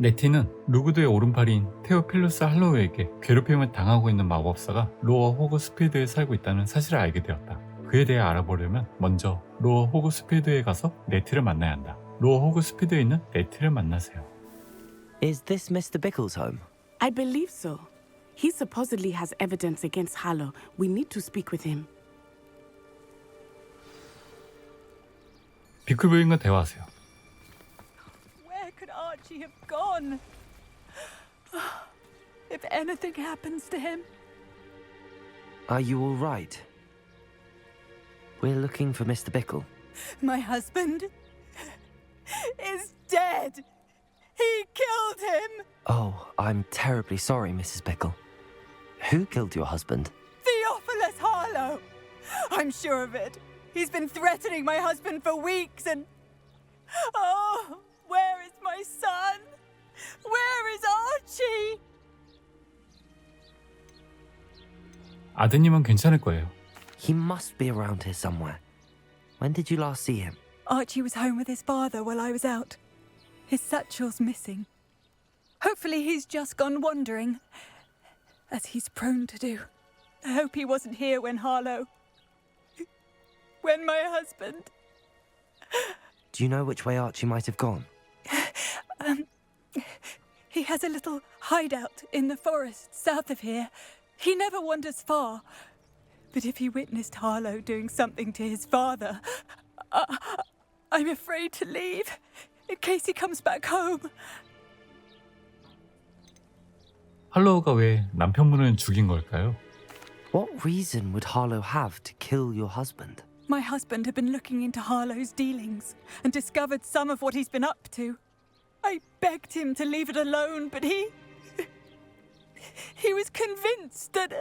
네티는 루그드의 오른팔인 테오필루스 할로우에게 괴롭힘을 당하고 있는 마법사가 로어 호그스피드에 살고 있다는 사실을 알게 되었다. 그에 대해 알아보려면 먼저 로어 호그스피드에 가서 네티를 만나야 한다. 로어 호그스피드에 있는 네티를 만나세요. Is this Mr. Bickle's home? I believe so. He supposedly has evidence against Harlow. We need to speak with him. 비클 부인과 대화하세요. Where could Archie have gone? If anything happens to him. Are you all right? We're looking for Mr. Bickle. My husband is dead. He killed him. Oh, I'm terribly sorry, Mrs. Bickle. Who killed your husband? Theophilus Harlow. I'm sure of it. He's been threatening my husband for weeks and... Oh, where is my son? Where is Archie? 아드님은 괜찮을 거예요. He must be around here somewhere. When did you last see him? Archie was home with his father while I was out. His satchel's missing. Hopefully he's just gone wandering, as he's prone to do. I hope he wasn't here when Harlow... when my husband... Do you know which way Archie might have gone? He has a little hideout in the forest south of here. He never wanders far. But if he witnessed Harlow doing something to his father, I'm afraid to leave in case he comes back home. 할로우가 왜 남편분을 죽인 걸까요? What reason would Harlow have to kill your husband? My husband had been looking into Harlow's dealings and discovered some of what he's been up to. I begged him to leave it alone, but he was convinced that...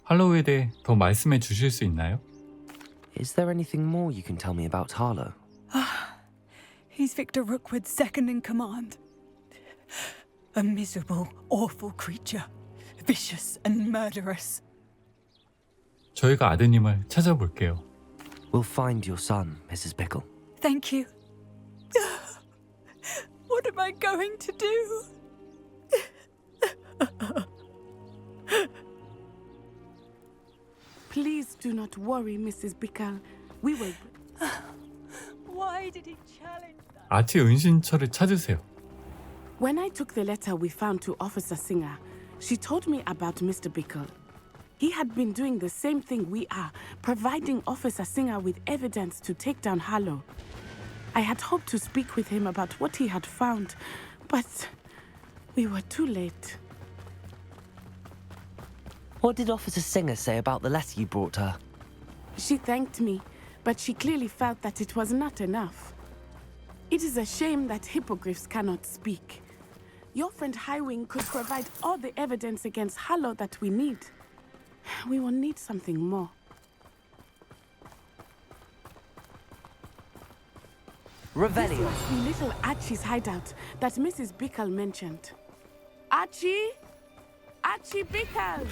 할로우에 대해 더 말씀해 주실 수 있나요? Is there anything more you can tell me about Harlow? He's Victor Rookwood's second in command. A miserable, awful creature. Vicious and murderous. 저희가 아드님을 찾아볼게요. We'll find your son, Mrs. Bickle. Thank you. What am I going to do? Please do not worry, Mrs. Bickle. We will... Why did he challenge that? 아치 은신처를 찾으세요. When I took the letter we found to Officer Singer, she told me about Mr. Bickle. He had been doing the same thing we are, providing Officer Singer with evidence to take down Harlow. I had hoped to speak with him about what he had found, but we were too late. What did Officer Singer say about the letter you brought her? She thanked me, but she clearly felt that it was not enough. It is a shame that hippogriffs cannot speak. Your friend Highwing could provide all the evidence against Harlow that we need. We will need something more. Revelio. This must be little Archie's hideout that Mrs. Bickle mentioned. Archie? Archie Bickle!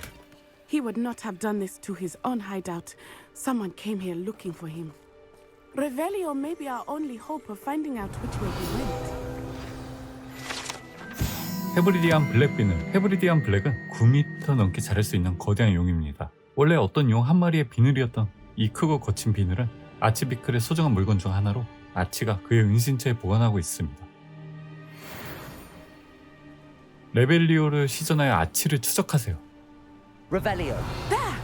He would not have done this to his own hideout. Someone came here looking for him. Revelio may be our only hope of finding out which way he went. 헤브리디안 블랙비늘. 헤브리디안 블랙은 9m 넘게 자랄 수 있는 거대한 용입니다. 원래 어떤 용 한 마리의 비늘이었던 이 크고 거친 비늘은 아치 비클의 소중한 물건 중 하나로 아치가 그의 은신처에 보관하고 있습니다. 레벨리오를 시전하여 아치를 추적하세요. Revelio. There!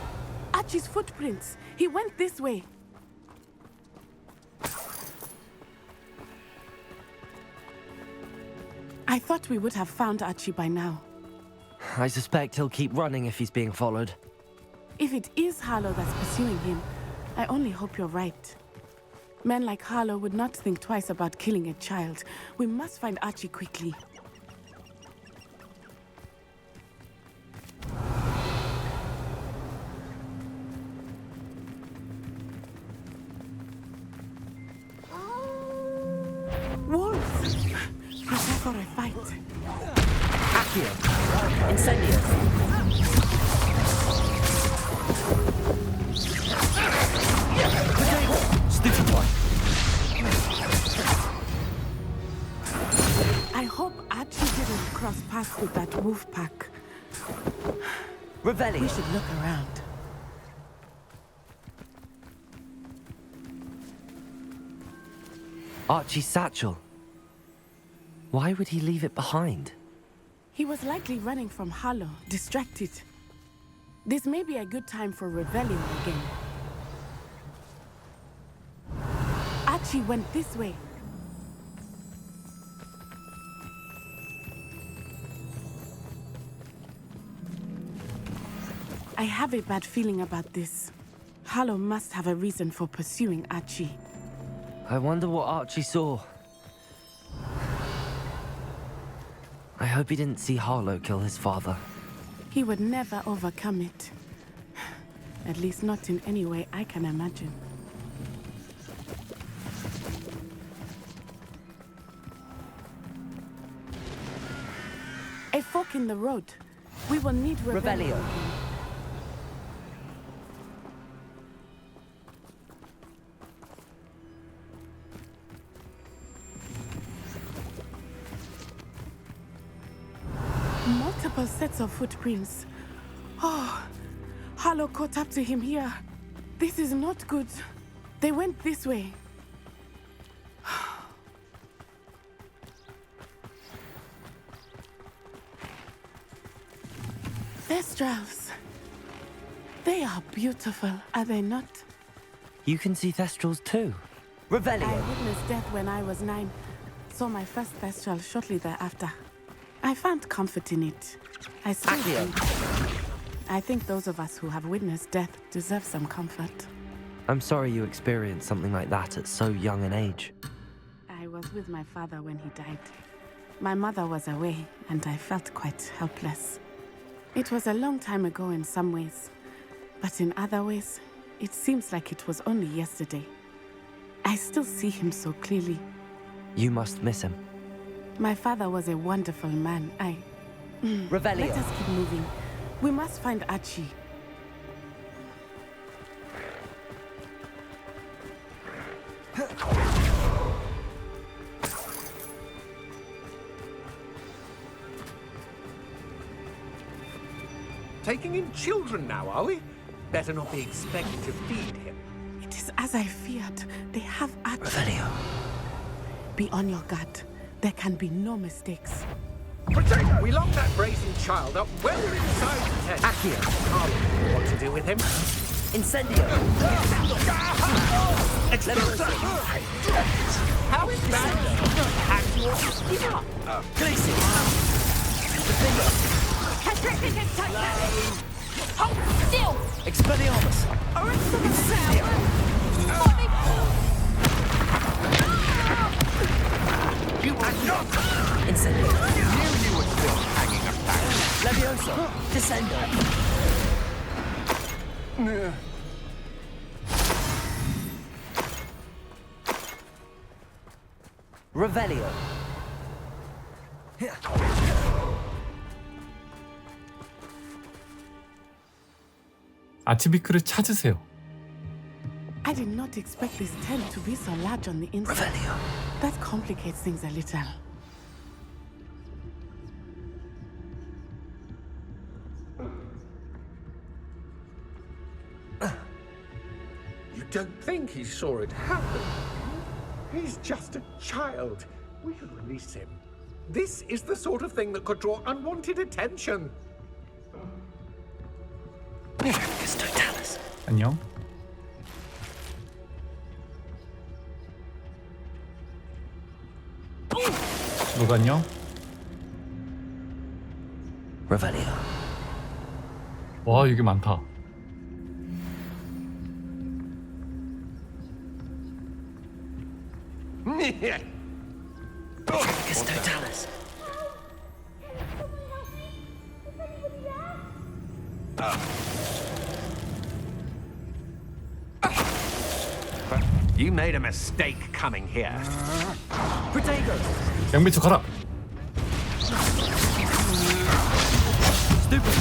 Archie's footprints. He went this way. I thought we would have found Archie by now. I suspect he'll keep running if he's being followed. If it is Harlow that's pursuing him, I only hope you're right. Men like Harlow would not think twice about killing a child. We must find Archie quickly. Wolves! Prepare for a fight. Accio. Incendio. Stupefy. cross paths with that wolf pack. Revelio. We should look around. Archie's satchel. Why would he leave it behind? He was likely running from Harlow, distracted. This may be a good time for Revelio again. Archie went this way. I have a bad feeling about this. Harlow must have a reason for pursuing Archie. I wonder what Archie saw. I hope he didn't see Harlow kill his father. He would never overcome it. At least not in any way I can imagine. A fork in the road. We will need Revelio. Multiple sets of footprints. Oh, Harlow caught up to him here. This is not good. They went this way. Thestrals. They are beautiful, are they not? You can see Thestrals too. I Revelio. witnessed death when I was 9. Saw my first Thestral shortly thereafter. I found comfort in it. I still Accio. I think those of us who have witnessed death deserve some comfort. I'm sorry you experienced something like that at so young an age. I was with my father when he died. My mother was away, and I felt quite helpless. It was a long time ago in some ways, but in other ways, it seems like it was only yesterday. I still see him so clearly. You must miss him. My father was a wonderful man. Revelio. Let us keep moving. We must find Archie. Taking in children now, are we? Better not be expected to feed him. It is as I feared. They have Archie. Revelio. Be on your guard. There can be no mistakes. Protect! We locked that brazen child up well inside the tent. Accio. Harlow, what to do with him? Incendio. Explosive. How is that? Give up. Glacial. Hold still! Expelliarmus. Incendio. You are not! Incendio. Knew you were still hanging about. Levioso. Descendo. Revelio. 아치비크를 찾으세요. I did not expect this tent to be so large on the inside. Revelio. That complicates things a little. You don't think he saw it happen? He's just a child. We should release him. This is the sort of thing that could draw unwanted attention. Totalis. 안녕. 너도 안녕. Revelio. 와, 이게 많다. Totalis. You made a mistake coming here. Protego. 양배추 가라. Stupid.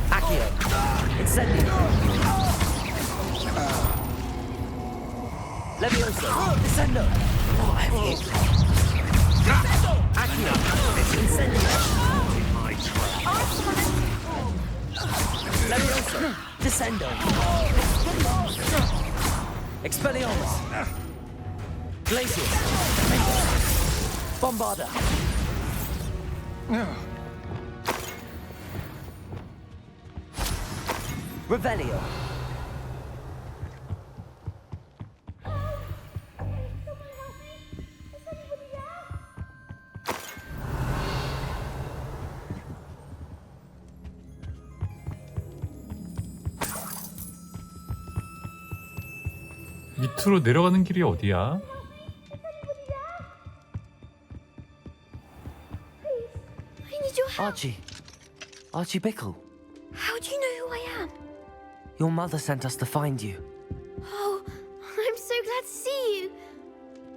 Accio. Incendio. Levioso. Descendo. Oh, I have you. Accio. Incendio. Leviosa! Descendo! Expelliarmus! Glacius! Bombarda! Revelio! 밑으로 내려가는 길이 어디야? I need your help. Archie Bickle. How do you know who I am? Your mother sent us to find you. Oh, I'm so glad to see you.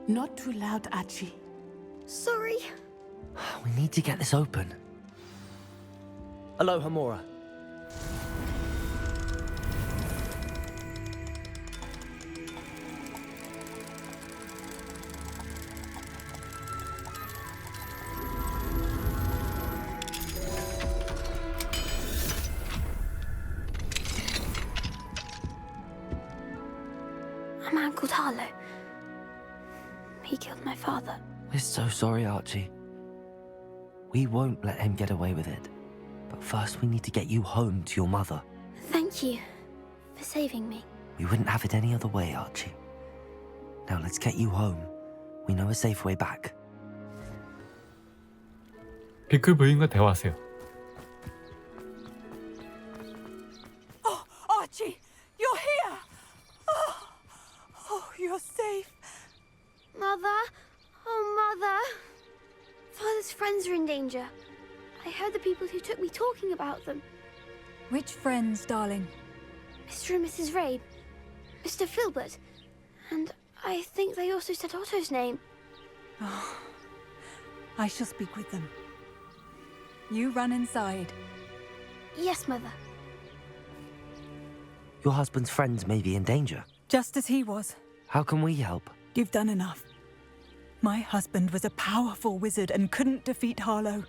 Not too loud, Archie. Sorry. We need to get this open. Aloha, Mora. A man called Harlow. He killed my father. We're so sorry, Archie. We won't let him get away with it. But first we need to get you home to your mother. Thank you for saving me. We wouldn't have it any other way, Archie. Now let's get you home. We know a safe way back. 비클 부인과 대화하세요. Oh, Archie, you're here! Oh, you're safe. Mother? Oh, Mother. Father's friends are in danger. I heard the people who took me talking about them. Which friends, darling? Mr. and Mrs. Rabe, Mr. Filbert, and I think they also said Otto's name. Oh, I shall speak with them. You run inside. Yes, Mother. Your husband's friends may be in danger. Just as he was. How can we help? You've done enough. My husband was a powerful wizard and couldn't defeat Harlow.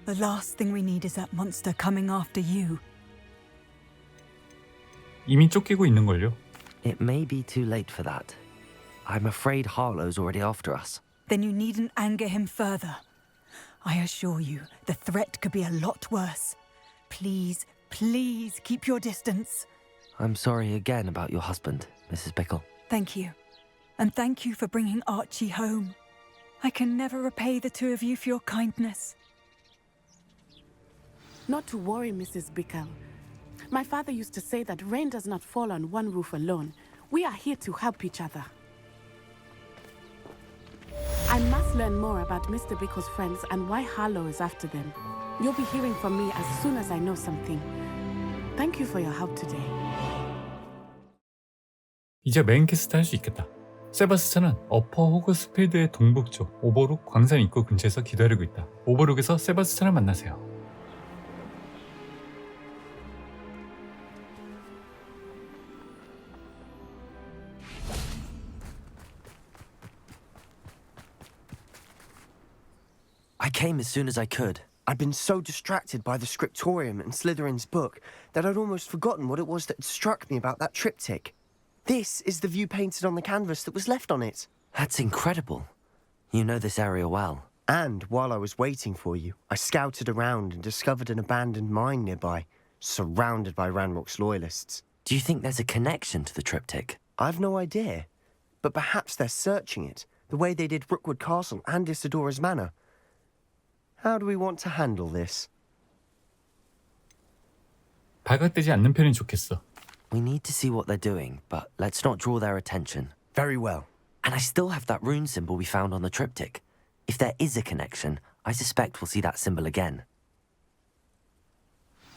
The last thing we need is that monster coming after you. 이미 쫓기고 있는걸요. It may be too late for that. I'm afraid Harlow's already after us. Then you needn't anger him further. I assure you, the threat could be a lot worse. Please, please keep your distance. I'm sorry again about your husband, Mrs. Bickle. Thank you. And thank you for bringing Archie home. I can never repay the two of you for your kindness. Not to worry, Mrs. Bickle. My father used to say that rain does not fall on one roof alone. We are here to help each other. I must learn more about Mr. Bickle's friends and why Harlow is after them. You'll be hearing from me as soon as I know something. Thank you for your help today. 이제 메인 퀘스트 할 수 있겠다. 세바스찬은 어퍼 호그스필드의 동북쪽 오버룩 광산 입구 근처에서 기다리고 있다. 오버룩에서 세바스찬을 만나세요. I came as soon as I could. I'd been so distracted by the scriptorium and Slytherin's book that I'd almost forgotten what it was that struck me about that triptych. This is the view painted on the canvas that was left on it. That's incredible. You know this area well. And while I was waiting for you, I scouted around and discovered an abandoned mine nearby, surrounded by Ranrock's loyalists. Do you think there's a connection to the triptych? I've no idea, but perhaps they're searching it, the way they did Rookwood Castle and Isidora's Manor. How do we want to handle this? 발각되지 않는 편이 좋겠어. We need to see what they're doing, but let's not draw their attention. Very well. And I still have that rune symbol we found on the triptych. If there is a connection, I suspect we'll see that symbol again.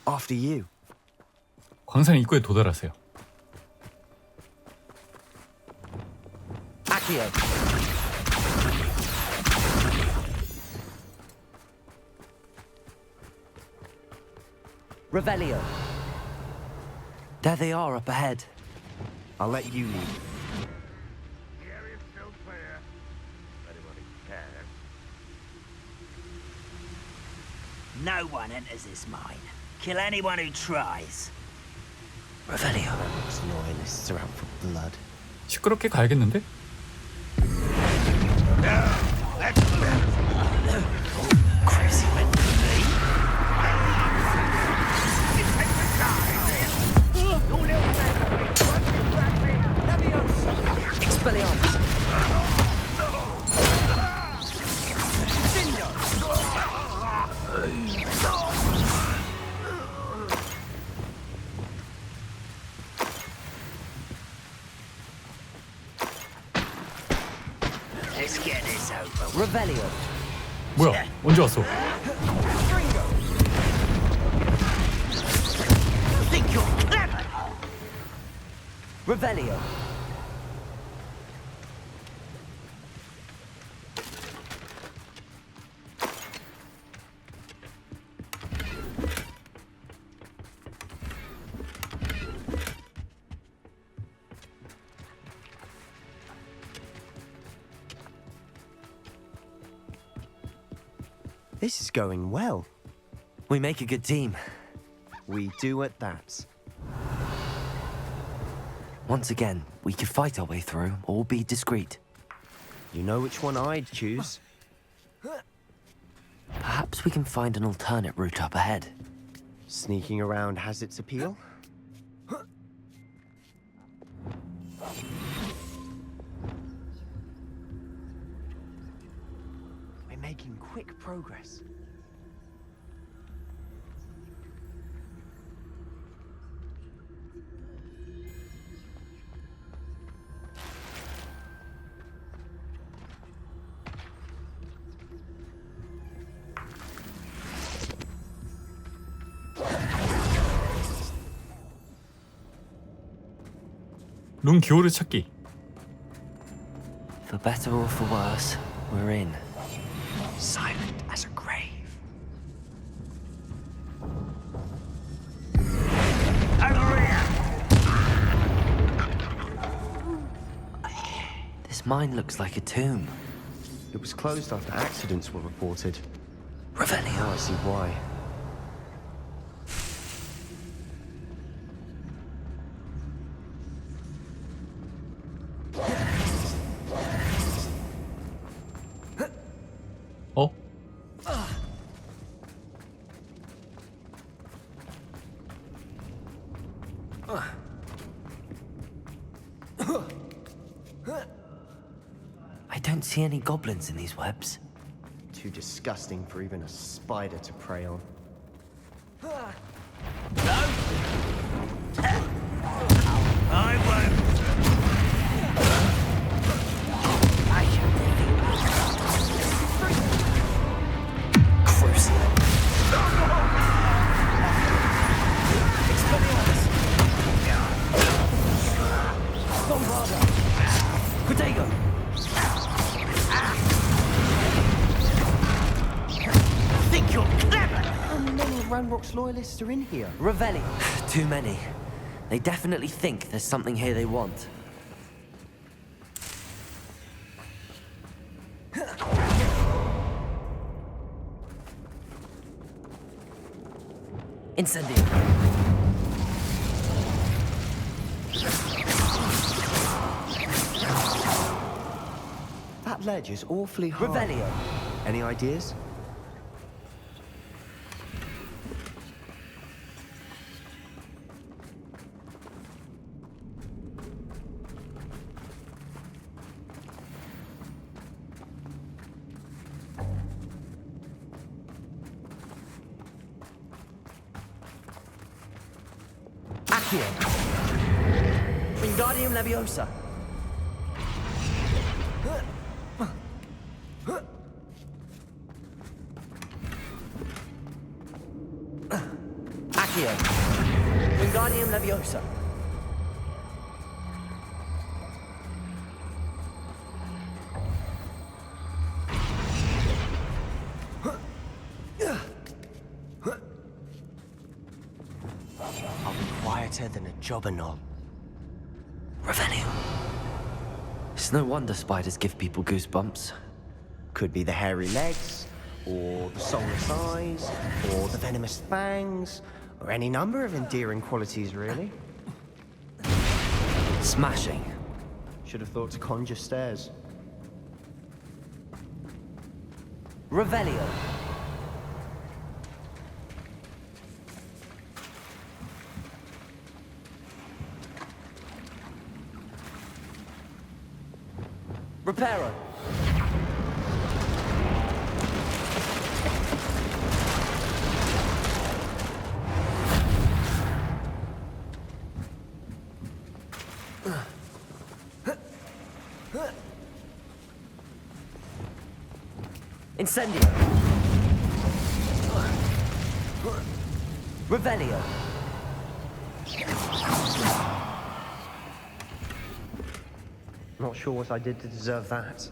After you. 광산 입구에 도달하세요. Accio! Revelio! There they are up ahead. I'll let you lead. The area's still clear. Anyone who cares. No one enters this mine. Kill anyone who tries. Revelio. Those loyalists are out for blood. 시끄럽게 가야겠는데? Crazy men. Expelliarmus. Let's get this over. Revelio. 뭐야? 언제 왔어? Think you're clever? Revelio. This is going well. We make a good team. We do at that. Once again, we could fight our way through or be discreet. You know which one I'd choose. Perhaps we can find an alternate route up ahead. Sneaking around has its appeal. We're making quick progress. 룸 기호를 찾기. For better or for worse, we're in. Silent as a grave. Over here! This mine looks like a tomb. It was closed after accidents were reported. Revelio. Now I see why. 어? I don't see any goblins in these webs. Too disgusting for even a spider to prey on. I won't. Think you're clever? How many Ranrock's loyalists are in here? Revelio. Too many. They definitely think there's something here they want. Incendio. That ledge is awfully high. Revelio. Any ideas? Accio. Wingardium Leviosa. Accio. Wingardium Leviosa. I'll be quieter than a jobberknoll. Revelio. It's no wonder spiders give people goosebumps. Could be the hairy legs, or the soulless eyes, or the venomous fangs. Or any number of endearing qualities, really. Smashing. Should have thought to conjure stairs. Revelio. Reparo. Incendio. Revelio. Not sure what I did to deserve that.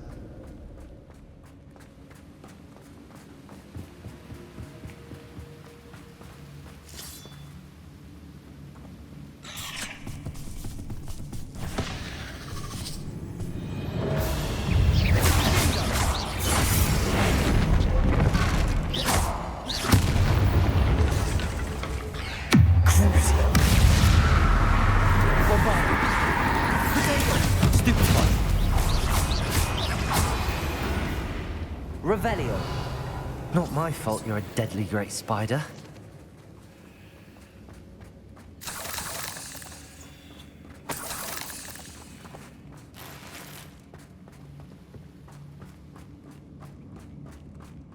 Revelio. Not my fault you're a deadly great spider.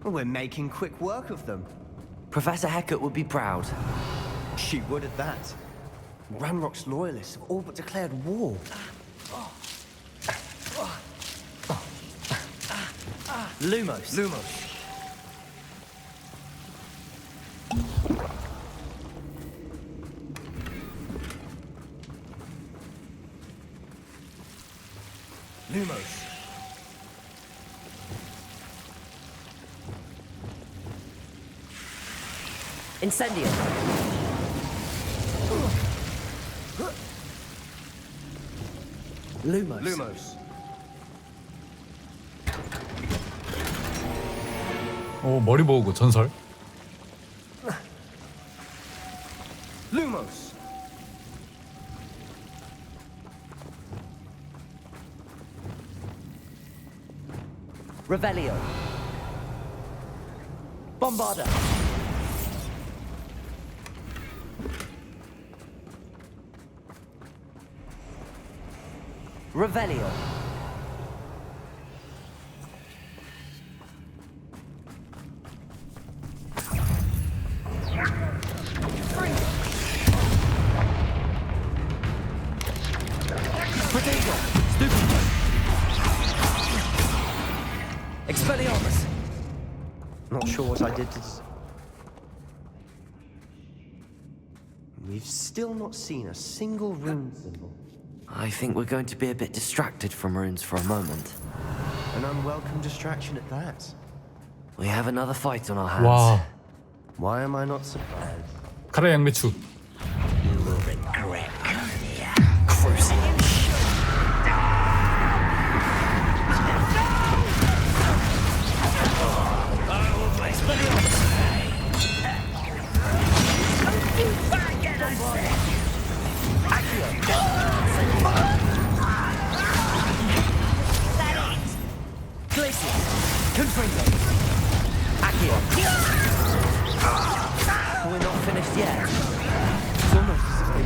We're making quick work of them. Professor Hecat would be proud. She would at that. Ranrock's loyalists have all but declared war. Lumos. Lumos. Lumos. Incendio. Lumos. Lumos. 오, 머리 모으고 전설. Lumos. Revelio. Bombarda. Revelio. Protego. Stupid. Expelliarmus. Not sure what I did to... We've still not seen a single rune symbol. I think we're going to be a bit distracted from runes for a moment. An unwelcome distraction at that. We have another fight on our hands. 와, Why am I not surprised? 카레 양배추. You will regret coming here. Cruising in We're not finished yet. It's almost as if they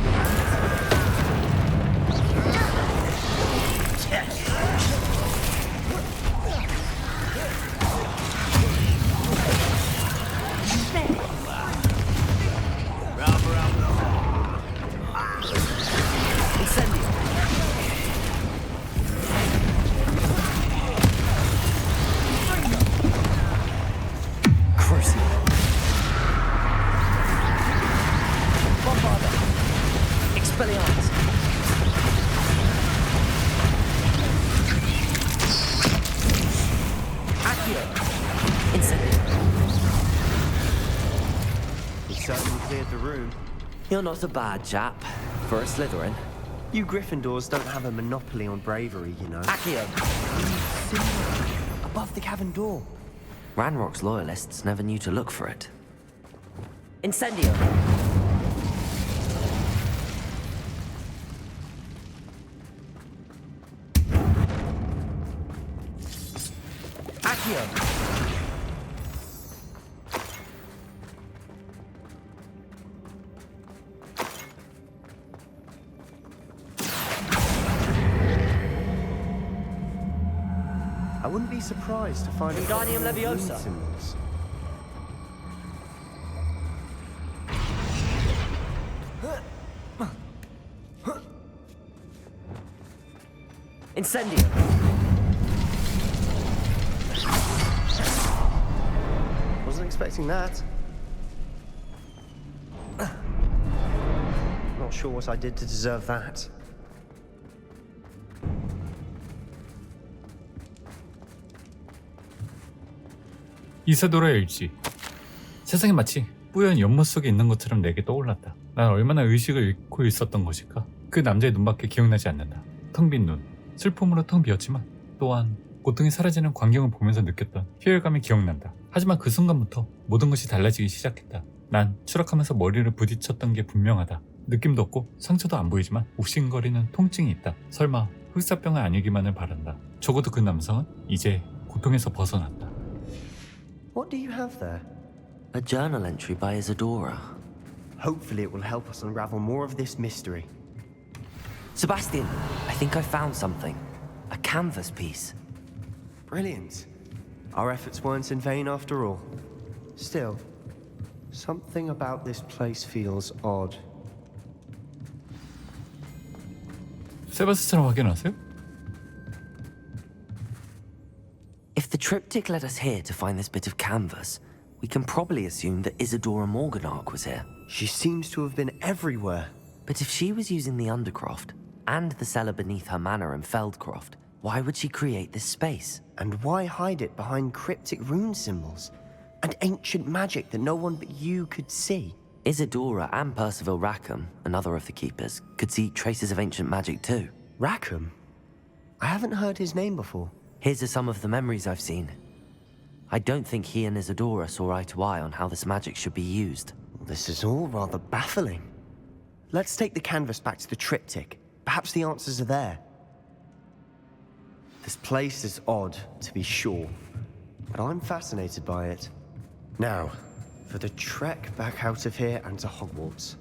Incendio. Crucible. Bombarda. Expelliarmus. Accio. Incendio. We certainly cleared the room. You're not a bad chap for a Slytherin. You Gryffindors don't have a monopoly on bravery, you know. Accio. Above the cavern door. Ranrock's loyalists never knew to look for it. Incendio. Accio! I wouldn't be surprised to find Wingardium Leviosa. symbols. Incendio. Wasn't expecting that. Not sure what I did to deserve that. 이세도라의 일지. 세상이 마치 뿌연 연못 속에 있는 것처럼 내게 떠올랐다. 난 얼마나 의식을 잃고 있었던 것일까? 그 남자의 눈밖에 기억나지 않는다. 텅 빈 눈, 슬픔으로 텅 비었지만 또한 고통이 사라지는 광경을 보면서 느꼈던 희열감이 기억난다. 하지만 그 순간부터 모든 것이 달라지기 시작했다. 난 추락하면서 머리를 부딪혔던 게 분명하다. 느낌도 없고 상처도 안 보이지만 욱신거리는 통증이 있다. 설마 흑사병은 아니기만을 바란다. 적어도 그 남성은 이제 고통에서 벗어났다. What do you have there? A journal entry by Isadora. Hopefully it will help us unravel more of this mystery. Sebastian, I think I found something. A canvas piece. Brilliant. Our efforts weren't in vain after all. Still, something about this place feels odd. 세바스처럼 확인하세요? If the triptych led us here to find this bit of canvas, we can probably assume that Isadora Morganark was here. She seems to have been everywhere. But if she was using the Undercroft and the cellar beneath her manor in Feldcroft, why would she create this space? And why hide it behind cryptic rune symbols and ancient magic that no one but you could see? Isadora and Percival Rackham, another of the keepers, could see traces of ancient magic too. Rackham? I haven't heard his name before. Here's are some of the memories I've seen. I don't think he and Isadora saw eye to eye on how this magic should be used. This is all rather baffling. Let's take the canvas back to the triptych. Perhaps the answers are there. This place is odd, to be sure, but I'm fascinated by it. Now, for the trek back out of here and to Hogwarts.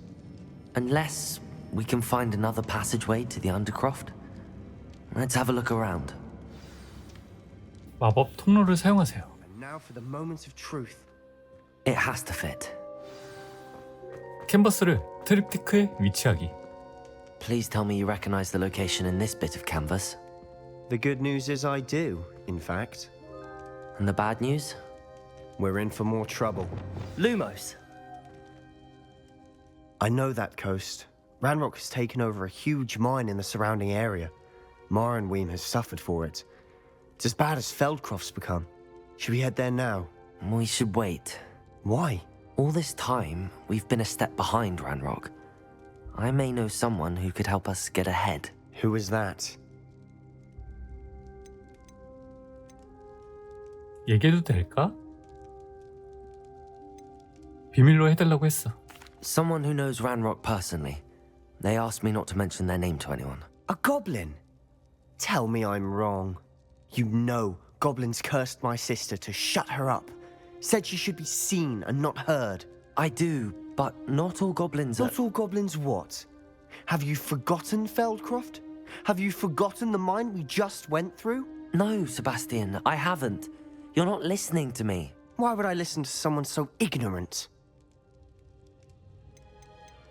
Unless we can find another passageway to the Undercroft. Let's have a look around. 마법 통로를 사용하세요. And now for the moment of truth. It has to fit. 캔버스를 트립티크에 위치하기. Please tell me you recognize the location in this bit of canvas. The good news is I do, in fact. And the bad news? We're in for more trouble. Lumos. I know that coast. Ranrock has taken over a huge mine in the surrounding area. Mornweem has suffered for it. It's as bad as Feldcroft's become. Should we head there now? We should wait. Why? All this time, we've been a step behind Ranrock. I may know someone who could help us get ahead. Who is that? 얘기해도 될까? 비밀로 해달라고 했어. Someone who knows Ranrock personally. They asked me not to mention their name to anyone. A goblin? Tell me I'm wrong. You know goblins cursed my sister to shut her up. Said she should be seen and not heard. I do, but not all goblins are... Not all goblins what? Have you forgotten Feldcroft? Have you forgotten the mine we just went through? No, Sebastian, I haven't. You're not listening to me. Why would I listen to someone so ignorant?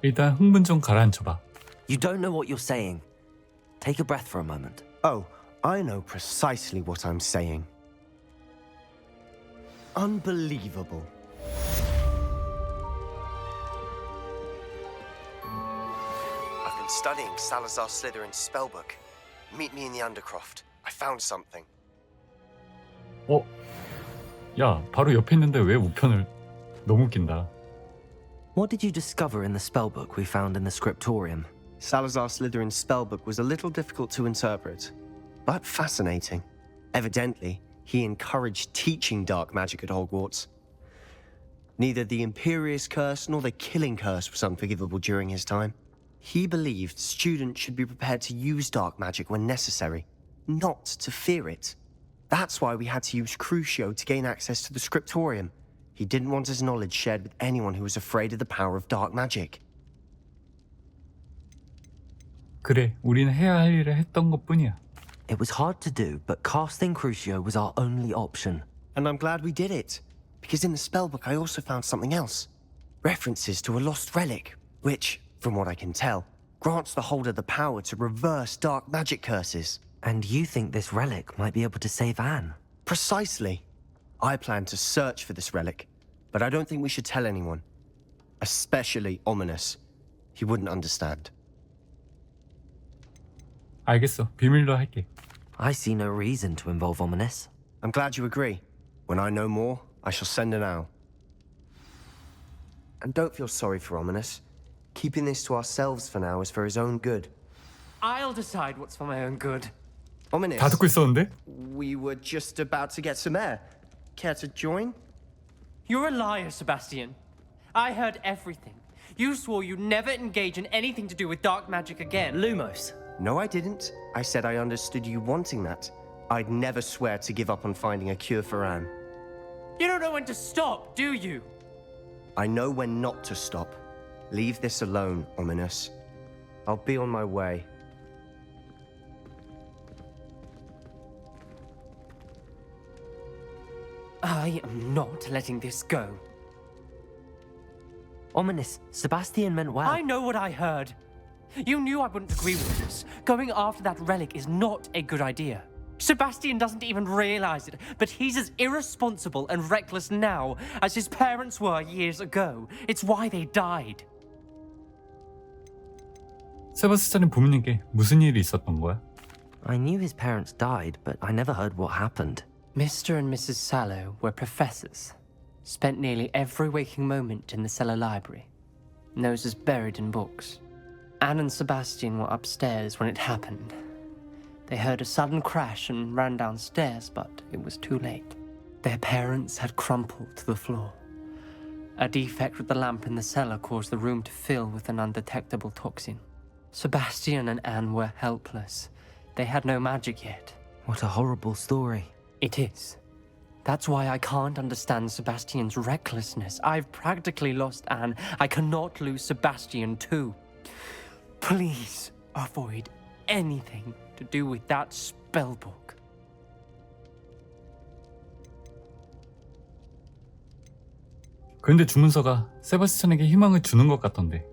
일단 흥분 좀 가라앉혀봐. You don't know what you're saying. Take a breath for a moment. Oh, I know precisely what I'm saying. Unbelievable. I've been studying Salazar Slytherin's spellbook. Meet me in the Undercroft. I found something. 어? 야, 바로 옆에 있는데 왜 우편을... 너무 웃긴다. What did you discover in the spellbook we found in the scriptorium? Salazar Slytherin's spellbook was a little difficult to interpret, but fascinating. Evidently, he encouraged teaching dark magic at Hogwarts. Neither the Imperious Curse nor the Killing Curse was unforgivable during his time. He believed students should be prepared to use dark magic when necessary, not to fear it. That's why we had to use Crucio to gain access to the scriptorium. He didn't want his knowledge shared with anyone who was afraid of the power of dark magic. 그래, 우리는 해야 할 일을 했던 것뿐이야. It was hard to do, but casting Crucio was our only option. And I'm glad we did it, because in the spellbook I also found something else. References to a lost relic, which, from what I can tell, grants the holder the power to reverse dark magic curses. And you think this relic might be able to save Anne? Precisely. I plan to search for this relic, but I don't think we should tell anyone. Especially Ominous. He wouldn't understand. 알겠어, 비밀로 할게. I see no reason to involve Ominous. I'm glad you agree. When I know more, I shall send an owl. And don't feel sorry for Ominous. Keeping this to ourselves for now is for his own good. I'll decide what's for my own good. Ominous, 다 듣고 있었는데? we were just about to get some air. Care to join? You're a liar, Sebastian. I heard everything. You swore you'd never engage in anything to do with dark magic again. Lumos. No, I didn't. I said I understood you wanting that. I'd never swear to give up on finding a cure for Anne. You don't know when to stop, do you? I know when not to stop. Leave this alone, Ominous. I'll be on my way. I am not letting this go. Ominous, Sebastian meant well. I know what I heard. You knew I wouldn't agree with this. Going after that relic is not a good idea. Sebastian doesn't even realize it, but he's as irresponsible and reckless now as his parents were years ago. It's why they died. 세바스찬의 부모님께 무슨 일이 있었던 거야? I knew his parents died, but I never heard what happened. Mr. and Mrs. Sallow were professors. Spent nearly every waking moment in the cellar library. Noses buried in books. Anne and Sebastian were upstairs when it happened. They heard a sudden crash and ran downstairs, but it was too late. Their parents had crumpled to the floor. A defect with the lamp in the cellar caused the room to fill with an undetectable toxin. Sebastian and Anne were helpless. They had no magic yet. What a horrible story. It is. That's why I can't understand Sebastian's recklessness. I've practically lost Anne. I cannot lose Sebastian too. Please avoid anything to do with that spellbook. 그런데 주문서가 세바스찬에게 희망을 주는 것 같던데.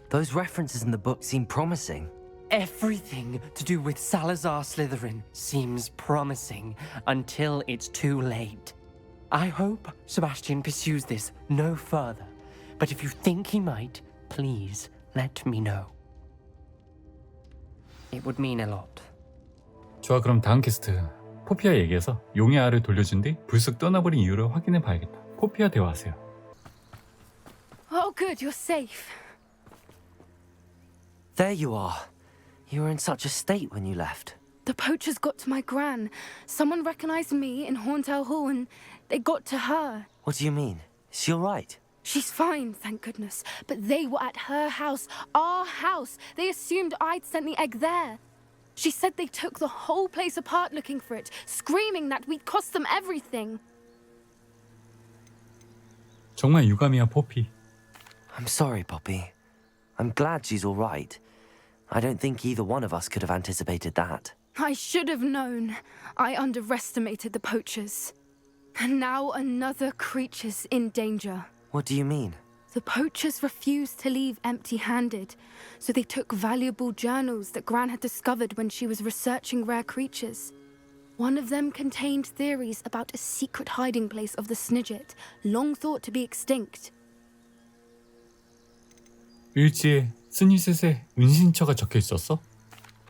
Those references in the book seem promising. Everything to do with Salazar Slytherin seems promising until it's too late. I hope Sebastian pursues this no further. But if you think he might, please let me know. It would mean a lot. 좋아, 그럼 다음 퀘스트. 포피아 얘기해서 용의 알을 돌려준 뒤 불쑥 떠나버린 이유를 확인해 봐야겠다. 포피아 대화하세요. Oh, good, you're safe. There you are. You were in such a state when you left. The poachers got to my gran. Someone recognized me in Horntail Hall and they got to her. What do you mean? Is she all right? She's fine, thank goodness. But they were at her house, our house. They assumed I'd sent the egg there. She said they took the whole place apart looking for it, screaming that we'd cost them everything. 정말 유감이야, 포피. I'm sorry, Poppy. I'm glad she's all right. I don't think either one of us could have anticipated that. I should have known. I underestimated the poachers. And now another creature's in danger. What do you mean? The poachers refused to leave empty-handed, so they took valuable journals that Gran had discovered when she was researching rare creatures. One of them contained theories about a secret hiding place of the Snidget, long thought to be extinct. 일지에 스니셋의 은신처가 적혀 있었어?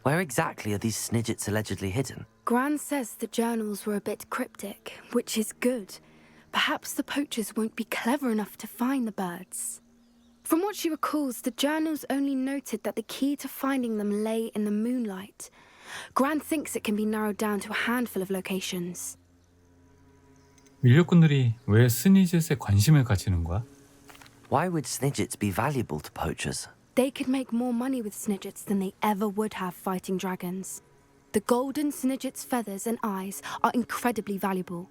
Where exactly are these Snidgets allegedly hidden? Gran says the journals were a bit cryptic, which is good. Perhaps the poachers won't be clever enough to find the birds. From what she recalls, the journals only noted that the key to finding them lay in the moonlight. Gran thinks it can be narrowed down to a handful of locations. 밀렵꾼들이 왜 스니셋에 관심을 가지는 거야? Why would Snidgets be valuable to poachers? They could make more money with Snidgets than they ever would have fighting dragons. The golden snidget's feathers and eyes are incredibly valuable.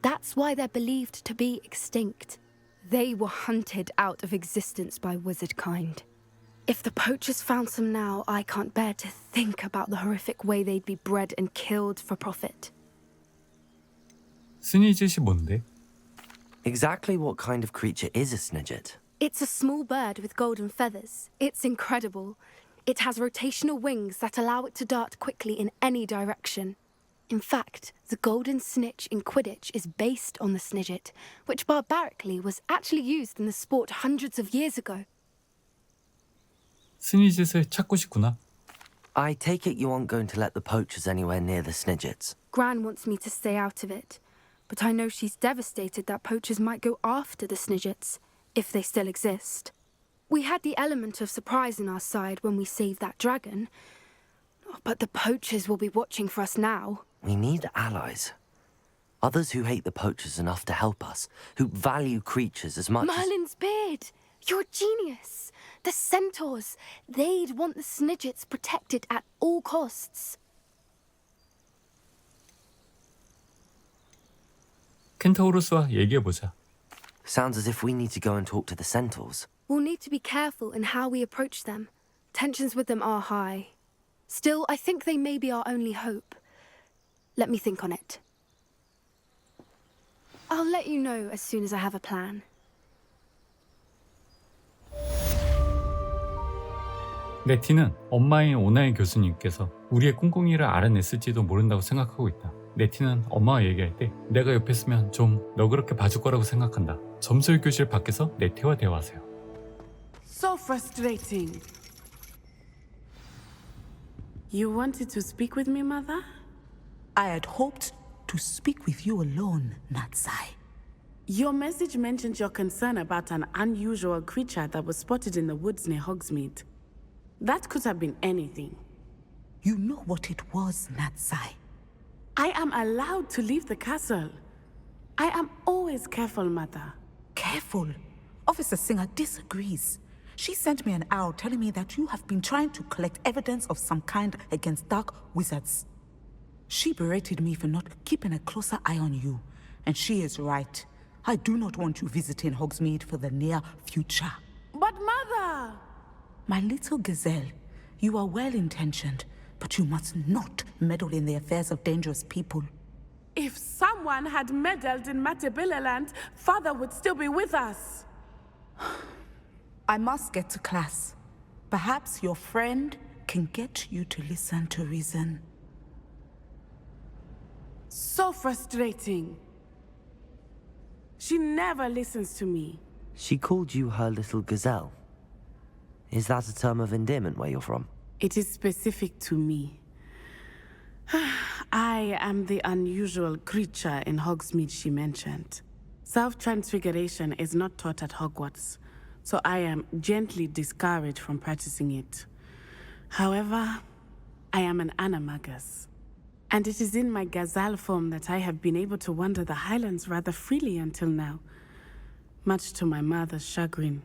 That's why they're believed to be extinct. They were hunted out of existence by wizard kind. If the poachers found some now, I can't bear to think about the horrific way they'd be bred and killed for profit. 스니젯이 뭔데? Exactly what kind of creature is a snidget? It's a small bird with golden feathers. It's incredible. It has rotational wings that allow it to dart quickly in any direction. In fact, the golden snitch in Quidditch is based on the snidget, which barbarically was actually used in the sport hundreds of years ago. 스니젯을 찾고 싶구나. I take it you aren't going to let the poachers anywhere near the snidgets. Gran wants me to stay out of it, but I know she's devastated that poachers might go after the snidgets, if they still exist. We had the element of surprise on our side when we saved that dragon, but the poachers will be watching for us now. We need allies. Others who hate the poachers enough to help us, who value creatures as much Merlin's beard! You're a genius! The centaurs! They'd want the snidgets protected at all costs. 켄타우로스와 얘기해보자. Sounds as if we need to go and talk to the centaurs. We'll need to be careful in how we approach them. Tensions with them are high. Still, I think they may be our only hope. Let me think on it. I'll let you know as soon as I have a plan. 네티는 엄마인 오나의 교수님께서 우리의 꿍꿍이를 알아냈을지도 모른다고 생각하고 있다. 네티는 엄마와 얘기할 때 내가 옆에 있으면 좀 너그럽게 봐줄 거라고 생각한다. 점술 교실 밖에서 네티와 대화하세요. So frustrating. You wanted to speak with me, Mother? I had hoped to speak with you alone, Natsai. Your message mentioned your concern about an unusual creature that was spotted in the woods near Hogsmeade. That could have been anything. You know what it was, Natsai. I am allowed to leave the castle. I am always careful, Mother. Careful. Officer Singer disagrees. She sent me an owl telling me that you have been trying to collect evidence of some kind against dark wizards. She berated me for not keeping a closer eye on you. And she is right. I do not want you visiting Hogsmeade for the near future. But Mother! My little gazelle, you are well-intentioned, but you must not meddle in the affairs of dangerous people. If someone had meddled in Matabeleland, Father would still be with us. I must get to class. Perhaps your friend can get you to listen to reason. So frustrating. She never listens to me. She called you her little gazelle. Is that a term of endearment where you're from? It is specific to me. I am the unusual creature in Hogsmeade she mentioned. Self-transfiguration is not taught at Hogwarts, so I am gently discouraged from practicing it. However, I am an animagus, and it is in my gazelle form that I have been able to wander the Highlands rather freely until now, much to my mother's chagrin.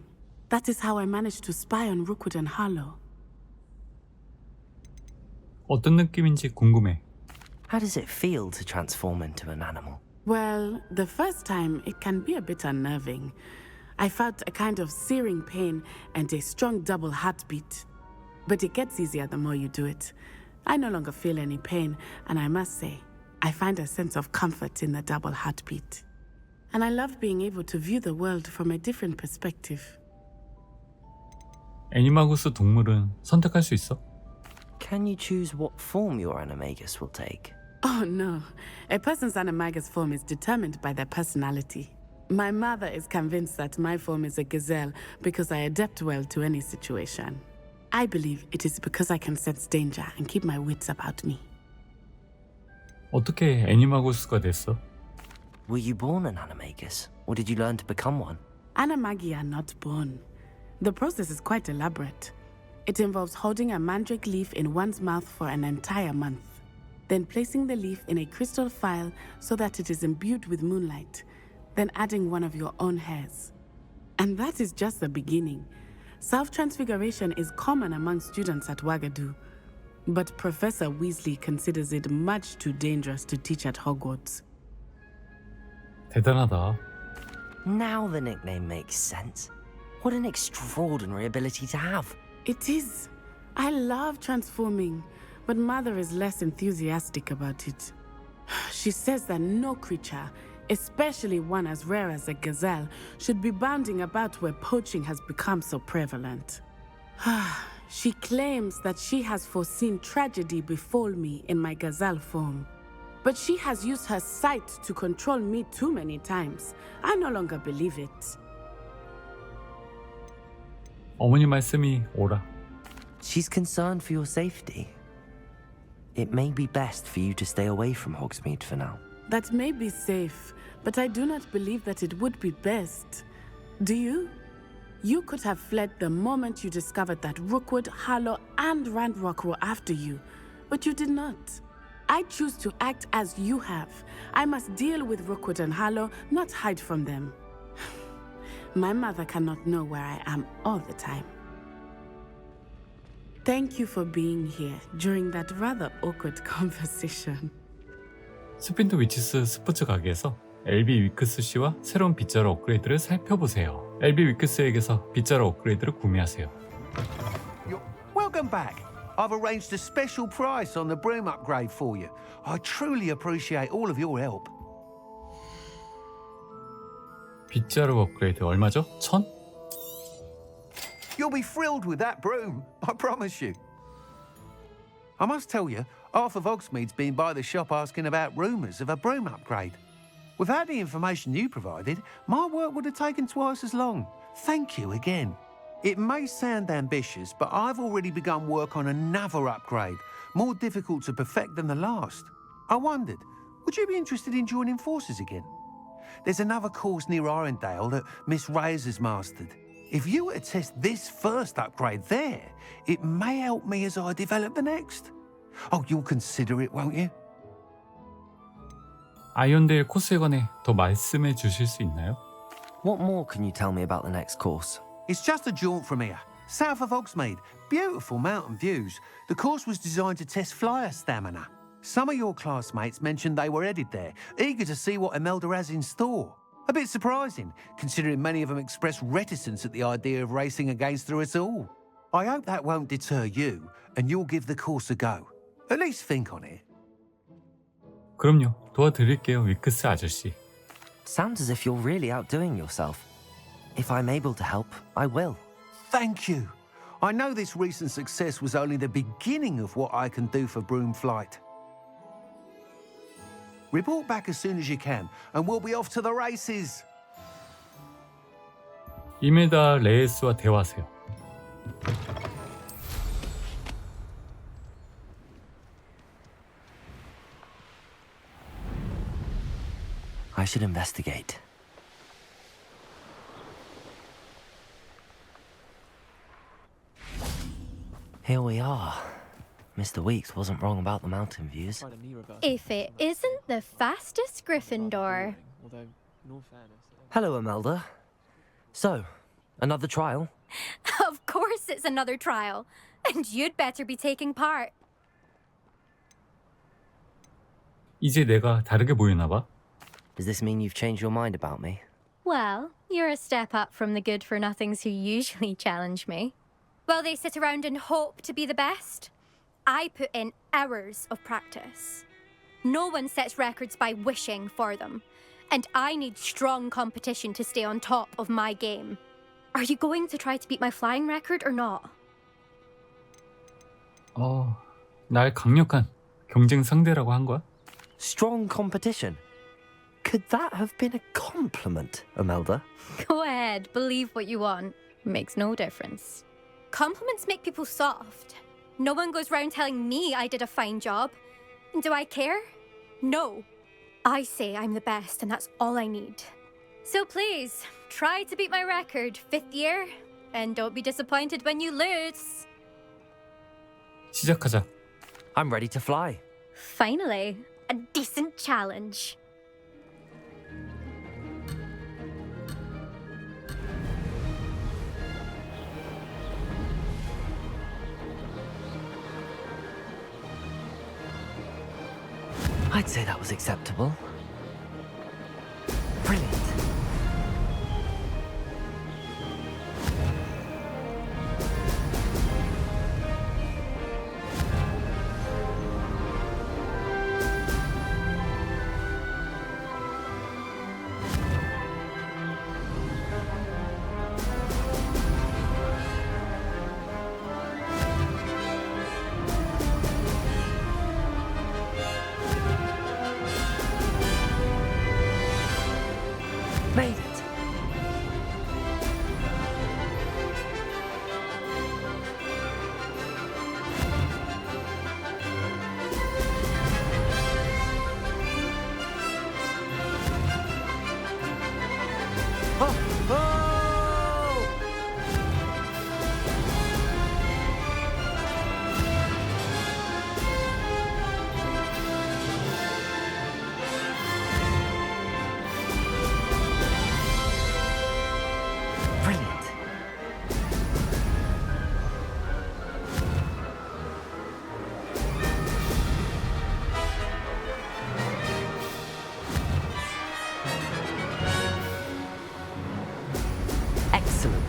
That is how I managed to spy on Rookwood and Harlow. 어떤 느낌인지 궁금해. How does it feel to transform into an animal? Well, the first time it can be a bit unnerving. I felt a kind of searing pain and a strong double heartbeat. But it gets easier the more you do it. I no longer feel any pain, and I must say, I find a sense of comfort in the double heartbeat. And I love being able to view the world from a different perspective. 애니마구스 동물은 선택할 수 있어? Can you choose what form your animagus will take? Oh no, a person's animagus form is determined by their personality. My mother is convinced that my form is a gazelle because I adapt well to any situation. I believe it is because I can sense danger and keep my wits about me. 어떻게 애니마구스가 됐어? Were you born an animagus, or did you learn to become one? Animagi are not born. The process is quite elaborate. It involves holding a mandrake leaf in one's mouth for an entire month, then placing the leaf in a crystal phial so that it is imbued with moonlight, then adding one of your own hairs. And that is just the beginning. Self-transfiguration is common among students at Wagadu. But Professor Weasley considers it much too dangerous to teach at Hogwarts. 대단하다. Now the nickname makes sense. What an extraordinary ability to have. It is. I love transforming, but Mother is less enthusiastic about it. She says that no creature, especially one as rare as a gazelle, should be bounding about where poaching has become so prevalent. She claims that she has foreseen tragedy befall me in my gazelle form. But she has used her sight to control me too many times. I no longer believe it. 어머니 말씀이 옳아. She's concerned for your safety. It may be best for you to stay away from Hogsmeade for now. That may be safe, but I do not believe that it would be best. Do you? You could have fled the moment you discovered that Rookwood, Harlow, and Ranrock were after you, but you did not. I choose to act as you have. I must deal with Rookwood and Harlow, not hide from them. My mother cannot know where I am all the time. Thank you for being here during that rather awkward conversation. 스핀트 위치스 스포츠 가게에서 엘비 위크스 씨와 새로운 빗자루 업그레이드를 살펴보세요. 엘비 위크스에게서 빗자루 업그레이드를 구매하세요. Welcome back. I've arranged a special price on the broom upgrade for you. I truly appreciate all of your help. 빗자루 업그레이드 얼마죠? 1000? You'll be thrilled with that broom, I promise you. I must tell you, half of Hogsmeade's been by the shop asking about rumours of a broom upgrade. Without the information you provided, my work would have taken twice as long. Thank you again. It may sound ambitious, but I've already begun work on another upgrade, more difficult to perfect than the last. I wondered, would you be interested in joining forces again? There's another course near Arendelle that Miss Reyes has mastered. If you were to test this first upgrade there, it may help me as I develop the next. Oh, you'll consider it, won't you? 아이언데일 코스에 관해 더 말씀해 주실 수 있나요? What more can you tell me about the next course? It's just a jaunt from here, south of Hogsmeade. Beautiful mountain views. The course was designed to test flyer stamina. Some of your classmates mentioned they were headed there, eager to see what Imelda has in store. A bit surprising, considering many of them expressed reticence at the idea of racing against her at all. I hope that won't deter you, and you'll give the course a go. At least think on it. 그럼요. 도와드릴게요, 위크스 아저씨. Sounds as if you're really outdoing yourself. If I'm able to help, I will. Thank you. I know this recent success was only the beginning of what I can do for broom flight. Report back as soon as you can, and we'll be off to the races. 이메다 레이스와 대화하세요. I should investigate. Here we are. Mr. Weeks wasn't wrong about the mountain views. If it isn't the fastest Gryffindor. Hello, Imelda. So, another trial? Of course it's another trial. And you'd better be taking part. 이제 내가 다르게 보이나 봐. Does this mean you've changed your mind about me? Well, you're a step up from the good-for-nothings who usually challenge me. While they sit around and hope to be the best, I put in hours of practice. No one sets records by wishing for them, and I need strong competition to stay on top of my game. Are you going to try to beat my flying record or not? 날 강력한 경쟁 상대라고 한 거야? Strong competition? Could that have been a compliment, Imelda? Go ahead, believe what you want. Makes no difference. Compliments make people soft. No one goes round telling me I did a fine job. Do I care? No. I say I'm the best, and that's all I need. So please, try to beat my record, 5th year, and don't be disappointed when you lose. 시작하자. I'm ready to fly. Finally, a decent challenge. I'd say that was acceptable. Brilliant. Made it. Brilliant. Excellent.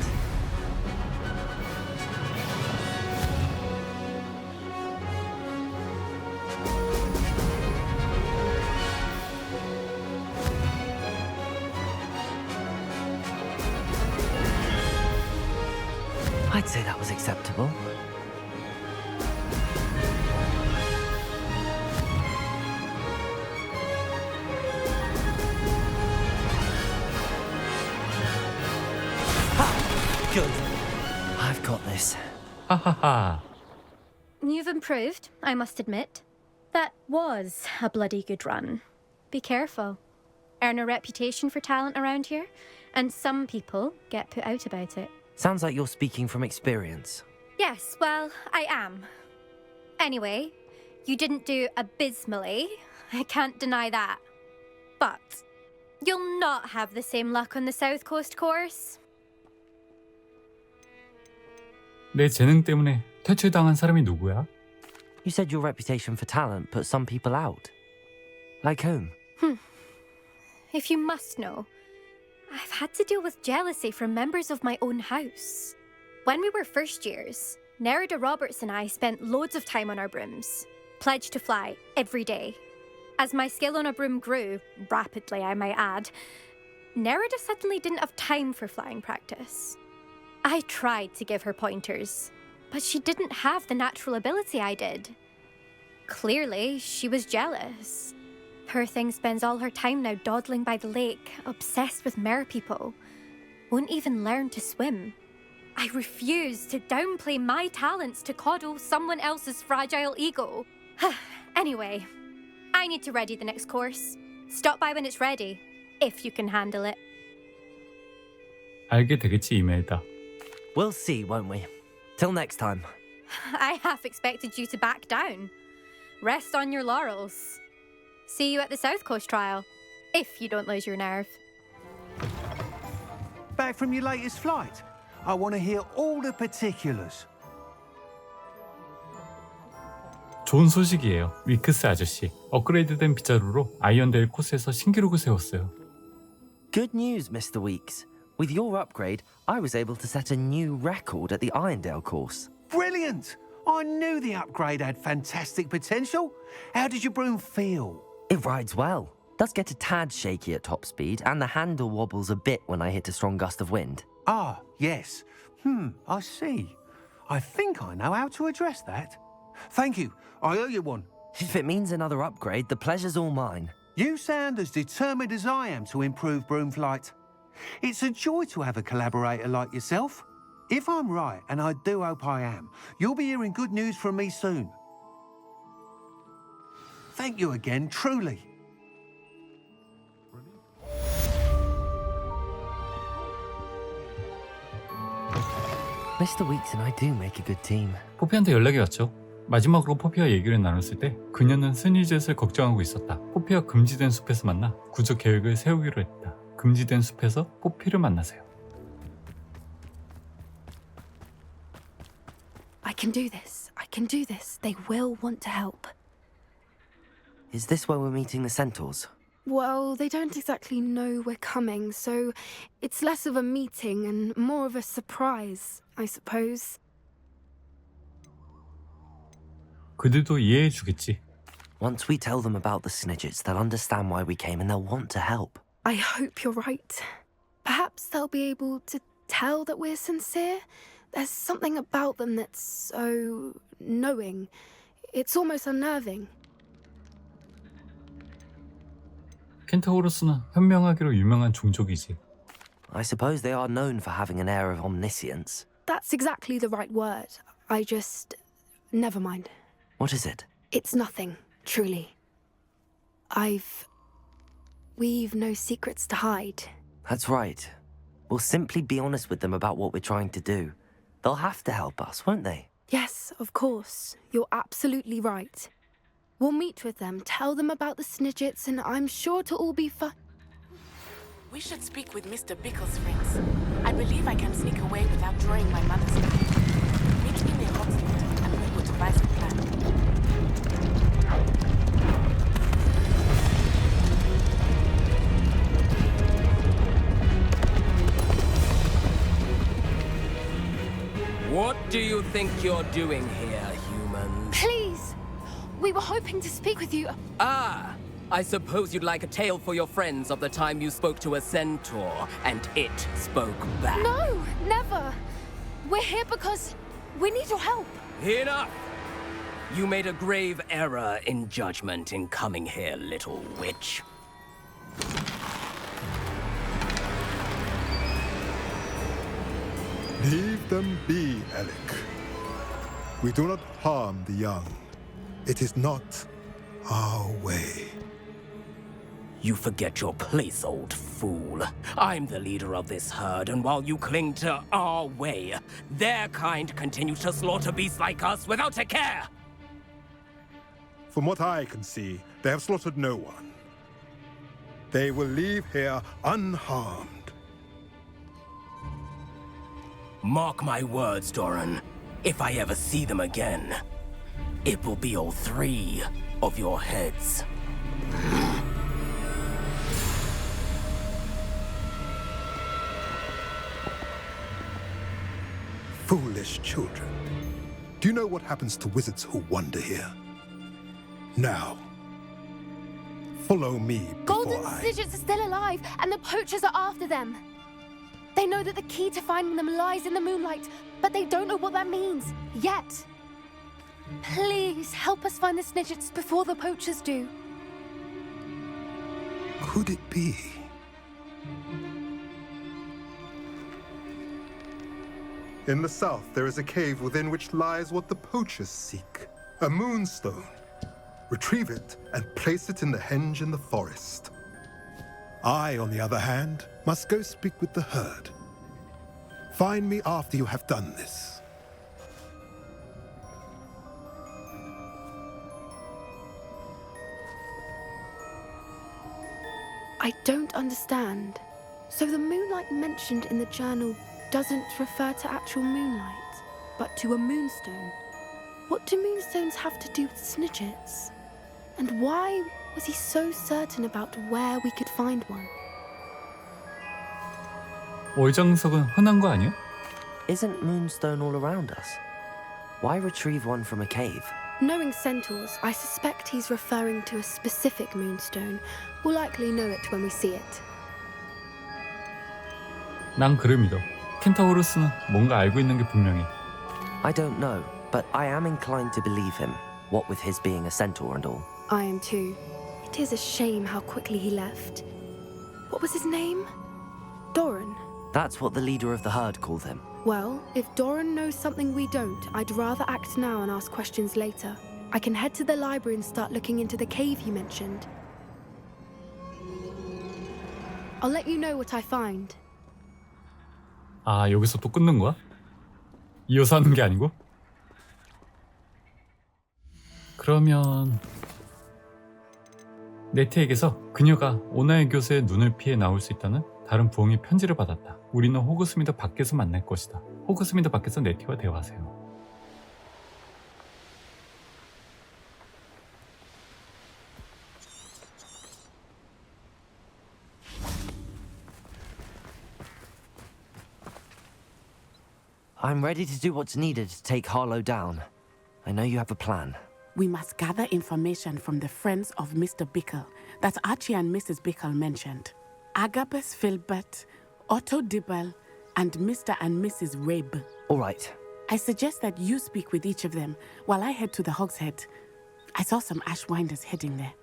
I'd say that was acceptable. Ha! Good. I've got this. 하하하. You've improved, I must admit. That was a bloody good run. Be careful. Earn a reputation for talent around here, and some people get put out about it. Sounds like you're speaking from experience. Yes, well, I am. Anyway, you didn't do abysmally. I can't deny that. But you'll not have the same luck on the South Coast course. 내 재능 때문에 퇴출당한 사람이 누구야? You said your reputation for talent put some people out. Like whom? If you must know, I've had to deal with jealousy from members of my own house. When we were first years, Nerida Roberts and I spent loads of time on our brooms, pledged to fly every day. As my skill on a broom grew, rapidly I might add, Nerida suddenly didn't have time for flying practice. I tried to give her pointers, but she didn't have the natural ability I did. Clearly, she was jealous. Poor thing spends all her time now dawdling by the lake, obsessed with merpeople. Won't even learn to swim. I refuse to downplay my talents to coddle someone else's fragile ego. Anyway, I need to ready the next course. Stop by when it's ready, if you can handle it. 알게 되겠지, 이메일다. We'll see, won't we? Till next time. I half expected you to back down. Rest on your laurels. See you at the South Coast trial, if you don't lose your nerve. Back from your latest flight? I want to hear all the particulars. 좋은 소식이에요. 위크스 아저씨. 업그레이드된 빗자루로 아이언데일 코스에서 신기록을 세웠어요. Good news, Mr. Weeks. With your upgrade, I was able to set a new record at the Irondale course. Brilliant! I knew the upgrade had fantastic potential. How did your broom feel? It rides well. Does get a tad shaky at top speed, and the handle wobbles a bit when I hit a strong gust of wind. Ah, yes. I see. I think I know how to address that. Thank you. I owe you one. If it means another upgrade, the pleasure's all mine. You sound as determined as I am to improve broom flight. It's a joy to have a collaborator like yourself. If I'm right, and I do hope I am, you'll be hearing good news from me soon. Thank you again, truly. Mr. Weeks and I do make a good team. 포피한테 연락이 왔죠. 마지막으로 포피와 얘기를 나눴을 때 그녀는 스니젯을 걱정하고 있었다. 포피와 금지된 숲에서 만나 구조 계획을 세우기로 했다. 금지된 숲에서 포피를 만나세요. I can do this. I can do this. They will want to help. Is this where we're meeting the centaurs? Well, they don't exactly know we're coming, so it's less of a meeting and more of a surprise, I suppose. 그들도 이해해 주겠지. Once we tell them about the Snidgets, they'll understand why we came and they'll want to help. I hope you're right. Perhaps they'll be able to tell that we're sincere. There's something about them that's so knowing. It's almost unnerving. 켄타우로스는 현명하기로 유명한 종족이지. I suppose they are known for having an air of omniscience. That's exactly the right word. Never mind. What is it? It's nothing, truly. We've no secrets to hide. That's right. We'll simply be honest with them about what we're trying to do. They'll have to help us, won't they? Yes, of course. You're absolutely right. We'll meet with them, tell them about the Snidgets, and I'm sure it'll all be fun. We should speak with Mr. Bickle's friends. I believe I can sneak away without drawing my mother's eye. Meet me near Hogsmeade, and we will devise a plan. What do you think you're doing here, humans? Please! We were hoping to speak with you. Ah! I suppose you'd like a tale for your friends of the time you spoke to a centaur, and it spoke back. No, never! We're here because we need your help. Enough! You made a grave error in judgment in coming here, little witch. Leave them be, Alec. We do not harm the young. It is not our way. You forget your place, old fool. I'm the leader of this herd, and while you cling to our way, their kind continues to slaughter beasts like us without a care! From what I can see, they have slaughtered no one. They will leave here unharmed. Mark my words, Doran. If I ever see them again, it will be all 3 of your heads. Foolish children. Do you know what happens to wizards who wander here? Now, follow me before Golden Snidgets are still alive, and the poachers are after them. They know that the key to finding them lies in the moonlight, but they don't know what that means, yet. Please, help us find the Snidgets before the poachers do. Could it be? In the south, there is a cave within which lies what the poachers seek. A moonstone. Retrieve it and place it in the henge in the forest. I, on the other hand, must go speak with the herd. Find me after you have done this. I don't understand. So the moonlight mentioned in the journal doesn't refer to actual moonlight, but to a moonstone. What do moonstones have to do with Snidgets? And why was he so certain about where we could find one? 월장석은 흔한 거 아니야? Isn't moonstone all around us? Why retrieve one from a cave? Knowing centaurs, I suspect he's referring to a specific moonstone. We'll likely know it when we see it. 난 그를 믿어. 켄타우로스는 뭔가 알고 있는 게 분명해. I don't know, but I am inclined to believe him, what with his being a centaur and all. I am too. It is a shame how quickly he left. What was his name? Doran. That's what the leader of the herd called him. Well, if Doran knows something we don't, I'd rather act now and ask questions later. I can head to the library and start looking into the cave you mentioned. I'll let you know what I find. 아, 여기서 또 끊는 거야? 이어서 하는 게 아니고? 그러면 네트에게서 그녀가 오나의 교수의 눈을 피해 나올 수 있다는 다른 부엉이 편지를 받았다. 우리는 호그스미드 밖에서 만날 것이다. 호그스미드 밖에서 네티와 대화하세요. I'm ready to do what's needed to take Harlow down. I know you have a plan. We must gather information from the friends of Mr. Bickle that Archie and Mrs. Bickle mentioned. Agabus Filbert, Otto Dibble, and Mr. and Mrs. Rabe. All right. I suggest that you speak with each of them while I head to the Hogshead. I saw some Ashwinders heading there.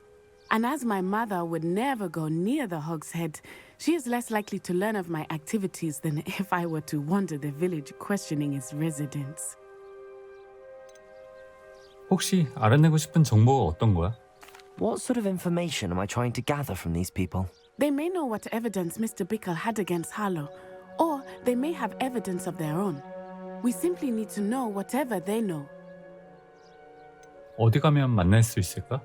And as my mother would never go near the Hogshead, she is less likely to learn of my activities than if I were to wander the village questioning its residents. 혹시 알아내고 싶은 정보가 어떤 거야? What sort of information am I trying to gather from these people? They may know what evidence Mr. Bickle had against Harlow, or they may have evidence of their own. We simply need to know whatever they know. 어디 가면 만날 수 있을까?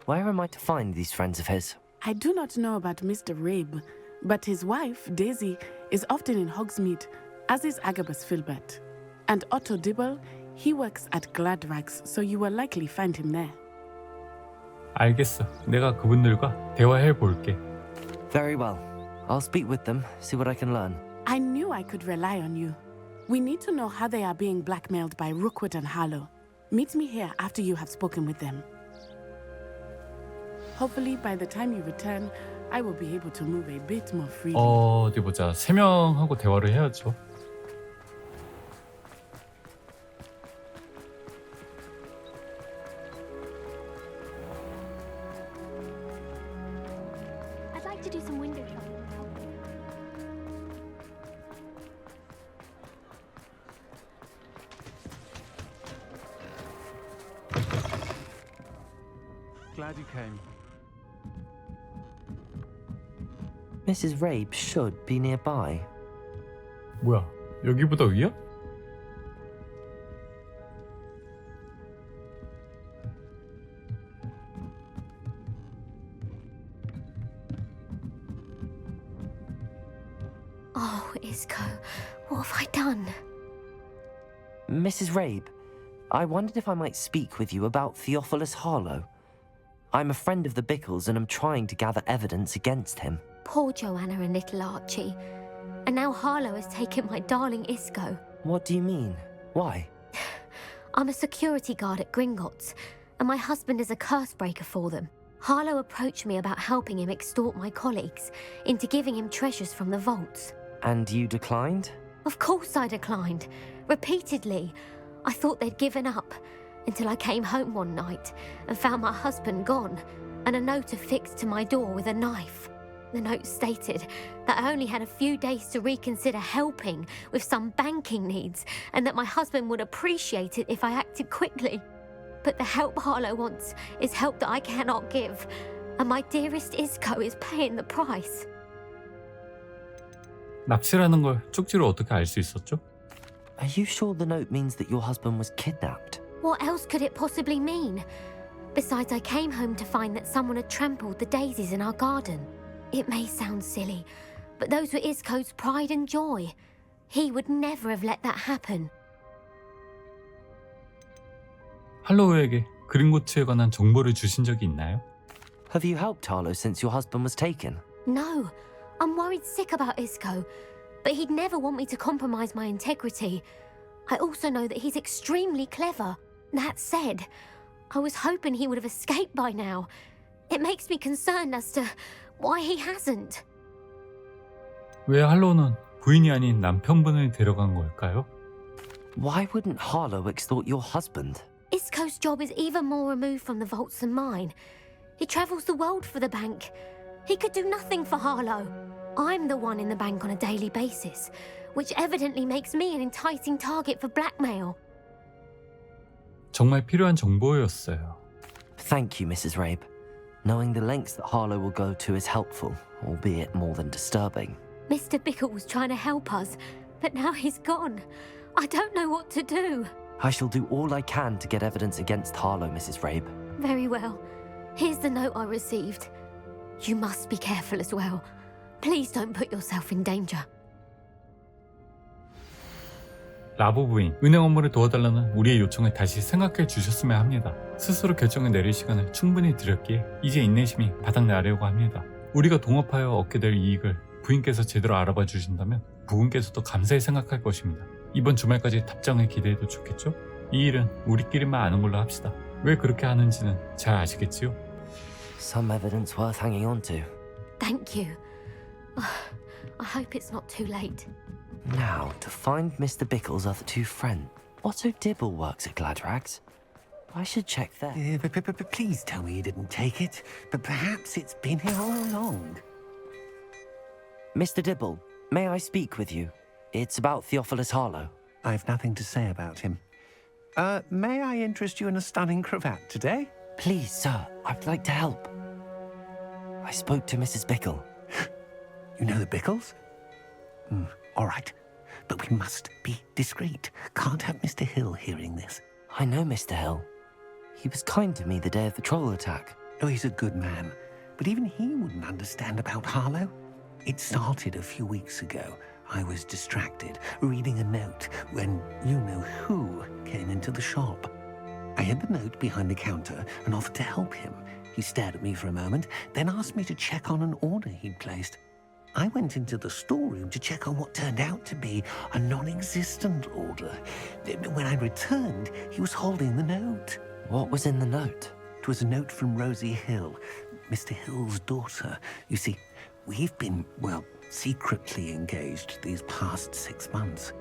Where am I to find these friends of his? I do not know about Mr. Rabe, but his wife, Daisy, is often in Hogsmeade, as is Agabus Filbert. And Otto Dibble, he works at Gladrags, so you will likely find him there. 알겠어. 내가 그분들과 대화해 볼게. Very well. I'll speak with them, see what I can learn. I knew I could rely on you. We need to know how they are being blackmailed by Rookwood and Harlow. Meet me here after you have spoken with them. Hopefully, by the time you return, I will be able to move a bit more freely. 어디 보자. 3명하고 대화를 해야죠. I'd like to do some window shopping. Glad you came. Mrs. Rabe should be nearby. 뭐야? 여기보다 위야? Oh, Isco, what have I done? Mrs. Rabe, I wondered if I might speak with you about Theophilus Harlow. I'm a friend of the Bickles and I'm trying to gather evidence against him. Poor Joanna and little Archie. And now Harlow has taken my darling Isco. What do you mean? Why? I'm a security guard at Gringotts, and my husband is a curse breaker for them. Harlow approached me about helping him extort my colleagues into giving him treasures from the vaults. And you declined? Of course I declined. Repeatedly. I thought they'd given up, until I came home one night and found my husband gone, and a note affixed to my door with a knife. The note stated that I only had a few days to reconsider helping with some banking needs, and that my husband would appreciate it if I acted quickly. But the help Harlow wants is help that I cannot give, and my dearest Isco is paying the price. 납치라는 걸 쪽지로 어떻게 알 수 있었죠? Are you sure the note means that your husband was kidnapped? What else could it possibly mean? Besides, I came home to find that someone had trampled the daisies in our garden. It may sound silly, but those were Isco's pride and joy. He would never have let that happen. 할로우에게 그린고츠에 관한 정보를 주신 적이 있나요? Have you helped Harlow since your husband was taken? No, I'm worried sick about Isco, but he'd never want me to compromise my integrity. I also know that he's extremely clever. That said, I was hoping he would have escaped by now. It makes me concerned as to why he hasn't. 왜 할로우는 부인이 아닌 남편분을 데려간 걸까요? Why wouldn't Harlow extort your husband? Isco's job is even more removed from the vaults than mine. He travels the world for the bank. He could do nothing for Harlow. I'm the one in the bank on a daily basis, which evidently makes me an enticing target for blackmail. 정말 필요한 정보였어요. Thank you, Mrs. Rabe. Knowing the lengths that Harlow will go to is helpful, albeit more than disturbing. Mr. Bickle was trying to help us, but now he's gone. I don't know what to do. I shall do all I can to get evidence against Harlow, Mrs. Rabe. Very well. Here's the note I received. You must be careful as well. Please don't put yourself in danger. 라보 부인, 은행 업무를 도와달라는 우리의 요청을 다시 생각해 주셨으면 합니다. 스스로 결정을 내릴 시간을 충분히 드렸기에 이제 인내심이 바닥나려고 합니다. 우리가 동업하여 얻게 될 이익을 부인께서 제대로 알아봐 주신다면 부군께서도 감사히 생각할 것입니다. 이번 주말까지 답장을 기대해도 좋겠죠? 이 일은 우리끼리만 아는 걸로 합시다. 왜 그렇게 하는지는 잘 아시겠지요? Some evidence worth hanging on to. Thank you. I hope it's not too late. Now, to find Mr. Bickle's other two friends. Otto Dibble works at Gladrags. I should check there. Please tell me you didn't take it. But perhaps it's been here all along. Mr. Dibble, may I speak with you? It's about Theophilus Harlow. I've nothing to say about him. May I interest you in a stunning cravat today? Please, sir, I'd like to help. I spoke to Mrs. Bickle. You know the Bickles? All right. But we must be discreet. Can't have Mr. Hill hearing this. I know Mr. Hill. He was kind to me the day of the troll attack. Oh, he's a good man. But even he wouldn't understand about Harlow. It started a few weeks ago. I was distracted, reading a note, when you-know-who came into the shop. I hid the note behind the counter and offered to help him. He stared at me for a moment, then asked me to check on an order he'd placed. I went into the storeroom to check on what turned out to be a non-existent order. When I returned, he was holding the note. What was in the note? It was a note from Rosie Hill, Mr. Hill's daughter. You see, we've been, well, secretly engaged these past 6 months.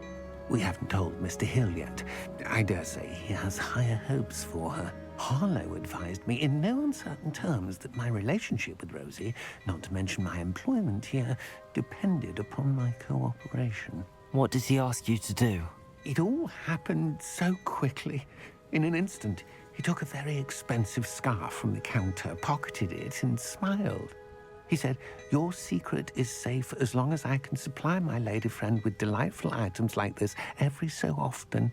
We haven't told Mr. Hill yet. I dare say he has higher hopes for her. Harlow advised me in no uncertain terms that my relationship with Rosie, not to mention my employment here, depended upon my cooperation. What did he ask you to do? It all happened so quickly. In an instant, he took a very expensive scarf from the counter, pocketed it, and smiled. He said, "Your secret is safe as long as I can supply my lady friend with delightful items like this every so often."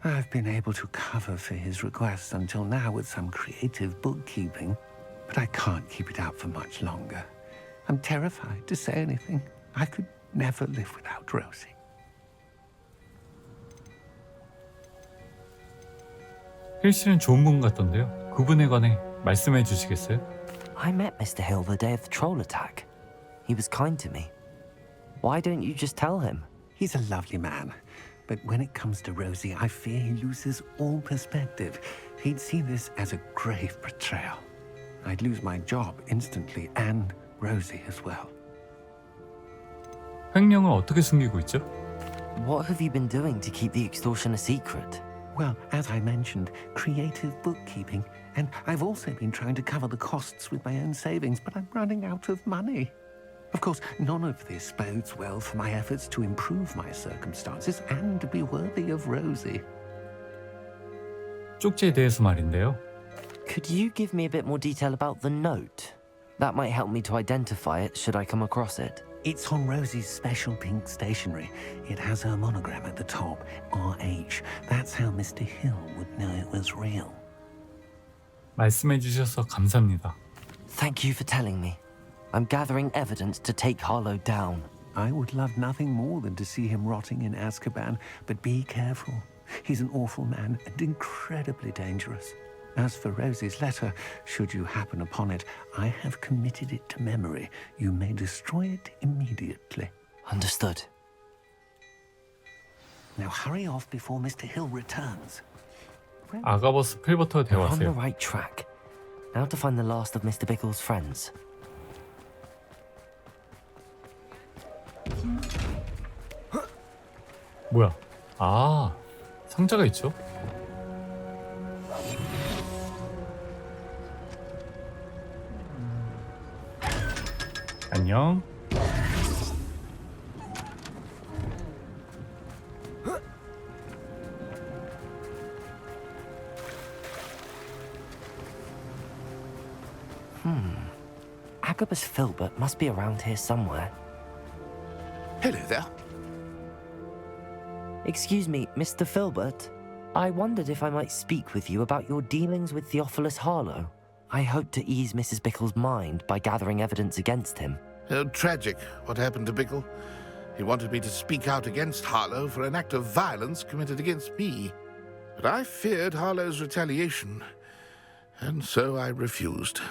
I've been able to cover for his requests until now with some creative bookkeeping, but I can't keep it up for much longer. I'm terrified to say anything. I could never live without Rosie. 힐 씨는 좋은 분 같던데요. 그분에 관해 말씀해 주시겠어요? I met Mr. Hill the day of the troll attack. He was kind to me. Why don't you just tell him? He's a lovely man, but when it comes to Rosie, I fear he loses all perspective. He'd see this as a grave betrayal. I'd lose my job instantly, and Rosie as well. 횡령을 어떻게 숨기고 있죠? What have you been doing to keep the extortion a secret? Well, as I mentioned, creative bookkeeping. And I've also been trying to cover the costs with my own savings, but I'm running out of money. Of course, none of this bodes well for my efforts to improve my circumstances and to be worthy of Rosie. 쪽지에 대해서 말인데요. Could you give me a bit more detail about the note? That might help me to identify it should I come across it. It's on Rosie's special pink stationery. It has her monogram at the top, RH. That's how Mr. Hill would know it was real. 말씀해 주셔서 감사합니다. Thank you for telling me. I'm gathering evidence to take Harlow down. I would love nothing more than to see him rotting in Azkaban, but be careful. He's an awful man and incredibly dangerous. As for Rosie's letter, should you happen upon it, I have committed it to memory. You may destroy it immediately. Understood. Now hurry off before Mr. Hill returns. 아가버스 필버터 We're on the 대화하세요. right track. Now to find the last of Mr. Bickle's friends. 뭐야? 아, 상자가 있죠? 안녕. Agabus Filbert must be around here somewhere. Hello there. Excuse me, Mr. Filbert. I wondered if I might speak with you about your dealings with Theophilus Harlow. I hope to ease Mrs. Bickle's mind by gathering evidence against him. Tragic what happened to Bickle. He wanted me to speak out against Harlow for an act of violence committed against me. But I feared Harlow's retaliation, and so I refused.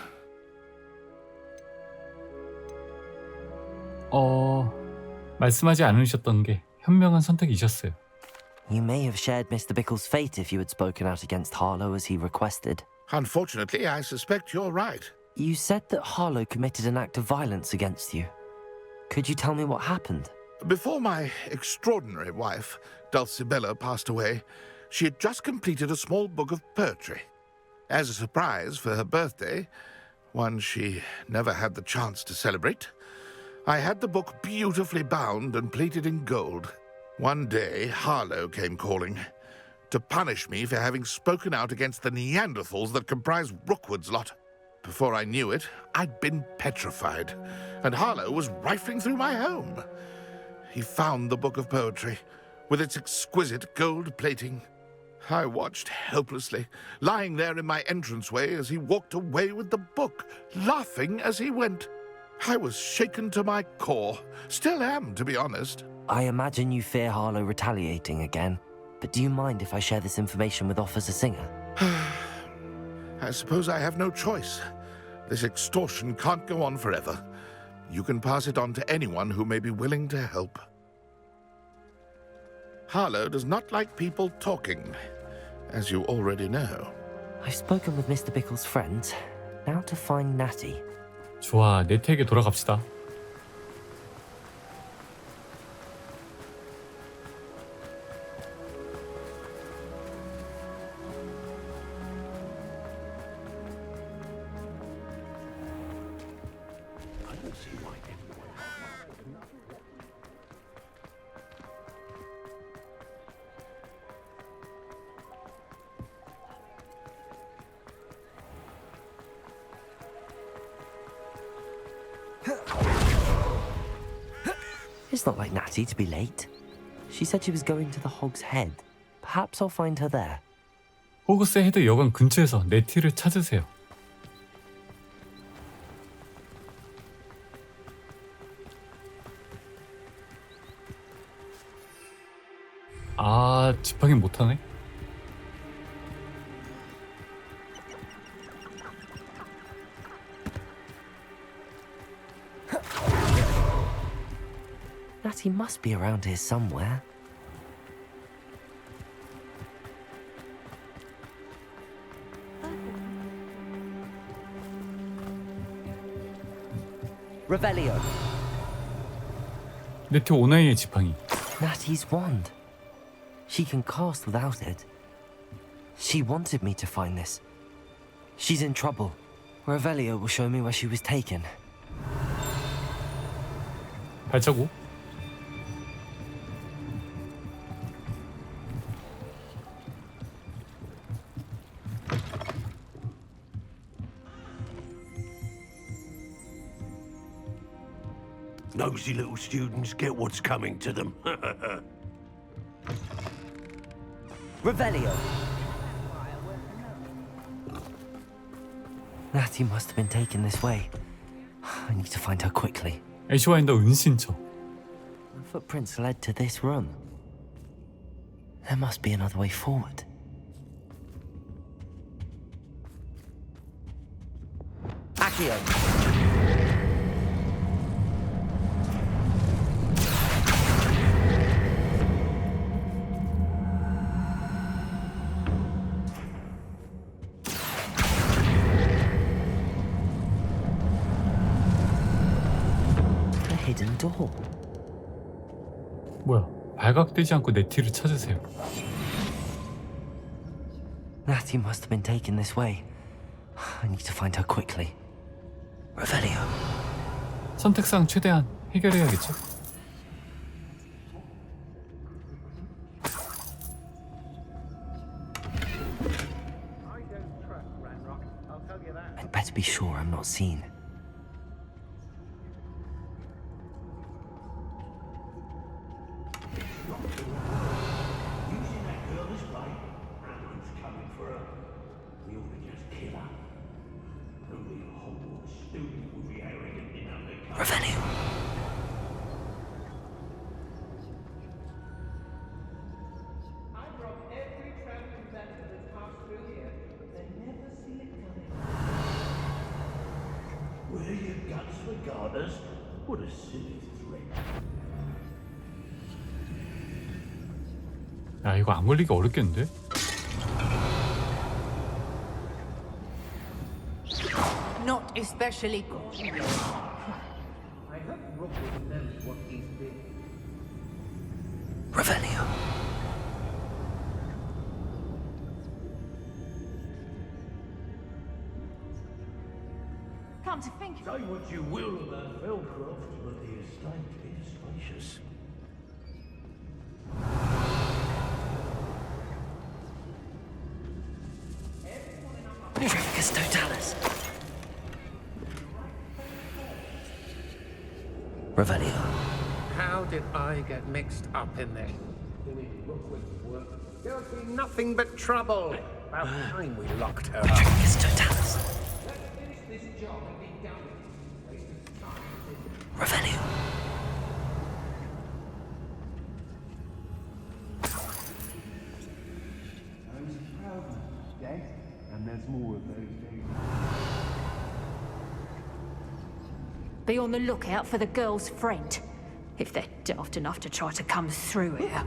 말씀하지 않으셨던 게 현명한 선택이셨어요. You may have shared Mr. Bickle's fate if you had spoken out against Harlow as he requested. Unfortunately, I suspect you're right. You said that Harlow committed an act of violence against you. Could you tell me what happened? Before my extraordinary wife, Dulcibella, passed away, she had just completed a small book of poetry. As a surprise for her birthday, one she never had the chance to celebrate, I had the book beautifully bound and plated in gold. One day, Harlow came calling to punish me for having spoken out against the Neanderthals that comprise Rookwood's lot. Before I knew it, I'd been petrified, and Harlow was rifling through my home. He found the book of poetry, with its exquisite gold plating. I watched helplessly, lying there in my entranceway as he walked away with the book, laughing as he went. I was shaken to my core. Still am, to be honest. I imagine you fear Harlow retaliating again, but do you mind if I share this information with Officer Singer? I suppose I have no choice. This extortion can't go on forever. You can pass it on to anyone who may be willing to help. Harlow does not like people talking, as you already know. I've spoken with Mr. Bickle's friends. Now to find Natty. 좋아, 네트에게 돌아갑시다. It's not like Natty to be late. She said she was going to the Hog's Head. Perhaps I'll find her there. 호그스 헤드 여관 근처에서 네티를 찾으세요. 아, 지팡이 못하네? Natty must be around here somewhere. Revelio. 네티 오나이의 지팡이. Natty's wand. She can cast without it. She wanted me to find this. She's in trouble. Revelio will show me where she was taken. 발자국. Nosy little students get what's coming to them. Revelio. Natty must have been taken this way. I need to find her quickly. 애쉬와인더 은신처. The footprints led to this room. There must be another way forward. Accio. hidden door. 뭐야? 발각되지 않고 네티를 찾으세요. Natty must have been taken this way. I need to find her quickly. Revelio. 선택상 최대한 해결해야겠죠? I'd better be sure I'm not seen. Revelio. Where your guts regard us? What a silly threat. 야, 이거 안 걸리기 어렵겠는데? Not especially good. I hope Rookwood knows what he's doing. Revelio. Come to think Say what you will about Velcroft, but the estate is spacious. Trifficus totalis. Revelio. How did I get mixed up in this? Doing Rookwood's work? There'll be nothing but trouble. About time we locked her up. Trifficus totalis. Let's finish this job and be done with it. Waste of time. Revelio. Dead, and there's more of those days. Be on the lookout for the girl's friend. If they're daft enough to try to come through here.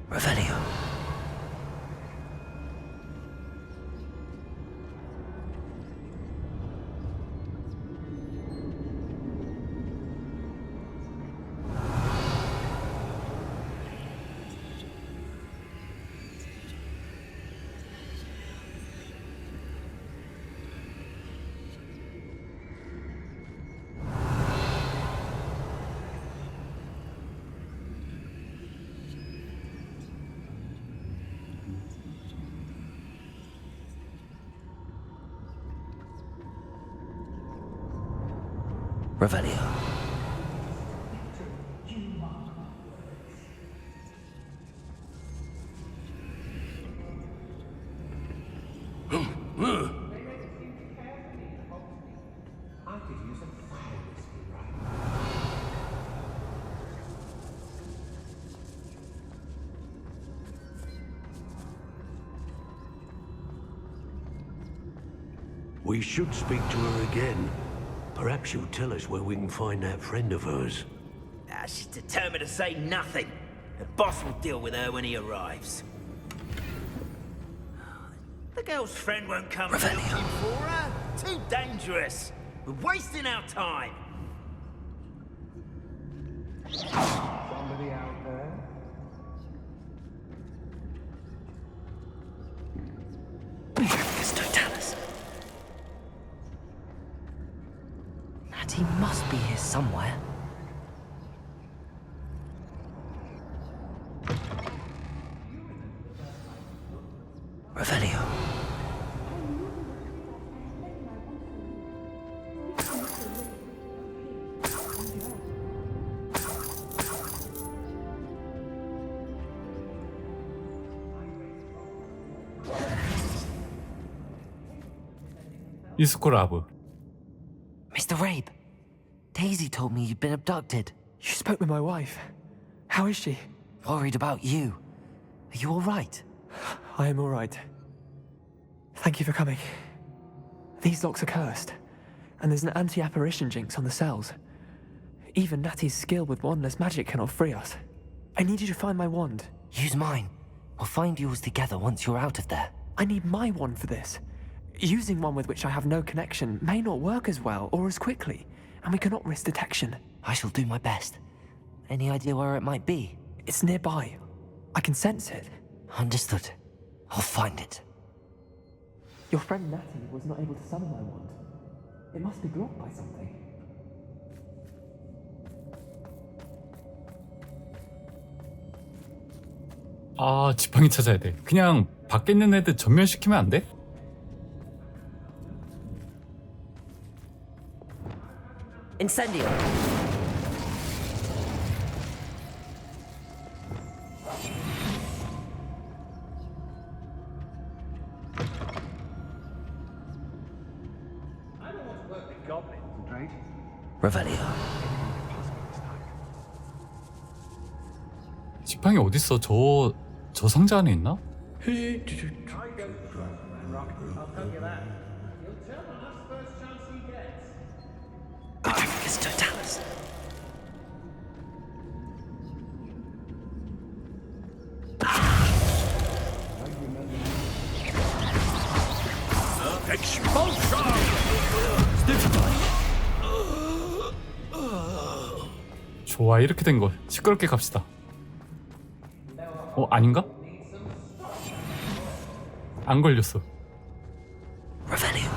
Revelio. Revelio. We should speak to her again. Perhaps she'll tell us where we can find that friend of hers. She's determined to say nothing. The boss will deal with her when he arrives. The girl's friend won't come looking for her. Too dangerous. We're wasting our time. Somebody out there? Trifficus totalis. Natty must be here somewhere. Revelio. 이스코 라브. Mr. Rabe, Daisy told me you'd been abducted. You spoke with my wife. How is she? Worried about you. Are you all right? I am all right. Thank you for coming. These locks are cursed, and there's an anti-apparition jinx on the cells. Even Natty's skill with wandless magic cannot free us. I need you to find my wand. Use mine. We'll find yours together once you're out of there. I need my wand for this. Using one with which I have no connection may not work as well or as quickly, and we cannot risk detection. I shall do my best. Any idea where it might be? It's nearby. I can sense it. Understood. I'll find it. Your friend Natty was not able to summon my wand. It must be blocked by something. 아, 지팡이 찾아야 돼. 그냥 밖에 있는 애들 전멸시키면 안 돼? Incendio. I don't want to work with goblins, right? Revelio. 지팡이 어딨어? 저 상자 안에 있나? I don't trust man rock, I'll tell you that. He'll turn on us first chance he gets. Trifficus 좋아, 이렇게 된 거 시끄럽게 갑시다. 아닌가? 안 걸렸어. Revelio.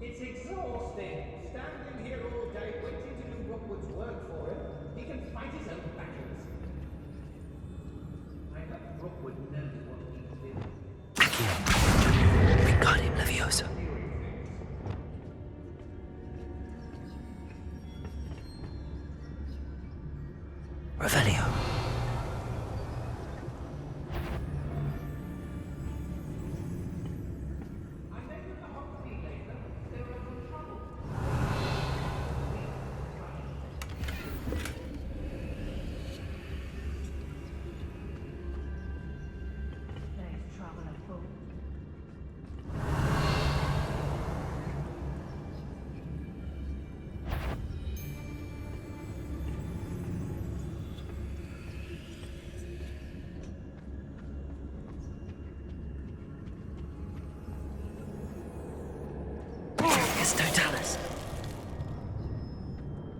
It's exhausting. Standing here all day waiting to do Rockwood's work for him. He can fight his own battles. I hope Rockwood knows what he's doing. Wingardium Leviosa. Revelio.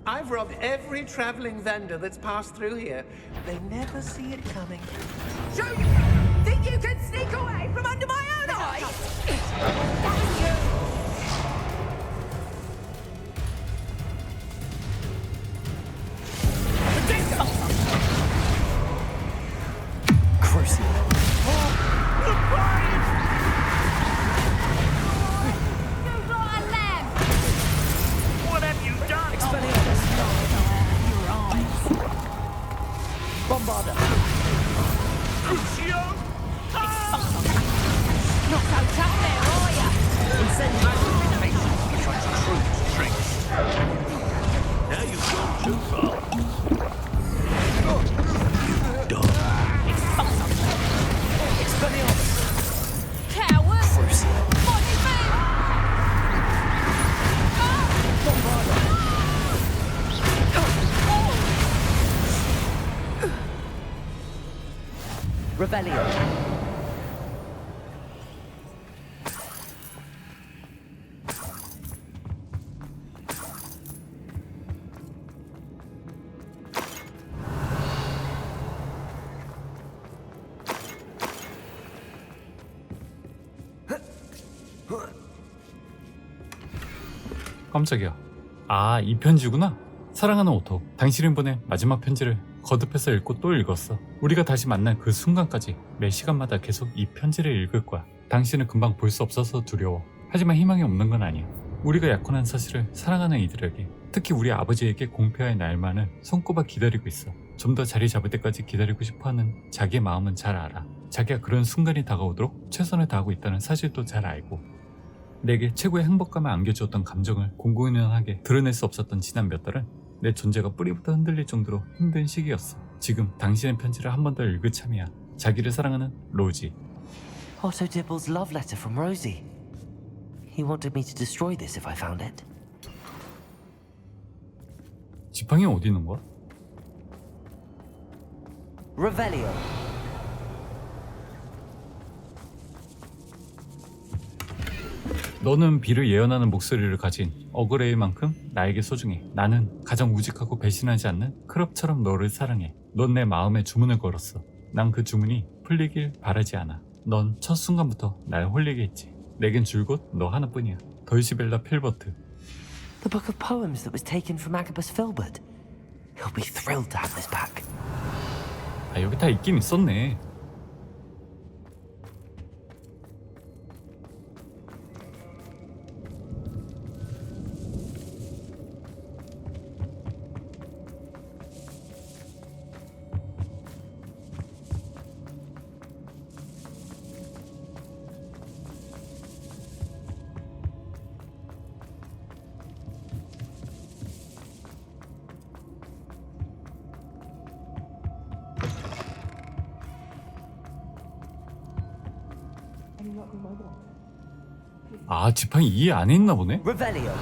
I've robbed every traveling vendor that's passed through here. They never see it coming. So you think you can sneak away from under my own eyes? What have you done? Bombarder. Crucio! Not so tough there, are ya? Now you've gone too far. Coward! Body Revelio. 깜짝이야. 아, 이 편지구나. 사랑하는 오토, 당신이 보낸 마지막 편지를 거듭해서 읽고 또 읽었어. 우리가 다시 만난 그 순간까지 매 시간마다 계속 이 편지를 읽을 거야. 당신은 금방 볼 수 없어서 두려워. 하지만 희망이 없는 건 아니야. 우리가 약혼한 사실을 사랑하는 이들에게, 특히 우리 아버지에게 공표할 날만을 손꼽아 기다리고 있어. 좀 더 자리 잡을 때까지 기다리고 싶어하는 자기의 마음은 잘 알아. 자기가 그런 순간이 다가오도록 최선을 다하고 있다는 사실도 잘 알고, 내게 최고의 행복감을 안겨주었던 감정을 공공연하게 드러낼 수 없었던 지난 몇 달은 내 존재가 뿌리부터 흔들릴 정도로 힘든 시기였어. 지금 당신의 편지를 한 번 더 읽을 참이야. 자기를 사랑하는 로지. Otto Dibble's love letter from Rosie. He wanted me to destroy this if I found it. 지팡이 어디 있는 거야? Revelio. 너는 비를 예언하는 목소리를 가진 어그레일 만큼 나에게 소중해. 나는 가장 우직하고 배신하지 않는 크롭처럼 너를 사랑해. 넌 내 마음에 주문을 걸었어. 난 그 주문이 풀리길 바라지 않아. 넌 첫 순간부터 날 홀리게 했지. 내겐 줄곧 너 하나뿐이야. 덜시벨라 필버트. The book of poems that was taken from Agabus Filbert. He'll be thrilled to have this back. 아, 여기 다 있긴 있었네. 아, 지팡이 이 안에 있나 보네? Revelio.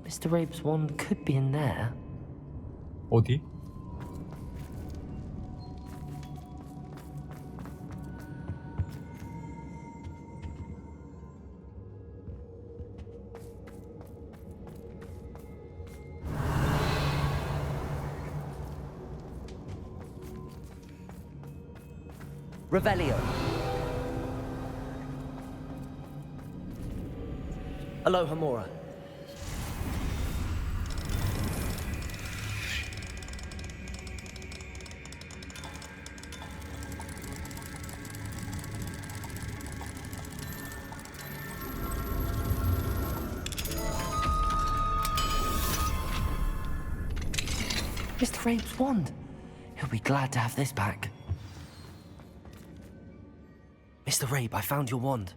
Mr. Rabe's wand could be in there. 어디? Revelio. Alohomora. Mr. Rabe's wand. He'll be glad to have this back. Mr. Rabe, I found your wand.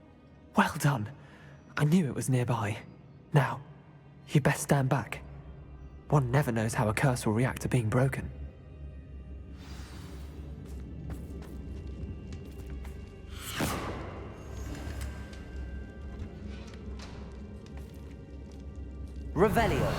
Well done. I knew it was nearby. Now, you best stand back. One never knows how a curse will react to being broken. Revelio.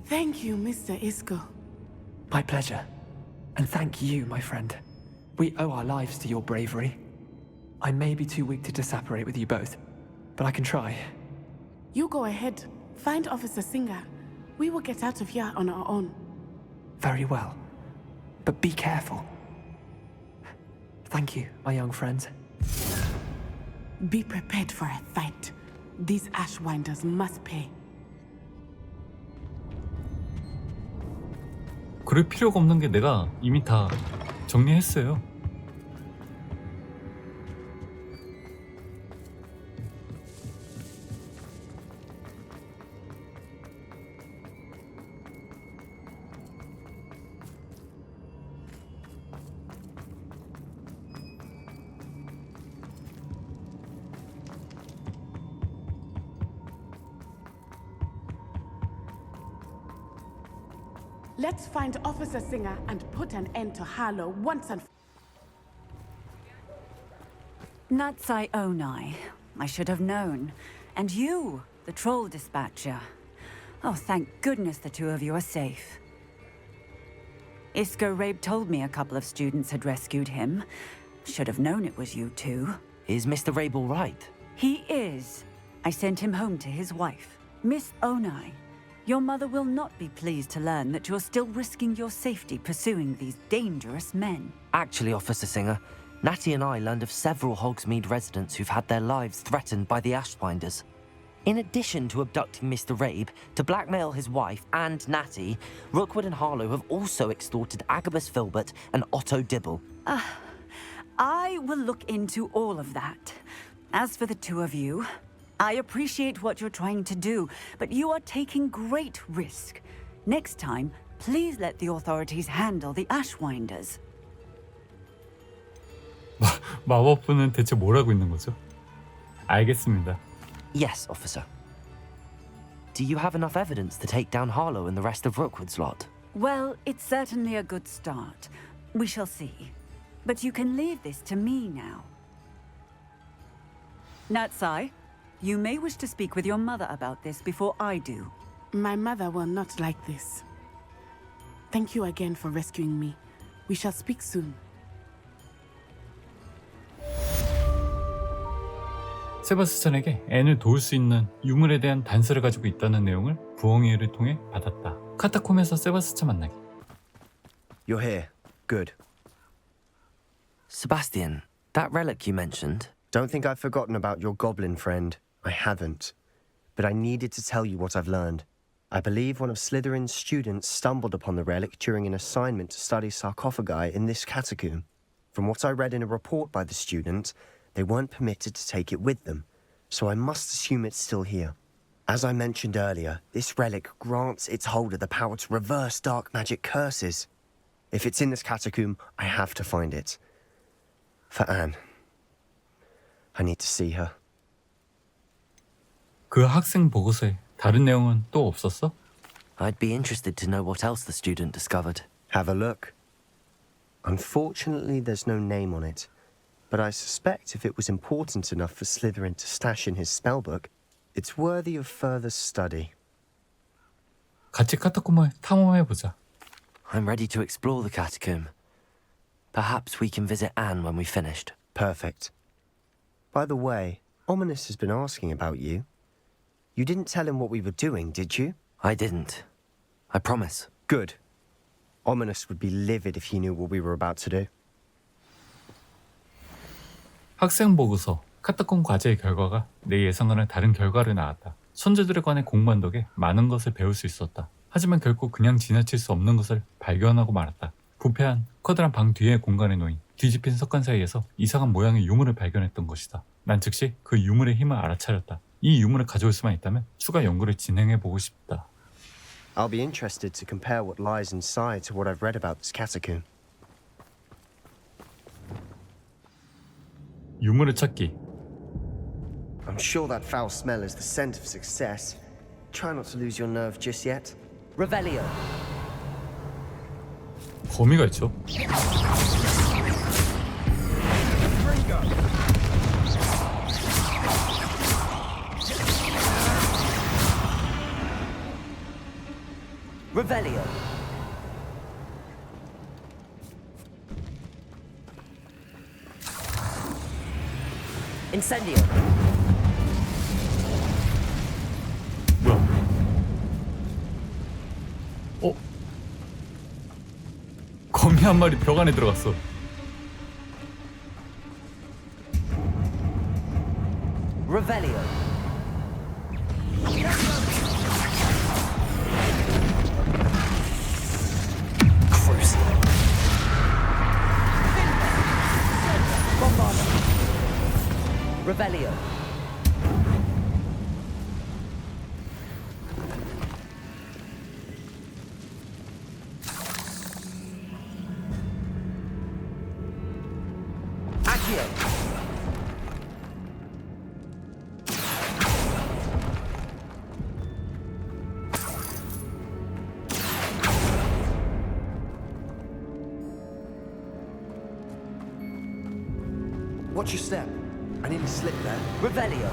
Thank you, Mr. Isco. My pleasure. And thank you, my friend. We owe our lives to your bravery. I may be too weak to disapparate with you both, but I can try. You go ahead. Find Officer Singer. We will get out of here on our own. Very well. But be careful. Thank you, my young friends. Be prepared for a fight. These Ashwinders must pay. 그럴 필요가 없는 게 내가 이미 다 정리했어요. Let's find Officer Singer and put an end to Harlow once and Natsai Onai. I should have known. And you, the troll dispatcher. Oh, thank goodness the two of you are safe. Isco Rabe told me a couple of students had rescued him. Should have known it was you two. Is Mr. Rabe all right? He is. I sent him home to his wife. Miss Onai, your mother will not be pleased to learn that you're still risking your safety pursuing these dangerous men. Actually, Officer Singer, Natty and I learned of several Hogsmeade residents who've had their lives threatened by the Ashwinders. In addition to abducting Mr. Rabe to blackmail his wife and Natty, Rookwood and Harlow have also extorted Agabus Filbert and Otto Dibble. I will look into all of that. As for the two of you, I appreciate what you're trying to do, but you are taking great risk. Next time, please let the authorities handle the Ashwinders. 마법부는 대체 뭘 하고 있는 거죠? 알겠습니다. Yes, officer. Do you have enough evidence to take down Harlow and the rest of Rookwood's lot? Well, it's certainly a good start. We shall see. But you can leave this to me now. Natsai, you may wish to speak with your mother about this before I do. My mother will not like this. Thank you again for rescuing me. We shall speak soon. 세바스찬에게 앤을 도울 수 있는 유물에 대한 단서를 가지고 있다는 내용을 부엉이를 통해 받았다. 카타콤에서 세바스찬 만나기. You're here. Good. Sebastian, that relic you mentioned. Don't think I've forgotten about your goblin friend. I haven't. But I needed to tell you what I've learned. I believe one of Slytherin's students stumbled upon the relic during an assignment to study sarcophagi in this catacomb. From what I read in a report by the student, they weren't permitted to take it with them, so I must assume it's still here. As I mentioned earlier, this relic grants its holder the power to reverse dark magic curses. If it's in this catacomb, I have to find it. For Anne. I need to see her. 그 학생 보고서에 다른 내용은 또 없었어? I'd be interested to know what else the student discovered. Have a look. Unfortunately, there's no name on it. But I suspect if it was important enough for Slytherin to stash in his spellbook, it's worthy of further study. 같이 카타콤을 탐험해보자. I'm ready to explore the catacomb. Perhaps we can visit Anne when we've finished. Perfect. By the way, Ominous has been asking about you. You didn't tell him what we were doing, did you? I didn't. I promise. Good. Ominous would be livid if he knew what we were about to do. 학생 보고서 카타콤 과제의 결과가 내 예상과는 다른 결과를 낳았다. 선조들에 관해 공부한 덕에 많은 것을 배울 수 있었다. 하지만 결코 그냥 지나칠 수 없는 것을 발견하고 말았다. 부패한 커다란 방 뒤의 공간에 놓인 뒤집힌 석관 사이에서 이상한 모양의 유물을 발견했던 것이다. 난 즉시 그 유물의 힘을 알아차렸다. 이 유물을 가져올 수만 있다면 추가 연구를 진행해보고 싶다. I'll be interested to compare what lies inside to what I've read about this catacomb. 유물을 찾기. I'm sure that foul smell is the scent of success. Try not to lose your nerve just yet. Revelio. 거미가 있죠. Revelio. Incendio. 뭐야? 거미 한 마리 벽 안에 들어갔어. Revelio. Crucial. Bombarda. Revelio. Accio. Watch your step. I nearly slipped there. Revelio.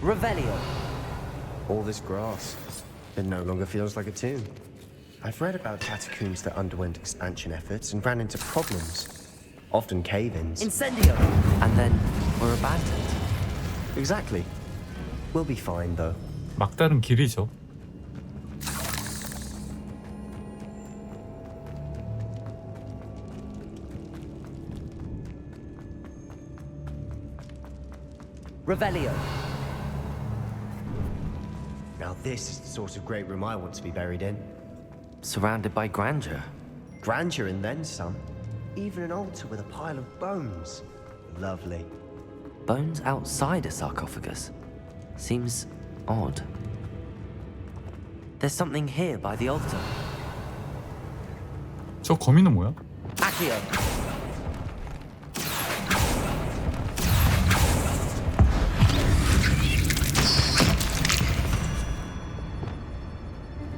Revelio. All this grass. It no longer feels like a tomb. I've read about catacombs that underwent expansion efforts and ran into problems. Often cave-ins. Incendio. And then were abandoned. Exactly. We'll be fine, though. 막다른 길이죠. Revelio. Now this is the sort of great room I want to be buried in. Surrounded by grandeur. Grandeur and then some. Even an altar with a pile of bones. Lovely. Bones outside a sarcophagus. Seems odd. There's something here by the altar. 저 거미는 뭐야? Accio.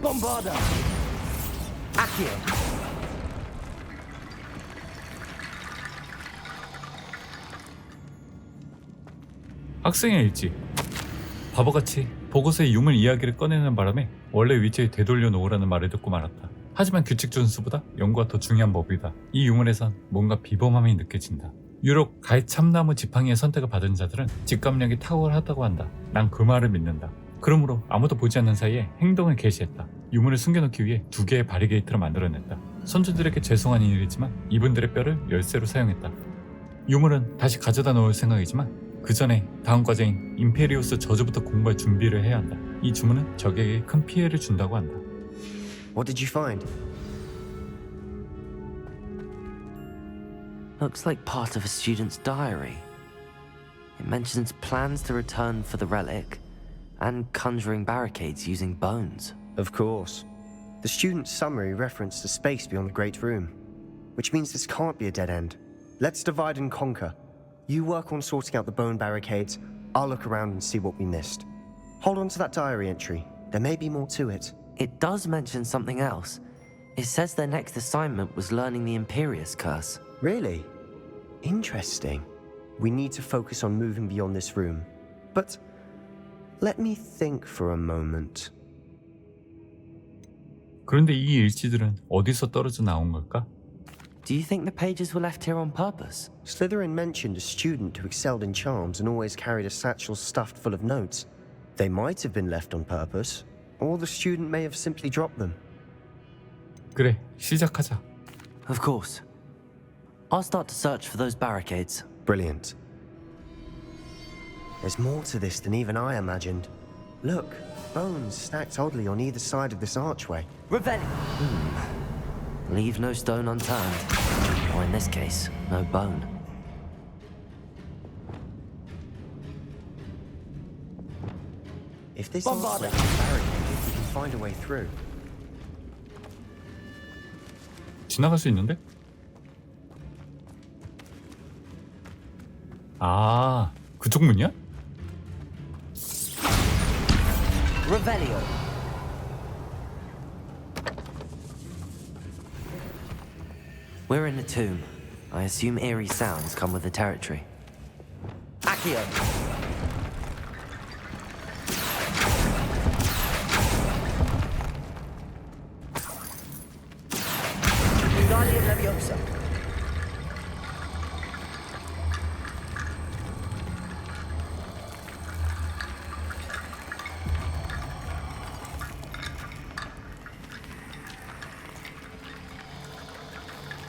Bombarda. Accio. 학생의 일지. 바보같이 보고서의 유물 이야기를 꺼내는 바람에 원래 위치에 되돌려 놓으라는 말을 듣고 말았다. 하지만 규칙 준수보다 연구가 더 중요한 법이다. 이 유물에선 뭔가 비범함이 느껴진다. 유독 가해 참나무 지팡이의 선택을 받은 자들은 직감력이 탁월하다고 한다. 난 그 말을 믿는다. 그러므로 아무도 보지 않는 사이에 행동을 개시했다. 유물을 숨겨놓기 위해 2개의 바리게이트를 만들어냈다. 선조들에게 죄송한 일이지만 이분들의 뼈를 열쇠로 사용했다. 유물은 다시 가져다 놓을 생각이지만 그 전에 다음 과제인 임페리우스 저주부터 공부할 준비를 해야 한다. 이 주문은 적에게 큰 피해를 준다고 한다. What did you find? Looks like part of a student's diary. It mentions plans to return for the relic, And conjuring barricades using bones. Of course. The student's summary referenced a space beyond the Great Room, which means this can't be a dead end. Let's divide and conquer. You work on sorting out the bone barricades, I'll look around and see what we missed. Hold on to that diary entry. There may be more to it. It does mention something else. It says their next assignment was learning the Imperius Curse. Really? Interesting. We need to focus on moving beyond this room. But let me think for a moment. 그런데 이 일지들은 어디서 떨어져 나온 걸까? Do you think the pages were left here on purpose? Slytherin mentioned a student who excelled in charms and always carried a satchel stuffed full of notes. They might have been left on purpose, or the student may have simply dropped them. 그래, 시작하자. Of course. I'll start to search for those barricades. Brilliant. There's more to this than even I imagined. Look, bones stacked oddly on either side of this archway. Revelli! Leave no stone unturned. Or in this case, no bone. If this archway is barricaded, we can find a way through. 지나갈 수 있는데? 아, 그쪽 문이야? Revelio. We're in a tomb. I assume eerie sounds come with the territory. Accio. Wingardium Leviosa.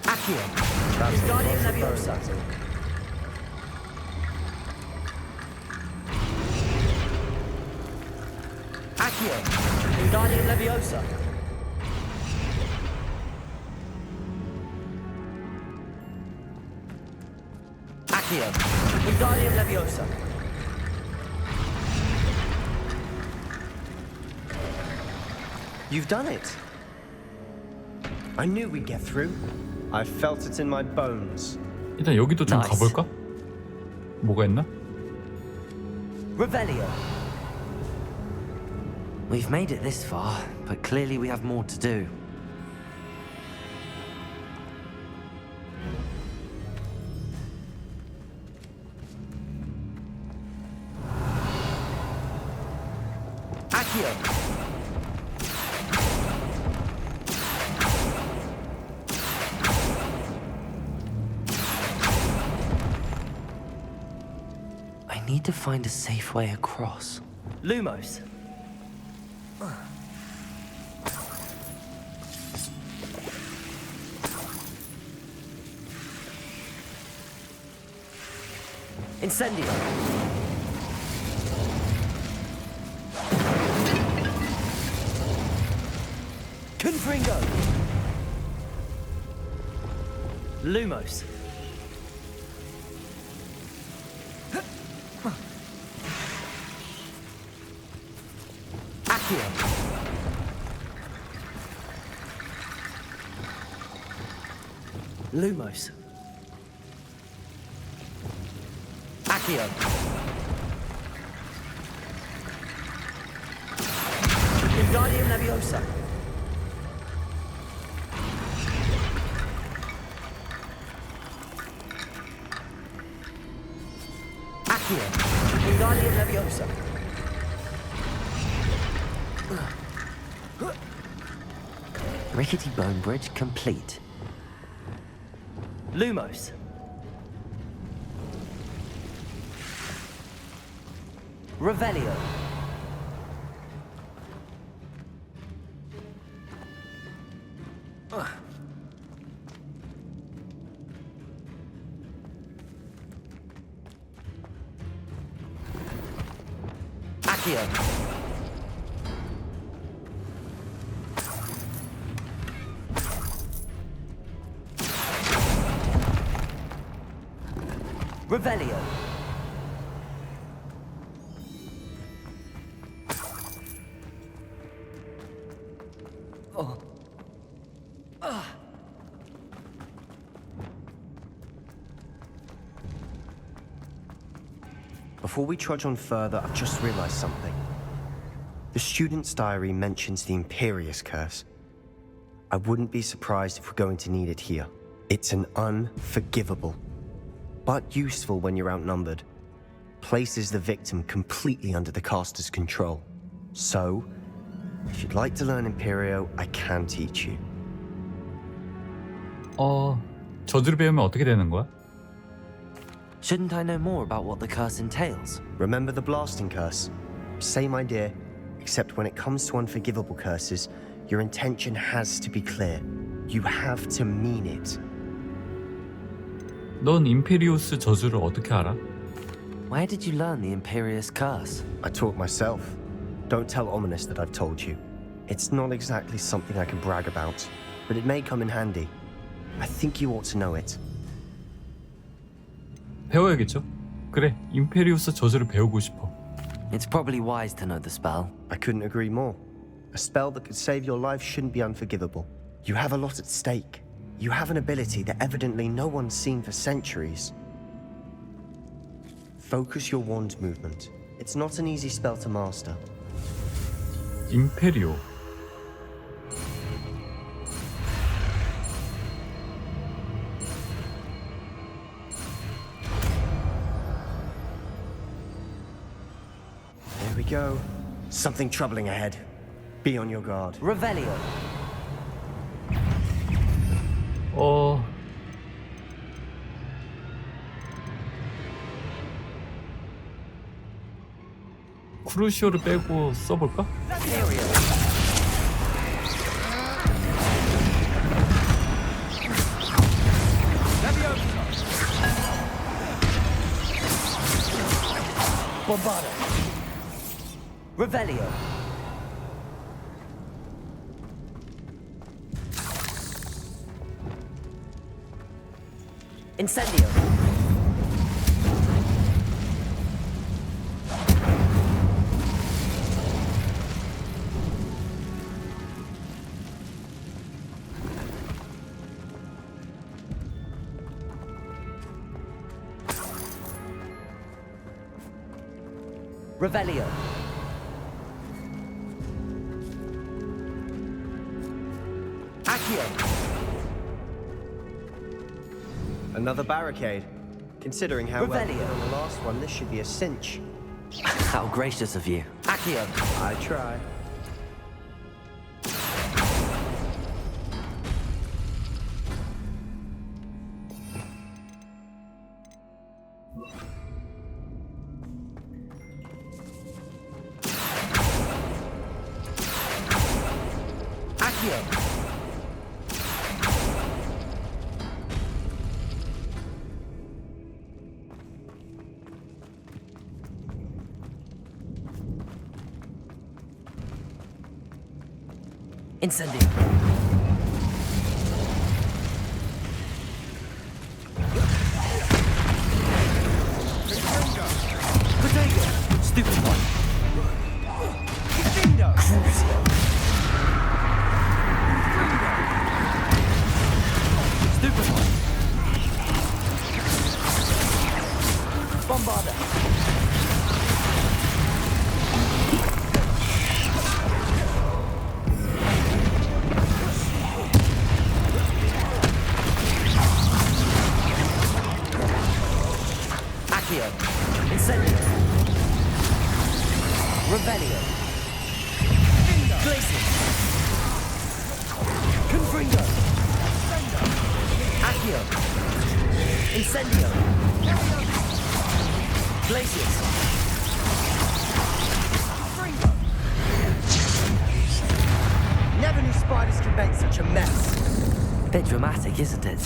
Accio. Wingardium Leviosa. Accio. Wingardium Leviosa. Accio. Wingardium Leviosa. You've done it. I knew we'd get through. I felt it in my bones. 일단 여기도 좀 Nice. 가볼까? 뭐가 있나? Revelio. We've made it this far, but clearly we have more to do. Accio. I need to find a safe way across. Lumos. Incendio. Confringo. Lumos. Accio. Lumos. Accio. Wingardium Leviosa. Accio. Wingardium Leviosa. Rickety bone bridge complete. Lumos. Revelio. Accio. Revelio. Before we trudge on further, I've just realized something. The student's diary mentions the Imperious Curse. I wouldn't be surprised if we're going to need it here. It's an unforgivable, but useful when you're outnumbered. Places the victim completely under the caster's control. So, if you'd like to learn Imperio, I can teach you. 저주를 배우면 어떻게 되는 거야? Shouldn't I know more about what the curse entails? Remember the blasting curse? Same idea, except when it comes to unforgivable curses, your intention has to be clear. You have to mean it. 넌 임페리우스 저주를 어떻게 알아? Where did you learn the Imperious Curse? I taught myself. Don't tell Ominous that I've told you. It's not exactly something I can brag about, but it may come in handy. I think you ought to know it. 배워야겠죠? 그래, 임페리우스 저주를 배우고 싶어. It's probably wise to know the spell. I couldn't agree more. A spell that could save your life shouldn't be unforgivable. You have a lot at stake. You have an ability that evidently no one's seen for centuries. Focus your wand movement. It's not an easy spell to master. 임페리오. There we go. Something troubling ahead. Be on your guard. Revelio. 크루시오를 빼고 써볼까? Bombarda. Revelio. Incendio. Revelio. Accio. Another barricade. Considering how well we Revelio. did on the last one, this should be a cinch. How gracious of you. Accio. I try. Accio. Incendio. Potato. Stupid one. Crucio. Stupid one. Bombarda. Accio. Incendio. Revelio. Glacius. Confringo. Accio. Incendio. Glacius. Never knew spiders could make such a mess. Bit dramatic, isn't it?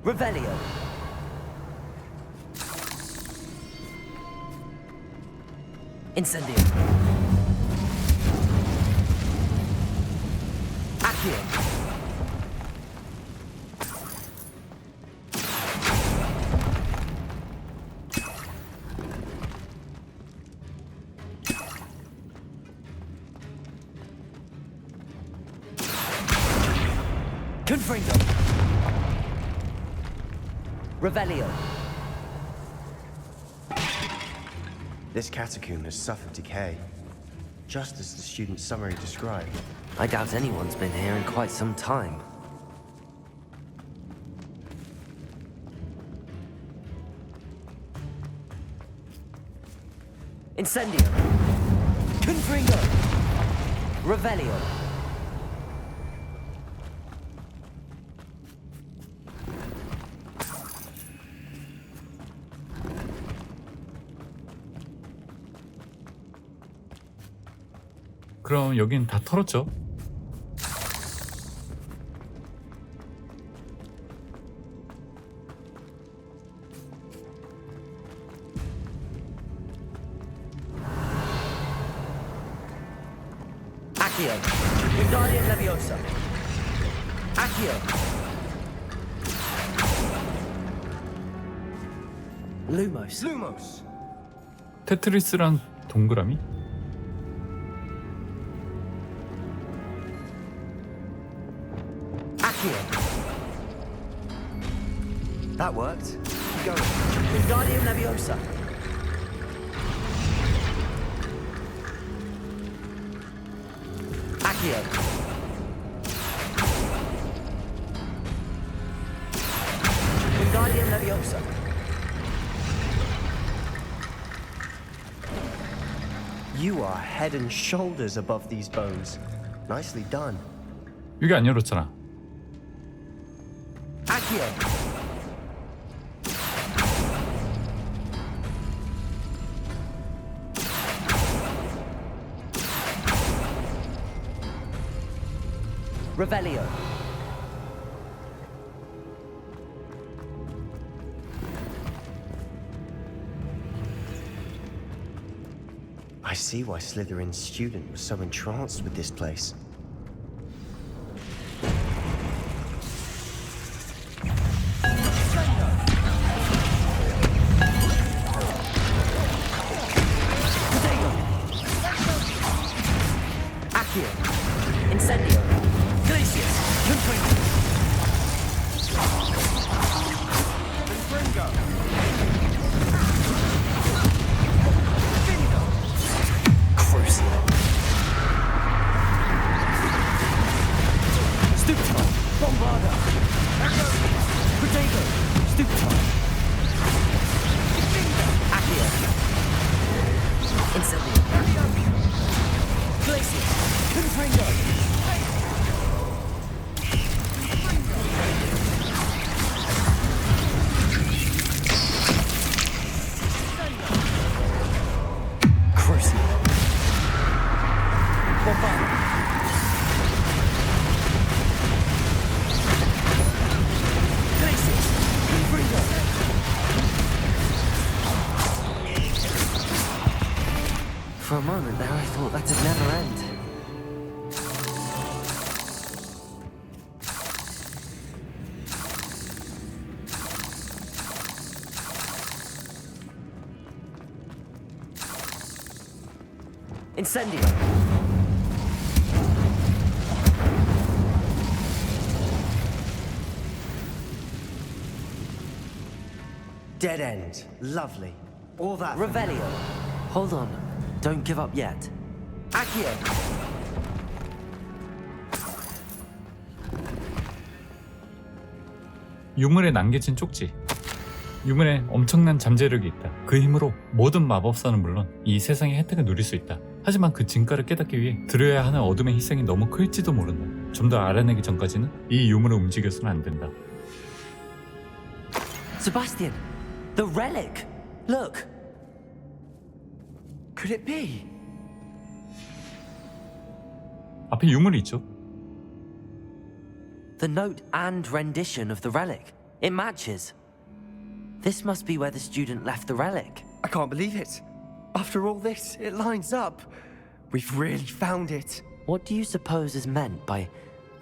Revelio. Incendio. Accio. Confringo. Revelio. This catacomb has suffered decay, just as the student's summary described. I doubt anyone's been here in quite some time. Incendio. Confringo. Revelio. 그럼 여긴 다 털었죠? Accio. Wingardium Leviosa. Accio. Lumos. Lumos. 테트리스랑 동그라미? Accio. That worked. Keep going. Wingardium Leviosa. Accio. Wingardium Leviosa. You are head and shoulders above these bones. Nicely done. 여기 안 열었잖아. Accio. Revelio. I see why Slytherin's student was so entranced with this place. Accio. Incendio. Glacius. Confringo. Confringo. Crucial. Stuptor. Bombarda. Protego. Stuptor. Accio. Incendio. Glacius. Confringo. Crucial. Bombarda. Glacius. Confringo. For a moment there, I thought that'd never end. Incendio. Dead end. Lovely. All that. Revelio. Hold on. Don't give up yet. Accio. 유물에 남겨진 쪽지. 유물에 엄청난 잠재력이 있다. 그 힘으로 모든 마법사는 물론 이 세상의 혜택을 누릴 수 있다. 하지만 그 진가를 깨닫기 위해 들여야 하는 어둠의 희생이 너무 클지도 모른다. 좀 더 알아내기 전까지는 이 유물을 움직여서는 안 된다. Sebastian, the relic. Look. Could it be? 앞에 유물이 있죠. The note and rendition of the relic. It matches. This must be where the student left the relic. I can't believe it. After all this, it lines up. We've really found it. What do you suppose is meant by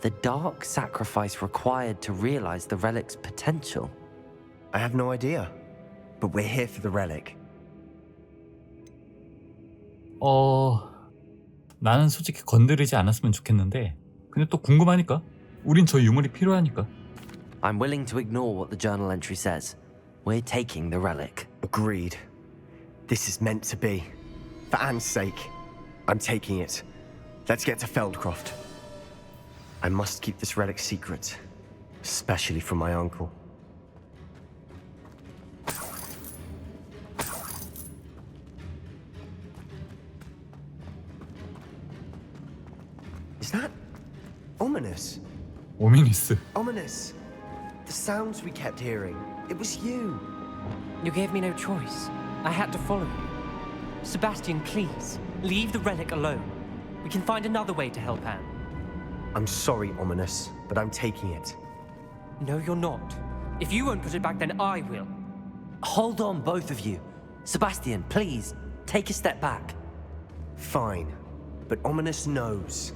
the dark sacrifice required to realize the relic's potential? I have no idea. But we're here for the relic. 나는 솔직히 건드리지 않았으면 좋겠는데 근데 또 궁금하니까 우린 저 유물이 필요하니까. I'm willing to ignore what the journal entry says. We're taking the relic. Agreed. This is meant to be. For Anne's sake, I'm taking it. Let's get to Feldcroft. I must keep this relic secret, especially from my uncle. Is that ominous? 오미니스. Ominous. The sounds we kept hearing. It was you. You gave me no choice. I had to follow you. Sebastian, please, leave the relic alone. We can find another way to help Anne. I'm sorry, Ominous, but I'm taking it. No, you're not. If you won't put it back, then I will. Hold on, both of you. Sebastian, please, take a step back. Fine, but Ominous knows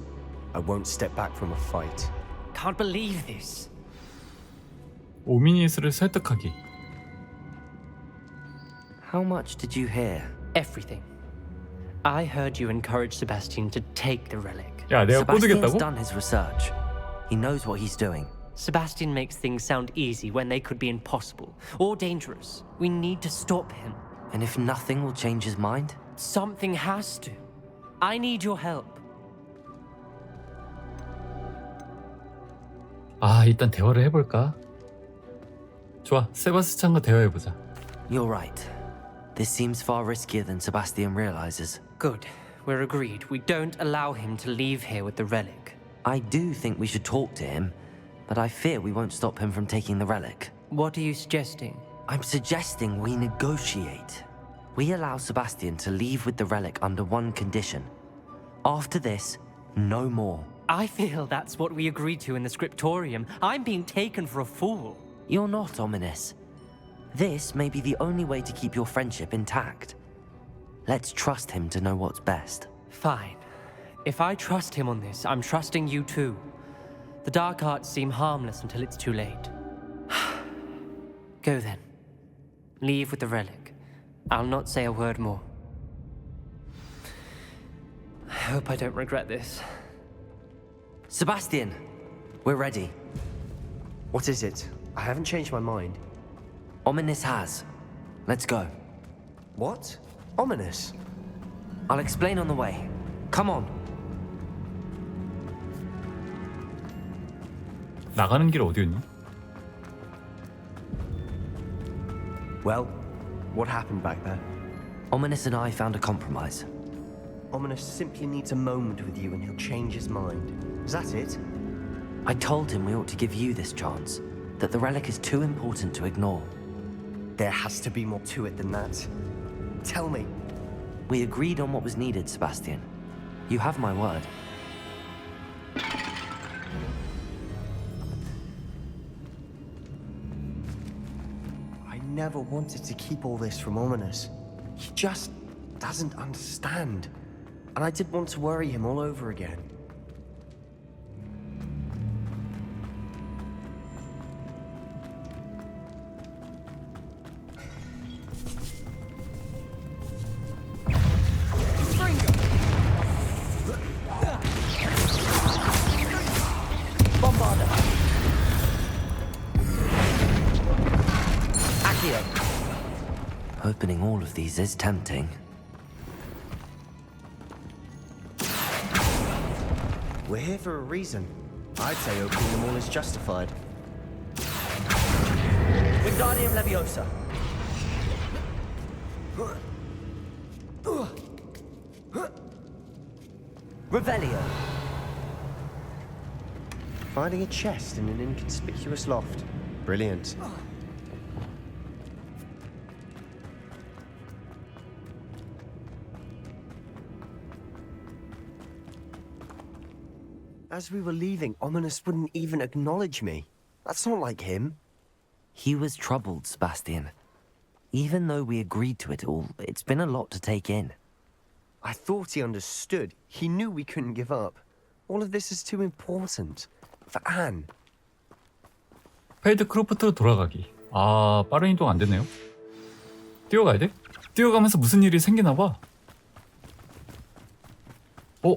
I won't step back from a fight. Can't believe this. 오미니스를 설득하기. How much did you hear? Everything. I heard you encourage Sebastian to take the relic. 야, 내가 Sebastian's 꼬드겠다고? done his research. He knows what he's doing. Sebastian makes things sound easy when they could be impossible or dangerous. We need to stop him. And if nothing will change his mind? Something has to. I need your help. 아, 일단 대화를 해볼까? 좋아, 세바스찬과 대화해보자. You're right. This seems far riskier than Sebastian realizes. Good. We're agreed. We don't allow him to leave here with the relic. I do think we should talk to him, but I fear we won't stop him from taking the relic. What are you suggesting? I'm suggesting we negotiate. We allow Sebastian to leave with the relic under one condition. After this, no more. I feel that's what we agreed to in the scriptorium. I'm being taken for a fool. You're not, Ominous. This may be the only way to keep your friendship intact. Let's trust him to know what's best. Fine. If I trust him on this, I'm trusting you too. The dark arts seem harmless until it's too late. Go then. Leave with the relic. I'll not say a word more. I hope I don't regret this. Sebastian, we're ready. What is it? I haven't changed my mind. Ominous has. Let's go. What? Ominous? I'll explain on the way. Come on. 나가는 길 어디였니? Well, what happened back there? Ominous and I found a compromise. Ominous simply needs a moment with you and he'll change his mind. Is that it? I told him we ought to give you this chance, that the relic is too important to ignore. There has to be more to it than that. Tell me. We agreed on what was needed, Sebastian. You have my word. I never wanted to keep all this from Ominous. He just doesn't understand. And I didn't want to worry him all over again. Opening all of these is tempting. We're here for a reason. I'd say opening them all is justified. Wingardium Leviosa. Revelio. Finding a chest in an inconspicuous loft. Brilliant. As we were leaving, Ominous wouldn't even acknowledge me. That's not like him. He was troubled, Sebastian. Even though we agreed to it all, it's been a lot to take in. I thought he understood. He knew we couldn't give up. All of this is too important. For Anne. 페이드 크로프트로 돌아가기. 아, 빠른 이동 안 되네요. 뛰어가야 돼? 뛰어가면서 무슨 일이 생기나 봐. 어?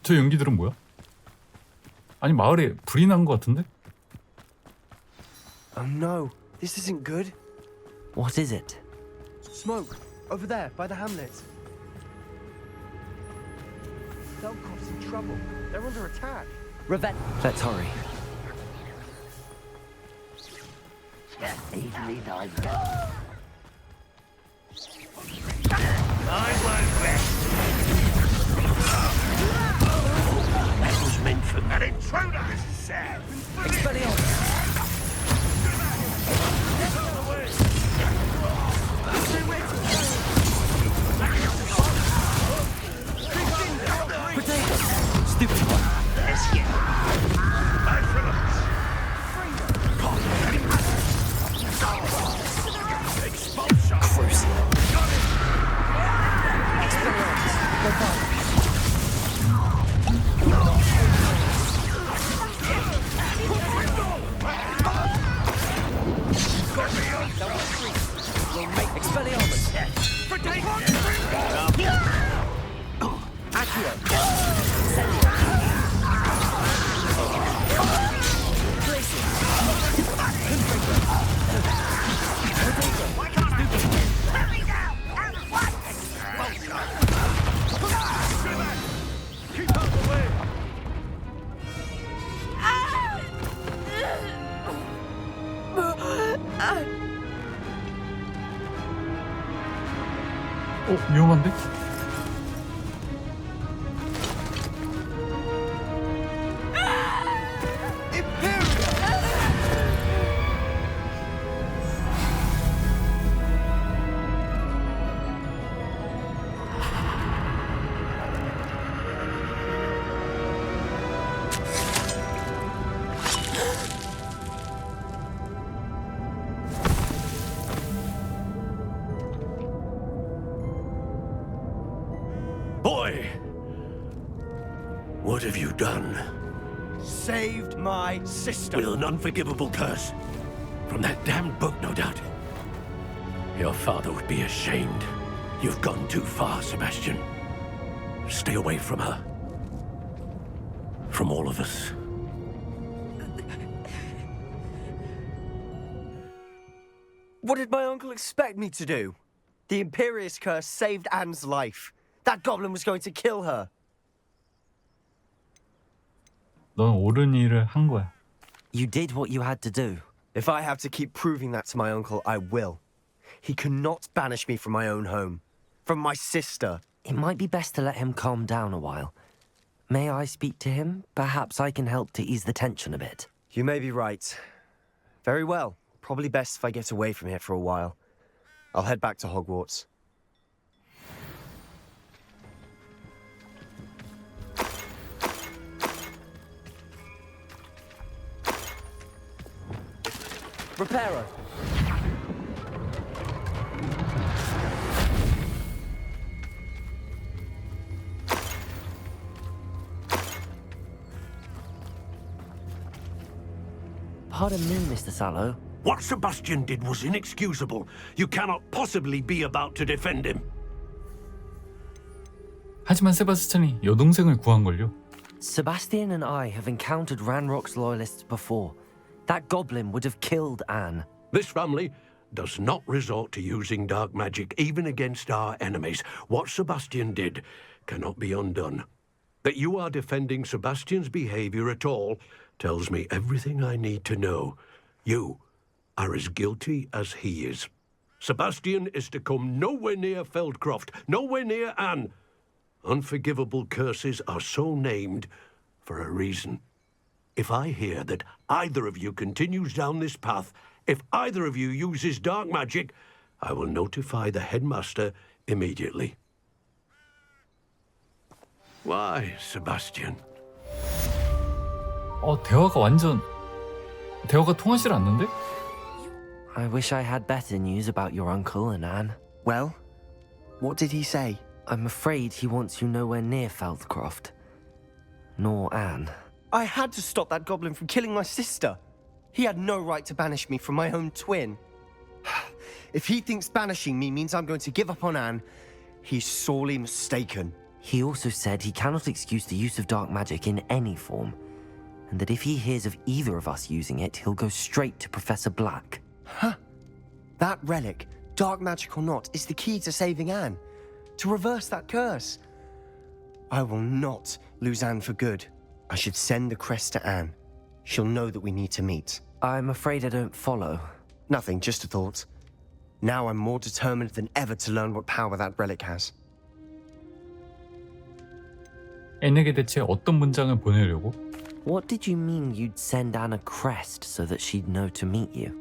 저 연기들은 뭐야? 아니 마을에 불이 난 것 같은데? Oh no, this isn't good. What is it? Smoke, over there, by the hamlet. Spellcroft's in trouble. They're under attack. Revenge. Let's hurry. Easily done. I won't rest. That was meant for an intruder, Mrs. Sam. Expelliarmus. Stupid one. Let's get back from us. Expulsion. Crucial. Expelliarmus. 위험한데? Boy! What have you done? Saved my sister. With an unforgivable curse. From that damned book, no doubt. Your father would be ashamed. You've gone too far, Sebastian. Stay away from her. From all of us. What did my uncle expect me to do? The Imperious curse saved Anne's life. That goblin was going to kill her. 넌 옳은 일을 한 거야. You did what you had to do. If I have to keep proving that to my uncle, I will. He cannot banish me from my own home. From my sister. It might be best to let him calm down a while. May I speak to him? Perhaps I can help to ease the tension a bit. You may be right. Very well. Probably best if I get away from here for a while. I'll head back to Hogwarts. Reparo. Pardon me, Mr. Sallow. What Sebastian did was inexcusable. You cannot possibly be about to defend him. 하지만 세바스찬이 여동생을 구한걸요. Sebastian and I have encountered Ranrock's loyalists before. That goblin would have killed Anne. This family does not resort to using dark magic even against our enemies. What Sebastian did cannot be undone. That you are defending Sebastian's behavior at all tells me everything I need to know. You are as guilty as he is. Sebastian is to come nowhere near Feldcroft, nowhere near Anne. Unforgivable curses are so named for a reason. If I hear that either of you continues down this path, if either of you uses dark magic, I will notify the headmaster immediately. Why, Sebastian? 대화가 통하질 않는데? I wish I had better news about your uncle and Anne. Well, what did he say? I'm afraid he wants you nowhere near Feldcroft. Nor Anne. I had to stop that goblin from killing my sister. He had no right to banish me from my own twin. If he thinks banishing me means I'm going to give up on Anne, he's sorely mistaken. He also said he cannot excuse the use of dark magic in any form. and that if he hears of either of us using it, he'll go straight to Professor Black. Huh? That relic, dark magic or not, is the key to saving Anne. To reverse that curse. I will not lose Anne for good. I should send the crest to Anne. She'll know that we need to meet. I'm afraid I don't follow. Nothing, just a thought. Now I'm more determined than ever to learn what power that relic has. 앤에게 대체 어떤 문장을 보내려고? What did you mean you'd send Anne a crest so that she'd know to meet you?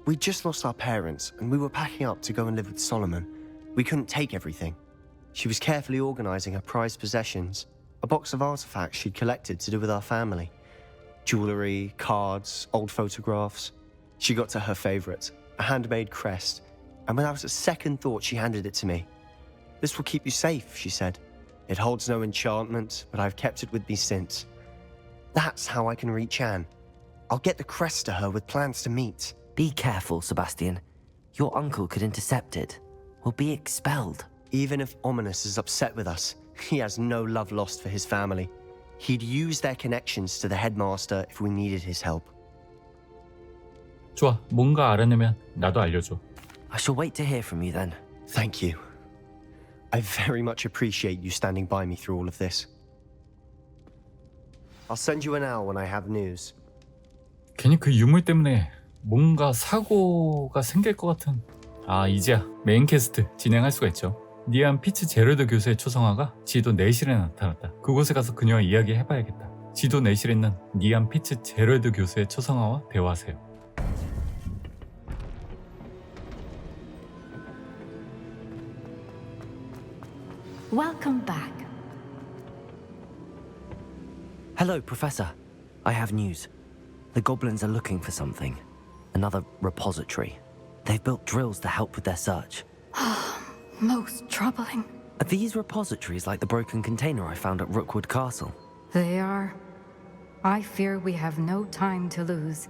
We just lost our parents, and we were packing up to go and live with Solomon. We couldn't take everything. She was carefully organizing her prized possessions, a box of artifacts she'd collected to do with our family. Jewelry, cards, old photographs. She got to her favorite, a handmade crest, and without a second thought she handed it to me. This will keep you safe, she said. It holds no enchantment, but I've kept it with me since. That's how I can reach Anne. I'll get the crest to her with plans to meet. Be careful, Sebastian. Your uncle could intercept it. We'll be expelled. Even if Ominous is upset with us, he has no love lost for his family. He'd use their connections to the headmaster if we needed his help. 좋아, 뭔가 알아내면 나도 알려줘. I shall wait to hear from you then. Thank you. I very much appreciate you standing by me through all of this. I'll send you an owl when I have news. 괜히 그 유물 때문에 뭔가 사고가 생길 것 같은. 이제야 메인 캐스트 진행할 수가 있죠. 니안 피츠 제럴드 교수의 초성화가 지도 내실에 나타났다. 그곳에 가서 그녀와 이야기해봐야겠다. 지도 내실에 있는 니안 피츠 제럴드 교수의 초성화와 대화하세요. Welcome back. Hello, Professor. I have news. The goblins are looking for something. Another repository. They've built drills to help with their search. Most troubling. Are these repositories like the broken container I found at Rookwood Castle? They are. I fear we have no time to lose.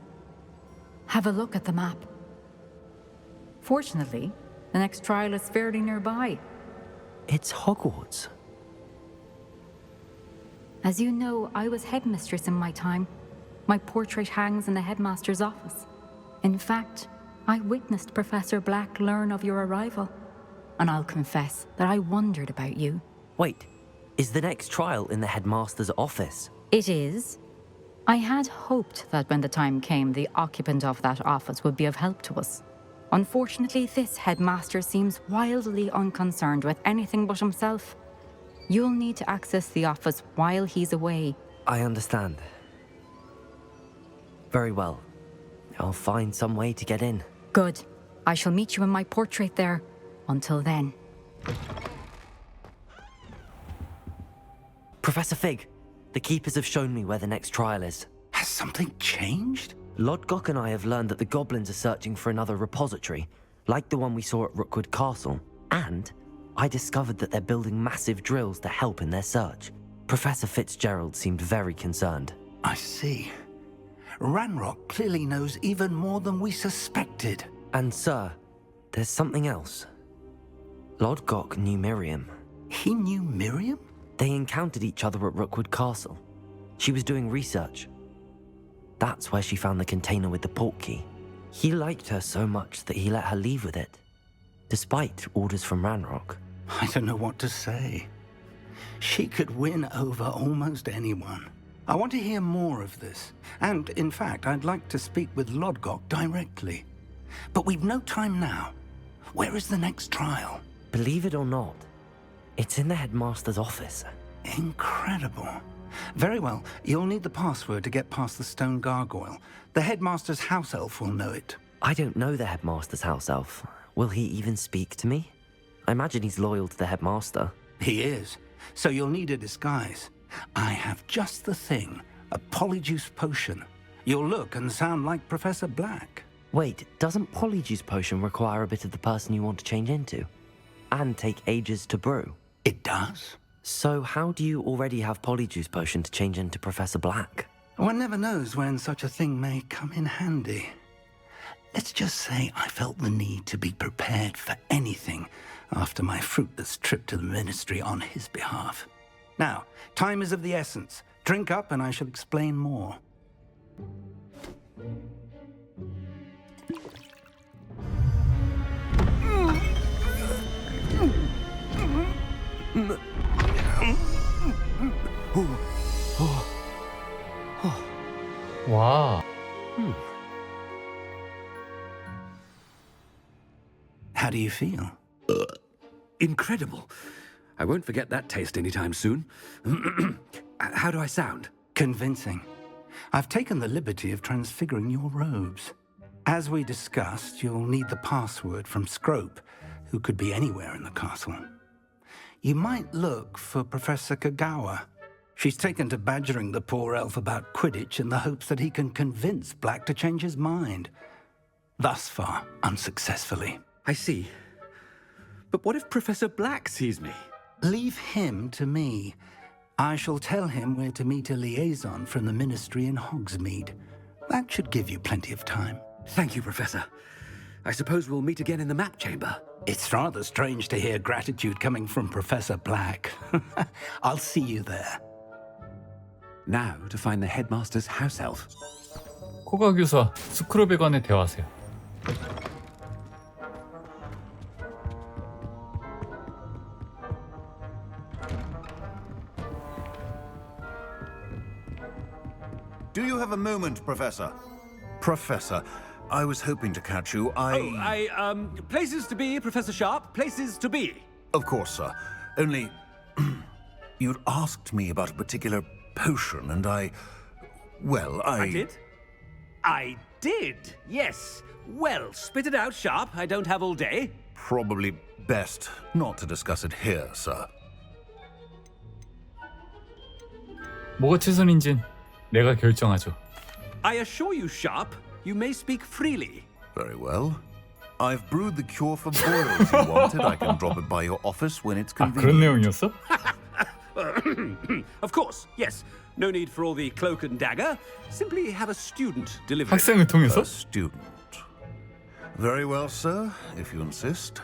Have a look at the map. Fortunately, the next trial is fairly nearby. It's Hogwarts. As you know, I was headmistress in my time. My portrait hangs in the headmaster's office. In fact, I witnessed Professor Black learn of your arrival. And I'll confess that I wondered about you. Wait, is the next trial in the headmaster's office? It is. I had hoped that when the time came, the occupant of that office would be of help to us. Unfortunately, this headmaster seems wildly unconcerned with anything but himself. You'll need to access the office while he's away. I understand. Very well. I'll find some way to get in. Good. I shall meet you in my portrait there. Until then. Professor Fig, the keepers have shown me where the next trial is. Has something changed? Lodgok and I have learned that the goblins are searching for another repository, like the one we saw at Rookwood Castle. And I discovered that they're building massive drills to help in their search. Professor Fitzgerald seemed very concerned. I see. Ranrock clearly knows even more than we suspected. And sir, there's something else. Lodgok knew Miriam. He knew Miriam? They encountered each other at Rookwood Castle. She was doing research. That's where she found the container with the portkey. He liked her so much that he let her leave with it, despite orders from Ranrock. I don't know what to say. She could win over almost anyone. I want to hear more of this. And, in fact, I'd like to speak with Lodgok directly. But we've no time now. Where is the next trial? Believe it or not, it's in the headmaster's office. Incredible. Very well. You'll need the password to get past the stone gargoyle. The headmaster's house elf will know it. I don't know the headmaster's house elf. Will he even speak to me? I imagine he's loyal to the headmaster. He is. So you'll need a disguise. I have just the thing. A polyjuice potion. You'll look and sound like Professor Black. Wait, doesn't polyjuice potion require a bit of the person you want to change into? And take ages to brew? It does. So how do you already have polyjuice potion to change into Professor Black? One never knows when such a thing may come in handy. Let's just say I felt the need to be prepared for anything after my fruitless trip to the ministry on his behalf. Now, time is of the essence. Drink up and I shall explain more. 와. How do you feel? Incredible. I won't forget that taste anytime soon. How do I sound? Convincing. I've taken the liberty of transfiguring your robes. As we discussed, you'll need the password from Scrope, who could be anywhere in the castle. You might look for Professor Kagawa. She's taken to badgering the poor elf about Quidditch in the hopes that he can convince Black to change his mind. Thus far, unsuccessfully. I see. But what if Professor Black sees me? Leave him to me. I shall tell him where to meet a liaison from the Ministry in Hogsmeade. That should give you plenty of time. Thank you, Professor. I suppose we'll meet again in the map chamber. It's rather strange to hear gratitude coming from Professor Black. I'll see you there. Now to find the headmaster's house elf. 코가 교사 스크롭에 관해 대화하세요. Do you have a moment, Professor? Professor, I was hoping to catch you. Places to be, Professor Sharp. Places to be. Of course, sir. Only, you'd asked me about a particular potion, and I did? I did, yes. Well, spit it out, Sharp. I don't have all day. Probably best not to discuss it here, sir. 뭐가 최선인진 내가 결정하죠. I assure you, Sharp, you may speak freely. Very well. I've brewed the cure for boils you wanted. I can drop it by your office when it's 그런 convenient. 내용이었어? Of course, yes. No need for all the cloak and dagger. Simply have a student deliver it. 학생을 통해서? A student. Very well, sir, if you insist.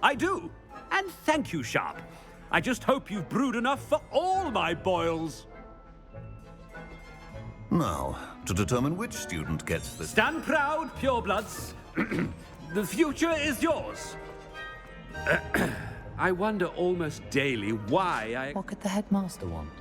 I do. And thank you, Sharp. I just hope you've brewed enough for all my boils. Now, to determine which student gets this... Stand proud, purebloods. The future is yours. I wonder almost daily why I... What could the headmaster want?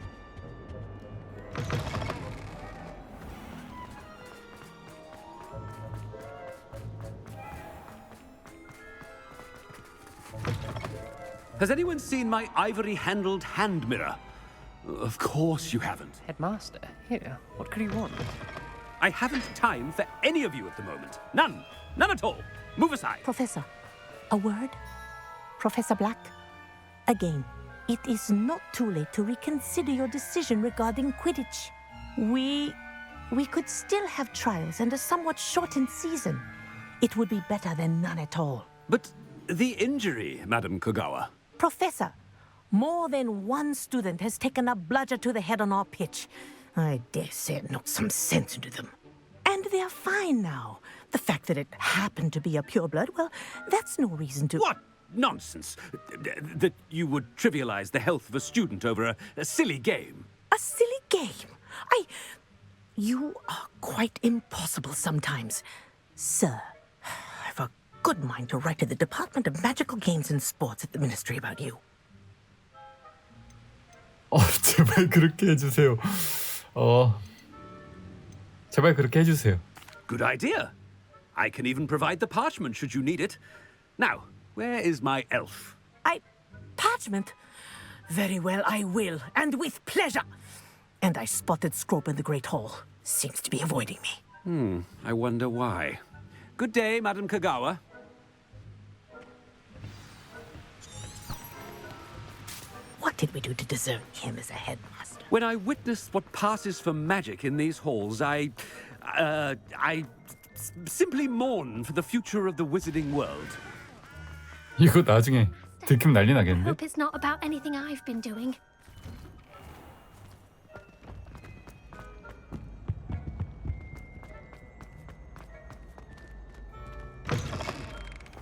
Has anyone seen my ivory-handled hand mirror? Of course you haven't. Headmaster, here, what could he want? I haven't time for any of you at the moment. None. None at all. Move aside. Professor, a word? Professor Black? Again, it is not too late to reconsider your decision regarding Quidditch. We could still have trials and a somewhat shortened season. It would be better than none at all. But the injury, Madam Kogawa. Professor, more than one student has taken a bludger to the head on our pitch. I dare say it knocked some sense into them. And they're fine now. The fact that it happened to be a pureblood, well, that's no reason to... What nonsense! That you would trivialize the health of a student over a silly game. A silly game? You are quite impossible sometimes. Sir, I've a good mind to write to the Department of Magical Games and Sports at the Ministry about you. 제발 그렇게 해주세요. 제발 그렇게 해주세요. Good idea. I can even provide the parchment should you need it. Now, where is my elf? Parchment? Very well, I will, and with pleasure. And I spotted Scrope in the Great Hall. Seems to be avoiding me. I wonder why. Good day, Madam Kogawa. What did we do to deserve him as a headmaster? When I witness what passes for magic in these halls, I simply mourn for the future of the wizarding world. 이거 나중에 들키면 난리 I 나겠는데? hope it's not about anything I've been doing.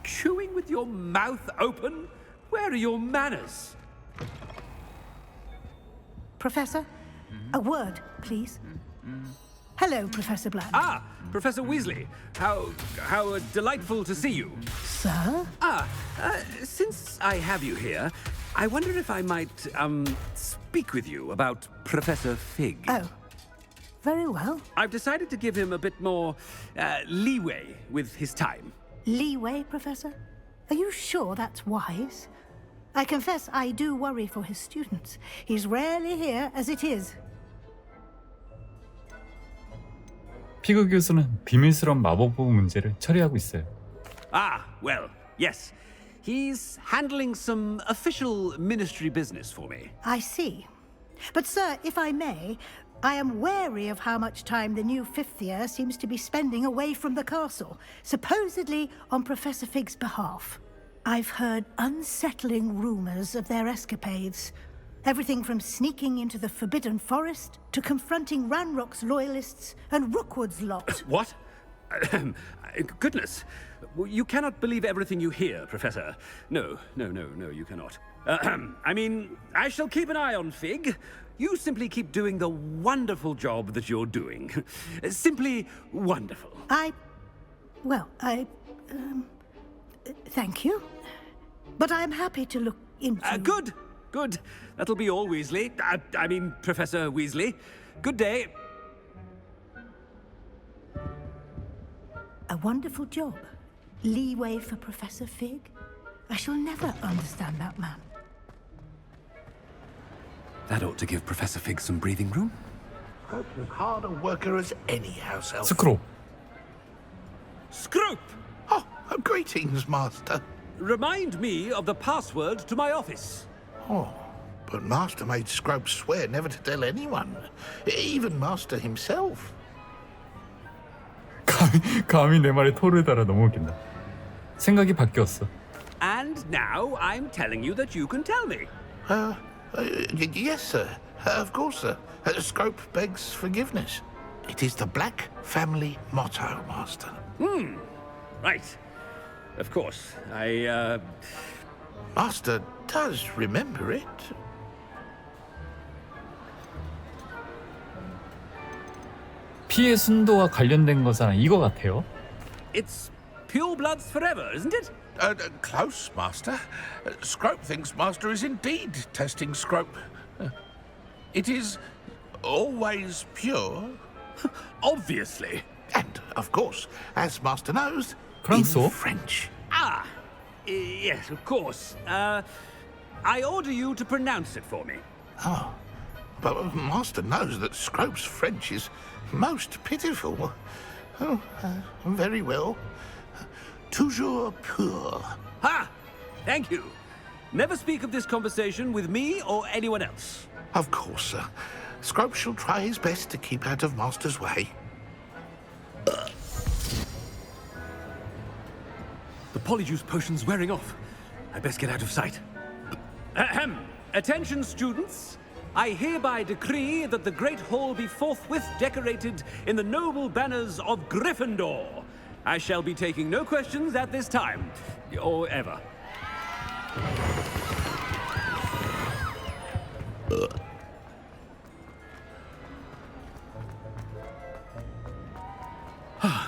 Chewing with your mouth open? Where are your manners? Professor, A word, please. Hello, Professor Black. Ah, Professor Weasley. How delightful to see you. Sir? Since I have you here, I wonder if I might, speak with you about Professor Fig. Oh, very well. I've decided to give him a bit more, leeway with his time. Leeway, Professor? Are you sure that's wise? I confess I do worry for his students. He's rarely here as it is. 피그 교수는 비밀스러운 마법부 문제를 처리하고 있어요. Ah, well, yes. He's handling some official ministry business for me. I see. But, sir, if I may, I am wary of how much time the new fifth year seems to be spending away from the castle, supposedly on Professor Fig's behalf. I've heard unsettling rumors of their escapades. Everything from sneaking into the Forbidden Forest to confronting Ranrock's loyalists and Rookwood's lot. What? Goodness. You cannot believe everything you hear, Professor. No, you cannot. I mean, I shall keep an eye on Fig. You simply keep doing the wonderful job that you're doing. Simply wonderful. Thank you. But I'm happy to look into... Good. That'll be all, Weasley. I mean, Professor Weasley. Good day. A wonderful job. Leeway for Professor Fig. I shall never understand that man. That ought to give Professor Fig some breathing room. Scrope's as hard a worker as any house elf. 스크롭. Scrope! Oh, greetings, Master. Remind me of the password to my office. Oh, but Master made Scrope swear never to tell anyone, even Master himself. 감히 내 말에 토를 달아. 너무 웃긴다. 생각이 바뀌었어. And now I'm telling you that you can tell me. Yes, sir. Of course, sir. Scrope begs forgiveness. It is the Black family motto, Master. Right. Of course. Master does remember it. 피의 순도와 관련된 거잖아. 이거 같아요. It's pure bloods forever, isn't it? Close, Master. Scrope thinks Master is indeed testing Scrope. It is always pure. Obviously. And, of course, as Master knows, 프랑스어? in French. Yes, of course. I order you to pronounce it for me. Oh, but Master knows that Scrope's French is most pitiful. Oh, very well. Toujours pur. Ha! Thank you. Never speak of this conversation with me or anyone else. Of course, sir. Scrope shall try his best to keep out of Master's way. The polyjuice potion's wearing off. I best get out of sight. Ahem. Attention, students. I hereby decree that the Great Hall be forthwith decorated in the noble banners of Gryffindor. I shall be taking no questions at this time, or ever.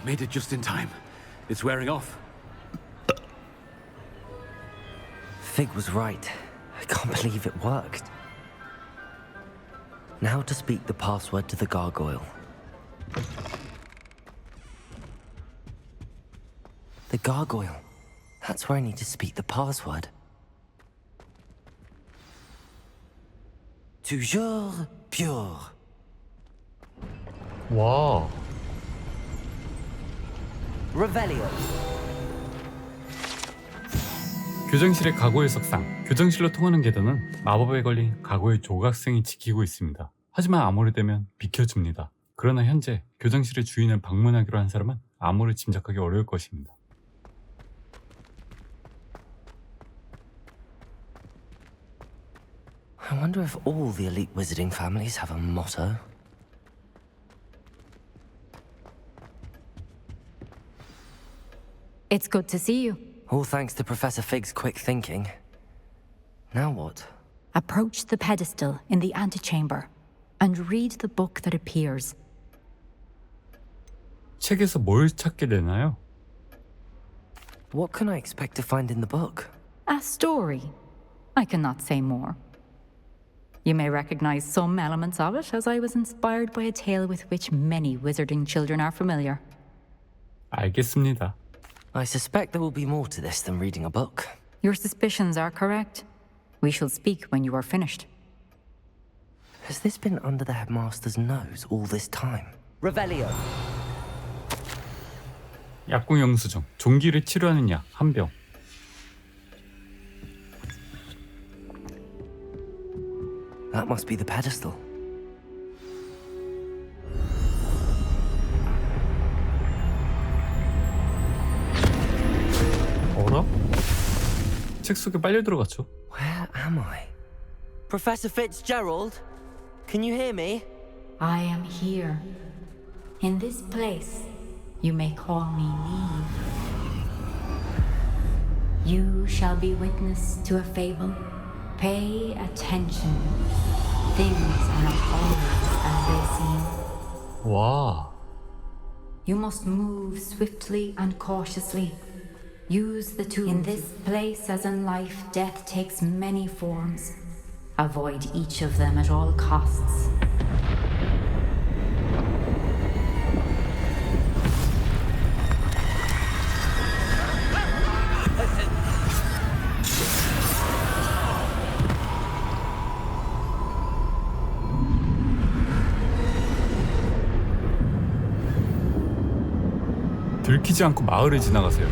Made it just in time. It's wearing off. Fig was right. I can't believe it worked. Now to speak the password to the gargoyle. The gargoyle. That's where I need to speak the password. Toujours pure. 와. Revelio. 교정실의 가고의 석상. 교정실로 통하는 계단은 마법에 걸린 가고의 조각생이 지키고 있습니다. 하지만 암호를 떼면 비켜줍니다. 그러나 현재 교정실의 주인을 방문하기로 한 사람은 암호를 짐작하기 어려울 것입니다. I wonder if all the elite wizarding families have a motto. It's good to see you. All thanks to Professor Fig's quick thinking. Now what? Approach the pedestal in the antechamber and read the book that appears. 책에서 뭘 찾게 되나요? What can I expect to find in the book? A story. I cannot say more. You may recognize some elements of it, as I was inspired by a tale with which many wizarding children are familiar. 알겠습니다. I suspect there will be more to this than reading a book. Your suspicions are correct. We shall speak when you are finished. Has this been under the headmaster's nose all this time? Revelio. 약국 영수증. 종기를 치료하는 약 한 병. That must be the pedestal. 어라? 책 속에 빨려 들어갔죠. Where am I? Professor Fitzgerald? Can you hear me? I am here. In this place, you may call me Neve. You shall be witness to a fable. Pay attention. Things are not always as they seem. 와. You must move swiftly and cautiously. Use the tools. In this place, as in life, death takes many forms. Avoid each of them at all costs. 들키지 않고 마을을 지나가세요.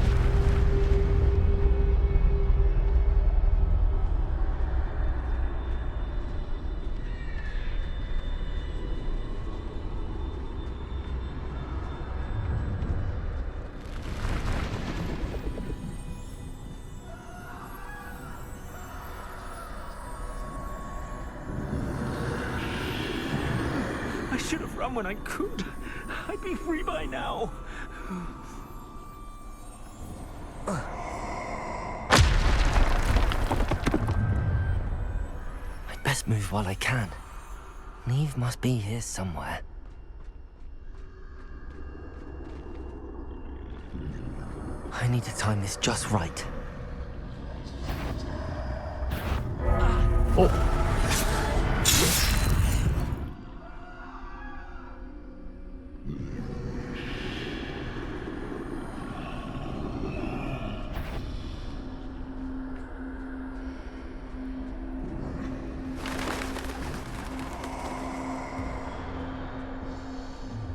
I should have run when I could. I'd be free by now. I'd best move while I can. Neve must be here somewhere. I need to time this just right. Oh.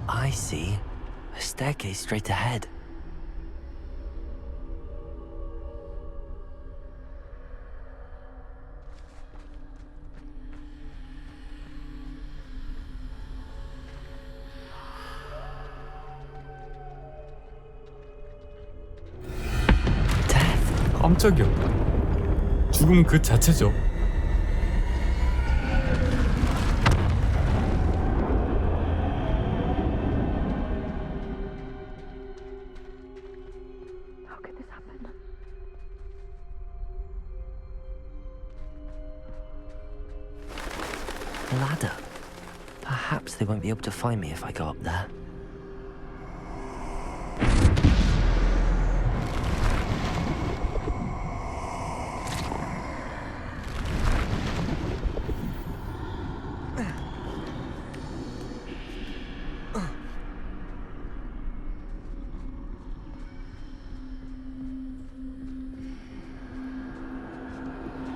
I see a staircase straight ahead. 깜짝이야. 죽음 그 자체죠. How could this happen? Ladder. Perhaps they won't be able to find me if I go up there.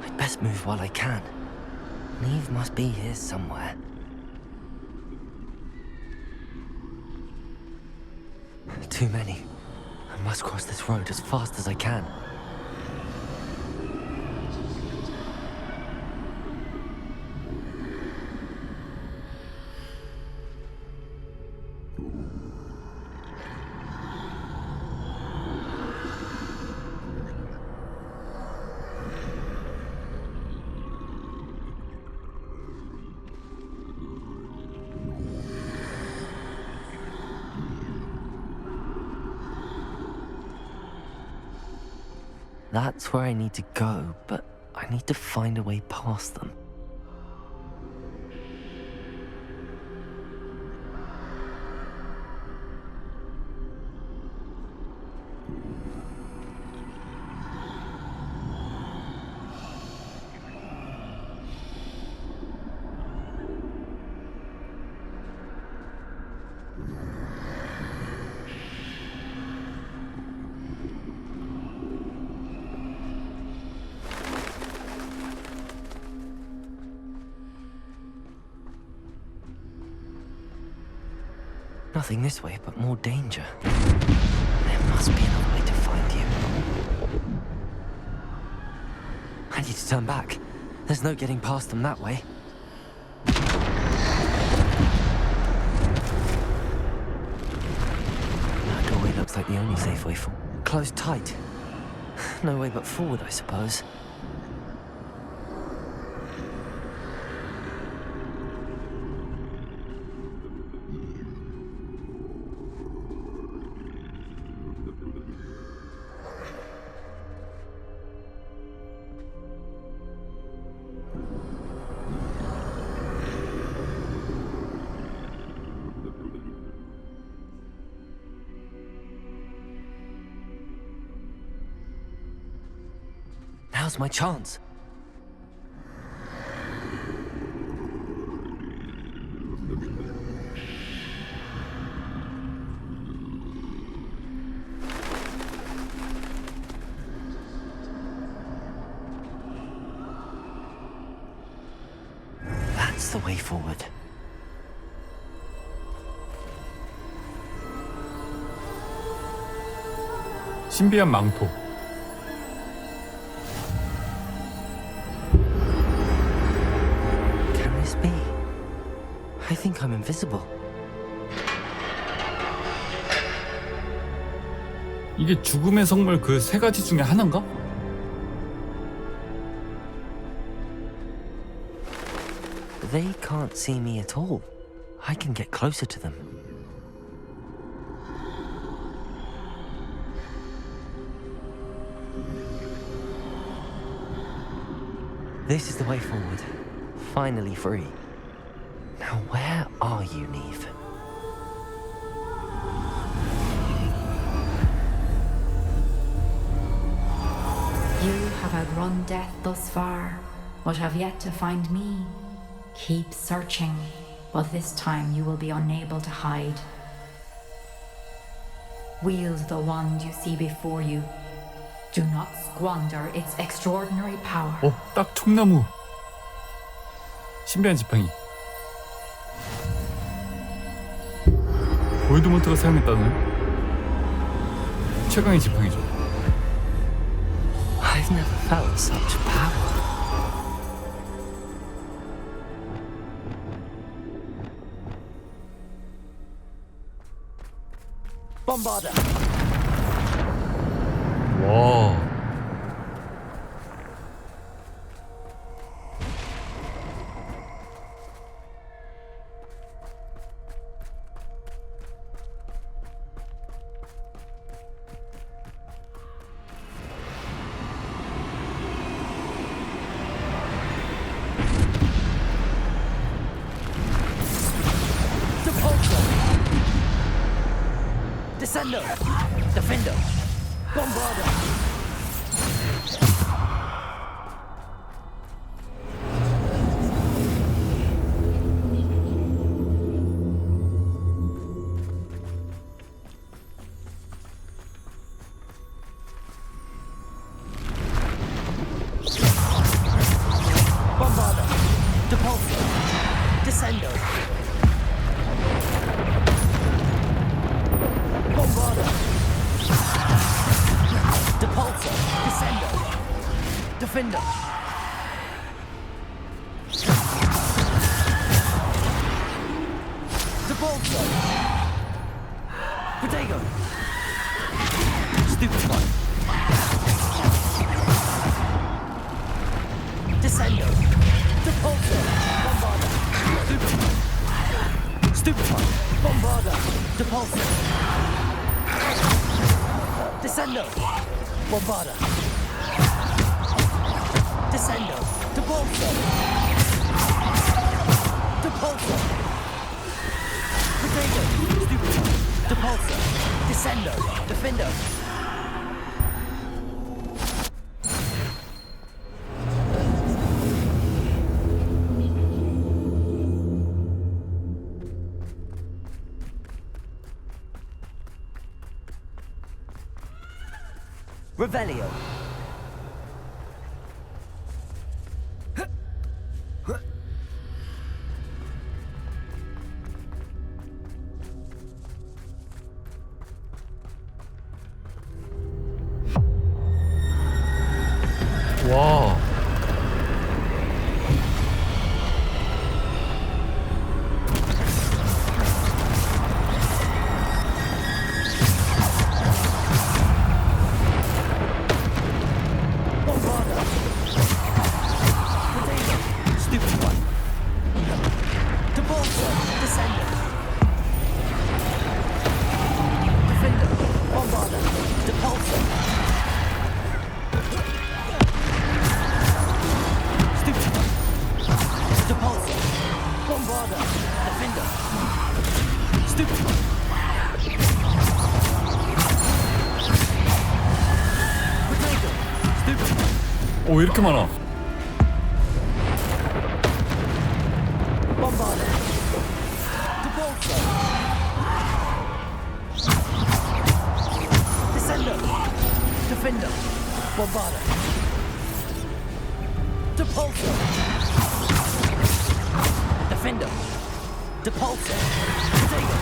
I'd best move while I can. Neve must be here somewhere. Too many. I must cross this road as fast as I can. That's where I need to go, but I need to find a way past them. Nothing this way, but more danger. There must be another way to find you. I need to turn back. There's no getting past them that way. That doorway looks like the only safe way forward. Closed tight. No way but forward, I suppose. Now's my chance. That's the way forward. 신비한 망토. I think I'm invisible. 이게 죽음의 성물 그 세 가지 중에 하나인가? They can't see me at all. I can get closer to them. This is the way forward. Finally free. Now where are you, Neve? You have outrun death thus far, but have yet to find me. Keep searching, but this time you will be unable to hide. Wield the wand you see before you. Do not squander its extraordinary power. 딱 총나무. 신비한 지팡이. 볼드모트가 사용했다는 최강의 지팡이죠. I've never felt such power. Bombarder. 와. Descendo! Defendo! Bombarder! Bombarder! Depulso! Descendo! Bombarder! Depulso! Descendo! Defender! Depulso! Protego! Stupefy! Descendo! Depulso! Bombarder! Stupefy! Stupefy! Bombarder! Depulso! Descendo! Bombarder! Descendo! Depulso! Depulso! Protego! Stupefy! Depulso! Descendo! Defendo! Revelio. 왜 이렇게 많아? Defender, Bombarda. Depulso. Defender. Depulso. Potato.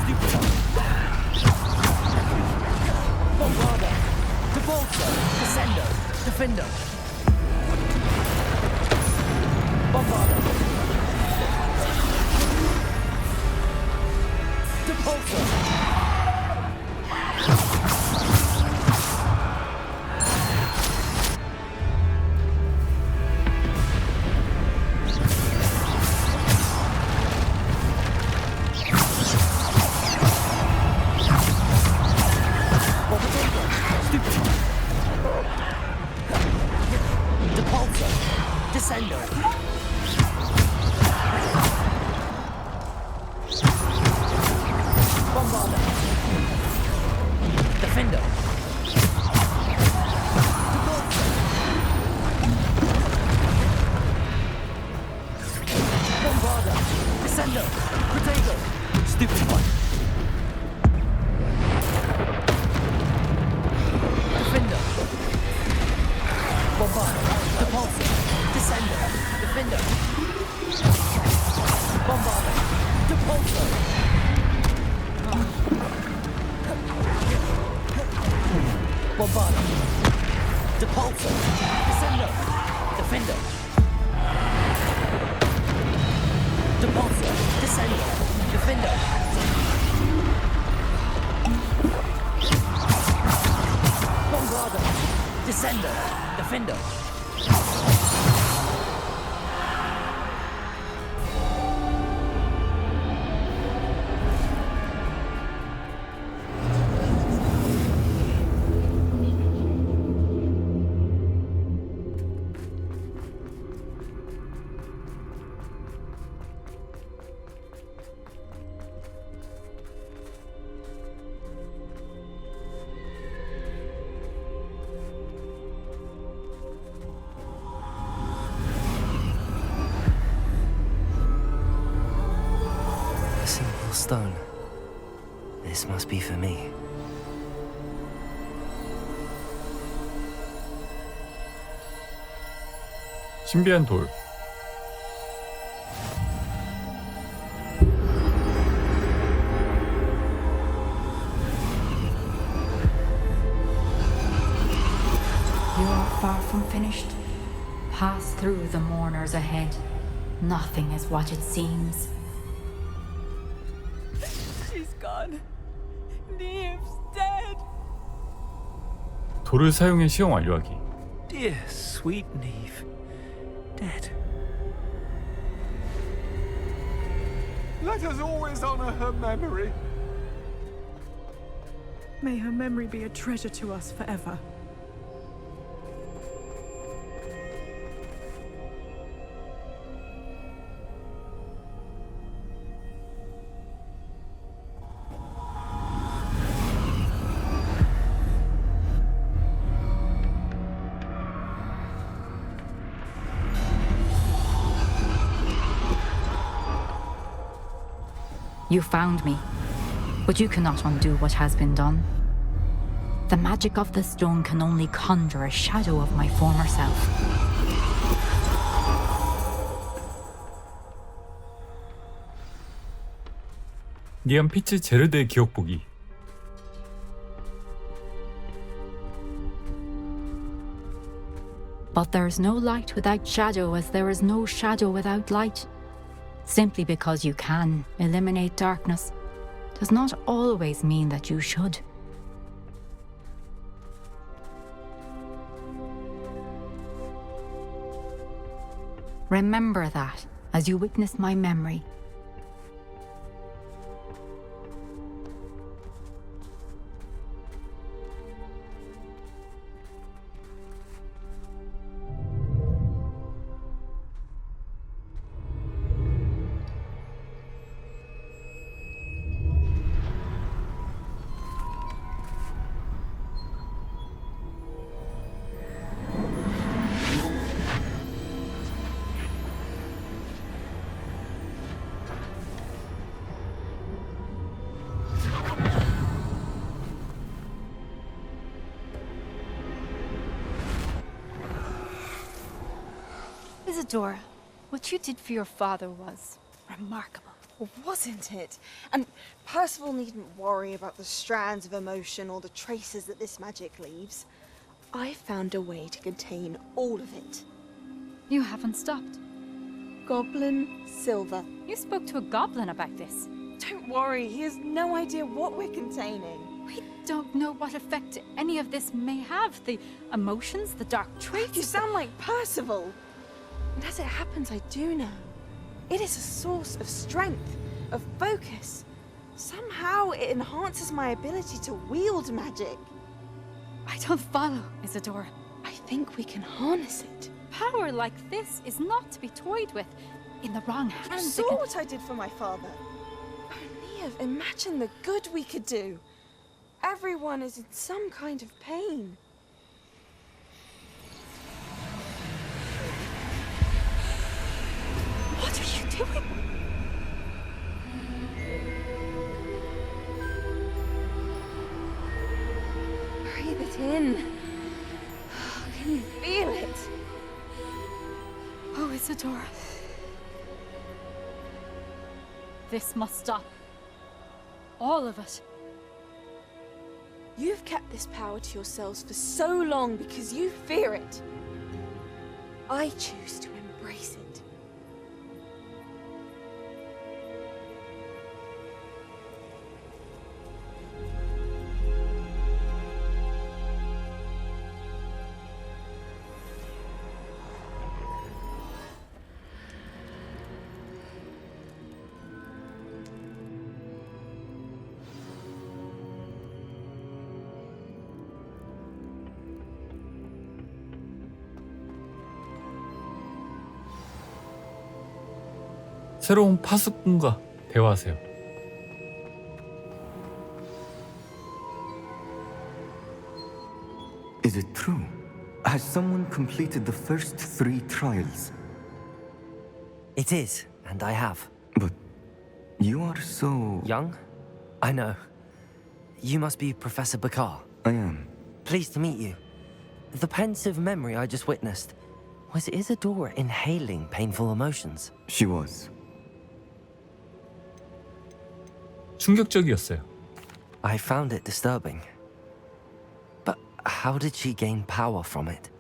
Stupid. Bombarda. Depulso. Descendo. Defender. Bombarda. Depulso. Stone. This must be for me. 신비한 돌. You are far from finished. Pass through the mourners ahead. Nothing is what it seems. She's gone. Neve's dead. 돌을 사용해 시험 완료하기. Dear sweet Neve, dead. Let us always honor her memory. May her memory be a treasure to us forever. You found me, but you cannot undo what has been done. The magic of the stone can only conjure a shadow of my former self. 니안 피츠 제르드의 기억 보기. But there is no light without shadow, as there is no shadow without light. Simply because you can eliminate darkness does not always mean that you should. Remember that as you witness my memory. Isadora, what you did for your father was remarkable. Well, wasn't it? And Percival needn't worry about the strands of emotion or the traces that this magic leaves. I found a way to contain all of it. You haven't stopped. Goblin silver. You spoke to a goblin about this. Don't worry, he has no idea what we're containing. We don't know what effect any of this may have. The emotions, the dark traits. You sound like Percival. And as it happens, I do know. It is a source of strength, of focus. Somehow it enhances my ability to wield magic. I don't follow, Isadora. I think we can harness it. Power like this is not to be toyed with. In the wrong You hands, saw what I did for my father. Only imagine the good we could do. Everyone is in some kind of pain. What are you doing? Breathe it in. Can you feel it? Oh, Isadora. This must stop. All of it. You've kept this power to yourselves for so long because you fear it. I choose to embrace it. 새로운 파수꾼과 대화하세요. Is it true? Has someone completed the first 3 trials? It is, and I have. But you are so... Young? I know. You must be Professor Bakar. I am. Pleased to meet you. The pensive memory I just witnessed. Was Isadora inhaling painful emotions? She was. 충격적이었어요. I found it disturbing. But how did she gain power from it?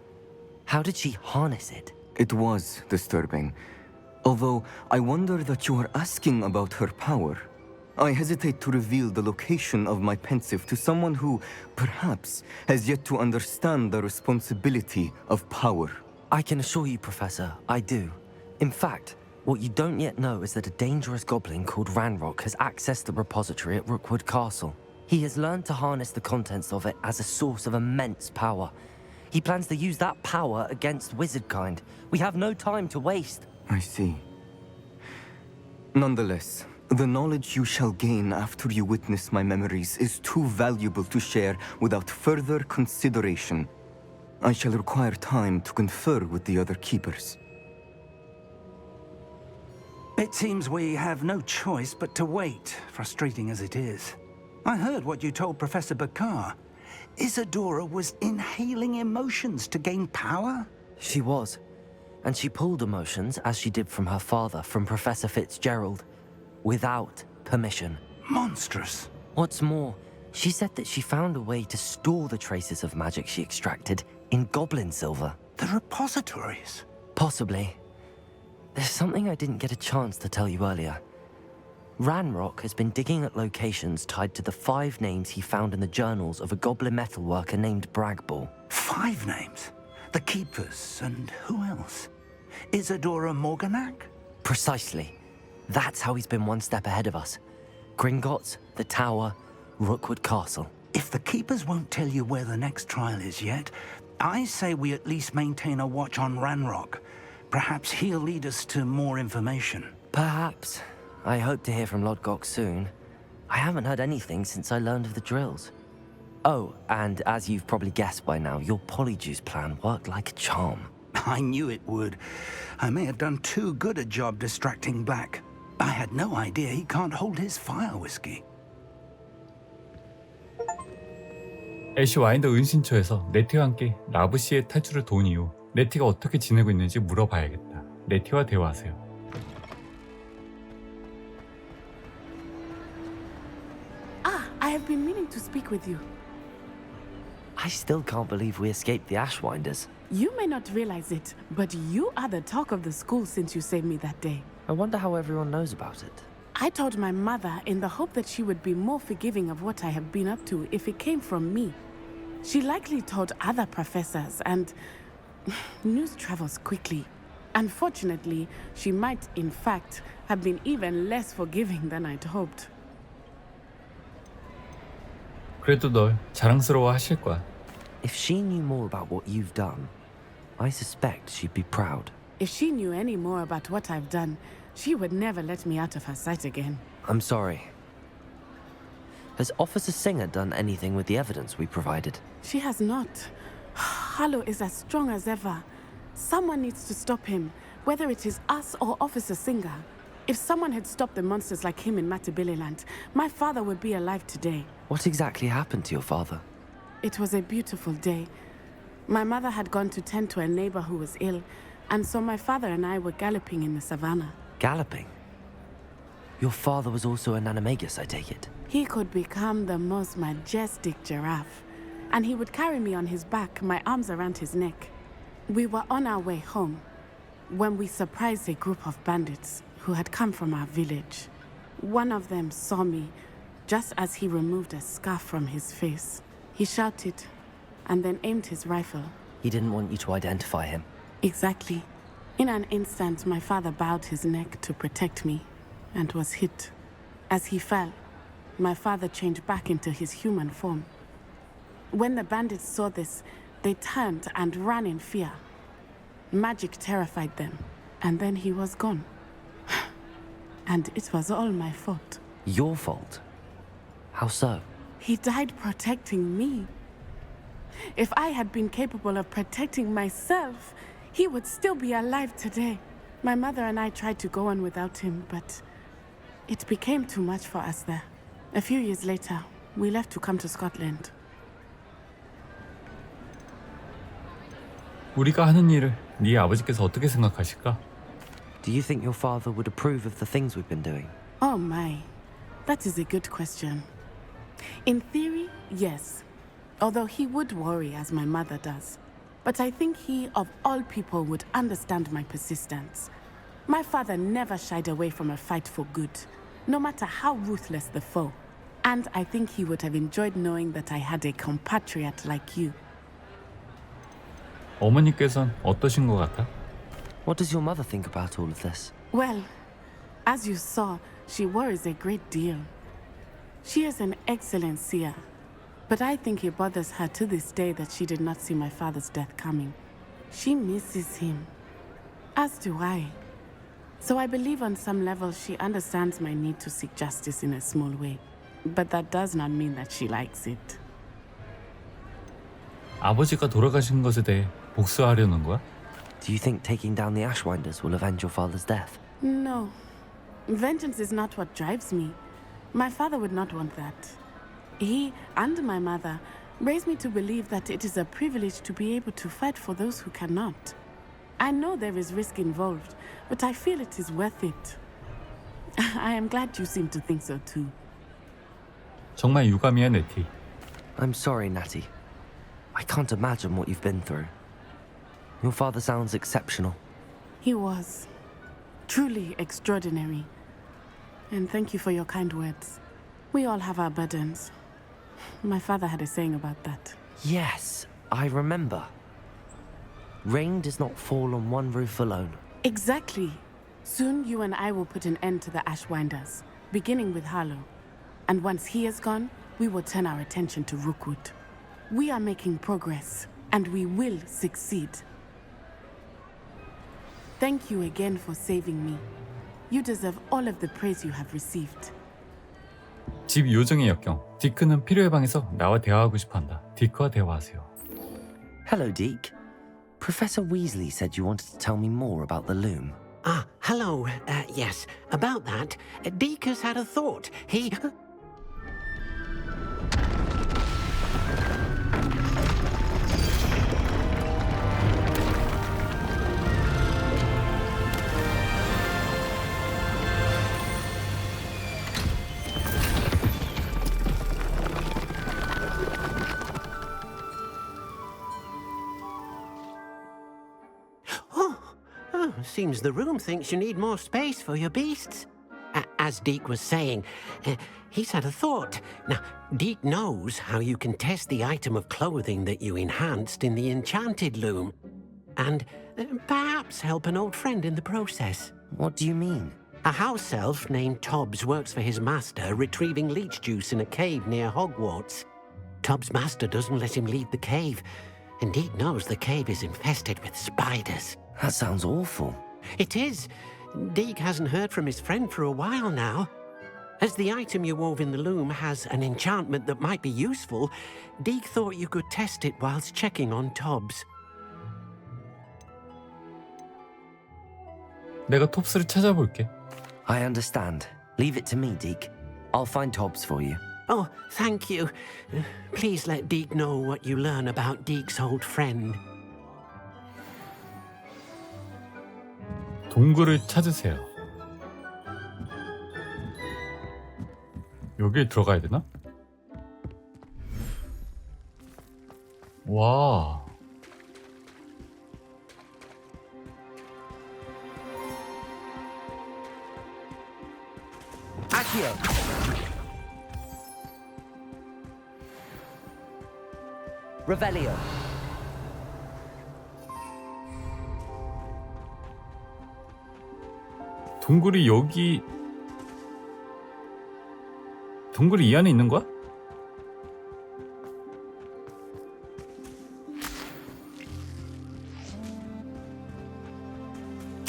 How did she harness it? It was disturbing. Although I wonder that you are asking about her power. I hesitate to reveal the location of my pensive to someone who, perhaps, has yet to understand the responsibility of power. I can assure you, Professor, I do. In fact, what you don't yet know is that a dangerous goblin called Ranrock has accessed the repository at Rookwood Castle. He has learned to harness the contents of it as a source of immense power. He plans to use that power against wizardkind. We have no time to waste. I see. Nonetheless, the knowledge you shall gain after you witness my memories is too valuable to share without further consideration. I shall require time to confer with the other keepers. It seems we have no choice but to wait, frustrating as it is. I heard what you told Professor Bakar. Isadora was inhaling emotions to gain power? She was. And she pulled emotions, as she did from her father, from Professor Fitzgerald, without permission. Monstrous. What's more, she said that she found a way to store the traces of magic she extracted in goblin silver. The repositories? Possibly. There's something I didn't get a chance to tell you earlier. Ranrock has been digging at locations tied to the 5 names he found in the journals of a goblin metalworker named Bragball. 5 names? The Keepers, and who else? Isadora Morganac? Precisely. That's how he's been one step ahead of us. Gringotts, the Tower, Rookwood Castle. If the Keepers won't tell you where the next trial is yet, I say we at least maintain a watch on Ranrock. Perhaps he'll lead us to more information. Perhaps. I hope to hear from Lodgok soon. I haven't heard anything since I learned of the drills. Oh, and as you've probably guessed by now, your Polyjuice plan worked like a charm. I knew it would. I may have done too good a job distracting Black. I had no idea he can't hold his fire whiskey. 애쉬 와인더 은신처에서 네티와 함께 라브시의 탈출을 도운 이후 네티가 어떻게 지내고 있는지 물어봐야겠다. 네티와 대화하세요. I have been meaning to speak with you. I still can't believe we escaped the Ashwinders. You may not realize it, but you are the talk of the school since you saved me that day. I wonder how everyone knows about it. I told my mother in the hope that she would be more forgiving of what I have been up to if it came from me. She likely told other professors, and news travels quickly. Unfortunately, she might, in fact, have been even less forgiving than I'd hoped. 그래도 널 자랑스러워 하실 거야. If she knew more about what you've done, I suspect she'd be proud. If she knew any more about what I've done, she would never let me out of her sight again. I'm sorry. Has Officer Singer done anything with the evidence we provided? She has not. Harlow is as strong as ever. Someone needs to stop him, whether it is us or Officer Singer. If someone had stopped the monsters like him in Matabeleland, my father would be alive today. What exactly happened to your father? It was a beautiful day. My mother had gone to tend to a neighbor who was ill, and so my father and I were galloping in the savannah. Galloping? Your father was also an animagus, I take it? He could become the most majestic giraffe, and he would carry me on his back, my arms around his neck. We were on our way home when we surprised a group of bandits who had come from our village. One of them saw me just as he removed a scarf from his face. He shouted and then aimed his rifle. He didn't want you to identify him. Exactly. In an instant, my father bowed his neck to protect me and was hit. As he fell, my father changed back into his human form. When the bandits saw this, they turned and ran in fear. Magic terrified them, and then he was gone. And it was all my fault. Your fault? How so? He died protecting me. If I had been capable of protecting myself, he would still be alive today. My mother and I tried to go on without him, but it became too much for us there. A few years later, we left to come to Scotland. 우리가 하는 일을 네 아버지께서 어떻게 생각하실까? Do you think your father would approve of the things we've been doing? Oh my, that is a good question. In theory, yes. Although he would worry as my mother does. But I think he, of all people, would understand my persistence. My father never shied away from a fight for good, no matter how ruthless the foe. And I think he would have enjoyed knowing that I had a compatriot like you. 어머니께선 어떠신 것 같아? What does your mother think about all of this? Well, as you saw, she worries a great deal. She is an excellent seer, but I think it bothers her to this day that she did not see my father's death coming. She misses him, as do I. So I believe on some level she understands my need to seek justice in a small way. But that does not mean that she likes it. 아버지가 돌아가신 것에 대해 복수하려는 거야? Do you think taking down the Ashwinders will avenge your father's death? No. Vengeance is not what drives me. My father would not want that. He and my mother raised me to believe that it is a privilege to be able to fight for those who cannot. I know there is risk involved, but I feel it is worth it. I am glad you seem to think so too. 정말 유감이야, 네티. I'm sorry, Natty. I can't imagine what you've been through. Your father sounds exceptional. He was. Truly extraordinary. And thank you for your kind words. We all have our burdens. My father had a saying about that. Yes, I remember. Rain does not fall on one roof alone. Exactly. Soon you and I will put an end to the Ashwinders, beginning with Harlow. And once he is gone, we will turn our attention to Rookwood. We are making progress, and we will succeed. Thank you again for saving me. You deserve all of the praise you have received. 집 요정의 역경. 디크는 필요의 방에서 나와 대화하고 싶어한다. 디크와 대화하세요. Hello, Deke. Professor Weasley said you wanted to tell me more about the loom. Ah, hello. Yes, about that. Deke has had a thought. He... seems the room thinks you need more space for your beasts. As Deke was saying, he's had a thought. Now, Deke knows how you can test the item of clothing that you enhanced in the enchanted loom. And perhaps help an old friend in the process. What do you mean? A house elf named Tobbs works for his master, retrieving leech juice in a cave near Hogwarts. Tobbs' master doesn't let him leave the cave, and Deke knows the cave is infested with spiders. That sounds awful. It is. Deke hasn't heard from his friend for a while now. As the item you wove in the loom has an enchantment that might be useful, Deke thought you could test it whilst checking on Tobbs. 내가 톱스를 찾아볼게. I understand. Leave it to me, Deke. I'll find Tobbs for you. Oh, thank you. Please let Deke know what you learn about Deke's old friend. 동굴을 찾으세요. 여기에 들어가야 되나? 와. Accio. Revelio. 동굴이 여기 동굴이 이 안에 있는 거야?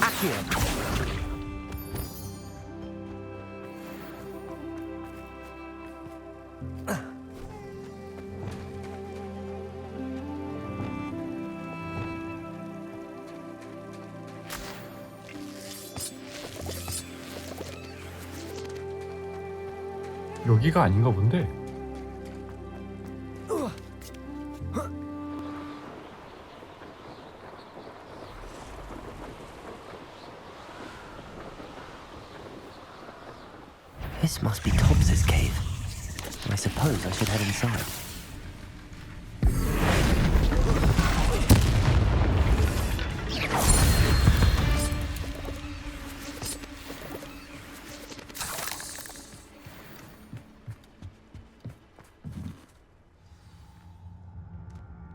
Accio. 여기가 아닌가 본데. This must be Tobbs's cave. I suppose I should head inside.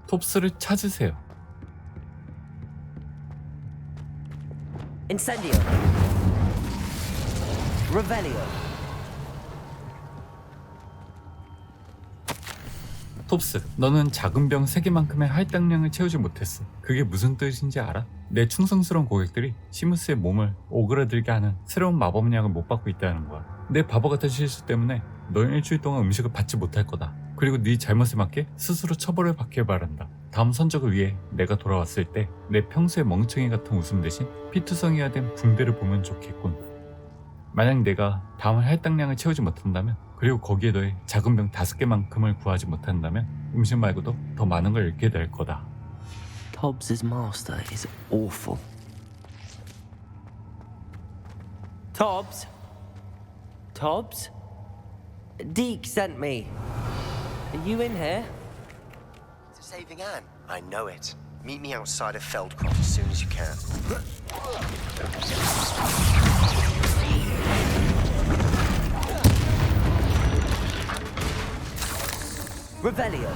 톱스를 찾으세요. Incendio. Revelio. 톱스, 너는 작은 병 3개만큼의 할당량을 채우지 못했어. 그게 무슨 뜻인지 알아? 내 충성스러운 고객들이 시무스의 몸을 오그라들게 하는 새로운 마법약을 못 받고 있다는 거야. 내 바보 같은 실수 때문에 너는 일주일 동안 음식을 받지 못할 거다. 그리고 네 잘못에 맞게 스스로 처벌을 받길 바란다. 다음 선적을 위해 내가 돌아왔을 때 내 평소의 멍청이 같은 웃음 대신 피투성이가 된 붕대를 보면 좋겠군. 만약 내가 다음 할당량을 채우지 못한다면, 그리고 거기에 더해 작은 병 5개만큼을 구하지 못한다면 음식 말고도 더 많은 걸 잃게 될 거다. Tobbs's master is awful. Tobbs? Tobbs? Deke sent me. Are you in here? To saving Anne. I know it. Meet me outside of Feldcroft as soon as you can. Revelio.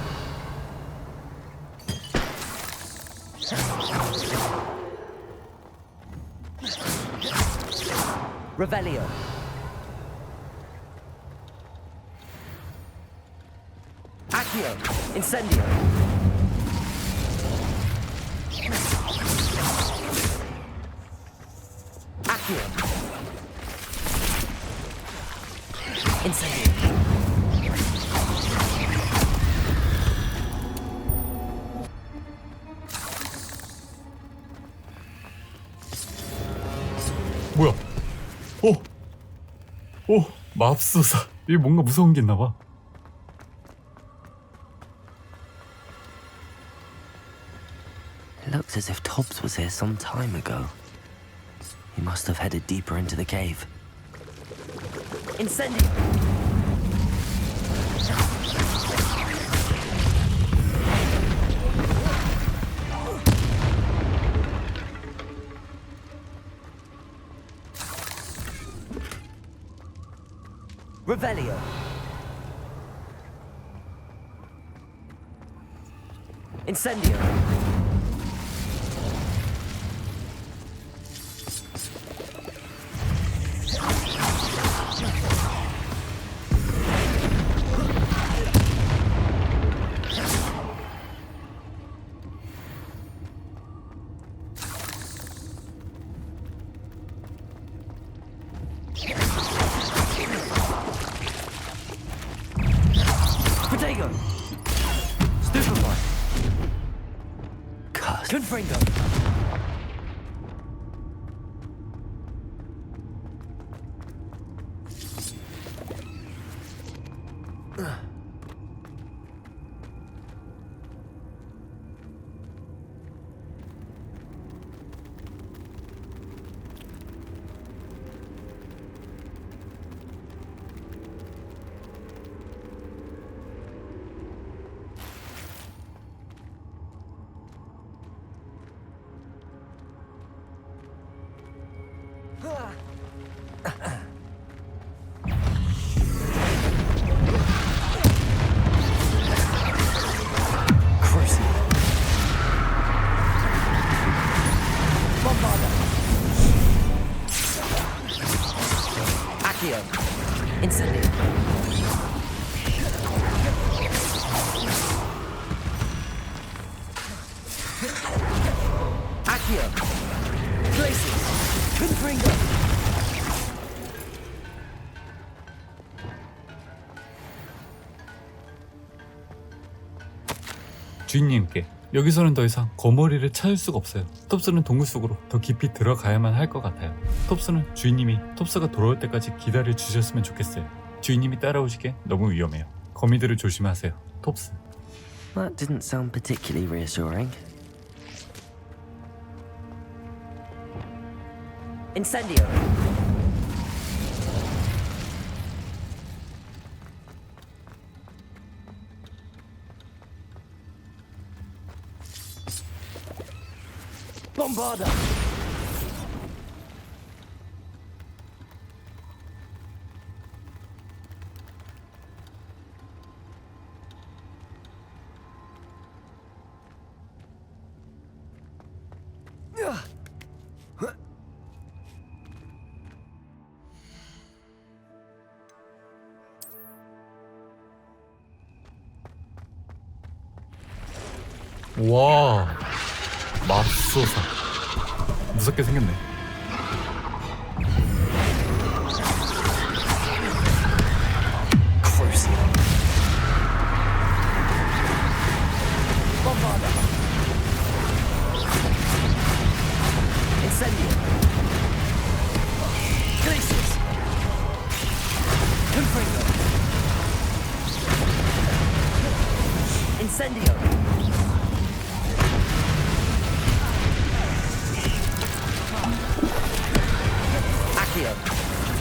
Revelio. Accio. Incendio. Accio. Incendio. 뭐야? 오, 맙소사. 이게 뭔가 무서운 게 있나봐. It looks as if Tobbs was here some time ago. He must have headed deeper into the cave. Incendio! Revelio. Incendio. Protego. Stupefy. Confringo. Incendio. Accio. Glacius. Confringo. 주인님께 여기서는 더 이상 거머리를 찾을 수가 없어요. 톱스는 동굴 속으로 더 깊이 들어가야만 할 것 같아요. 톱스는 주인님이 톱스가 돌아올 때까지 기다려 주셨으면 좋겠어요. 주인님이 따라오시기에 너무 위험해요. 거미들을 조심하세요. 톱스. That didn't sound particularly reassuring. Incendio. Bombarda. 와, 맙소사. 무섭게 생겼네. Bombarda. Incendio. Glacius. Confringo. Incendio.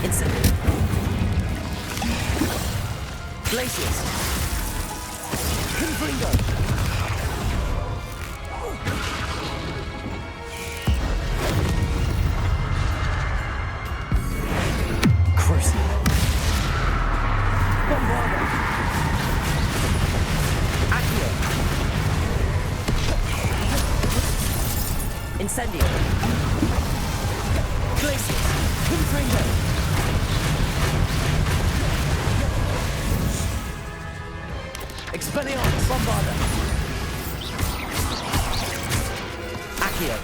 Incendio. Glacius. Confringo. Crucible. Bombarda. Accio. Incendio. Glacius. Confringo. Expelliarmus. Bombarda. Accio.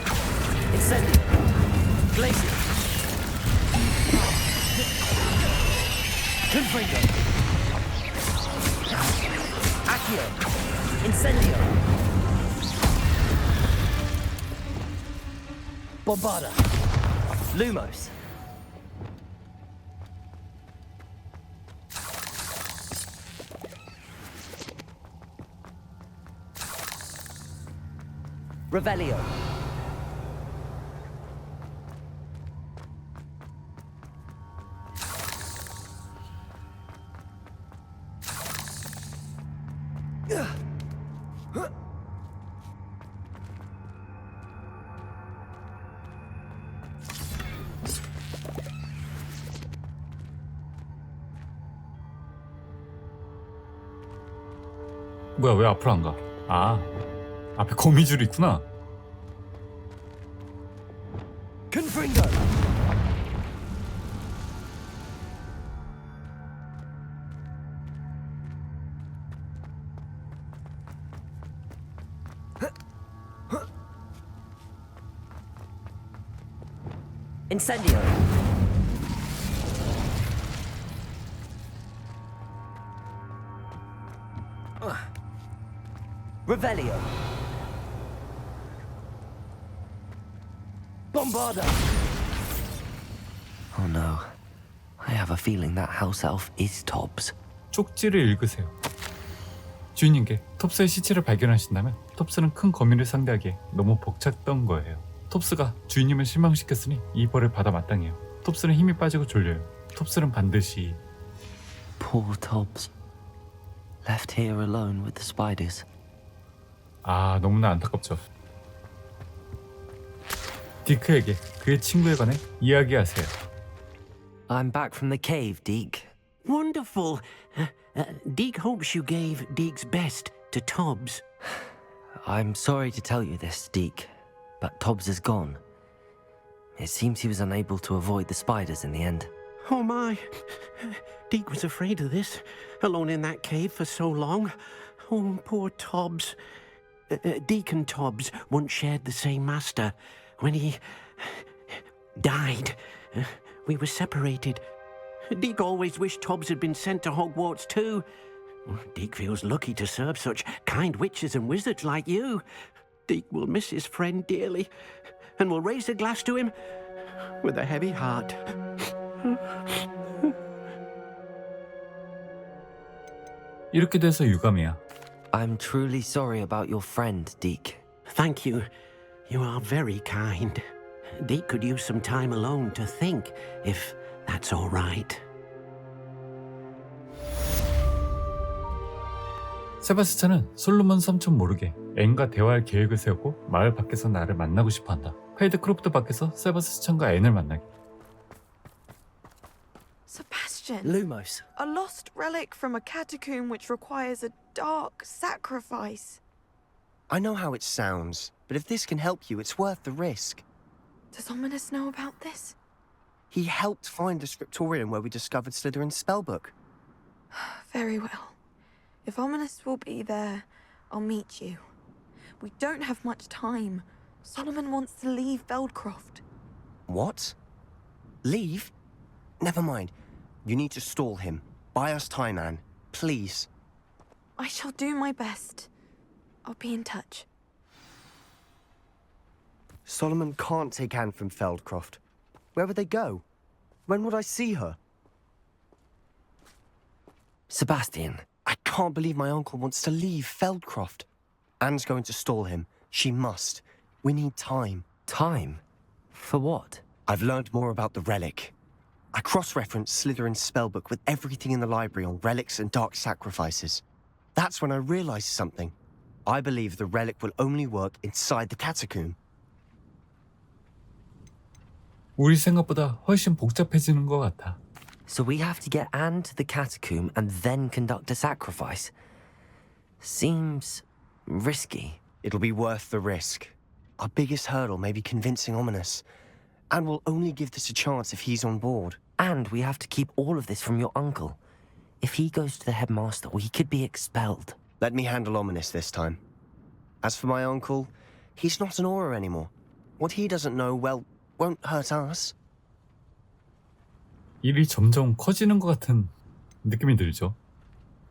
Incendio. Glacius. Confringo. Accio. Incendio. Bombarda. Lumos. Revelio. 뭐야, 왜 앞으로 안 가? 아, 앞에 거미줄이 있구나. Confringo! Incendio. Revelio. Bombarda. Oh no. I have a feeling that house elf is Tobbs. 쪽지를 읽으세요. 주인님께 톱스의 시체를 발견하신다면 톱스는 큰 거미를 상대하기에 너무 벅찼던 거예요. 톱스가 주인님을 실망시켰으니 이 벌을 받아 마땅해요. 톱스는 힘이 빠지고 졸려요. 톱스는 반드시 Poor Tobbs. Left here alone with the spiders. 아, 너무나 안타깝죠. 디크에게 그의 친구에 관해 이야기하세요. I'm back from the cave, Deke. Wonderful. Deke hopes you gave Deke's best to Tobbs. I'm sorry to tell you this, Deke, but Tobbs is gone. It seems he was unable to avoid the spiders in the end. Oh my. Deke was afraid of this, alone in that cave for so long. Oh, poor Tobbs. Deke and Tobbs once shared the same master. When he died, we were separated. Deke always wished Tobbs had been sent to Hogwarts too. Deke feels lucky to serve such kind witches and wizards like you. Deke will miss his friend dearly, and will raise a glass to him with a heavy heart. 이렇게 돼서 유감이야. I'm truly sorry about your friend, Deke. Thank you. You are very kind. Deke could use some time alone to think, if that's all right. 세바스찬은 솔로몬 삼촌 모르게 앤과 대화할 계획을 세우고 마을 밖에서 나를 만나고 싶어한다. 파이드크로프트 밖에서 세바스찬과 앤을 만나기. Sebastian. Lumos. A lost relic from a catacomb which requires a dark sacrifice. I know how it sounds, but if this can help you, it's worth the risk. Does Ominous know about this? He helped find the scriptorium where we discovered Slytherin's spellbook. Very well. If Ominous will be there, I'll meet you. We don't have much time. Solomon wants to leave Feldcroft. What? Leave? Never mind. You need to stall him. Buy us time, Anne. Please. I shall do my best. I'll be in touch. Solomon can't take Anne from Feldcroft. Where would they go? When would I see her? Sebastian. I can't believe my uncle wants to leave Feldcroft. Anne's going to stall him. She must. We need time. Time? For what? I've learned more about the relic. I cross-referenced Slytherin's spellbook with everything in the library on relics and dark sacrifices. That's when I realized something. I believe the relic will only work inside the catacomb. 우리 생각보다 훨씬 복잡해지는 것 같아. So we have to get Anne to the catacomb and then conduct a sacrifice. Seems risky. It'll be worth the risk. Our biggest hurdle may be convincing Ominous. And we'll only give this a chance if he's on board. And we have to keep all of this from your uncle. If he goes to the headmaster, he could be expelled. Let me handle Ominous this time. As for my uncle, he's not an Auror anymore. What he doesn't know, well, won't hurt us. 일이 점점 커지는 것 같은 느낌이 들죠.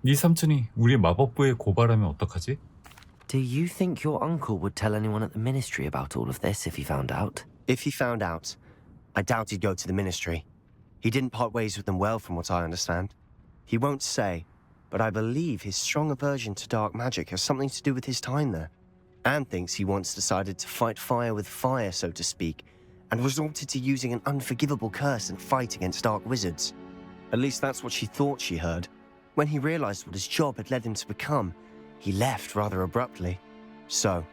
네 삼촌이 우리 마법부에 고발하면 어떡하지? Do you think your uncle would tell anyone at the ministry about all of this if he found out? If he found out, I doubt he'd go to the ministry. He didn't part ways with them well, from what I understand. He won't say, but I believe his strong aversion to dark magic has something to do with his time there. Anne thinks he once decided to fight fire with fire, so to speak, and resorted to using an unforgivable curse in fight against dark wizards. At least that's what she thought she heard. When he realized what his job had led him to become, he left rather abruptly. So,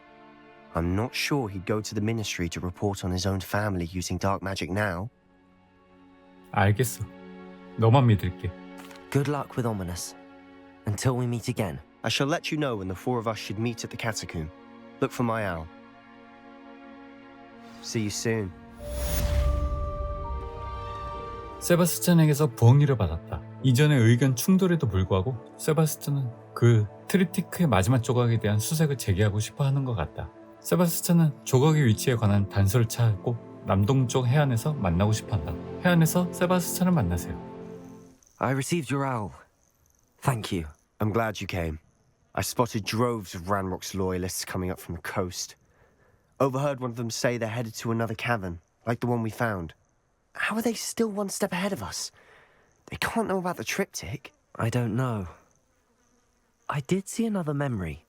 I'm not sure he'd go to the ministry to report on his own family using dark magic now. 알겠어. 너만 믿을게. Good luck with Ominous. Until we meet again. I shall let you know when the four of us should meet at the catacomb. Look for my owl. See you soon. 세바스찬에게서 부엉이를 받았다. 이전의 의견 충돌에도 불구하고 세바스찬은 그 트리티크의 마지막 조각에 대한 수색을 재개하고 싶어 하는 것 같다. 세바스찬은 조각의 위치에 관한 단서를 찾고 남동쪽 해안에서 만나고 싶어 한다. 해안에서 세바스찬을 만나세요. I received your owl. Thank you. I'm glad you came. I spotted droves of Ranrock's loyalists coming up from the coast. Overheard one of them say they're headed to another cavern, like the one we found. How are they still one step ahead of us? They can't know about the triptych. I don't know. I did see another memory.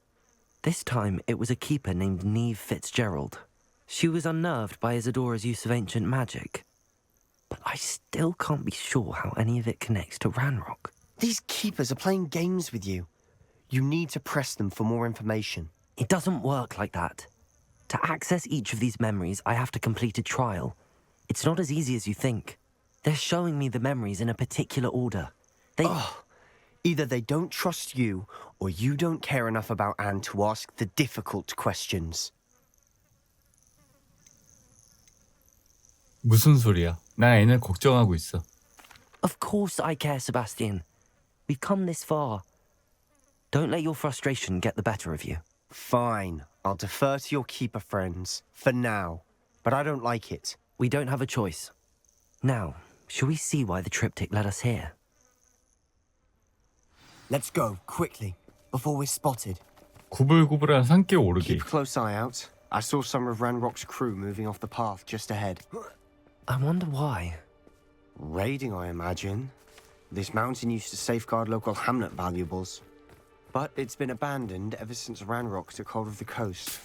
This time it was a keeper named Neve Fitzgerald. She was unnerved by Isadora's use of ancient magic. But I still can't be sure how any of it connects to Ranrock. These keepers are playing games with you. You need to press them for more information. It doesn't work like that. To access each of these memories, I have to complete a trial. It's not as easy as you think. They're showing me the memories in a particular order. Either they don't trust you, or you don't care enough about Anne to ask the difficult questions. 무슨 소리야? 나 앤을 걱정하고 있어. Of course I care, Sebastian. We've come this far. Don't let your frustration get the better of you. Fine. I'll defer to your keeper friends, for now. But I don't like it. We don't have a choice. Now, shall we see why the triptych led us here? Let's go, quickly, before we're spotted. 구불구불한 산길 오르기. Keep a close eye out. I saw some of Ranrock's crew moving off the path just ahead. I wonder why. Raiding, I imagine. This mountain used to safeguard local hamlet valuables. But it's been abandoned ever since Ranrock took hold of the coast.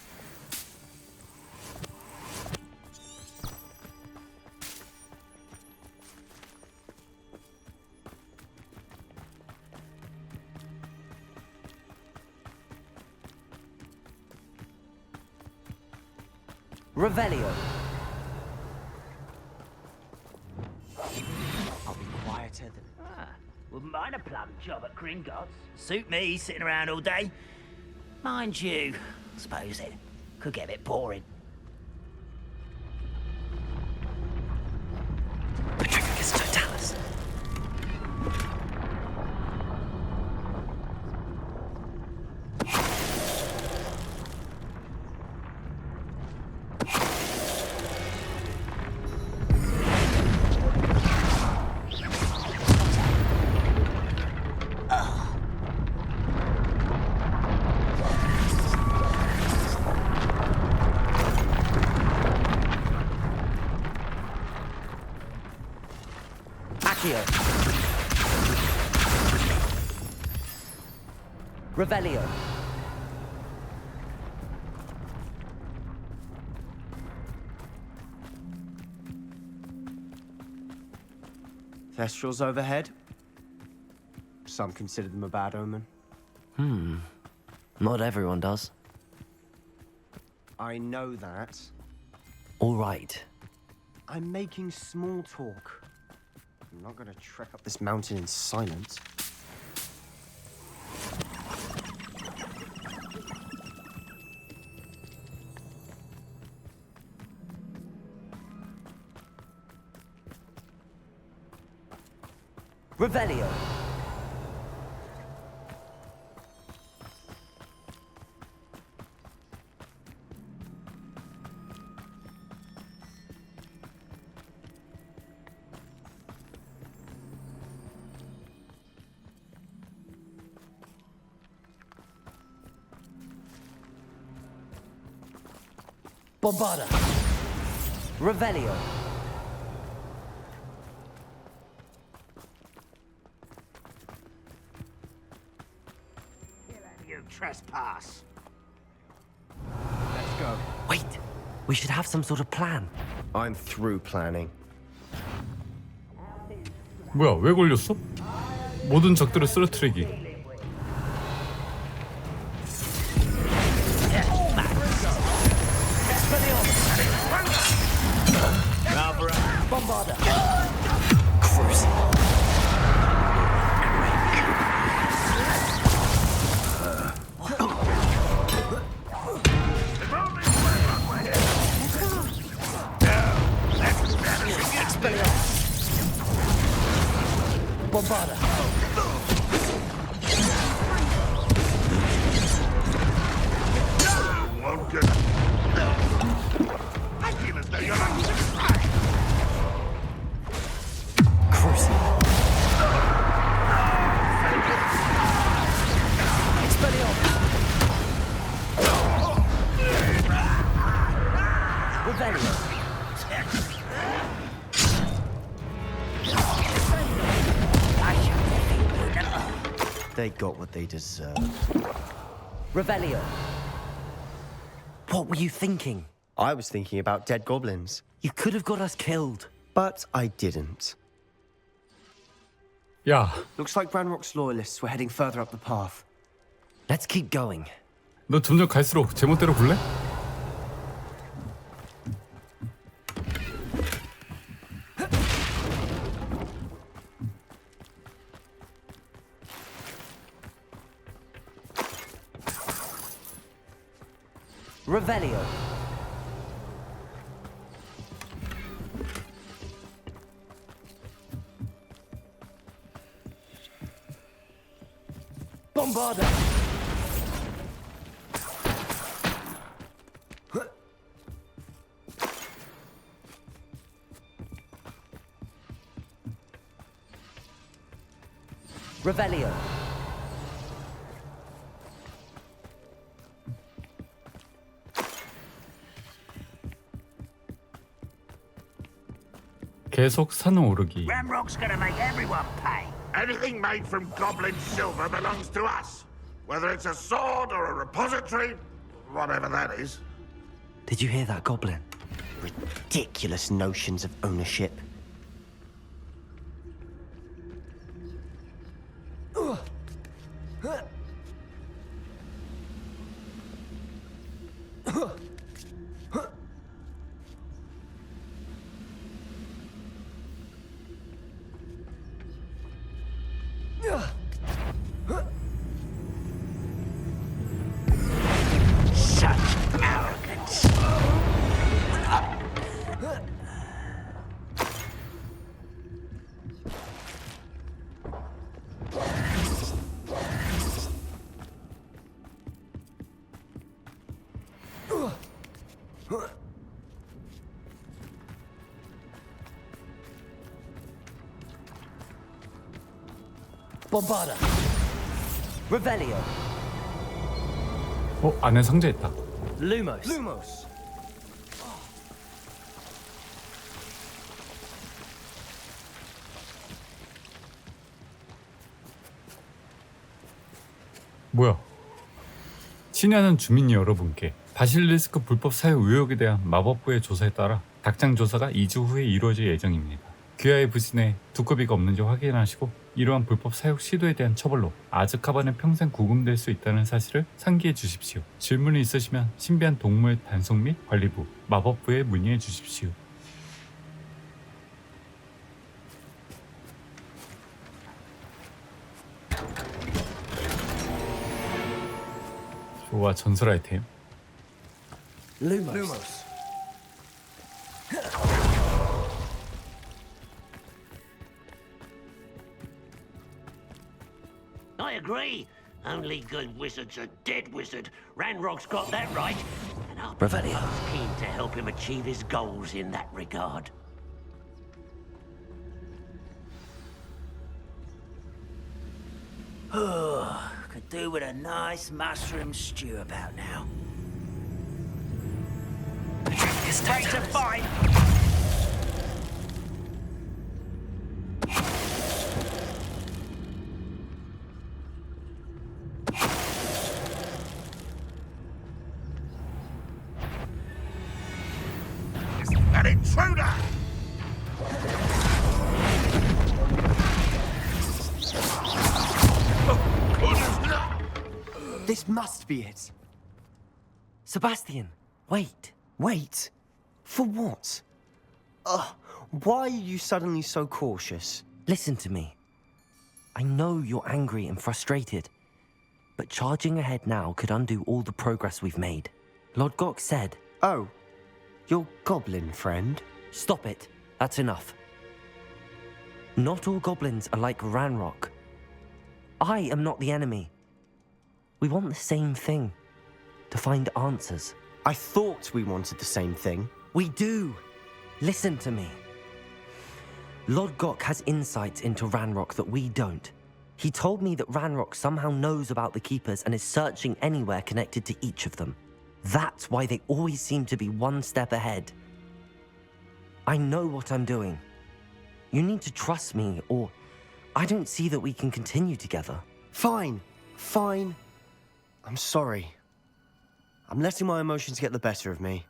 Revelio. I'll be quieter than... Wouldn't mind a plum job at Gringotts. Suit me, sitting around all day. Mind you, I suppose it could get a bit boring. Patricius Totalis. Revelio. Thestrals overhead. Some consider them a bad omen. Not everyone does. I know that. All right. I'm making small talk. I'm not gonna trek up this mountain in silence. Revelio. Bombarda. Revelio. You trespass. Let's go. Wait, we should have some sort of plan. I'm through planning. 뭐야, 왜 걸렸어? 모든 적들을 쓰러뜨리기. Bombarda. Bombarda. Won't get. I feel as though you're not even trying. Cruising. Expelliarmus. Revelio. They got what they deserved. Revelio. What were you thinking? I was thinking about dead goblins. You could have got us killed. But I didn't. 야, Looks like Ranrock's loyalists were heading further up the path. Let's keep going. 너 점점 갈수록 제멋대로 굴래? Revelio. Bombarda. Revelio. 계속 산 오르기. Ramrock's gonna make everyone pay. Anything made from goblin silver belongs to us. Whether it's a sword or a repository, whatever that is. Did you hear that, Goblin? Ridiculous notions of ownership. Such arrogance. Bombarda. Revelio. 안에 상자 있다. Lumos. Lumos. 뭐야? 친애하는 주민 여러분께 바실리스크 불법 사유 의혹에 대한 마법부의 조사에 따라 닭장 조사가 2주 후에 이루어질 예정입니다. 귀하의 부신에 두꺼비가 없는지 확인하시고 이러한 불법 사육 시도에 대한 처벌로 아즈카반에 평생 구금될 수 있다는 사실을 상기해 주십시오. 질문이 있으시면 신비한 동물 단속 및 관리부, 마법부에 문의해 주십시오. 좋아, 전설 아이템. Lumos. I agree. Only good wizards are dead wizard. Ranrock's got that right. And I'll be Revelio. keen to help him achieve his goals in that regard. Could do with a nice mushroom stew about now. Straight to fight. An intruder! This must be it. Sebastian, wait. Wait. For what? Why are you suddenly so cautious? Listen to me. I know you're angry and frustrated, but charging ahead now could undo all the progress we've made. Lodgok said... Oh, your goblin friend? Stop it. That's enough. Not all goblins are like Ranrock. I am not the enemy. We want the same thing. To find answers. I thought we wanted the same thing. We do. Listen to me. Lodgok has insights into Ranrock that we don't. He told me that Ranrock somehow knows about the Keepers and is searching anywhere connected to each of them. That's why they always seem to be one step ahead. I know what I'm doing. You need to trust me, or I don't see that we can continue together. Fine. Fine. I'm sorry. I'm letting my emotions get the better of me.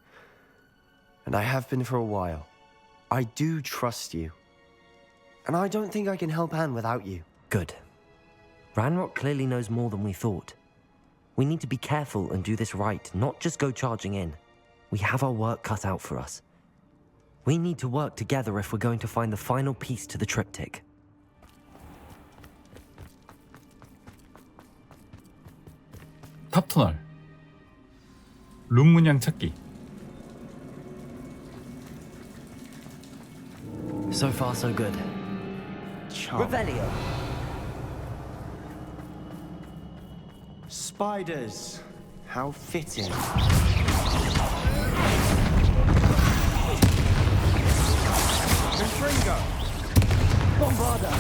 And I have been for a while. I do trust you. And I don't think I can help Anne without you. Good. Ranrock clearly knows more than we thought. We need to be careful and do this right, not just go charging in. We have our work cut out for us. We need to work together if we're going to find the final piece to the triptych. 탑터널 룸 문양 찾기. So far, so good. Revelio. Spiders. How fitting. Confringo. Bombarda.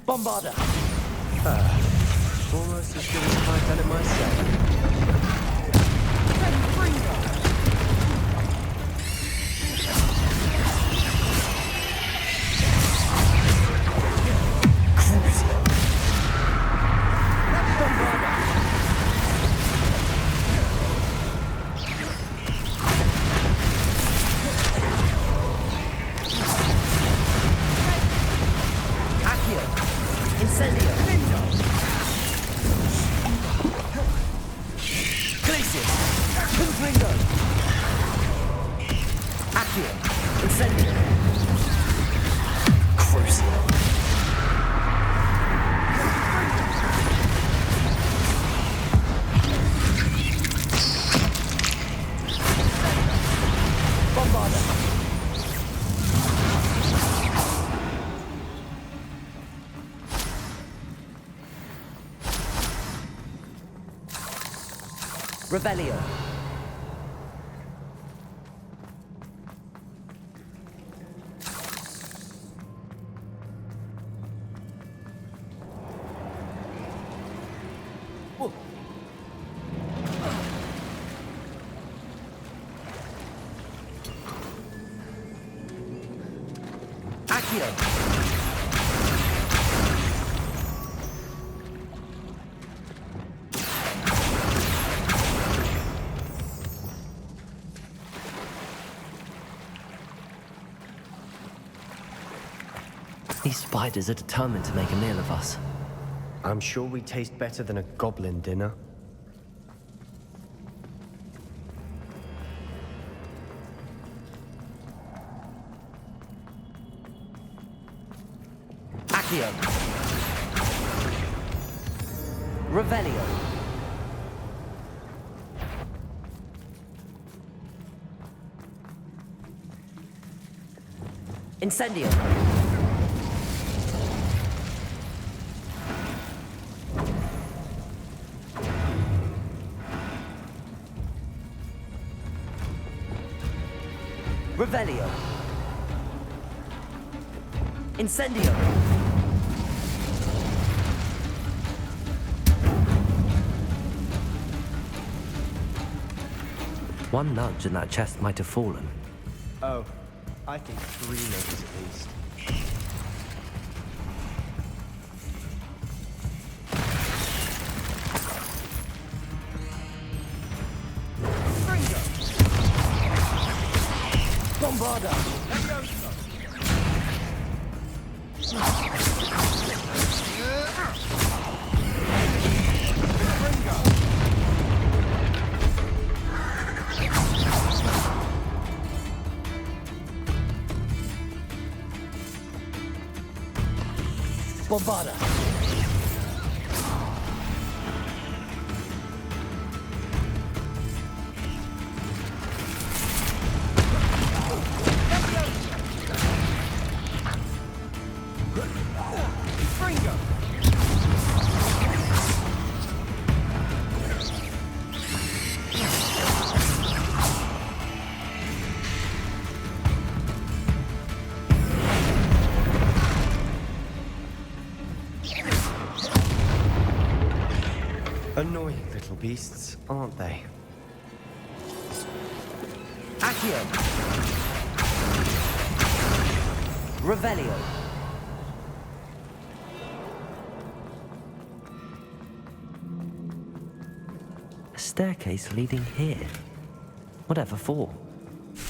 Bombarda. Almost as good as if I'd done it myself. Revelio. These spiders are determined to make a meal of us. I'm sure we taste better than a goblin dinner. Accio. Revelio. Incendio. Revelio. Incendio. One nudge and that chest might have fallen. Oh, I think 3 nudges at least. Bombarda! Bombarda. Annoying little beasts, aren't they? Accio. Revelio. A staircase leading here. Whatever for?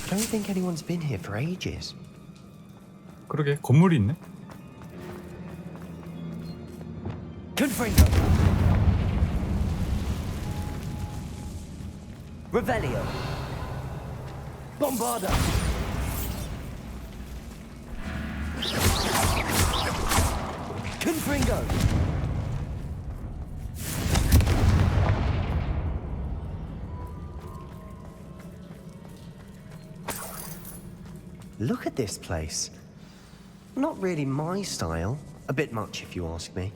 I don't think anyone's been here for ages. 그러게 건물이 있네. Confringo. Revelio. Bombarda. Confringo. Look at this place. Not really my style. A bit much, if you ask me.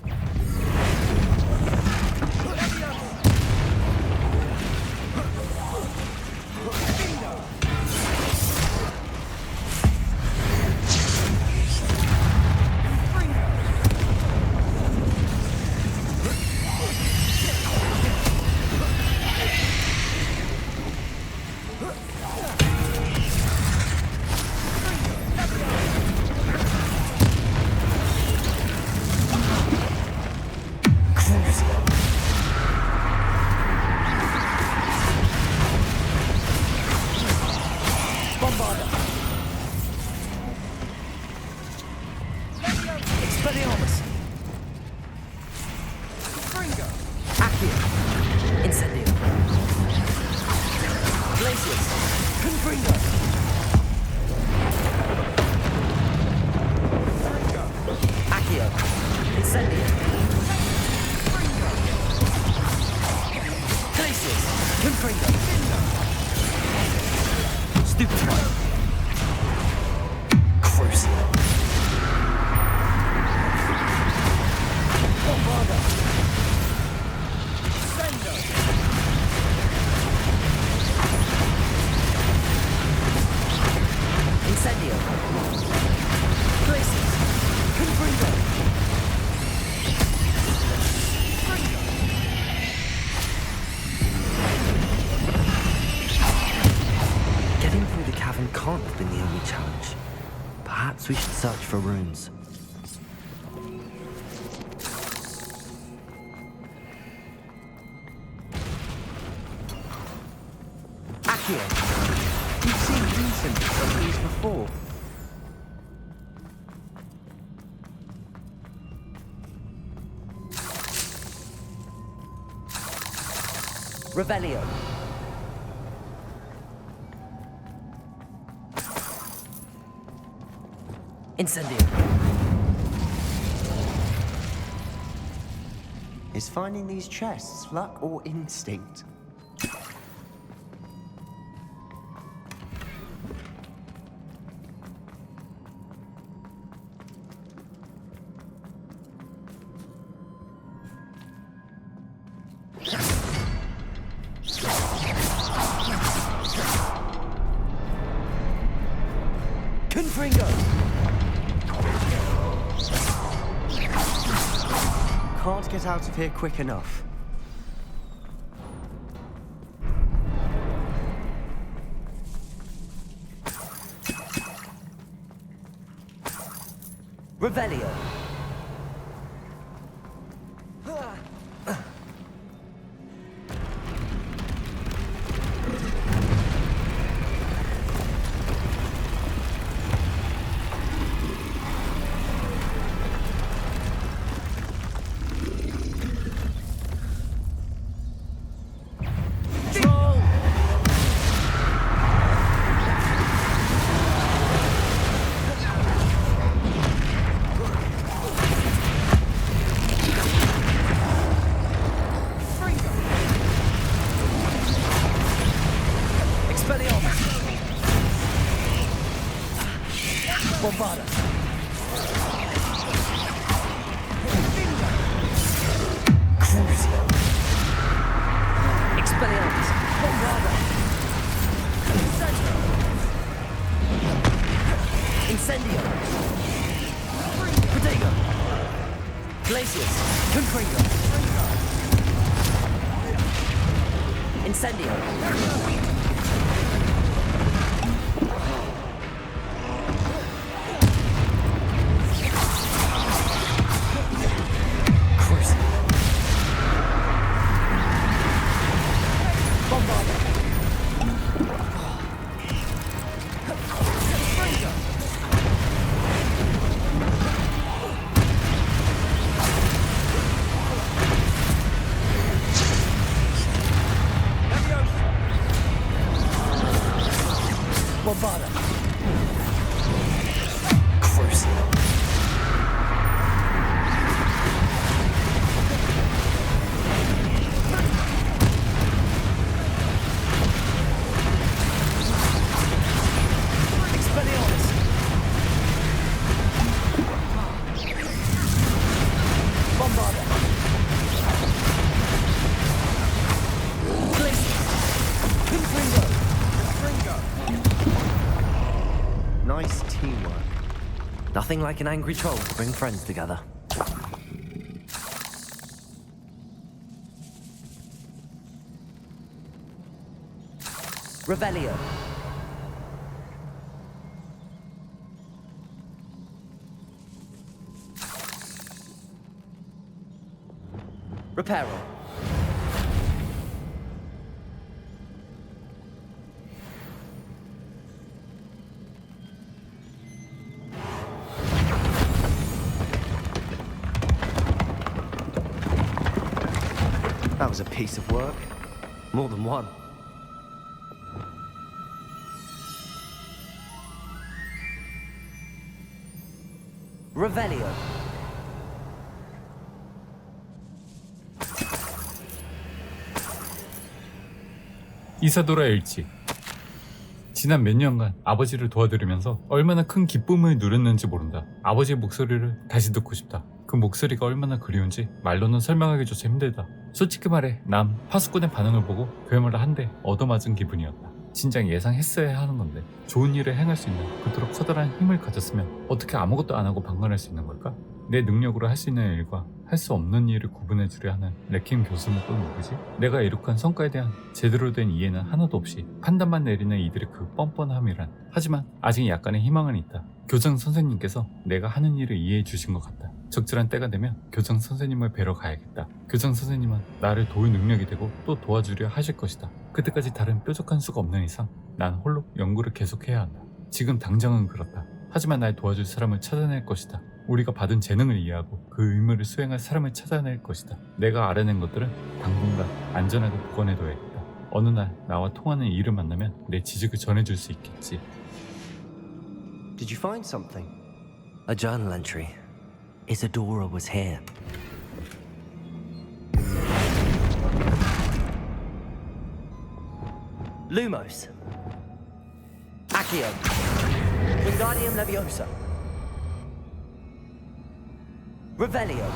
Can't have been the only challenge. Perhaps we should search for rooms. Accio, you've seen instances of these before. Revelio. Incendio. Is finding these chests luck or instinct? Confringo. Can't get out of here quick enough. Revelio. Glaciers. Confringo. Incendio. Crucible. Bombarda. Bombarda. Crucible. Expelliarmus. Bombarda. Glacier. Confringo. Nice teamwork. Nothing like an angry troll to bring friends together. Revelio. Reparo. That was a piece of work. More than one. Revelio. 이사도라 일지. 지난 몇 년간 아버지를 도와드리면서 얼마나 큰 기쁨을 누렸는지 모른다. 아버지의 목소리를 다시 듣고 싶다. 그 목소리가 얼마나 그리운지 말로는 설명하기조차 힘들다. 솔직히 말해 난 파수꾼의 반응을 보고 그야말로 한 대 얻어맞은 기분이었다. 진작 예상했어야 하는 건데 좋은 일을 행할 수 있는 그토록 커다란 힘을 가졌으면 어떻게 아무것도 안 하고 방관할 수 있는 걸까? 내 능력으로 할 수 있는 일과 할 수 없는 일을 구분해주려 하는 레킹 교수는 또 누구지? 내가 이룩한 성과에 대한 제대로 된 이해는 하나도 없이 판단만 내리는 이들의 그 뻔뻔함이란. 하지만 아직 약간의 희망은 있다. 교장 선생님께서 내가 하는 일을 이해해 주신 것 같다. 적절한 때가 되면 교장 선생님을 뵈러 가야겠다. 교장 선생님은 나를 도울 능력이 되고 또 도와주려 하실 것이다. 그때까지 다른 뾰족한 수가 없는 이상 난 홀로 연구를 계속해야 한다. 지금 당장은 그렇다. 하지만 날 도와줄 사람을 찾아낼 것이다. 우리가 받은 재능을 이해하고 그 의무를 수행할 사람을 찾아낼 것이다. 내가 알아낸 것들은 당분간 안전하게 보관해둬야겠다. 어느 날 나와 통하는 이를 만나면 내 지식을 전해줄 수 있겠지. Did you find something? A journal entry. Isadora was here. Lumos. Accio. Wingardium Leviosa. Revelio.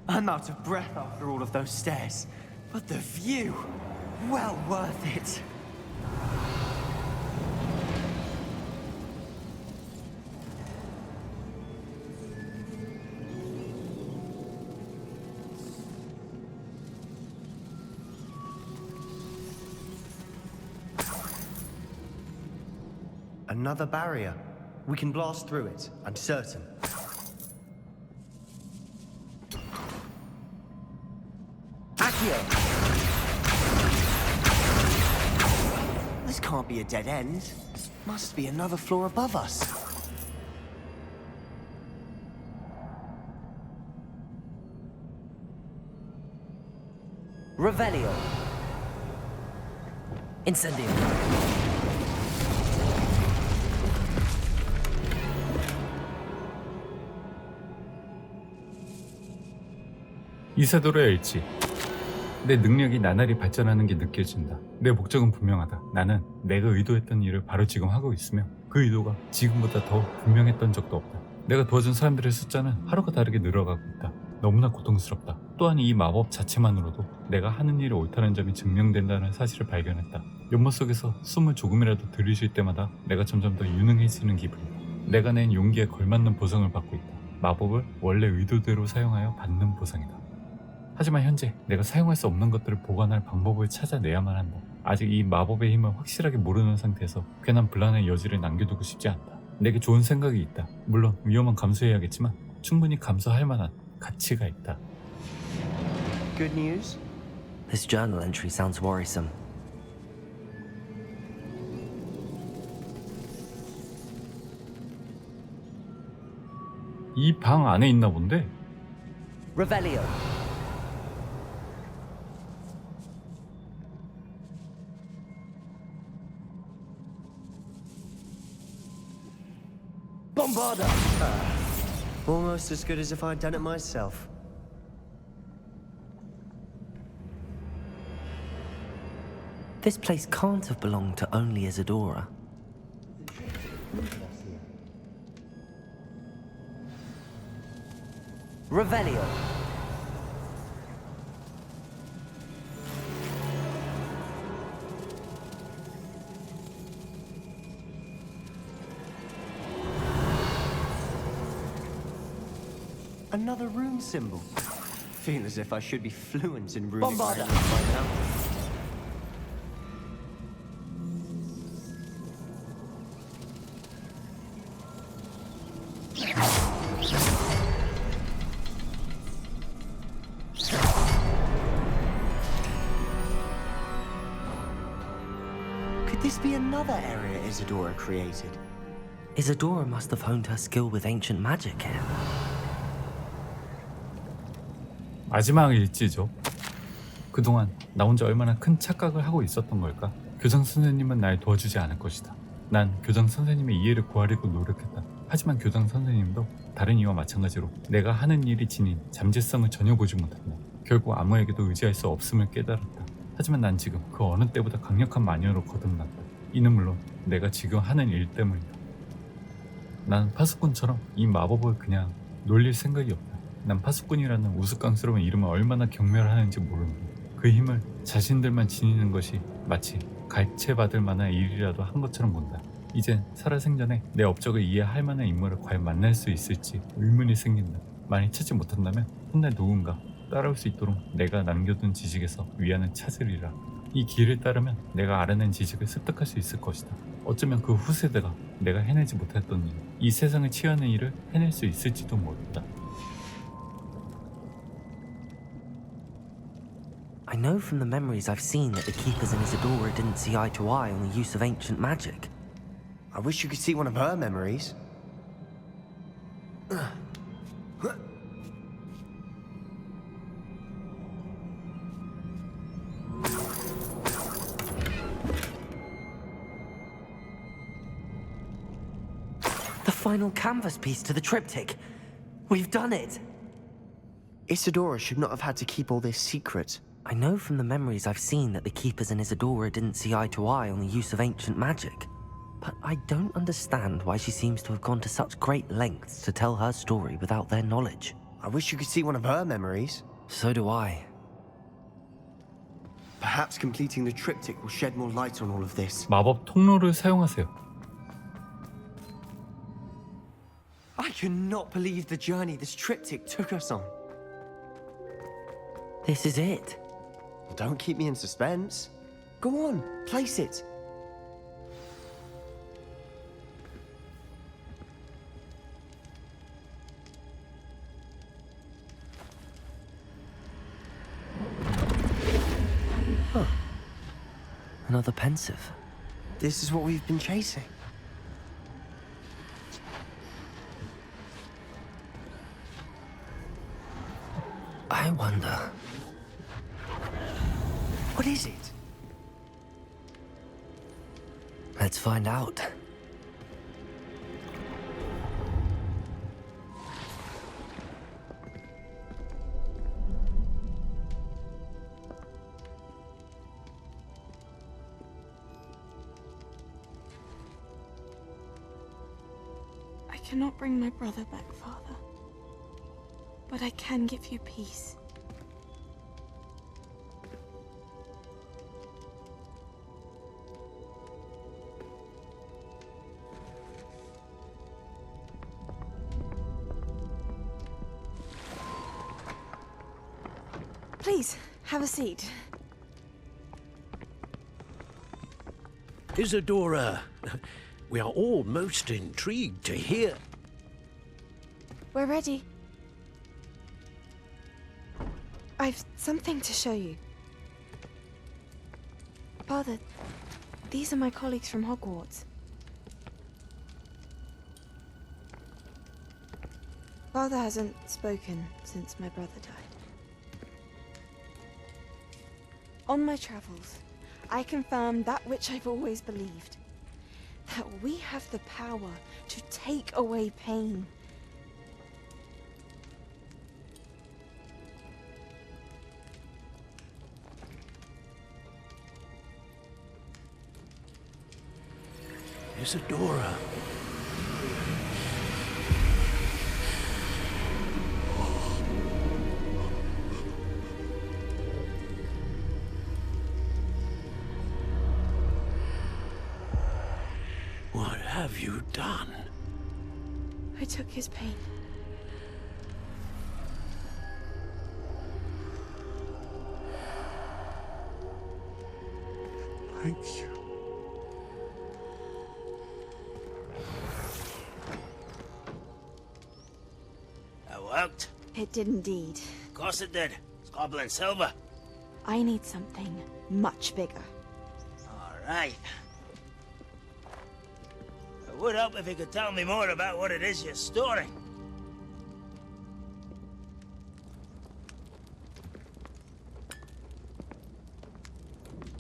I'm out of breath after all of those stairs, but the view, well worth it. Another barrier. We can blast through it, I'm certain. Accio. This can't be a dead end. Must be another floor above us. Revelio. Incendio. 이사도라 일지. 내 능력이 나날이 발전하는 게 느껴진다. 내 목적은 분명하다. 나는 내가 의도했던 일을 바로 지금 하고 있으며 그 의도가 지금보다 더 분명했던 적도 없다. 내가 도와준 사람들의 숫자는 하루가 다르게 늘어가고 있다. 너무나 고통스럽다. 또한 이 마법 자체만으로도 내가 하는 일이 옳다는 점이 증명된다는 사실을 발견했다. 연못 속에서 숨을 조금이라도 들이쉴 때마다 내가 점점 더 유능해지는 기분이다. 내가 낸 용기에 걸맞는 보상을 받고 있다. 마법을 원래 의도대로 사용하여 받는 보상이다. 하지만 현재 내가 사용할 수 없는 것들을 보관할 방법을 찾아내야만 한다. 아직 이 마법의 힘을 확실하게 모르는 상태에서 괜한 분란의 여지를 남겨두고 싶지 않다. 내게 좋은 생각이 있다. 물론 위험은 감수해야겠지만 충분히 감수할 만한 가치가 있다. Good news? This journal entry sounds worrisome. 이 방 안에 있나 본데? Revelio. Bombarda! Almost as good as if I'd done it myself. This place can't have belonged to only Isadora. Revelio. Another rune symbol. Feel as if I should be fluent in runic Bombarda. language by now. Could this be another area Isadora created? Isadora must have honed her skill with ancient magic here. 마지막 일지죠. 그동안 나 혼자 얼마나 큰 착각을 하고 있었던 걸까? 교장 선생님은 날 도와주지 않을 것이다. 난 교장 선생님의 이해를 구하려고 노력했다. 하지만 교장 선생님도 다른 이와 마찬가지로 내가 하는 일이 지닌 잠재성을 전혀 보지 못한다. 결국 아무에게도 의지할 수 없음을 깨달았다. 하지만 난 지금 그 어느 때보다 강력한 마녀로 거듭났다. 이는 물론 내가 지금 하는 일 때문이다. 난 파수꾼처럼 이 마법을 그냥 놀릴 생각이 없다. 난 파수꾼이라는 우스꽝스러운 이름을 얼마나 경멸하는지 모른다. 그 힘을 자신들만 지니는 것이 마치 가입체받을 만한 일이라도 한 것처럼 본다. 이젠 살아생전에 내 업적을 이해할 만한 인물을 과연 만날 수 있을지 의문이 생긴다. 만약 찾지 못한다면 훗날 누군가 따라올 수 있도록 내가 남겨둔 지식에서 위안을 찾으리라. 이 길을 따르면 내가 알아낸 지식을 습득할 수 있을 것이다. 어쩌면 그 후세대가 내가 해내지 못했던 일, 이 세상을 치유하는 일을 해낼 수 있을지도 모른다. I know from the memories I've seen that the keepers in Isadora didn't see eye to eye on the use of ancient magic. I wish you could see one of her memories. The final canvas piece to the triptych. We've done it! Isadora should not have had to keep all this secret. I know from the memories I've seen that the keepers in Isadora didn't see eye to eye on the use of ancient magic. But I don't understand why she seems to have gone to such great lengths to tell her story without their knowledge. I wish you could see one of her memories. So do I. Perhaps completing the triptych will shed more light on all of this. 마법 통로를 사용하세요. I cannot believe the journey this triptych took us on. This is it. Don't keep me in suspense. Go on, place it. Huh. Another pensive. This is what we've been chasing. I wonder. What is it? Let's find out. I cannot bring my brother back, Father. but I can give you peace. Please, have a seat. Isadora, we are all most intrigued to hear. We're ready. I've something to show you. Father, these are my colleagues from Hogwarts. Father hasn't spoken since my brother died. On my travels, I confirmed that which I've always believed. That we have the power to take away pain. Isadora. What have you done? I took his pain. Thank you. That worked. It did indeed. Of course it did. It's goblin silver. I need something much bigger. All right. I would help if you could tell me more about what it is you're storing.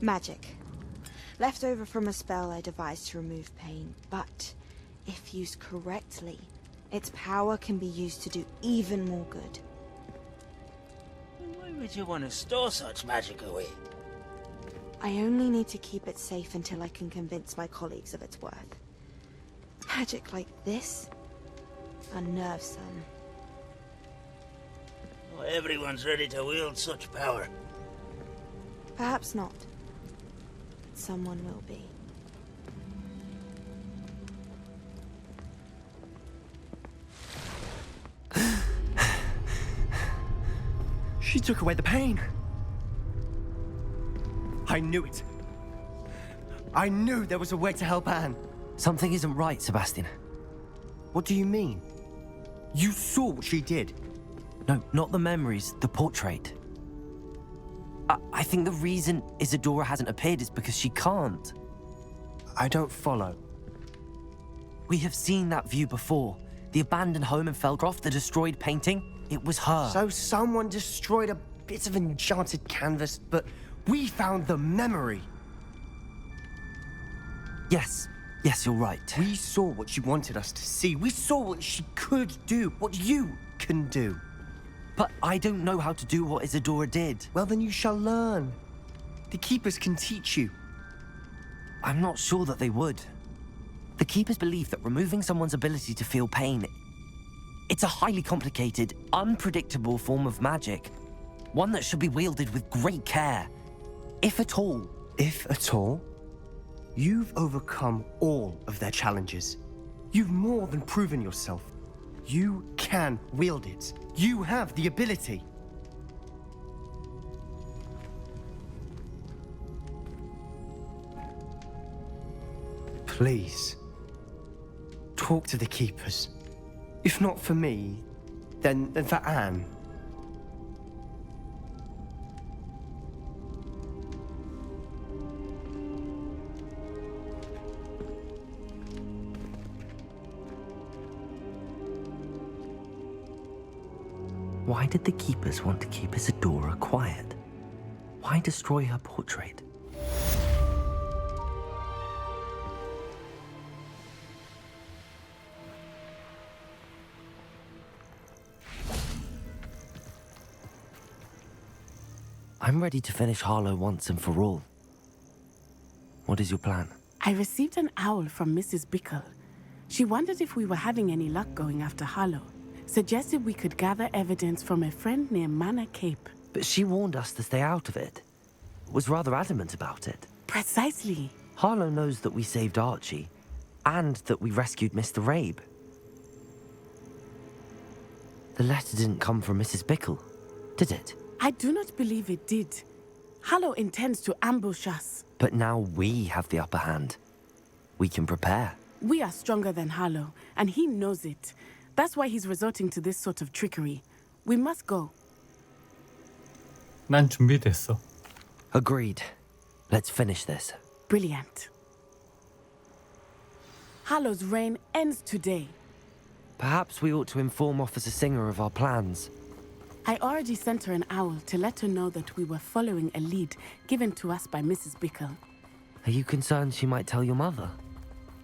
Magic. Left over from a spell I devised to remove pain, but if used correctly, its power can be used to do even more good. Why would you want to store such magic away? I only need to keep it safe until I can convince my colleagues of its worth. Magic like this unnerves some. Not everyone's ready to wield such power. Perhaps not. Someone will be. She took away the pain. I knew it. I knew there was a way to help Anne. Something isn't right, Sebastian. What do you mean? You saw what she did. No, not the memories, the portrait. I think the reason Isadora hasn't appeared is because she can't. I don't follow. We have seen that view before. The abandoned home in Felcroft, the destroyed painting. It was her. So someone destroyed a bit of enchanted canvas, but we found the memory. Yes, you're right. We saw what she wanted us to see. We saw what she could do, what you can do. But I don't know how to do what Isadora did. Well, then you shall learn. The Keepers can teach you. I'm not sure that they would. The Keepers believe that removing someone's ability to feel pain, it's a highly complicated, unpredictable form of magic. One that should be wielded with great care. If at all. If at all? You've overcome all of their challenges. You've more than proven yourself. You can wield it. You have the ability. Please, talk to the Keepers. If not for me, then for Anne. Why did the Keepers want to keep Isadora quiet? Why destroy her portrait? I'm ready to finish Harlow once and for all. What is your plan? I received an owl from Mrs. Bickle. She wondered if we were having any luck going after Harlow. suggested we could gather evidence from a friend near Manor Cape. But she warned us to stay out of it. Was rather adamant about it. Precisely. Harlow knows that we saved Archie, and that we rescued Mr. Rabe. The letter didn't come from Mrs. Bickle, did it? I do not believe it did. Harlow intends to ambush us. But now we have the upper hand. We can prepare. We are stronger than Harlow, and he knows it. That's why he's resorting to this sort of trickery. We must go. 난 준비됐어. Agreed. Let's finish this. Brilliant. Harlow's reign ends today. Perhaps we ought to inform Officer Singer of our plans. I already sent her an owl to let her know that we were following a lead given to us by Mrs. Bickle. Are you concerned she might tell your mother?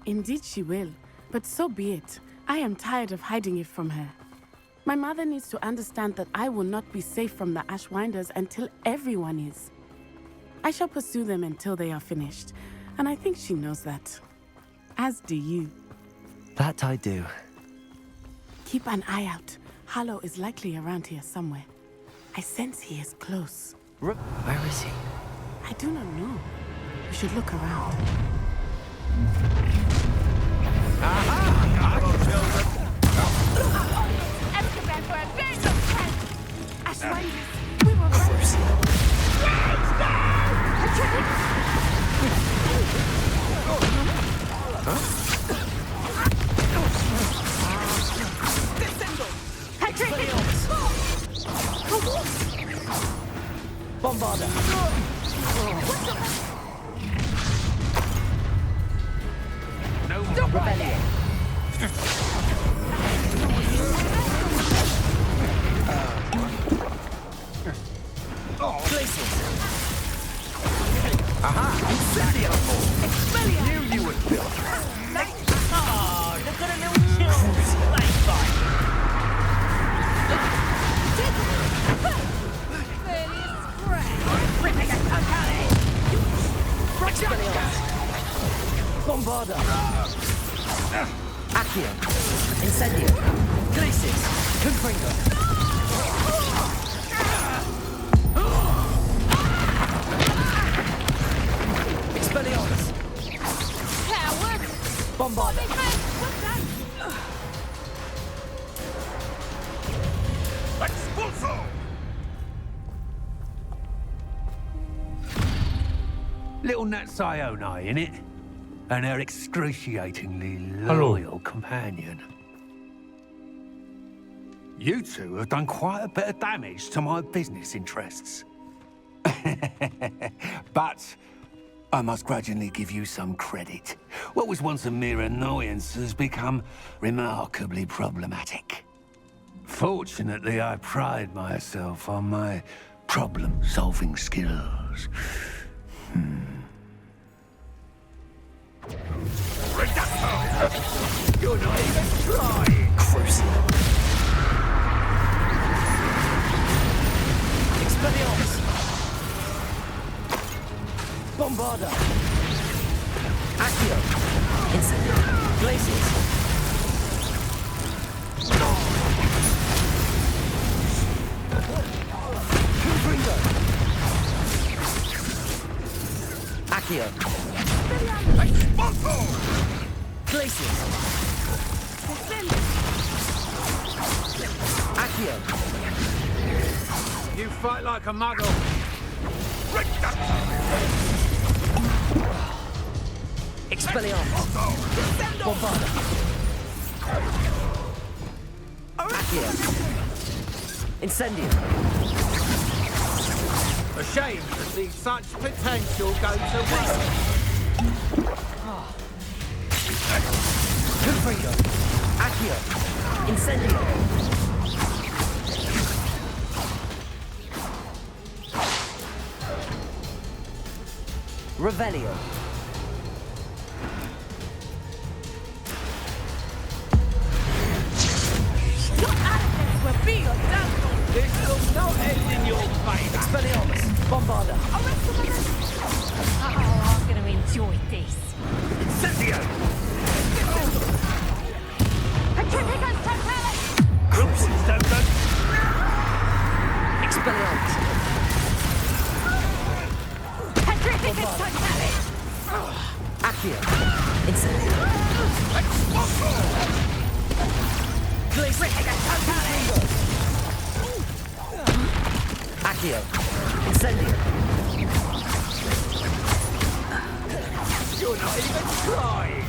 Indeed she will, but so be it. I am tired of hiding it from her. My mother needs to understand that I will not be safe from the Ashwinders until everyone is. I shall pursue them until they are finished, and I think she knows that. As do you. That I do. Keep an eye out. Harlow is likely around here somewhere. I sense he is close. Where is he? I do not know. We should look around. Ashwinders, we were Bombarder! No Rebellion! Places! Aha! Incendio! Expelliarmus! Knew you would build. Oh, look at a little children. Play fight. Ripping a totally. Expelliarmus! Bombarder! Accio! Incendio! Glacis! Confringo! Expelliarmus! Coward! Bombarder! Expulso! Little Nat Sione, innit? And her excruciatingly Hello. loyal companion. You two have done quite a bit of damage to my business interests. But I must grudgingly give you some credit. What was once a mere annoyance has become remarkably problematic. Fortunately, I pride myself on my problem-solving skills. You're not even trying! Cruise. Expelliarmus! Bombarder! Accio! Incendio! Glacis! Confringo! Accio! Glacis! Accio! You fight like a muggle. Expelliarmus! Bombarder! Accio! Incendio! A shame to see such potential go to waste. Confringo! Accio! Incendio! Revelio! Your arrogance will be your downfall! This will not end in your favour. Expelliarmus! Bombarder! Oh, I'm going to enjoy this. Incendio! Petrificus totalis! Cruise! student! Expelliarmus! Petrificus totalis! Accio! Incendio! Petrificus totalis! Accio! Incendio! You're not even trying!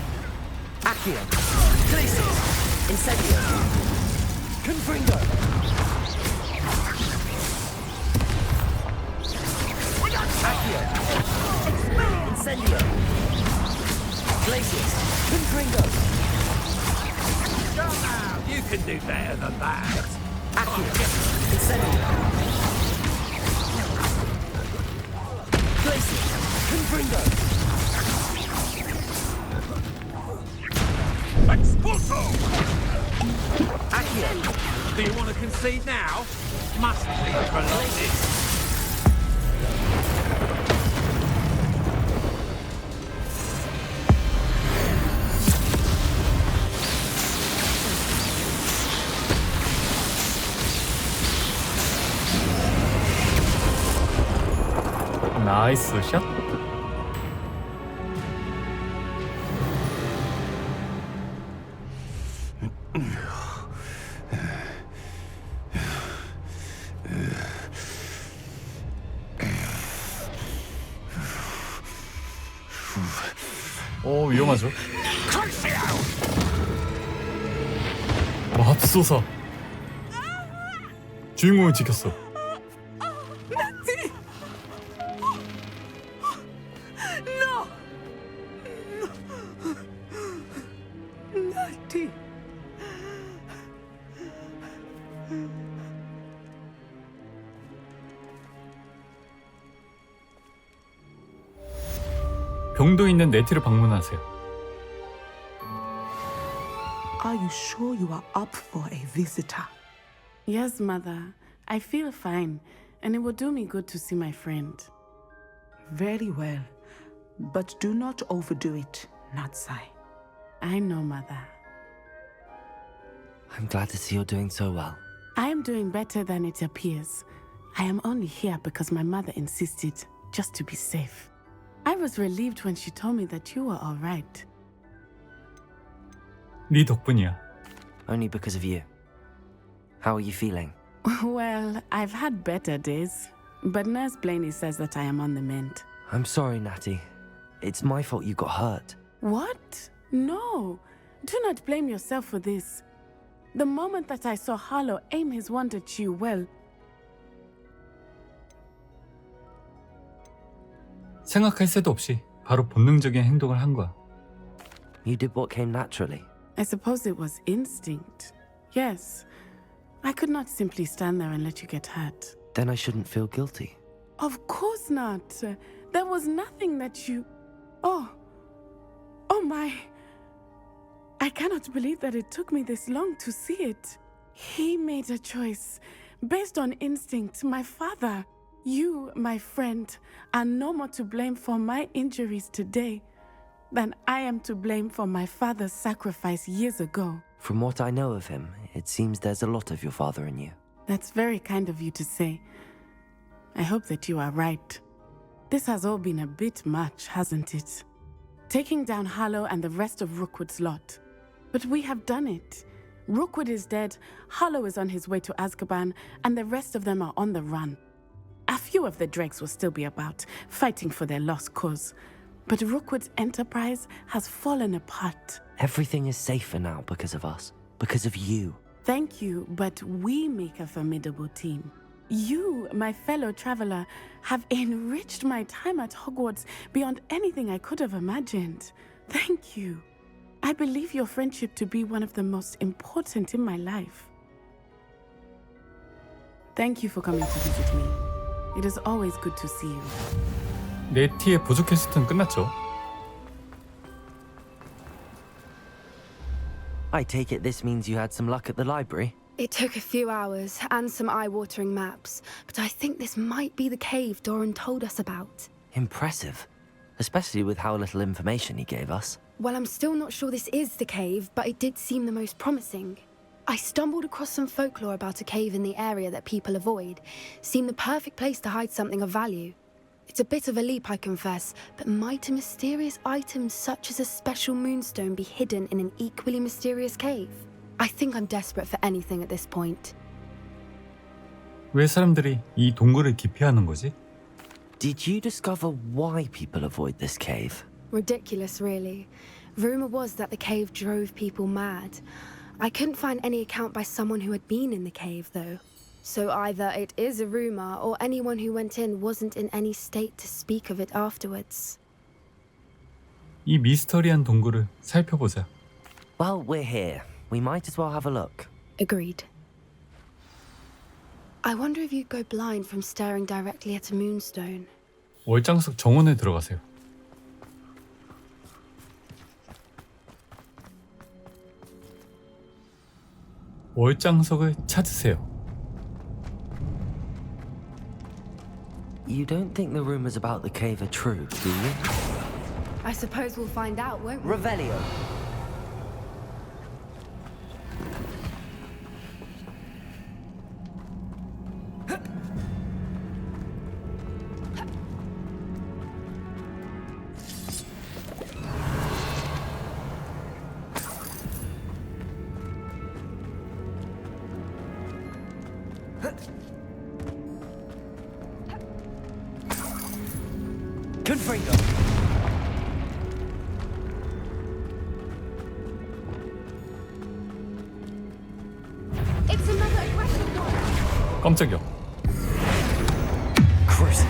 Accio! Glacius! Incendio! Confringo! Accio! Incendio! Glacius! Confringo! Come out! You can do better than that! Accio! Incendio! Glacius! Confringo! Expulso! Accio! Do you want to concede now? Must be prolonged. 나이스 샷. 오, 위험하죠. 맙소사. 주인공을 지켰어. No! Natty! 병도 있는 네티를 방문하세요. Are you sure you are up for a visitor? Yes, Mother. I feel fine, and it will do me good to see my friend. Very well. But do not overdo it, Natsai. I know, Mother. I'm glad to see you're doing so well. I am doing better than it appears. I am only here because my mother insisted, just to be safe. I was relieved when she told me that you were all right. 네 덕분이야. Only because of you. How are you feeling? Well, I've had better days, but Nurse Blaney says that I am on the mend. I'm sorry, Natty. It's my fault you got hurt. What? No. Do not blame yourself for this. The moment that I saw Harlow aim his wand at you, well, 생각할 새도 없이 바로 본능적인 행동을 한 거야. You did what came naturally. I suppose it was instinct. Yes. I could not simply stand there and let you get hurt. Then I shouldn't feel guilty. Of course not. There was nothing that you... Oh my. I cannot believe that it took me this long to see it. He made a choice based on instinct. My father, you, my friend, are no more to blame for my injuries today than I am to blame for my father's sacrifice years ago. From what I know of him, it seems there's a lot of your father in you. That's very kind of you to say. I hope that you are right. This has all been a bit much, hasn't it? Taking down Harlow and the rest of Rookwood's lot. But we have done it. Rookwood is dead, Harlow is on his way to Azkaban, and the rest of them are on the run. A few of the dregs will still be about, fighting for their lost cause. But Rookwood's enterprise has fallen apart. Everything is safer now because of us. Because of you. Thank you, but we make a formidable team. You, my fellow traveler, have enriched my time at Hogwarts beyond anything I could have imagined. Thank you. I believe your friendship to be one of the most important in my life. Thank you for coming to visit me. It is always good to see you. 네티의 보조 퀘스트는 끝났죠. I take it this means you had some luck at the library? It took a few hours and some eye-watering maps, but I think this might be the cave Doran told us about. Impressive. Especially with how little information he gave us. Well, I'm still not sure this is the cave, but it did seem the most promising. I stumbled across some folklore about a cave in the area that people avoid. Seemed the perfect place to hide something of value. It's a bit of a leap, I confess, but might a mysterious item such as a special moonstone be hidden in an equally mysterious cave? I think I'm desperate for anything at this point. 왜 사람들이 이 동굴을 기피하는 거지? Did you discover why people avoid this cave? Ridiculous, really. Rumor was that the cave drove people mad. I couldn't find any account by someone who had been in the cave, though. So either it is a rumor, or anyone who went in wasn't in any state to speak of it afterwards. 이 미스터리한 동굴을 살펴보자. Well, we're here. We might as well have a look. Agreed. I wonder if you'd go blind from staring directly at a moonstone. 월장석 정원에 들어가세요. 월장석을 찾으세요. You don't think the rumors about the cave are true, do you? I suppose we'll find out, won't we? Revelio. Confringo. It's another aggressive one. 깜짝이야. Chris.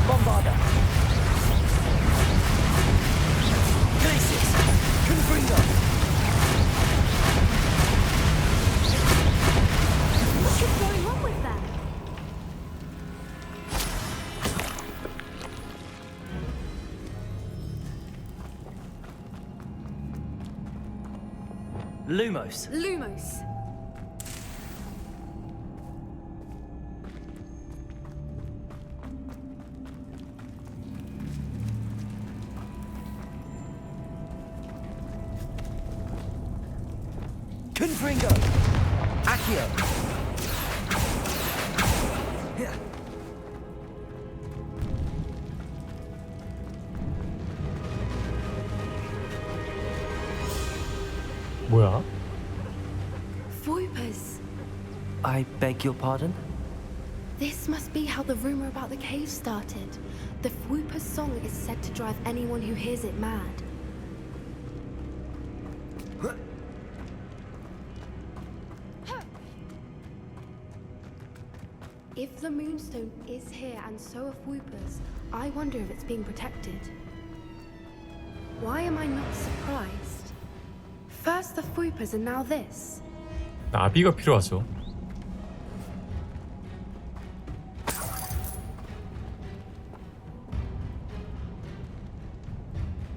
Bombarda. Glacius. Confringo. What is going on with them? Lumos. Lumos. Confringo. Accio. 뭐야? Voipers. I beg your pardon? This must be how the rumor about the cave started. The Voiper's song is said to drive anyone who hears it mad. If the moonstone is here and so are Voipers, I wonder if it's being protected. Why am I not surprised? First the Voipers and now this. 나비가 필요하죠.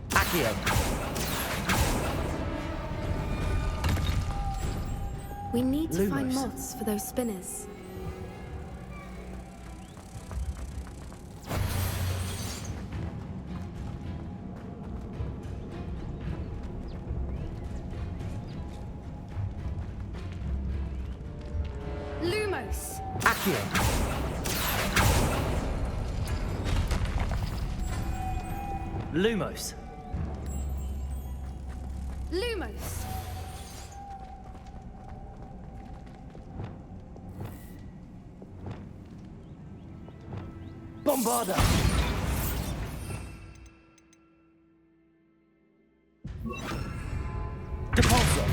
Accio. We need to find Lumos. moths for those spinners. Lumos. Accio. Lumos. Lumos. Bombarda. Depulso.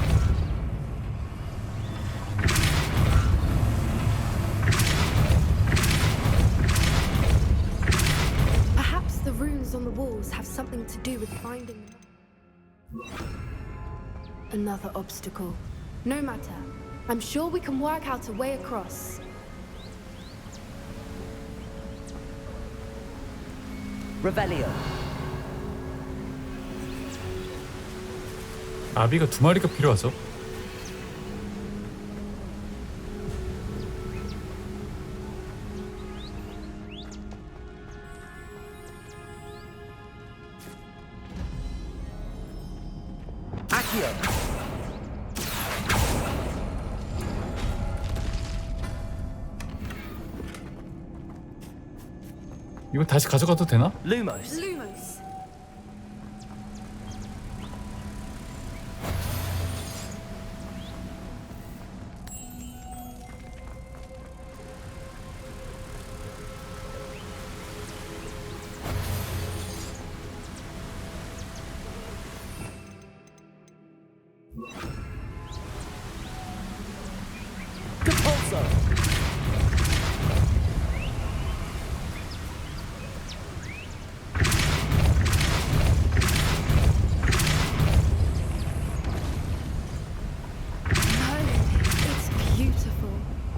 Perhaps the runes on the walls have something to do with finding them. Another obstacle. No matter. I'm sure we can work out a way across. Revelio. 나비가 2마리가 필요하죠. 이거 다시 가져가도 되나? Lumos. Lumos.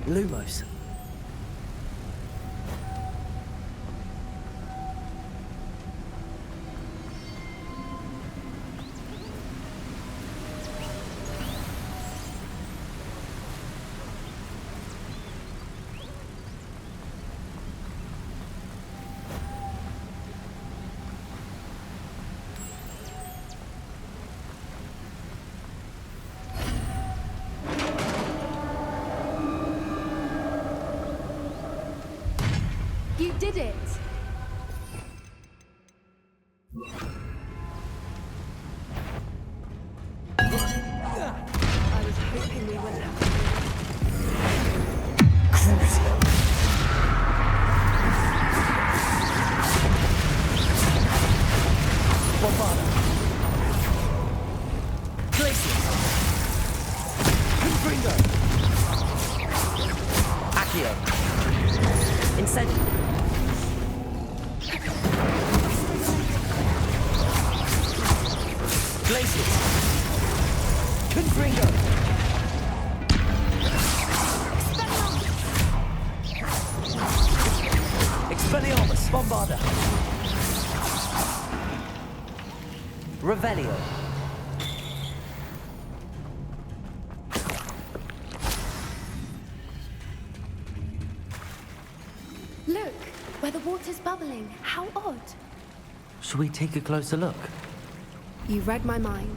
Lumos. You did it! I was hoping we wouldn't have to. Bombarda. Glacier. Confringo. Accio. Incendio. Glacier. Confringo. Expelliarmus. Bombarda. Revelio. Look, where the water's bubbling. How odd. Should we take a closer look? You read my mind.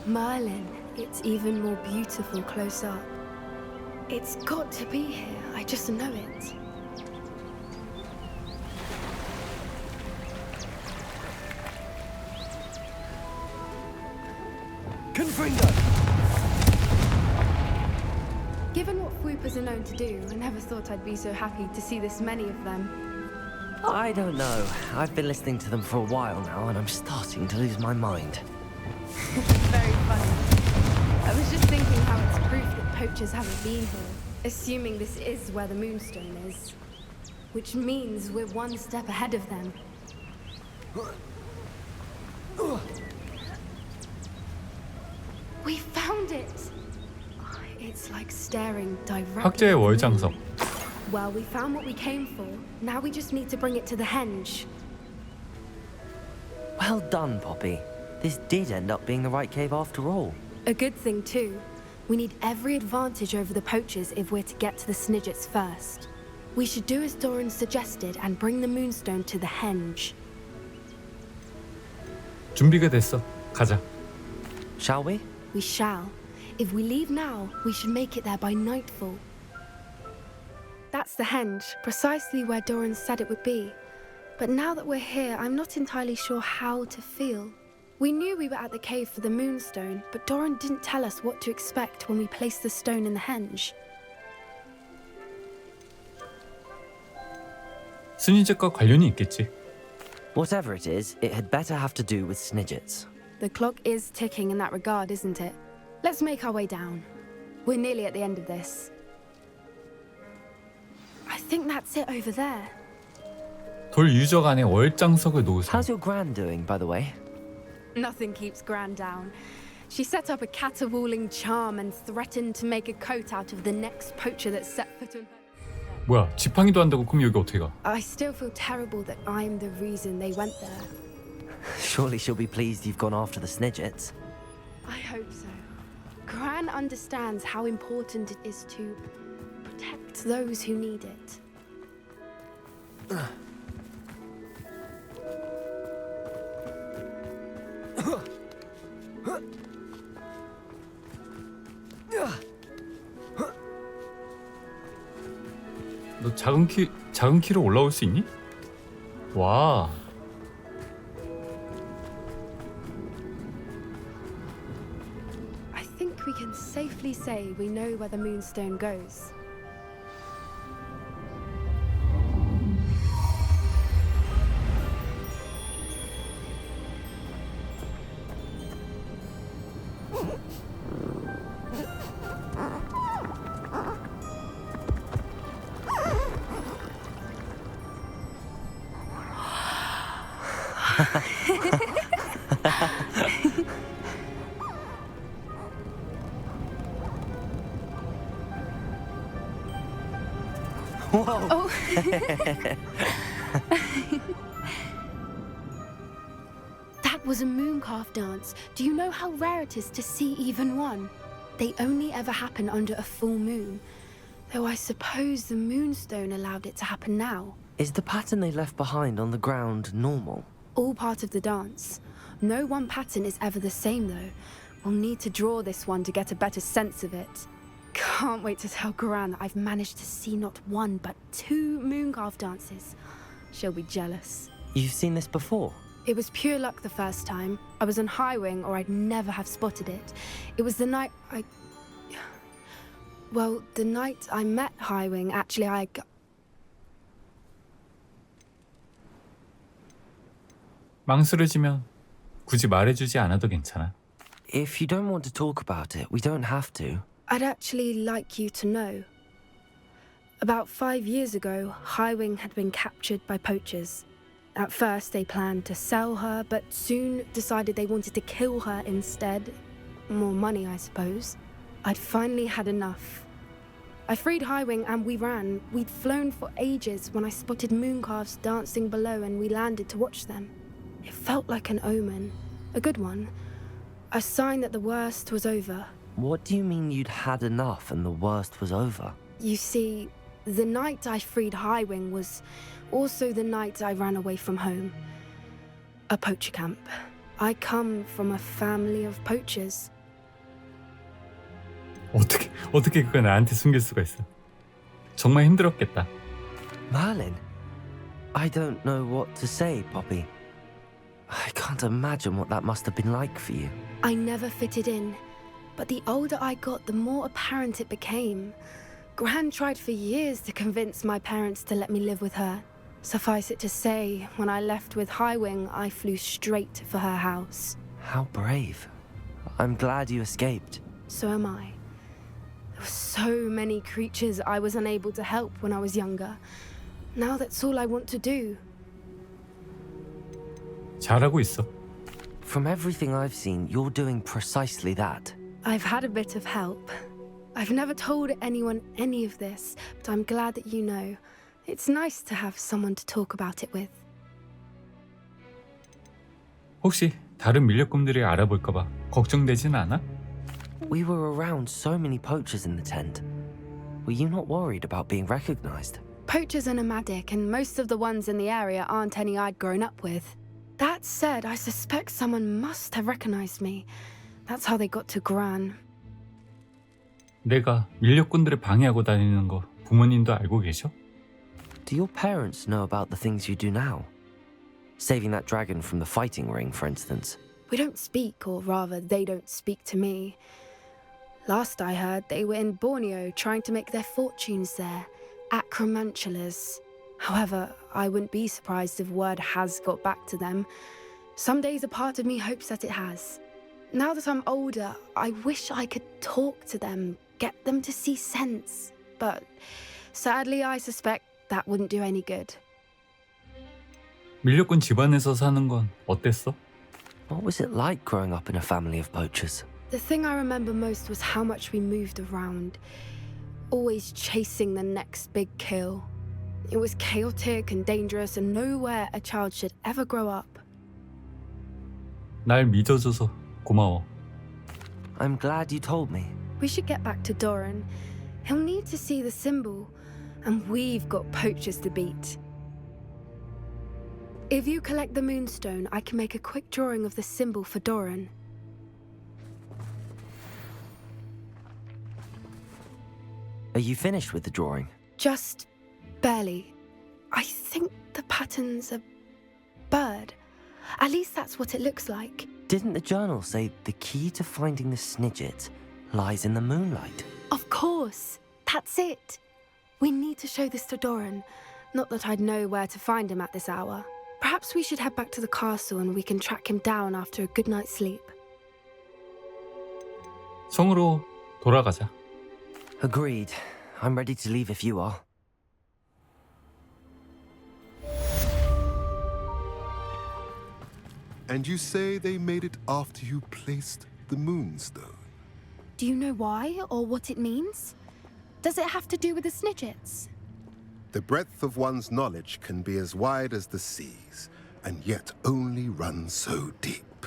Merlin, it's even more beautiful close up. It's got to be here, I just know it. Confringo! Given what Fwoopers are known to do, I never thought I'd be so happy to see this many of them. I don't know. I've been listening to them for a while now, and I'm starting to lose my mind. Very funny. I was just thinking how it's proof that poachers haven't been here, assuming this is where the Moonstone is. Which means we're one step ahead of them. We found it! It's like staring directly. 학제의 월장석. Well, we found what we came for. Now we just need to bring it to the henge. Well done, Poppy. This did end up being the right cave after all. A good thing, too. We need every advantage over the poachers if we're to get to the Snidgets first. We should do as Doran suggested and bring the Moonstone to the henge. 준비가 됐어. 가자. Shall we? We shall. If we leave now, we should make it there by nightfall. That's the henge, precisely where Doran said it would be. But now that we're here, I'm not entirely sure how to feel. We knew we were at the cave for the Moonstone, but Doran didn't tell us what to expect when we placed the stone in the henge. 스니젯과 관련이 있겠지. Whatever it is, it had better have to do with Snidgets. The clock is ticking in that regard, isn't it? Let's make our way down. We're nearly at the end of this. I think that's it over there. 돌 유적 안에 월장석을 놓으세요. How's your gran doing, by the way? Nothing keeps Gran down. She set up a caterwauling charm and threatened to make a coat out of the next poacher that set foot on her. 뭐야, 지팡이도 한다고? 그럼 여기 어떻게 가? I still feel terrible that I'm the reason they went there. Surely she'll be pleased you've gone after the Snidgets. I hope so. Gran Gran understands how important it is to protect those who need it. 너 작은 키로 올라올 수 있니? 와. I think we can safely say we know where the moonstone goes. Whoa! Oh. That was a mooncalf dance. Do you know how rare it is to see even one? They only ever happen under a full moon. Though I suppose the moonstone allowed it to happen now. Is the pattern they left behind on the ground normal? All part of the dance. No one pattern is ever the same though. We'll need to draw this one to get a better sense of it. Can't wait to tell Gran that I've managed to see not one but 2 mooncalf dances. She'll be jealous. You've seen this before? It was pure luck the first time. I was on High Wing or I'd never have spotted it. It was the night the night I met High Wing, actually 망설여지면 굳이 말해주지 않아도 괜찮아. If you don't want to talk about it, we don't have to. I'd actually like you to know. About 5 years ago, High Wing had been captured by poachers. At first, they planned to sell her, but soon decided they wanted to kill her instead. More money, I suppose. I'd finally had enough. I freed High Wing and we ran. We'd flown for ages when I spotted mooncalves dancing below and we landed to watch them. It felt like an omen. A good one. A sign that the worst was over. What do you mean you'd had enough and the worst was over? You see, the night I freed High Wing was also the night I ran away from home. A poacher camp. I come from a family of poachers. 어떻게 그걸 나한테 숨길 수가 있어? 정말 힘들었겠다. Merlin, I don't know what to say, Poppy. I can't imagine what that must have been like for you. I never fitted in, but the older I got, the more apparent it became. Gran tried for years to convince my parents to let me live with her. Suffice it to say, when I left with High Wing, I flew straight for her house. How brave. I'm glad you escaped. So am I. There were so many creatures I was unable to help when I was younger. Now that's all I want to do. 잘하고 있어. From everything I've seen, you're doing precisely that. I've had a bit of help. I've never told anyone any of this, but I'm glad that you know. It's nice to have someone to talk about it with. 혹시 다른 밀렵꾼들이 알아볼까봐 걱정되진 않아? We were around so many poachers in the tent. Were you not worried about being recognized? Poachers are nomadic, and most of the ones in the area aren't any I'd grown up with. That said, I suspect someone must have recognized me. That's how they got to Gran. 내가 밀렵꾼들을 방해하고 다니는 거 부모님도 알고 계셔? Do your parents know about the things you do now? Saving that dragon from the fighting ring, for instance. We don't speak, or rather, they don't speak to me. Last I heard, they were in Borneo trying to make their fortunes there. Acromantulas. However, I wouldn't be surprised if word has got back to them. Some days a part of me hopes that it has. Now that I'm older, I wish I could talk to them, get them to see sense. But sadly, I suspect that wouldn't do any good. 밀렵꾼 집안에서 사는 건 어땠어? What was it like growing up in a family of poachers? The thing I remember most was how much we moved around, always chasing the next big kill. It was chaotic and dangerous and nowhere a child should ever grow up. 날 믿어줘서 고마워. I'm glad you told me. We should get back to Doran. He'll need to see the symbol, and we've got poachers to beat. If you collect the moonstone, I can make a quick drawing of the symbol for Doran. Are you finished with the drawing? Just barely. I think the pattern's a bird. At least that's what it looks like. Didn't the journal say the key to finding the Snidget lies in the moonlight? Of course. That's it. We need to show this to Doran. Not that I'd know where to find him at this hour. Perhaps we should head back to the castle and we can track him down after a good night's sleep. 성으로 돌아가자. Agreed. I'm ready to leave if you are. And you say they made it after you placed the moonstone? Do you know why or what it means? Does it have to do with the Snidgets? The breadth of one's knowledge can be as wide as the seas, and yet only run so deep.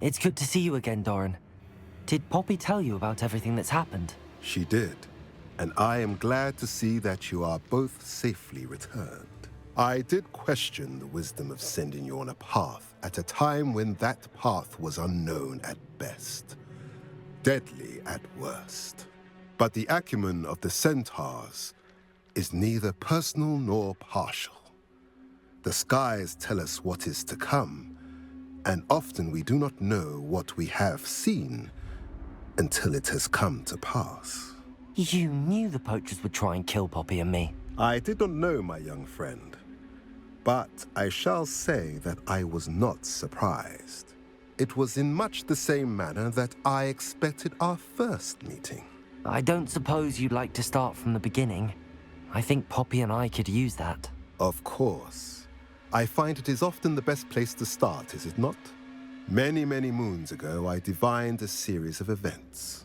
It's good to see you again, Doran. Did Poppy tell you about everything that's happened? She did, and I am glad to see that you are both safely returned. I did question the wisdom of sending you on a path at a time when that path was unknown at best, deadly at worst. But the acumen of the centaurs is neither personal nor partial. The skies tell us what is to come, and often we do not know what we have seen until it has come to pass. You knew the poachers would try and kill Poppy and me. I did not know, my young friend, but I shall say that I was not surprised. It was in much the same manner that I expected our first meeting. I don't suppose you'd like to start from the beginning. I think Poppy and I could use that. Of course. I find it is often the best place to start, is it not? Many, many moons ago, I divined a series of events.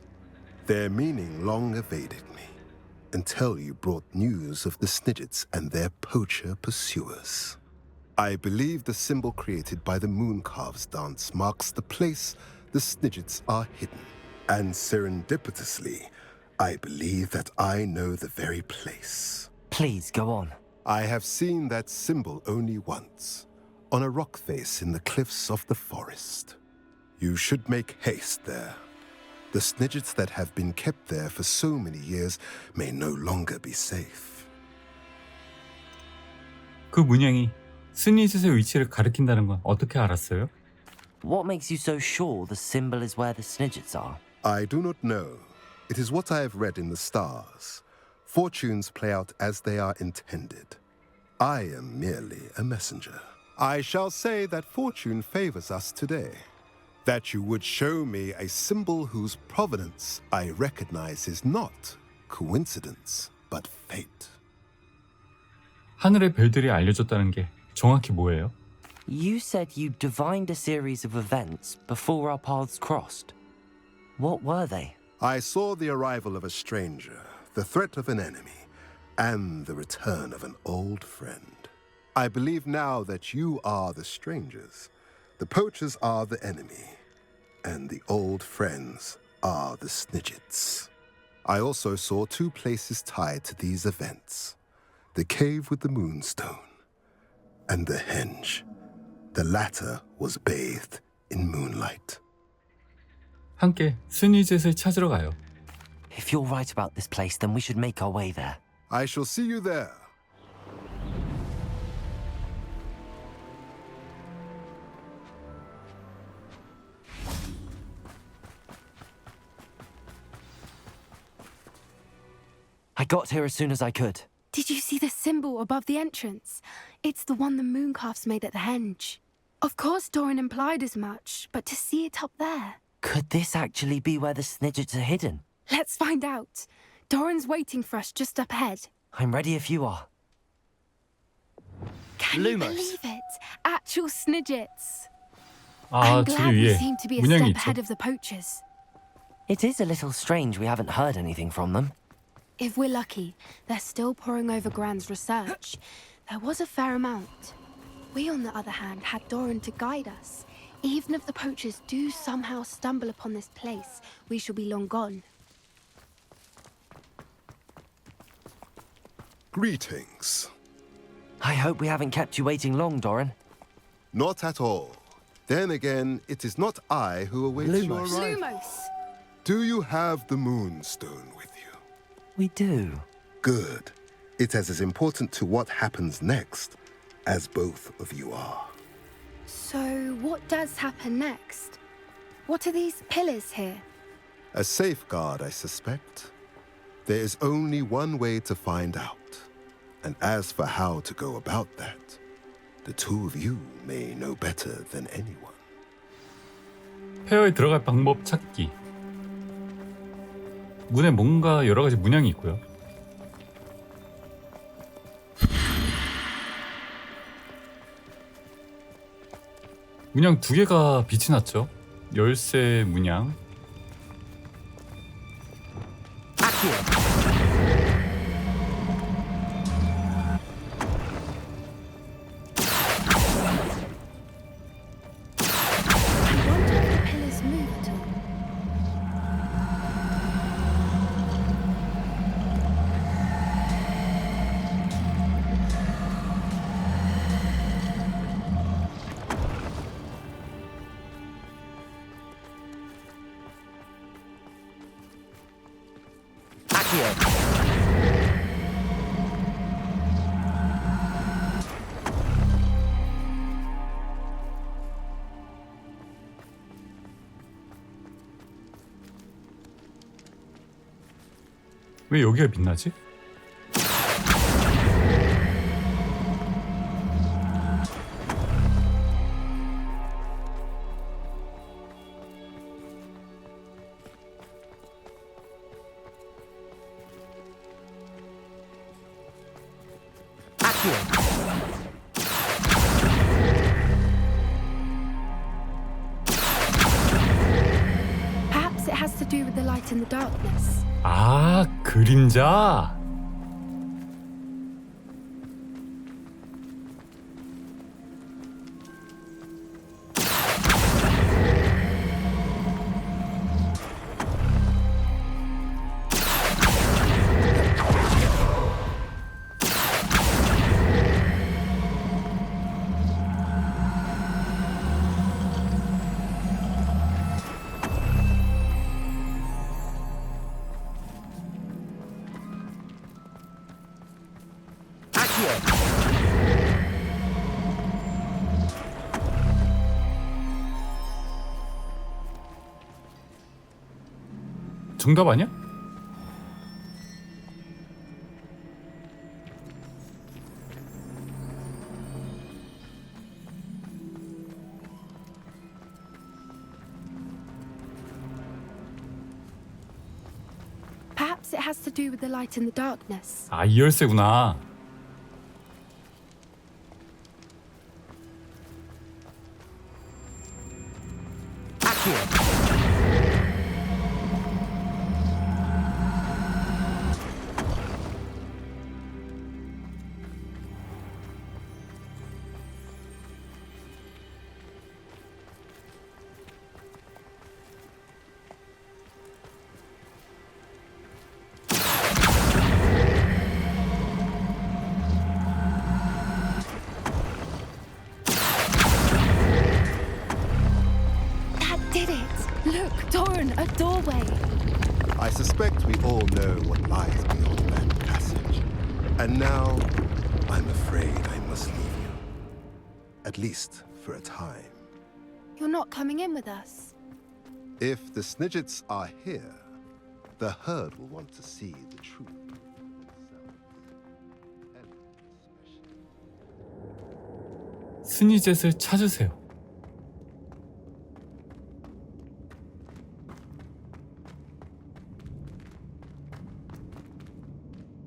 Their meaning long evaded me, until you brought news of the Snidgets and their poacher pursuers. I believe the symbol created by the Mooncalves dance marks the place the Snidgets are hidden. And serendipitously, I believe that I know the very place. Please, go on. I have seen that symbol only once, on a rock face in the cliffs of the forest. You should make haste there. The Snidgets that have been kept there for so many years may no longer be safe. 그 문양이 스니젯의 위치를 가리킨다는 건 어떻게 알았어요? What makes you so sure the symbol is where the Snidgets are? I do not know. It is what I have read in the stars. Fortunes play out as they are intended. I am merely a messenger. I shall say that fortune favors us today. That you would show me a symbol whose provenance I recognize is not coincidence, but fate. 하늘의 별들이 알려줬다는 게 정확히 뭐예요? You said you divined a series of events before our paths crossed. What were they? I saw the arrival of a stranger, the threat of an enemy, and the return of an old friend. I believe now that you are the strangers, the poachers are the enemy, and the old friends are the Snidgets. I also saw two places tied to these events, the cave with the moonstone and the henge. The latter was bathed in moonlight. 함께 스니젯을 찾으러 가요. If you're right about this place, then we should make our way there. I shall see you there. I got here as soon as I could. Did you see the symbol above the entrance? It's the one the Mooncalves made at the henge. Of course Doran implied as much, but to see it up there... Could this actually be where the Snidgets are hidden? Let's find out. Doran's waiting for us just up ahead. I'm ready if you are. Can you believe it? Actual Snidgets. 아, I'm 저기 glad we 위에 seem to be a 문양이 step 있죠. ahead of the poachers. It is a little strange we haven't heard anything from them. If we're lucky, they're still poring over Gran's research. There was a fair amount. We, on the other hand, had Doran to guide us. Even if the poachers do somehow stumble upon this place, we shall be long gone. Greetings. I hope we haven't kept you waiting long, Doran. Not at all. Then again, it is not I who awaits your Lumos. arrival. Lumos! Do you have the Moonstone with you? We do. Good. It is as important to what happens next as both of you are. So, what does happen next? What are these pillars here? A safeguard, I suspect. There is only one way to find out. And as for how to go about that, the two of you may know better than anyone. 폐허에 들어갈 방법 찾기. 문에 뭔가 여러 가지 문양이 있고요. 문양 2개가 빛이 났죠. 열쇠 문양. 왜 여기가 빛나지? Perhaps it has to do with the light in the darkness. 아, 그림자. 정답 아니야? Perhaps it has to do with the light in the darkness. 아, 이 열쇠구나. Look, Doran, a doorway. I suspect we all know what lies beyond that passage. And now, I'm afraid I must leave you. At least for a time. You're not coming in with us. If the Snidgets are here, the herd will want to see the truth. 스니젯을 찾으세요.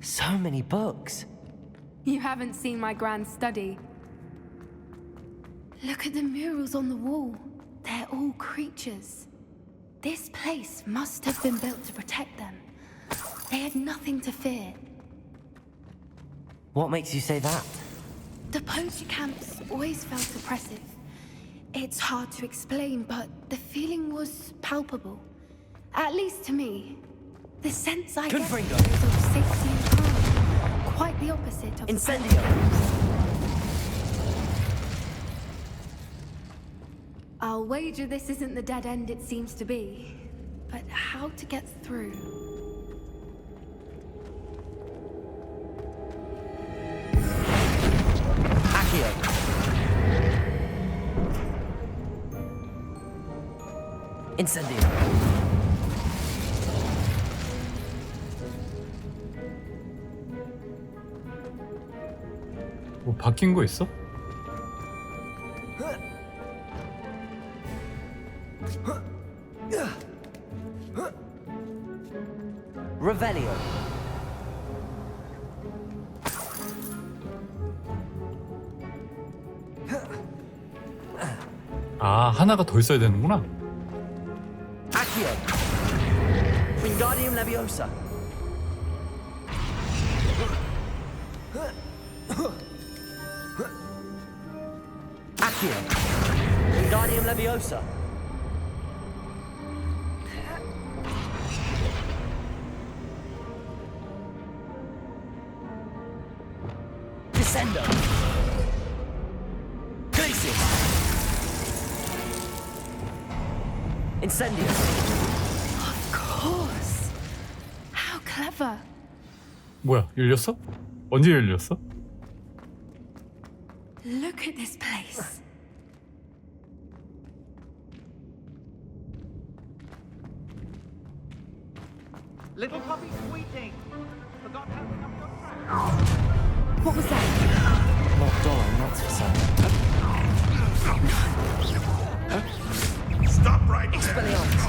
So many books. You haven't seen my grand study. Look at the murals on the wall. They're all creatures. This place must have been built to protect them. They had nothing to fear. What makes you say that? The poacher camps always felt oppressive. It's hard to explain, but the feeling was palpable. At least to me. The sense I get was of safety and calm. Quite the opposite of Incendio! I'll wager this isn't the dead end it seems to be. But how to get through? Accio! Incendio! 뭐 바뀐 거 있어? Revelio! 아, 하나가 더 있어야 되는구나. Accio! Wingardium Leviosa! Accio! Wingardium Leviosa! Descendo! Glacius! Incendio! Of course. How clever. 뭐야, 열렸어? 언제 열렸어? Look at this place. Little puppy squeaking. Forgot how to number your track. What was that? Locked door, not for something. Stop right Expelliarmus!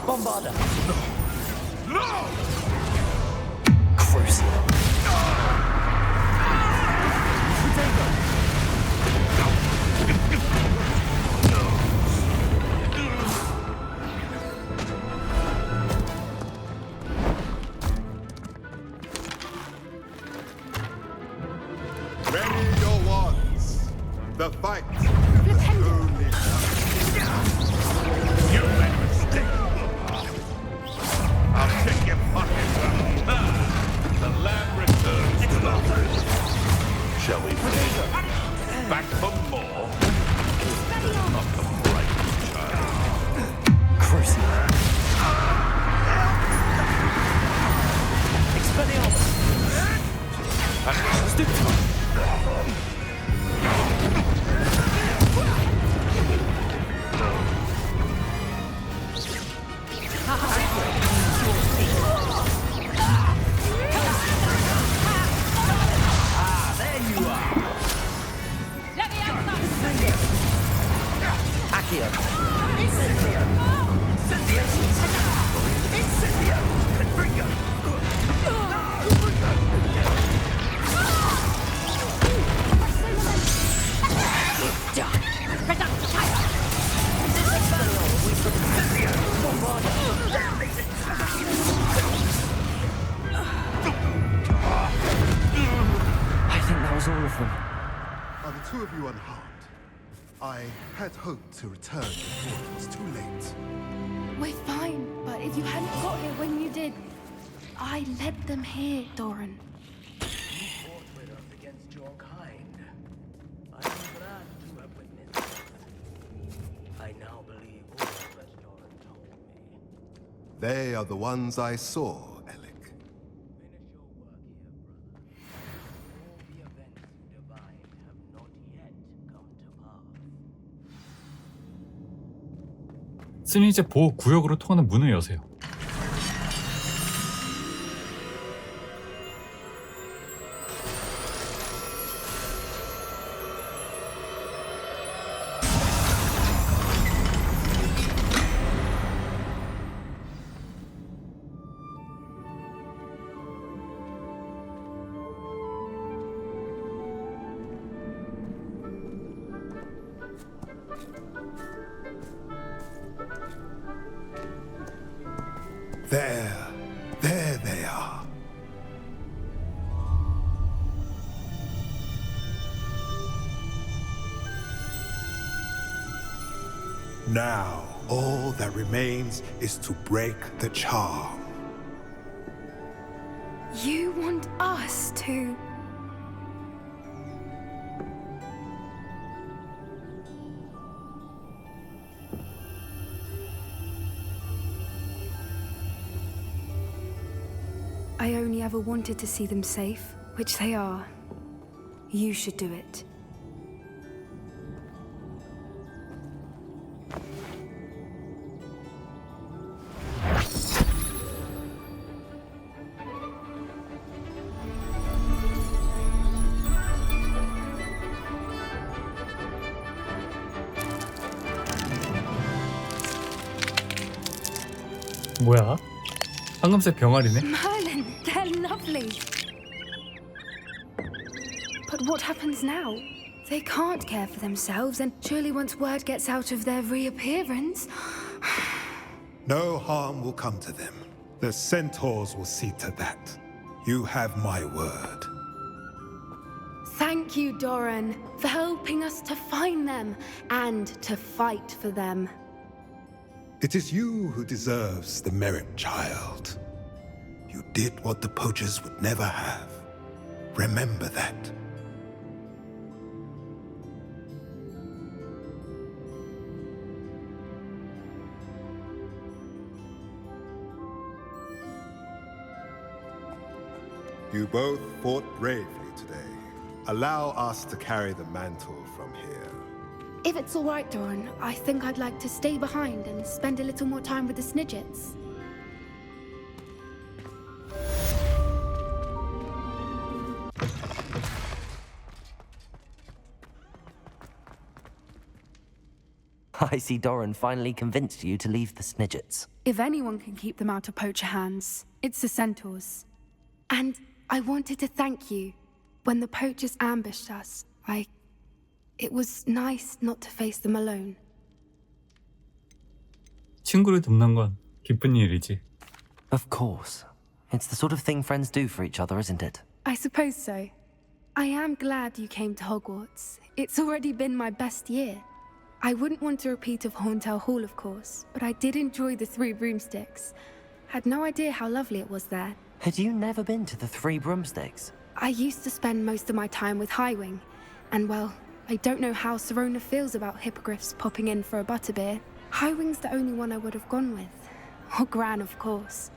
Bombarda! No! Crucio! Ready your wands. The fight has only begun. You made a mistake. I'll take your pockets out. The lab returns. Shall we play? Back for more. Not the bright child. Crucio! Expelliarmus! There you are. Accio! Incendio! Incendio! Incendio! Confringo! I think that was all of them. Are the two of you unharmed? I had hoped to return before it was too late. We're fine, but if you hadn't got here when you did, I led them here, Doran. You fought with us against your kind. I am glad to have witnessed this. I now believe all that Doran told me. They are the ones I saw, Alec. Finish your work here, brother. All the events you divined have not yet come to pass. 쓰니 이제 보호 구역으로 통하는 문을 여세요. There they are. Now, all that remains is to break the charm. You want us to... I only ever wanted to see them safe, which they are. You should do it. 뭐야? 황금색 병아리네? Merlin, they're lovely. But what happens now? They can't care for themselves, and surely once word gets out of their reappearance... No harm will come to them. The centaurs will see to that. You have my word. Thank you, Doran, for helping us to find them and to fight for them. It is you who deserves the merit, child. You did what the poachers would never have. Remember that. You both fought bravely today. Allow us to carry the mantle from here. If it's all right, Doran, I think I'd like to stay behind and spend a little more time with the Snidgets. I see Doran finally convinced you to leave the Snidgets. If anyone can keep them out of poacher hands, it's the centaurs. And I wanted to thank you. When the poachers ambushed us, It was nice not to face them alone. 친구를 돕는 건 기쁜 일이지. Of course. It's the sort of thing friends do for each other, isn't it? I suppose so. I am glad you came to Hogwarts. It's already been my best year. I wouldn't want a repeat of Horntail Hall, of course, but I did enjoy the Three Broomsticks. Had no idea how lovely it was there. Had you never been to the Three Broomsticks? I used to spend most of my time with Highwing, and well, I don't know how Serona feels about hippogriffs popping in for a butterbeer. Highwing's the only one I would have gone with. Or Gran, of course.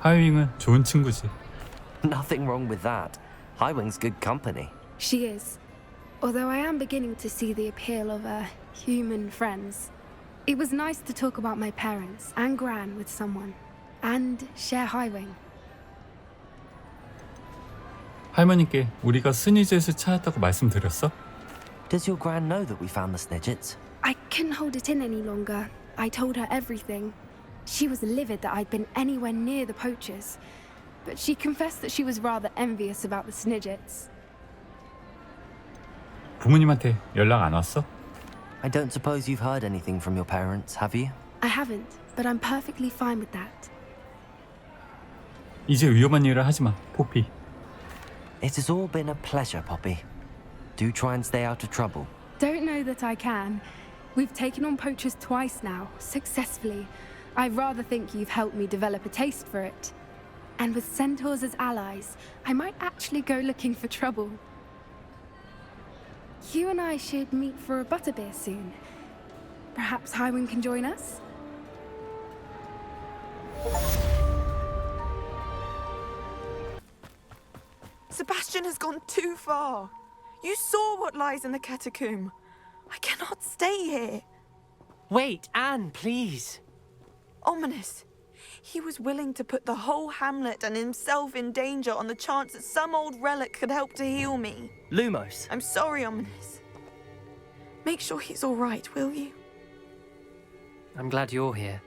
하이윙은 좋은 친구지. Nothing wrong with that. Highwing's good company. She is. Although I am beginning to see the appeal of human friends. It was nice to talk about my parents and Gran with someone. And share Highwing. 할머니께 우리가 스니젯을 찾았다고 말씀드렸어? Does your Gran know that we found the Snidgets? I couldn't hold it in any longer. I told her everything. She was livid that I'd been anywhere near the poachers. But she confessed that she was rather envious about the Snidgets. 부모님한테 연락 안 왔어? I don't suppose you've heard anything from your parents, have you? I haven't, but I'm perfectly fine with that. 이제 위험한 일을 하지 마, 포피. It has all been a pleasure, Poppy. Do try and stay out of trouble. Don't know that I can. We've taken on poachers twice now, successfully. I rather think you've helped me develop a taste for it. And with centaurs as allies, I might actually go looking for trouble. You and I should meet for a butterbeer soon. Perhaps Highwing can join us? Sebastian has gone too far. You saw what lies in the catacomb. I cannot stay here. Wait, Anne, please. Ominous. He was willing to put the whole hamlet and himself in danger on the chance that some old relic could help to heal me. Lumos. I'm sorry, Ominous. Make sure he's all right, will you? I'm glad you're here.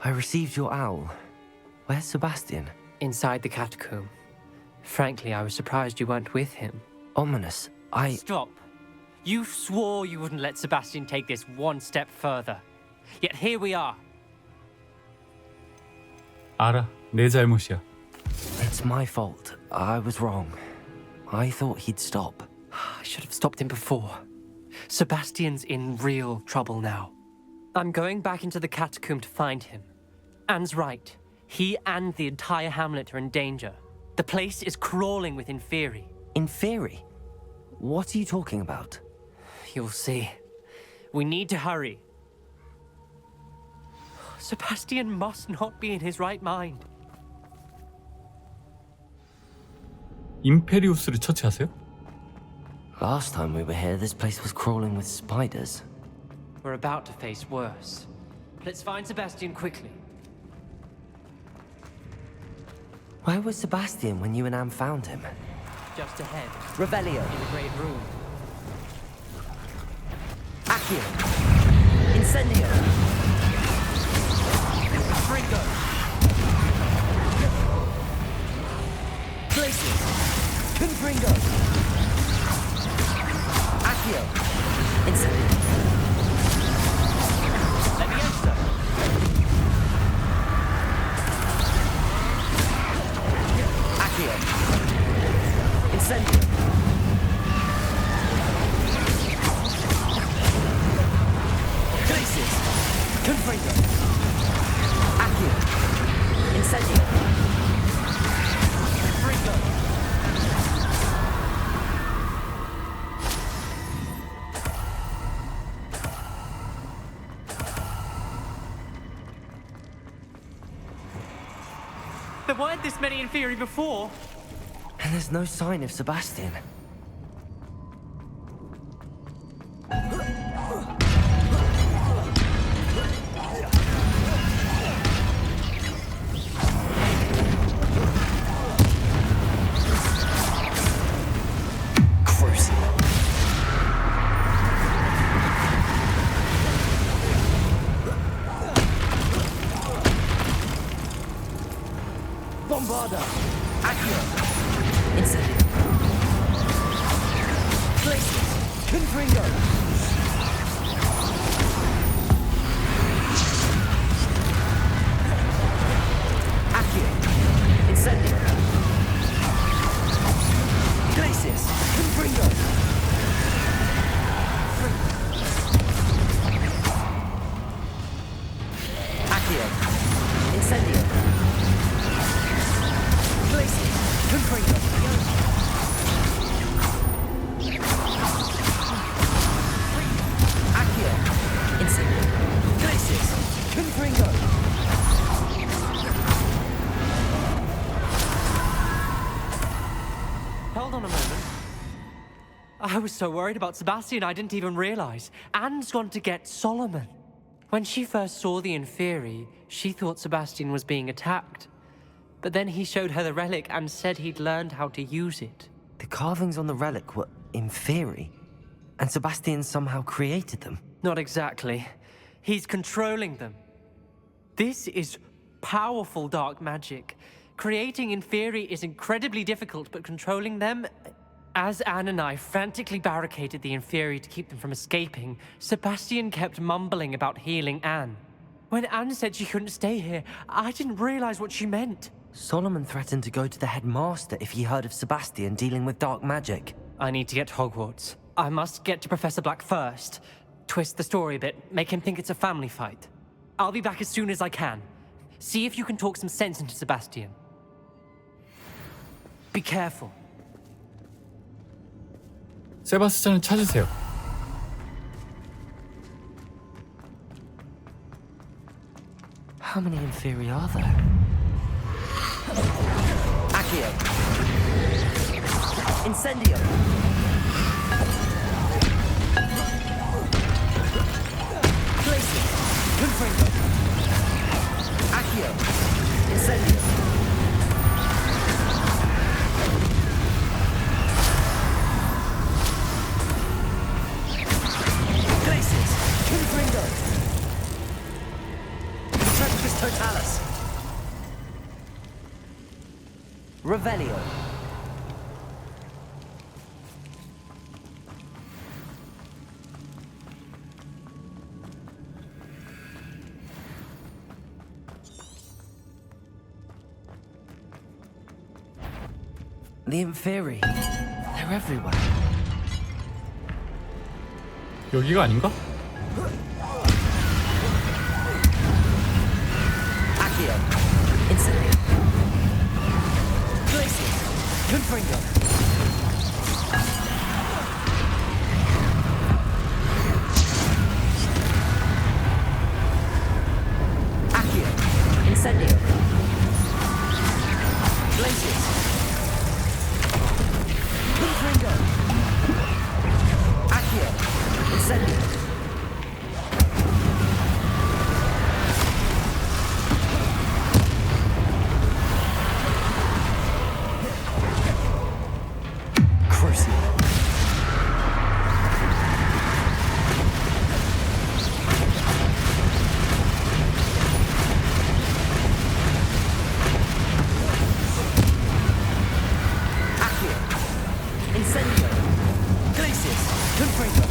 I received your owl. Where's Sebastian? Inside the catacomb. Frankly, I was surprised you weren't with him. Ominous, Stop. You swore you wouldn't let Sebastian take this one step further. Yet here we are. 알아, 내 잘못이야. It's my fault. I was wrong. I thought he'd stop. I should have stopped him before. Sebastian's in real trouble now. I'm going back into the catacomb to find him. Anne's right. He and the entire hamlet are in danger. The place is crawling with Inferi. Inferi? What are you talking about? You'll see. We need to hurry. Sebastian must not be in his right mind. 임페리우스를 처치하세요? Last time we were here, this place was crawling with spiders. We're about to face worse. Let's find Sebastian quickly. Where was Sebastian when you and Anne found him? Just ahead. Revelio. In the great room. Accio. Incendio. Fringo. Glacius. Confringo. Accio. Incendio. Leviosa. Accio. Incendio. Glacius. Confringo. Accio. Incendio. Fringo. There weren't this many Inferi before. And there's no sign of Sebastian. Crucible. Bombarda. Accio. Incendio. Glacius. Confringo. Accio. Incendio. Glacius. Confringo. Accio. Incendio. Glacius. Confringo. Accio. Incendio. Glacius. Confringo. Hold on a moment. I was so worried about Sebastian I didn't even realize. Anne's gone to get Solomon. When she first saw the Inferi, she thought Sebastian was being attacked. But then he showed her the relic and said he'd learned how to use it. The carvings on the relic were Inferi, and Sebastian somehow created them. Not exactly. He's controlling them. This is powerful dark magic. Creating Inferi is incredibly difficult, but controlling them... As Anne and I frantically barricaded the Inferi to keep them from escaping, Sebastian kept mumbling about healing Anne. When Anne said she couldn't stay here, I didn't realize what she meant. Solomon threatened to go to the headmaster if he heard of Sebastian dealing with dark magic. I need to get to Hogwarts. I must get to Professor Black first. Twist the story a bit, make him think it's a family fight. I'll be back as soon as I can. See if you can talk some sense into Sebastian. Be careful. 세바스찬을 찾으세요. How many Inferi are there? Accio. Incendio. Glacius. Confringo. Accio. Incendio. Glacius. Confringo. Tempus Totalis. Revelio. The Inferi. They're everywhere. 여기가 아닌가? Accio. Incendio. Glacius. Confringo. Accio. Incendio. Glacius. Confringo. Accio. Incendio. Crucio. Accio. Incendio. Glacius. Confringo.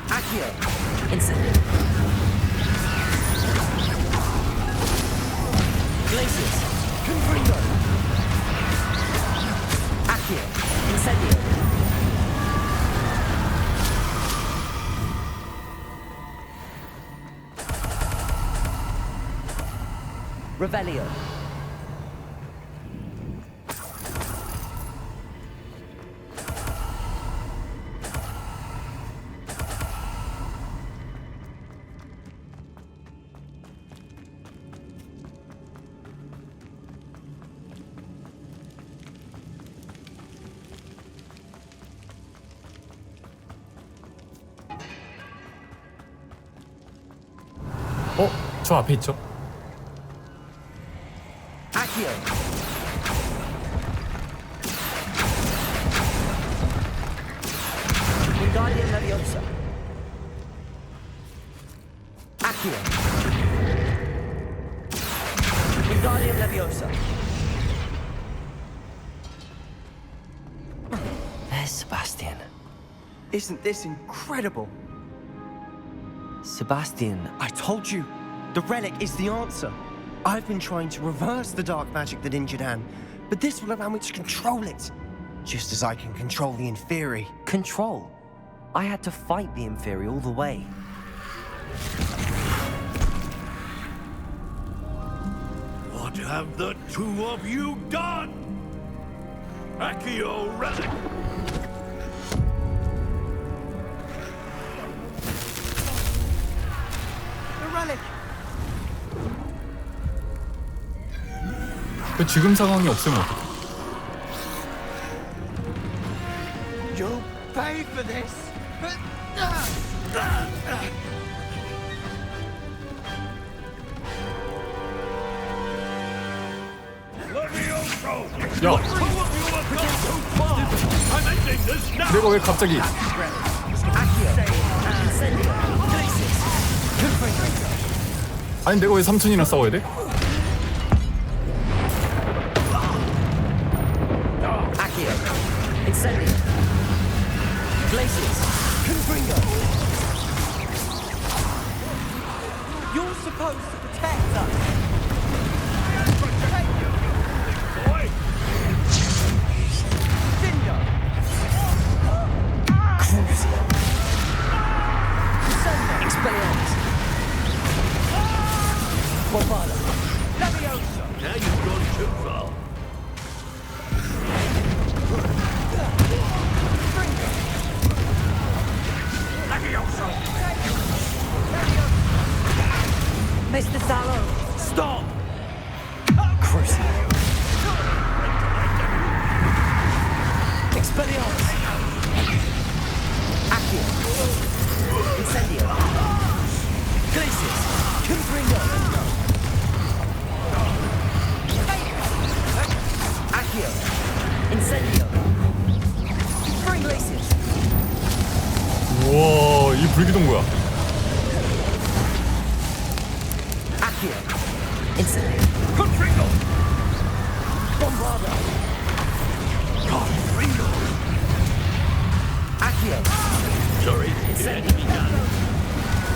Accio. Incendio. Glacius. Confringo. Accio. Incendio. Revelio. 저 앞에 있죠. Accio. Wingardium Leviosa. Accio. Wingardium Leviosa. There's Sebastian. Isn't this incredible? Sebastian, I told you, the relic is the answer. I've been trying to reverse the dark magic that injured Anne, but this will allow me to control it. Just as I can control the Inferi. Control? I had to fight the Inferi all the way. What have the two of you done? Accio relic! The relic! 지금 상황이 없으면 어떡해? You'll pay for this! 야! I'm ending this now! 내가 왜 갑자기? 아니 내가 왜 삼촌이랑 싸워야 돼? Accio. Incendio. Glacius. Confringo. You're supposed to protect us. Cinder. Crucio. Expelliarmus. Bombarda. Leviosa. Now you've gone too far. Mr. Sallow, stop! Crucio. Expelliarmus. Accio. Incendio. Glacius. Confringo. Accio. Incendio. Spring Glacius. 우와, 이 불기둥 뭐야? Accio. Incendio. Confringo. Bombarda. Confringo. Accio. Sorry, it had to be done.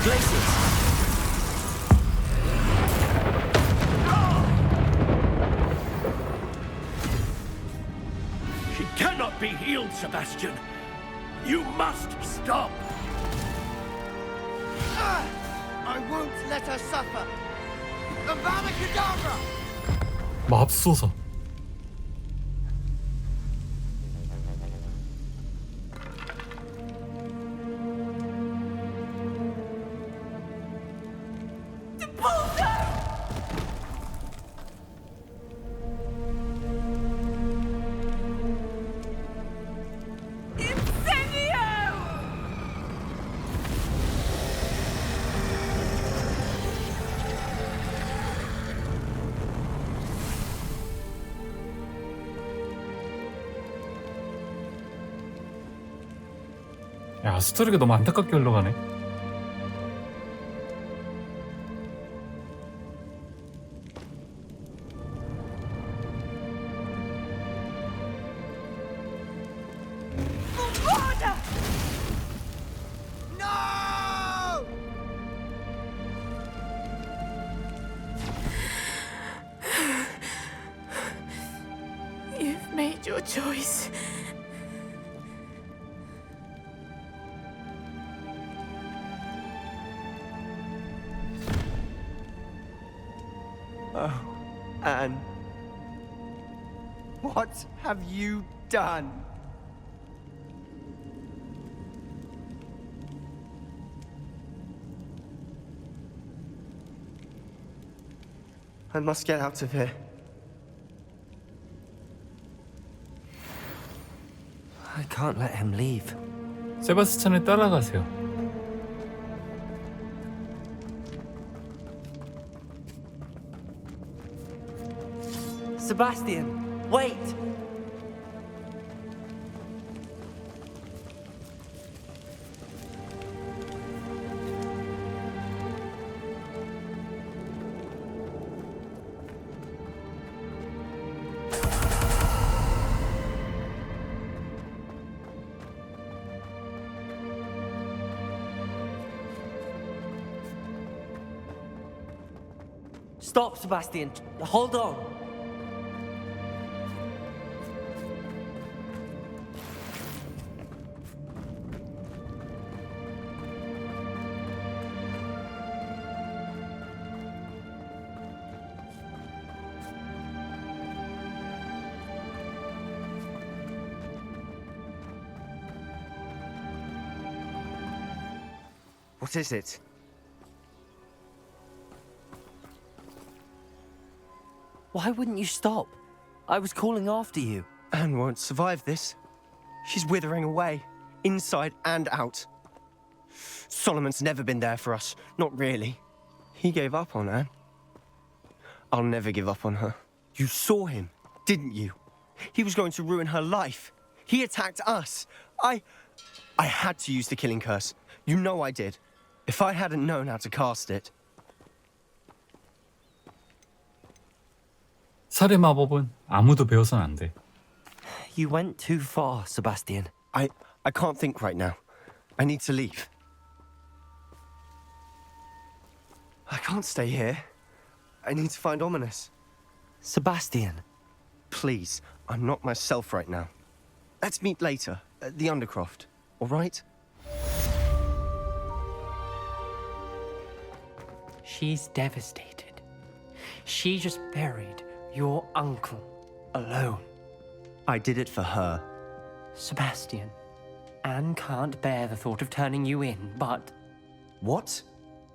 Glacius. cannot be healed, Sebastian. You must stop. I won't let her suffer. Avada Kedavra! 맙소사. 야, 스토리가 너무 안타깝게 흘러가네. You've made your choice. Oh, Anne. What have you done? I must get out of here. I can't let him leave. 세바스찬을 따라가세요. Sebastian, wait! Stop, Sebastian. Hold on. What is it? Why wouldn't you stop? I was calling after you. Anne won't survive this. She's withering away, inside and out. Solomon's never been there for us, not really. He gave up on Anne. I'll never give up on her. You saw him, didn't you? He was going to ruin her life. He attacked us. I had to use the killing curse. You know I did. If I hadn't known how to cast it. 살해 마법은 아무도 배워선 안 돼. You went too far, Sebastian. I can't think right now. I need to leave. I can't stay here. I need to find Ominous. Sebastian. Please, I'm not myself right now. Let's meet later at the Undercroft, all right? She's devastated. She just buried your uncle alone. I did it for her. Sebastian, Anne can't bear the thought of turning you in, but... What?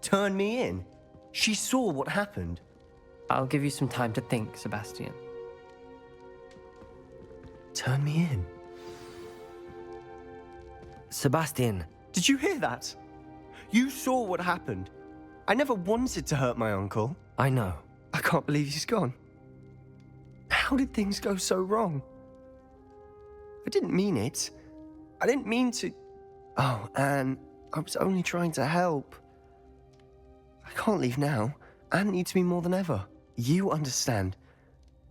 Turn me in? She saw what happened. I'll give you some time to think, Sebastian. Turn me in? Sebastian. Did you hear that? You saw what happened. I never wanted to hurt my uncle. I know. I can't believe he's gone. How did things go so wrong? I didn't mean it. I didn't mean to... Oh, Anne, I was only trying to help. I can't leave now. Anne needs me more than ever. You understand.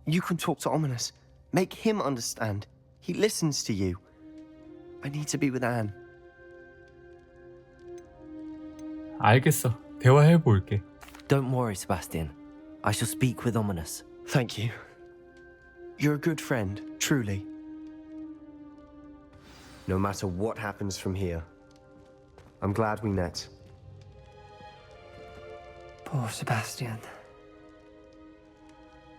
You can talk to Ominous. Make him understand. He listens to you. I need to be with Anne. 알겠어. 대화해 볼게. Don't worry, Sebastian. I shall speak with Ominous. Thank you. You're a good friend, truly. no matter what happens from here. I'm glad we met. Poor Sebastian.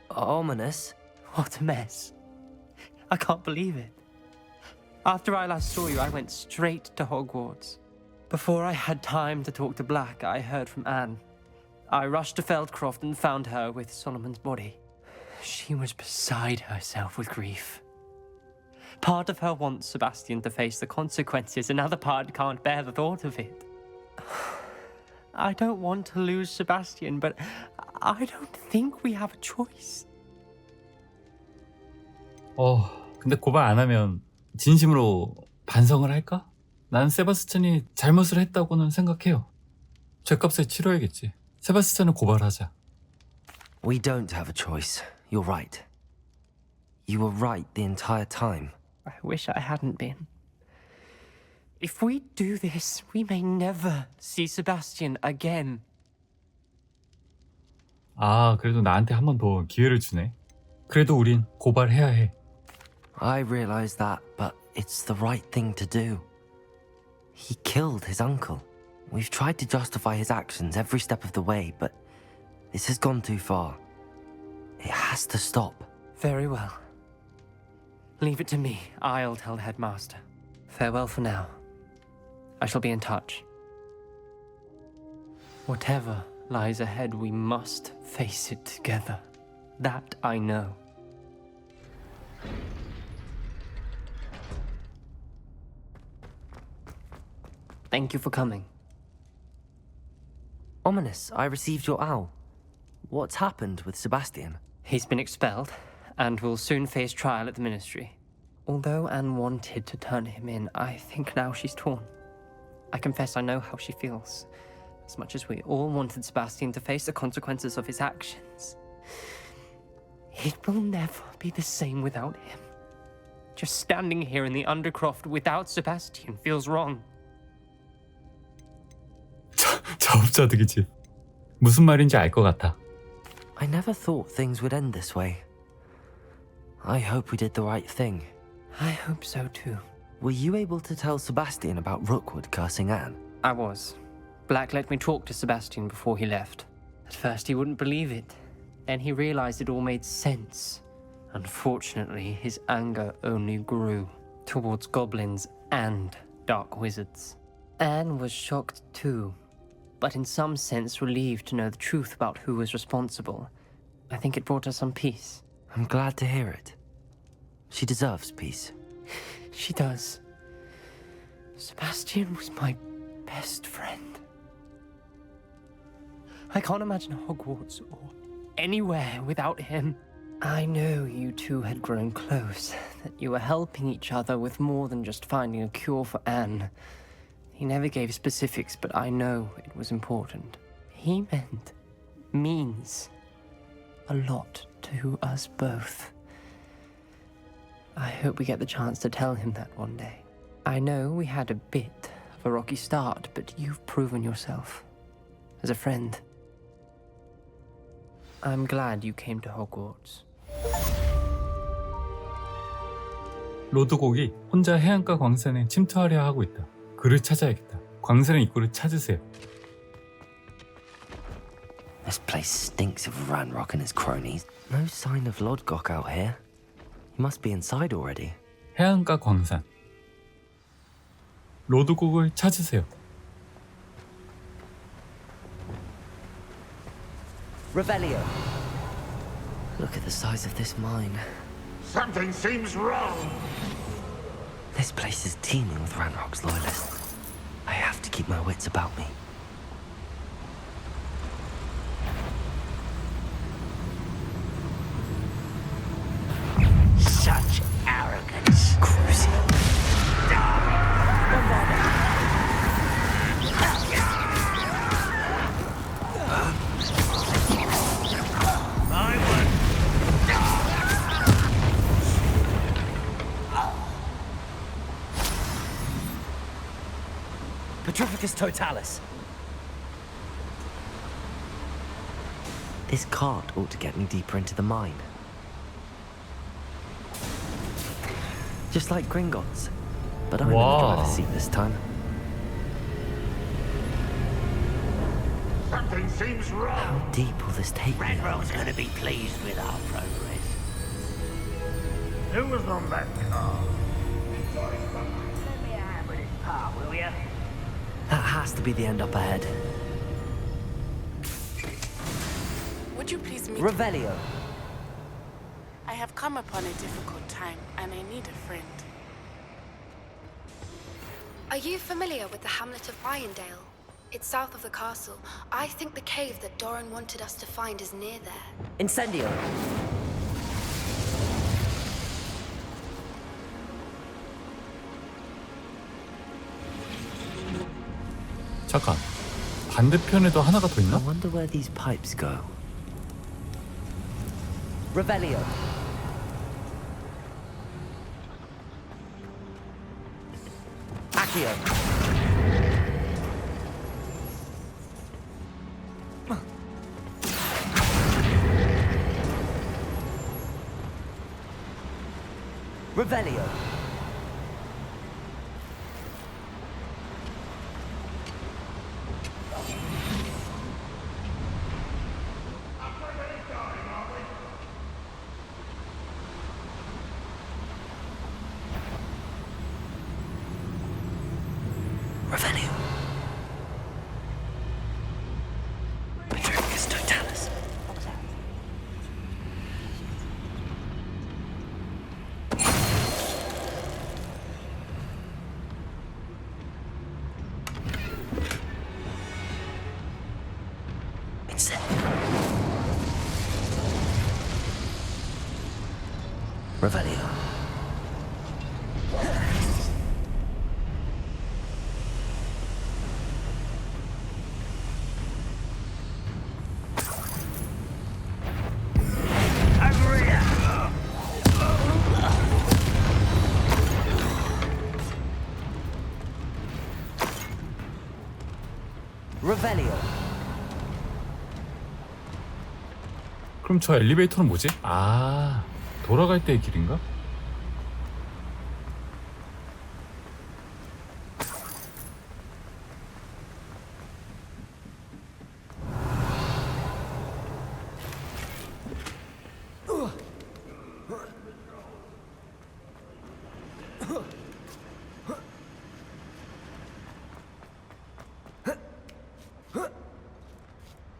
Ominous? What a mess. I can't believe it. After I last saw you, I went straight to Hogwarts. Before I had time to talk to Black, I heard from Anne. I rushed to Feldcroft and found her with Solomon's body. She was beside herself with grief. Part of her wants Sebastian to face the consequences, another part can't bear the thought of it. I don't want to lose Sebastian, but I don't think we have a choice. 근데 고발 안 하면 진심으로 반성을 할까? 난 세바스찬이 잘못을 했다고는 생각해요. 죗값을 치러야겠지. 세바스찬을 고발하자. We don't have a choice. You're right. You were right the entire time. I wish I hadn't been. If we do this, we may never see Sebastian again. 그래도 나한테 한 번 더 기회를 주네. 그래도 우린 고발해야 해. I realize that, but it's the right thing to do. He killed his uncle. We've tried to justify his actions every step of the way, but this has gone too far. It has to stop. Very well. Leave it to me. I'll tell the headmaster. Farewell for now. I shall be in touch. Whatever lies ahead, we must face it together. That I know. Thank you for coming. Ominous, I received your owl. What's happened with Sebastian? He's been expelled, and will soon face trial at the Ministry. Although Anne wanted to turn him in, I think now she's torn. I confess I know how she feels. As much as we all wanted Sebastian to face the consequences of his actions. It will never be the same without him. Just standing here in the Undercroft without Sebastian feels wrong. 자업자득이지. 무슨 말인지 알 것 같아. I never thought things would end this way. I hope we did the right thing. I hope so too. Were you able to tell Sebastian about Rookwood cursing Anne? I was. Black let me talk to Sebastian before he left. At first he wouldn't believe it. Then he realized it all made sense. Unfortunately, his anger only grew towards goblins and dark wizards. Anne was shocked too, but in some sense relieved to know the truth about who was responsible. I think it brought her some peace. I'm glad to hear it. She deserves peace. She does. Sebastian was my best friend. I can't imagine Hogwarts or anywhere without him. I know you two had grown close, that you were helping each other with more than just finding a cure for Anne. He never gave specifics, but I know it was important. He means a lot to us both. I hope we get the chance to tell him that one day. I know we had a bit of a rocky start, but you've proven yourself as a friend. I'm glad you came to Hogwarts. 로드곡이 혼자 해안가 광산에 침투하려 하고 있다. 그를 찾아야겠다. 광산의 입구를 찾으세요. This place stinks of Ranrock and his cronies. No sign of Lodgok out here. He must be inside already. 해안가 광산. 로드곡을 찾으세요. Revelio. Look at the size of this mine. Something seems wrong. This place is teeming with Ranrock's loyalists. I have to keep my wits about me. Such arrogance. Cruising. Petrificus totalis. This cart ought to get me deeper into the mine. Just like Gringotts. but I'm in the Wow. driver's seat this time. Something seems wrong. How deep will this take me? Redroll's gonna be pleased with our progress. Who was on that car? Let me have with this part, will ya? That has to be the end up ahead. Would you please meet Revelio. I have come upon a difficult time, and I need a friend. Are you familiar with the hamlet of Irondale? It's south of the castle. I think the cave that Doran wanted us to find is near there. Incendio. 잠깐. 반대편에도 하나가 더 있나? I wonder where these pipes go. Revelio. Accio. Revelio. Revelio. Patricius Totalis. Revelio. Revelio. 그럼 저 엘리베이터는 뭐지? 아, 돌아갈 때의 길인가?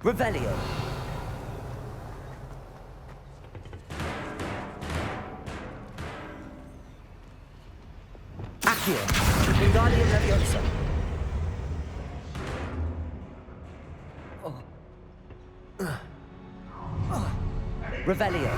Revelio. Accio. Wingardium Leviosa. Revelio.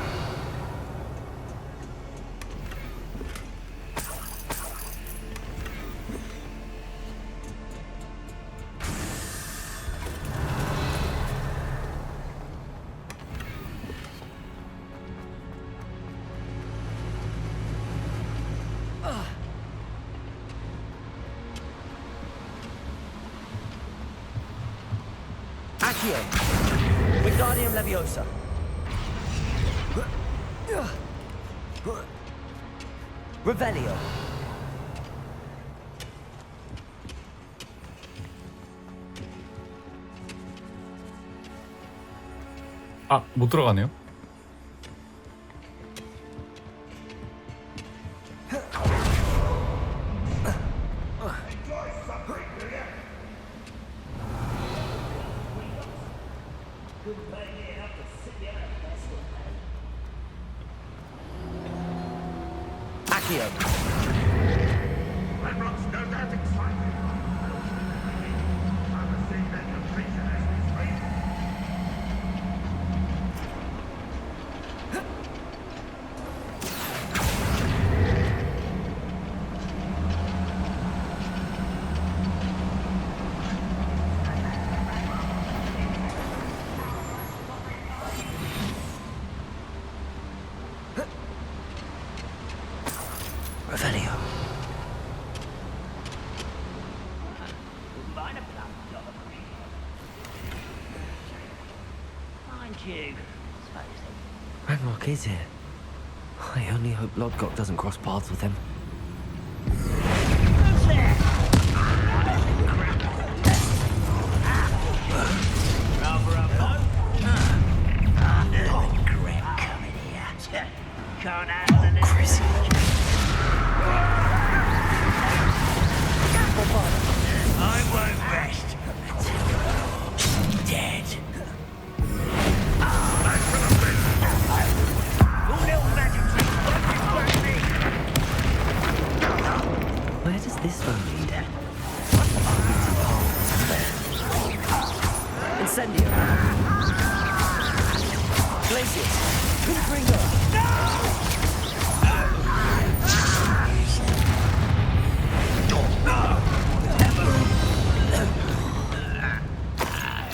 Accio. Wingardium Leviosa. Revelio. 아, 못 들어가네요. Accio. Revelio. Mind a plum job of green. Mind you, suppose it. Ranrock is here. I only hope Lodgok doesn't cross paths with him. Incendio. Glacius. Confringo.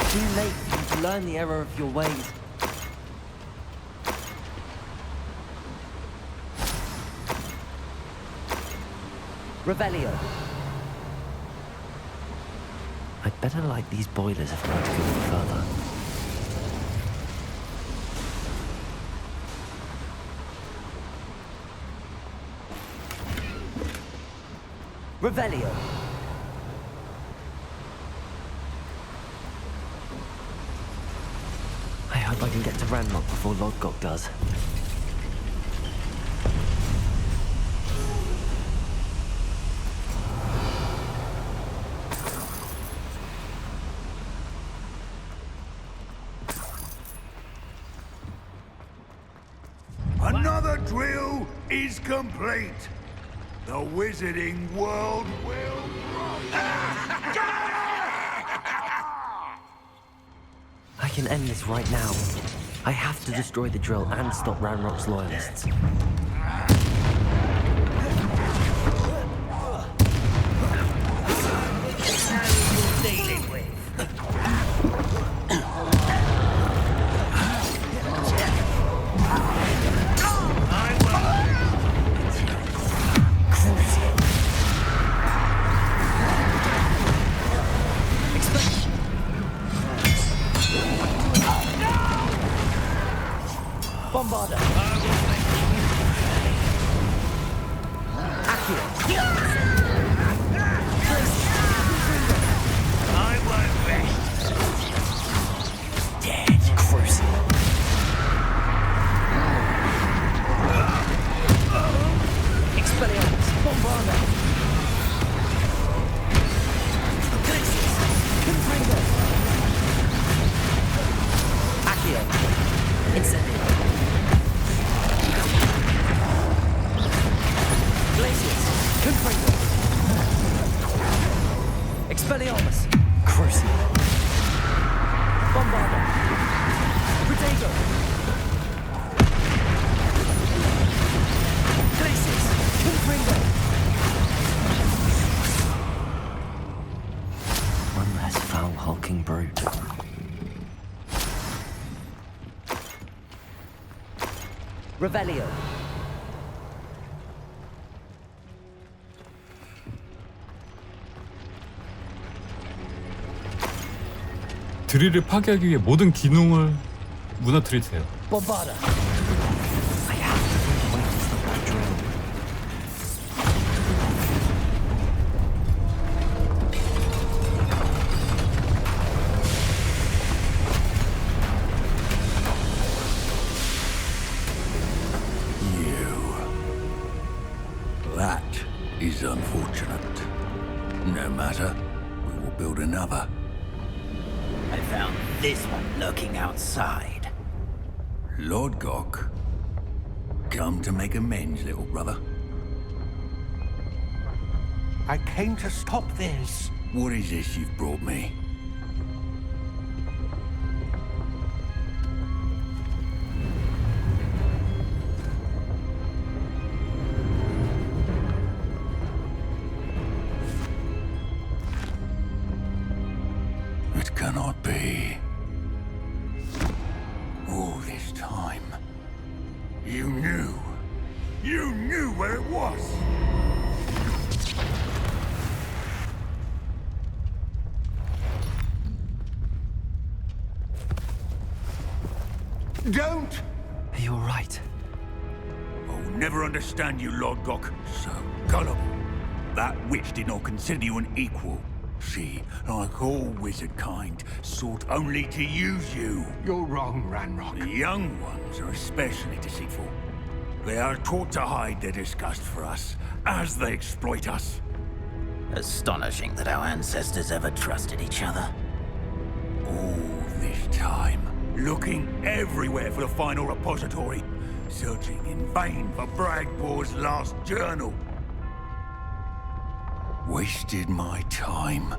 Too late for you to learn the error of your ways. Revelio. I'd better light these boilers if I want to go any further. Revelio. I hope I can get to Ranrock before Lodgok does. Another drill is complete. The wizarding world will I can end this right now. I have to destroy the drill and stop Ranrock's loyalists. Dealing with. Bombarder. Accio. I won't rest. Dead. Crucible. Expelliarmus. Bombarder. Glacius. Confringo. Accio. Incendio. Glacius. Confringo. Expelliarmus. Crucible. Bombarder. Protego. Glacius. Confringo. One less foul hulking brute. Revelio. 드릴을 파괴하기 위해 모든 기능을 무너뜨리세요. Bombarder. I have to find a way to stop that drill. That is unfortunate. No matter, we will build another. I found this one lurking outside. Lodgok, come to make amends, little brother. I came to stop this. What is this you've brought me? It cannot be. All this time, you knew where it was. Don't! Are you alright? I'll never understand you, Lodgok. So gullible. That witch did not consider you an equal. She, like all wizard kind, sought only to use you. You're wrong, Ranrock. The young ones are especially deceitful. They are taught to hide their disgust for us, as they exploit us. Astonishing that our ancestors ever trusted each other. All this time, looking everywhere for the final repository, searching in vain for Bragbor's last journal. Wasted my time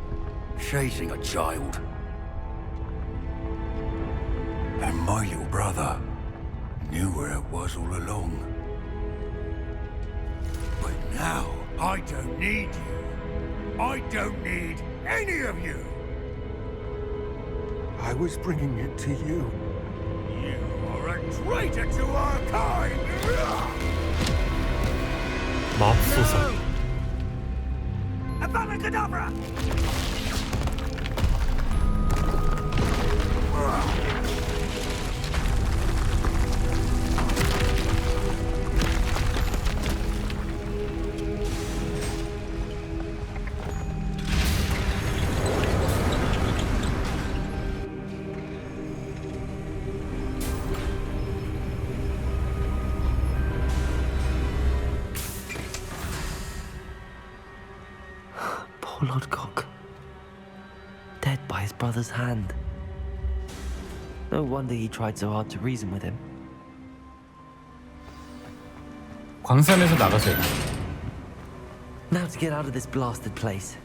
chasing a child. And my little brother knew where it was all along. But now, I don't need you. I don't need any of you. I was bringing it to you. You are a traitor to our kind! 맙소사. Avada Kedavra! Poor Lodgok. Dead by his brother's hand. No wonder he tried so hard to reason with him. 광산에서 나가세요. Now to get out of this blasted place.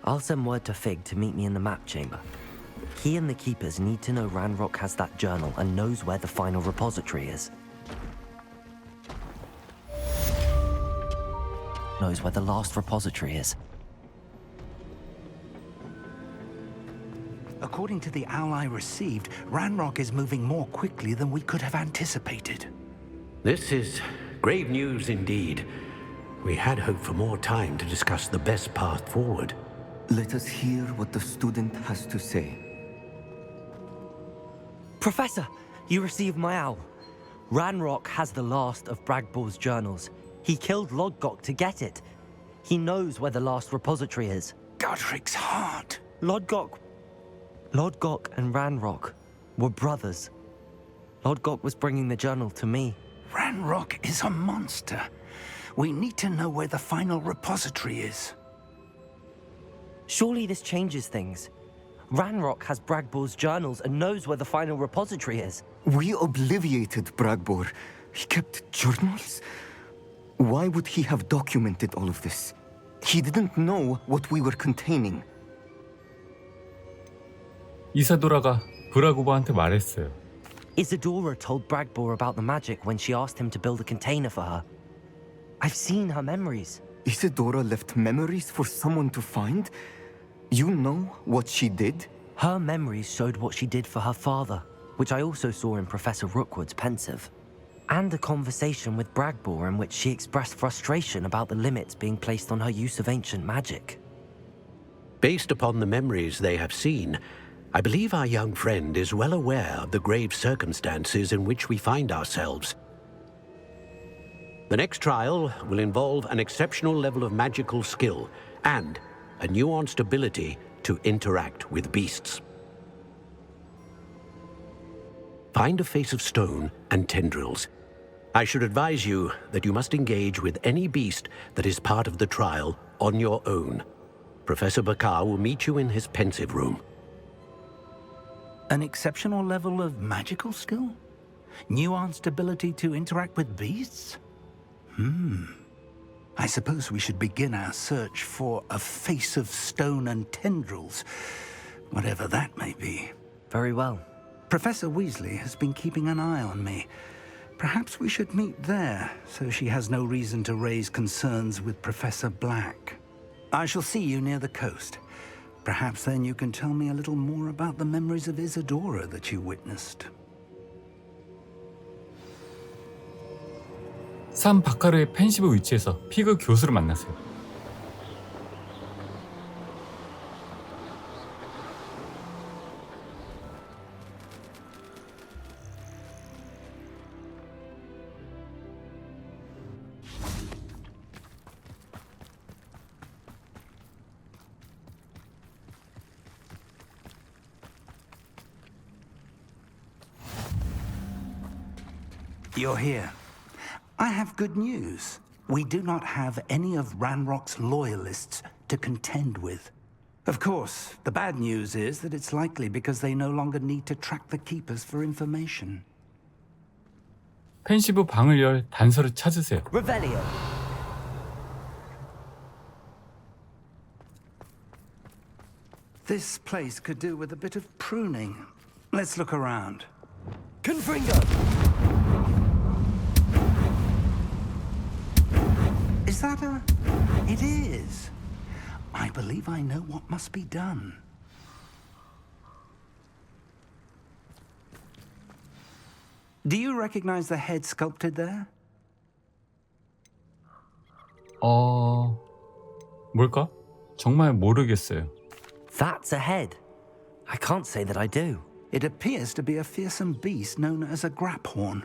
I'll send word to Fig to meet me in the map chamber. He and the keepers need to know Ranrock has that journal and knows where the final repository is. Knows where the last repository is. According to the owl I received, Ranrock is moving more quickly than we could have anticipated. This is grave news indeed. We had hoped for more time to discuss the best path forward. Let us hear what the student has to say. Professor, you received my owl. Ranrock has the last of Bragbor's journals. He killed Lodgok to get it. He knows where the last repository is. Godric's heart. Lodgok and Ranrock were brothers. Lodgok was bringing the journal to me. Ranrock is a monster. We need to know where the final repository is. Surely this changes things. Ranrock has Bragbor's journals and knows where the final repository is. We obliviated Bragbor. He kept journals? Why would he have documented all of this? He didn't know what we were containing. 이사도라가 브라구버한테 말했어요. Isadora told Bragbor about the magic when she asked him to build a container for her. I've seen her memories. Isadora left memories for someone to find? You know what she did? Her memories showed what she did for her father, which I also saw in Professor Rookwood's pensive. And a conversation with Bragbor in which she expressed frustration about the limits being placed on her use of ancient magic. Based upon the memories they have seen, I believe our young friend is well aware of the grave circumstances in which we find ourselves. The next trial will involve an exceptional level of magical skill and a nuanced ability to interact with beasts. Find a face of stone and tendrils. I should advise you that you must engage with any beast that is part of the trial on your own. Professor Bakar will meet you in his pensive room. An exceptional level of magical skill? Nuanced ability to interact with beasts? I suppose we should begin our search for a face of stone and tendrils, whatever that may be. Very well. Professor Weasley has been keeping an eye on me. Perhaps we should meet there, so she has no reason to raise concerns with Professor Black. I shall see you near the coast. Perhaps then you can tell me a little more about the memories of Isadora that you witnessed. 산 바카르의 펜시브 위치에서 피그 교수를 만났어요. You're here. I have good news. We do not have any of Ranrock's loyalists to contend with. Of course, the bad news is that it's likely because they no longer need to track the keepers for information. 펜시브 방을 열 단서를 찾으세요. Revelio. This place could do with a bit of pruning. Let's look around. Confringo! Is that a... It is. I believe I know what must be done. Do you recognize the head sculpted there? 뭘까? 정말 모르겠어요. That's a head. I can't say that I do. It appears to be a fearsome beast known as a graphorn.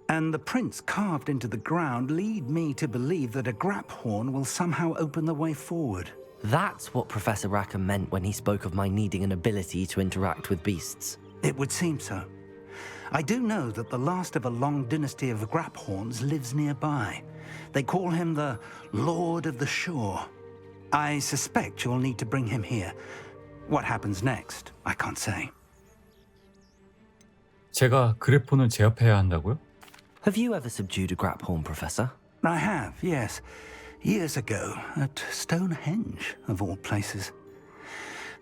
And the prints carved into the ground lead me to believe that a graphorn will somehow open the way forward. That's what Professor Rackham meant when he spoke of my needing an ability to interact with beasts. It would seem so. I do know that the last of a long dynasty of graphorns lives nearby. They call him the Lord of the Shore. I suspect you'll need to bring him here. What happens next, I can't say. 제가 그래폰을 제압해야 한다고요? Have you ever subdued a graphorn, Professor? I have, yes. Years ago, at Stonehenge, of all places.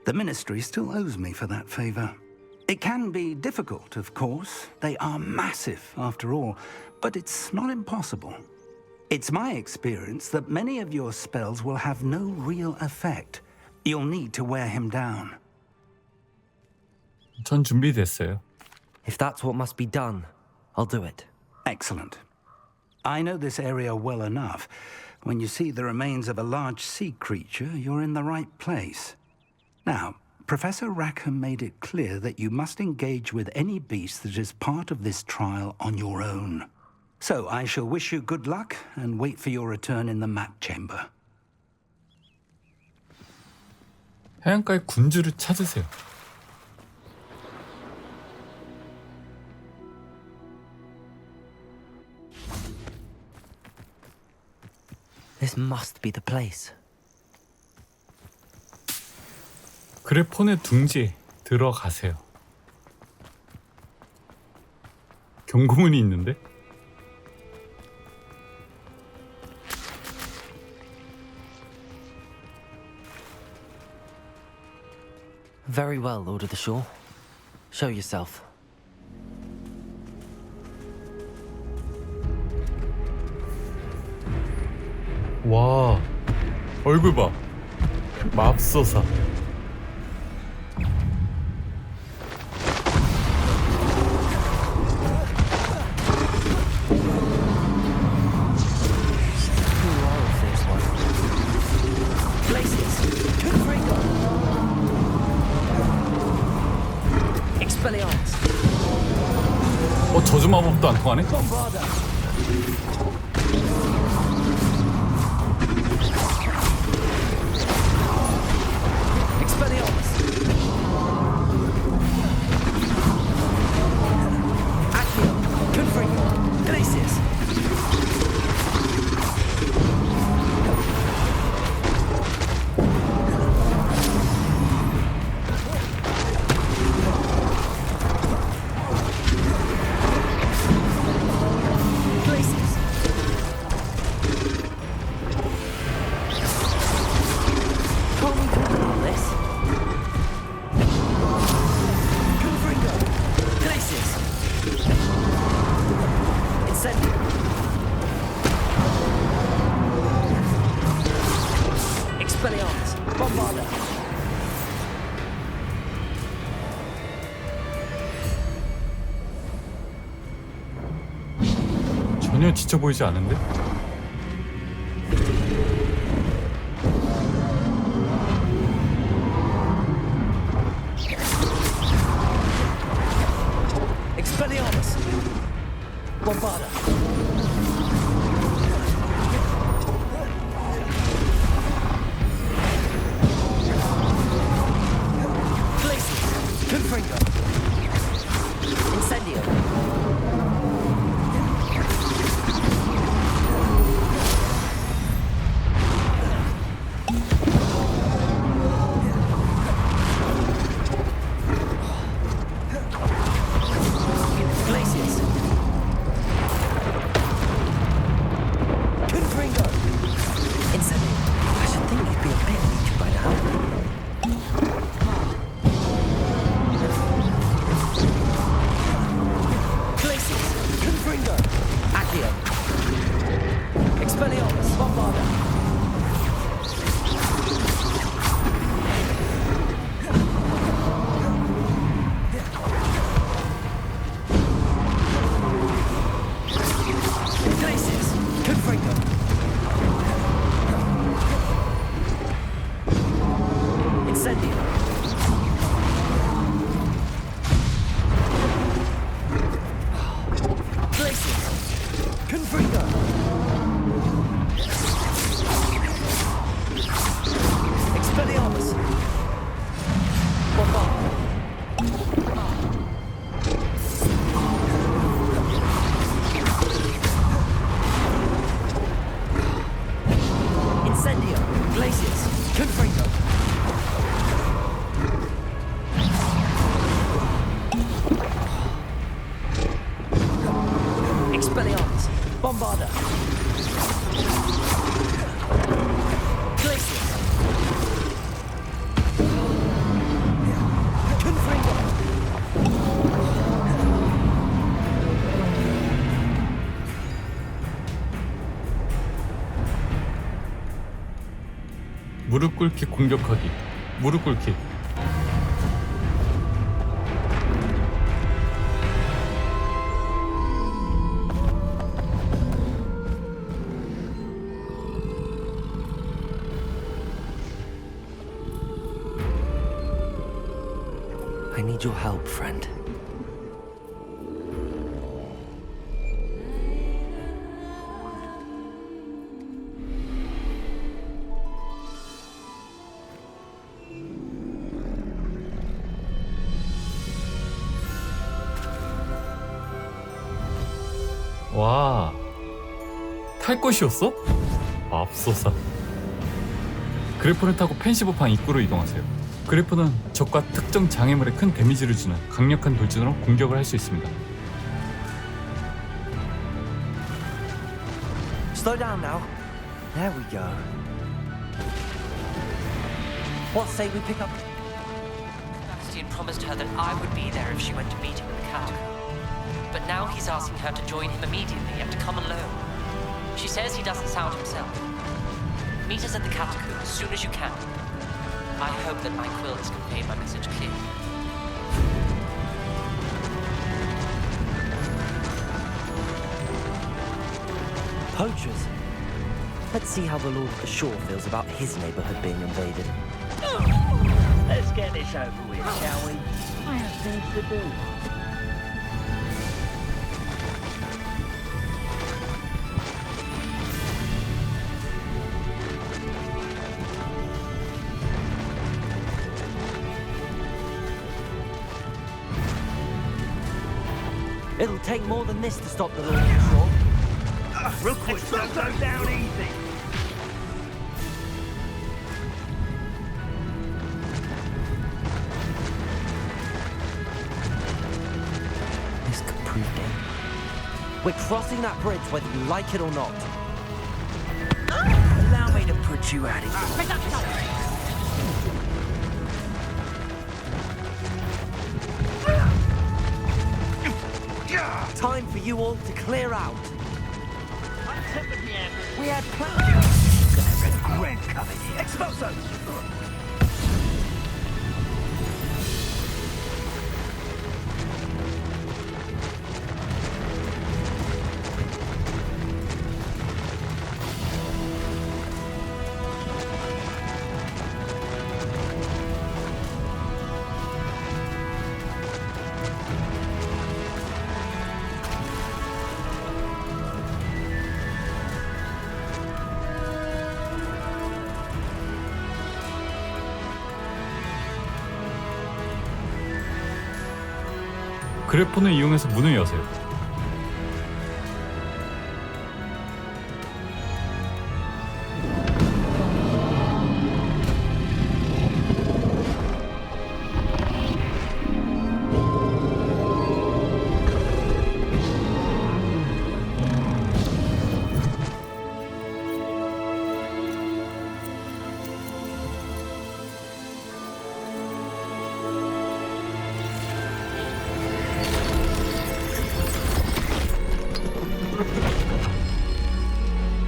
The Ministry still owes me for that favor. It can be difficult, of course. They are massive, after all, but it's not impossible. It's my experience that many of your spells will have no real effect. You'll need to wear him down. 전 준비됐어요. If that's what must be done, I'll do it. Excellent. I know this area well enough. When you see the remains of a large sea creature, you're in the right place. Now, Professor Rackham made it clear that you must engage with any beast that is part of this trial on your own. So I shall wish you good luck and wait for your return in the map chamber. 해안가의 군주를 찾으세요. This must be the place. 그래폰의 둥지에 들어가세요. 경고문이 있는데? Very well, Lord of the Shore. Show yourself. 와, 얼굴 봐. 맙소사. 저주 마법도 안 통하네? 전혀 지쳐 보이지 않은데? Expelliarmus! Bombarda! Glacius! Confringo! Incendio! Expelliarmus, Bombarda. Glacius, Confringo. Incendio. Glacius, Confringo. Expelliarmus. Bombarda. Incendio. Glacius. Confringo. Expelliarmus. Bombarda. Glacius. Confringo. 무릎 꿇기 공격하기. 무릎 꿇기. I need your help, friend. 와, 탈 것이었어? 맙소사. 그래프를 타고 펜시브판 입구로 이동하세요. 그래프는 적과 특정 장애물에 큰 데미지를 주는 강력한 돌진으로 공격을 할 수 있습니다. Slow down now. There we go. What say we pick up? Sebastian promised her that I would be there if she went to meet him in the catacomb. But now he's asking her to join him immediately and to come alone. She says he doesn't sound himself. Meet us at the catacomb as soon as you can. I hope that my quill has conveyed my message clearly. Poachers. Let's see how the Lord of the Shore feels about his neighborhood being invaded. Let's get this over with, shall we? I have things to do. It'll take more than this to stop the Lord of the Shore. Let's not go down easy. This could prove dangerous. We're crossing that bridge whether you like it or not. Allow me to put you out of here. Time for you all to clear out. We had plans. Gonna regret coming here. Expulso! 그래폰을 이용해서 문을 여세요.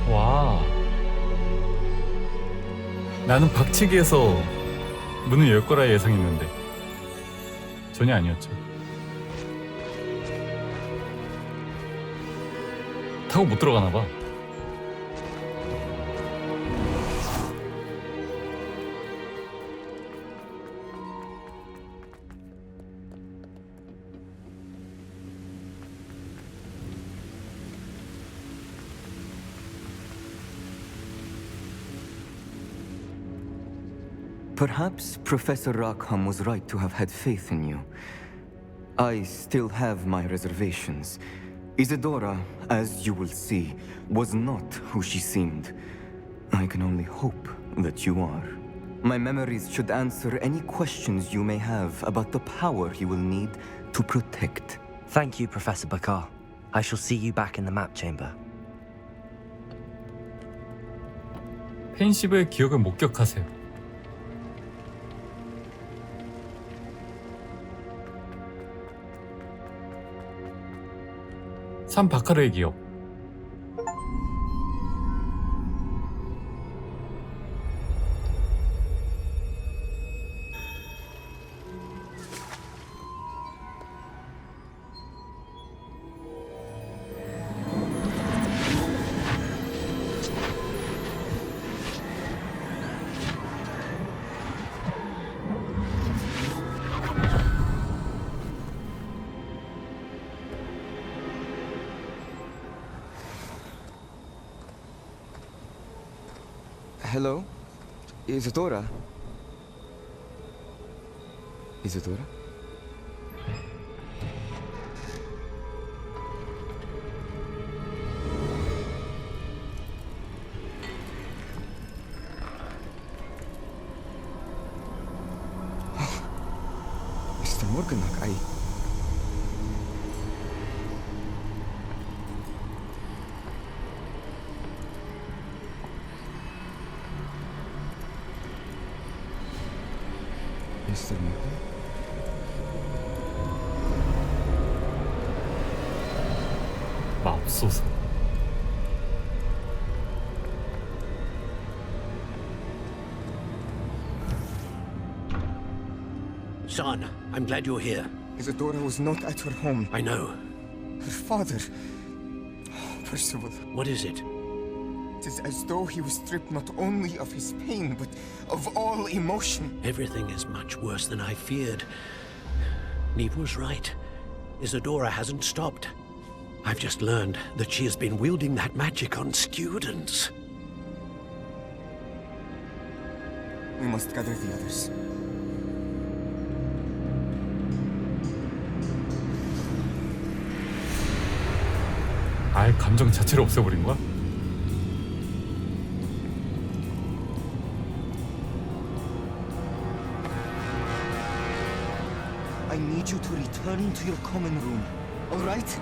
와, 나는 박치기에서 문을 열 거라 예상했는데 전혀 아니었죠. 타고 못 들어가나 봐. Perhaps Professor Rackham was right to have had faith in you. I still have my reservations. Isadora, as you will see, was not who she seemed. I can only hope that you are. My memories should answer any questions you may have about the power you will need to protect. Thank you, Professor Bakar. I shall see you back in the map chamber. 펜시브의 기억을 목격하세요. 산 바카르의 기억. Hello? Isadora? Isadora? Mr. Morganach, Mr. Morgan? 맙소사. Son, I'm glad you're here. Isadora was not at her home. I know. Her father... Percival. What is it? It is as though he was stripped not only of his pain, but of all emotion. Everything is much worse than I feared. Neve was right. Isadora hasn't stopped. I've just learned that she has been wielding that magic on students. We must gather the others. 아예 감정 자체를 없애버린 거야? I need you to return to your common room, all right?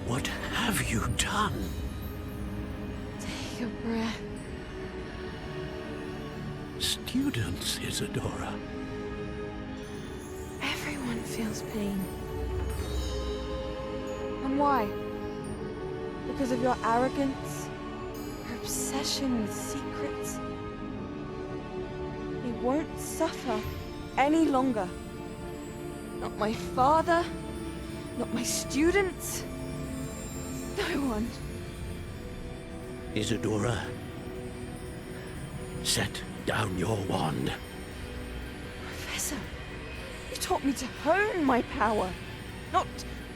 What have you done? Take a breath. Students, Isadora. Everyone feels pain. And why? Because of your arrogance? Your obsession with secrets? He won't suffer any longer. Not my father, not my students, no one. Isadora, set down your wand. Professor, you taught me to hone my power, not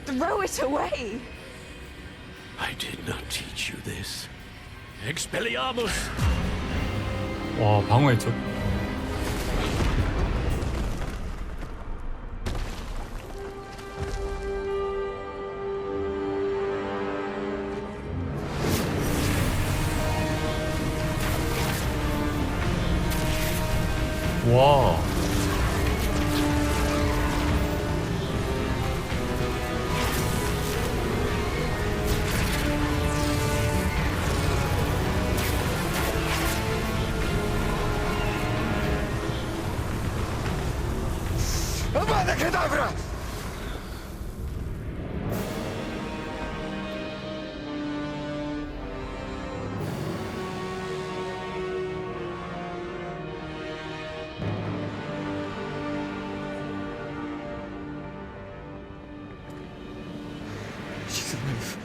throw it away. I did not teach you this. Expelliarmus! 와, 방어했죠. 와. Avada Kedavra! She's alive.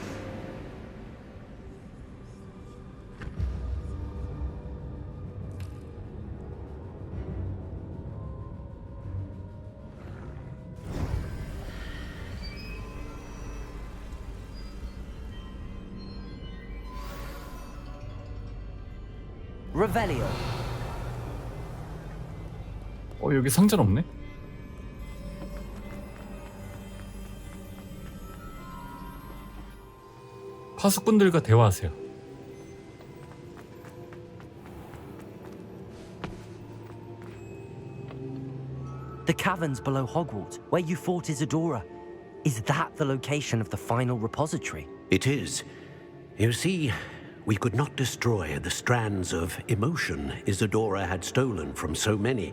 Revelio. 여기 상자는 없네? 파수꾼들과 대화하세요. The caverns below Hogwarts, where you fought Isadora. Is that the location of the final repository? It is. You see, we could not destroy the strands of emotion Isadora had stolen from so many.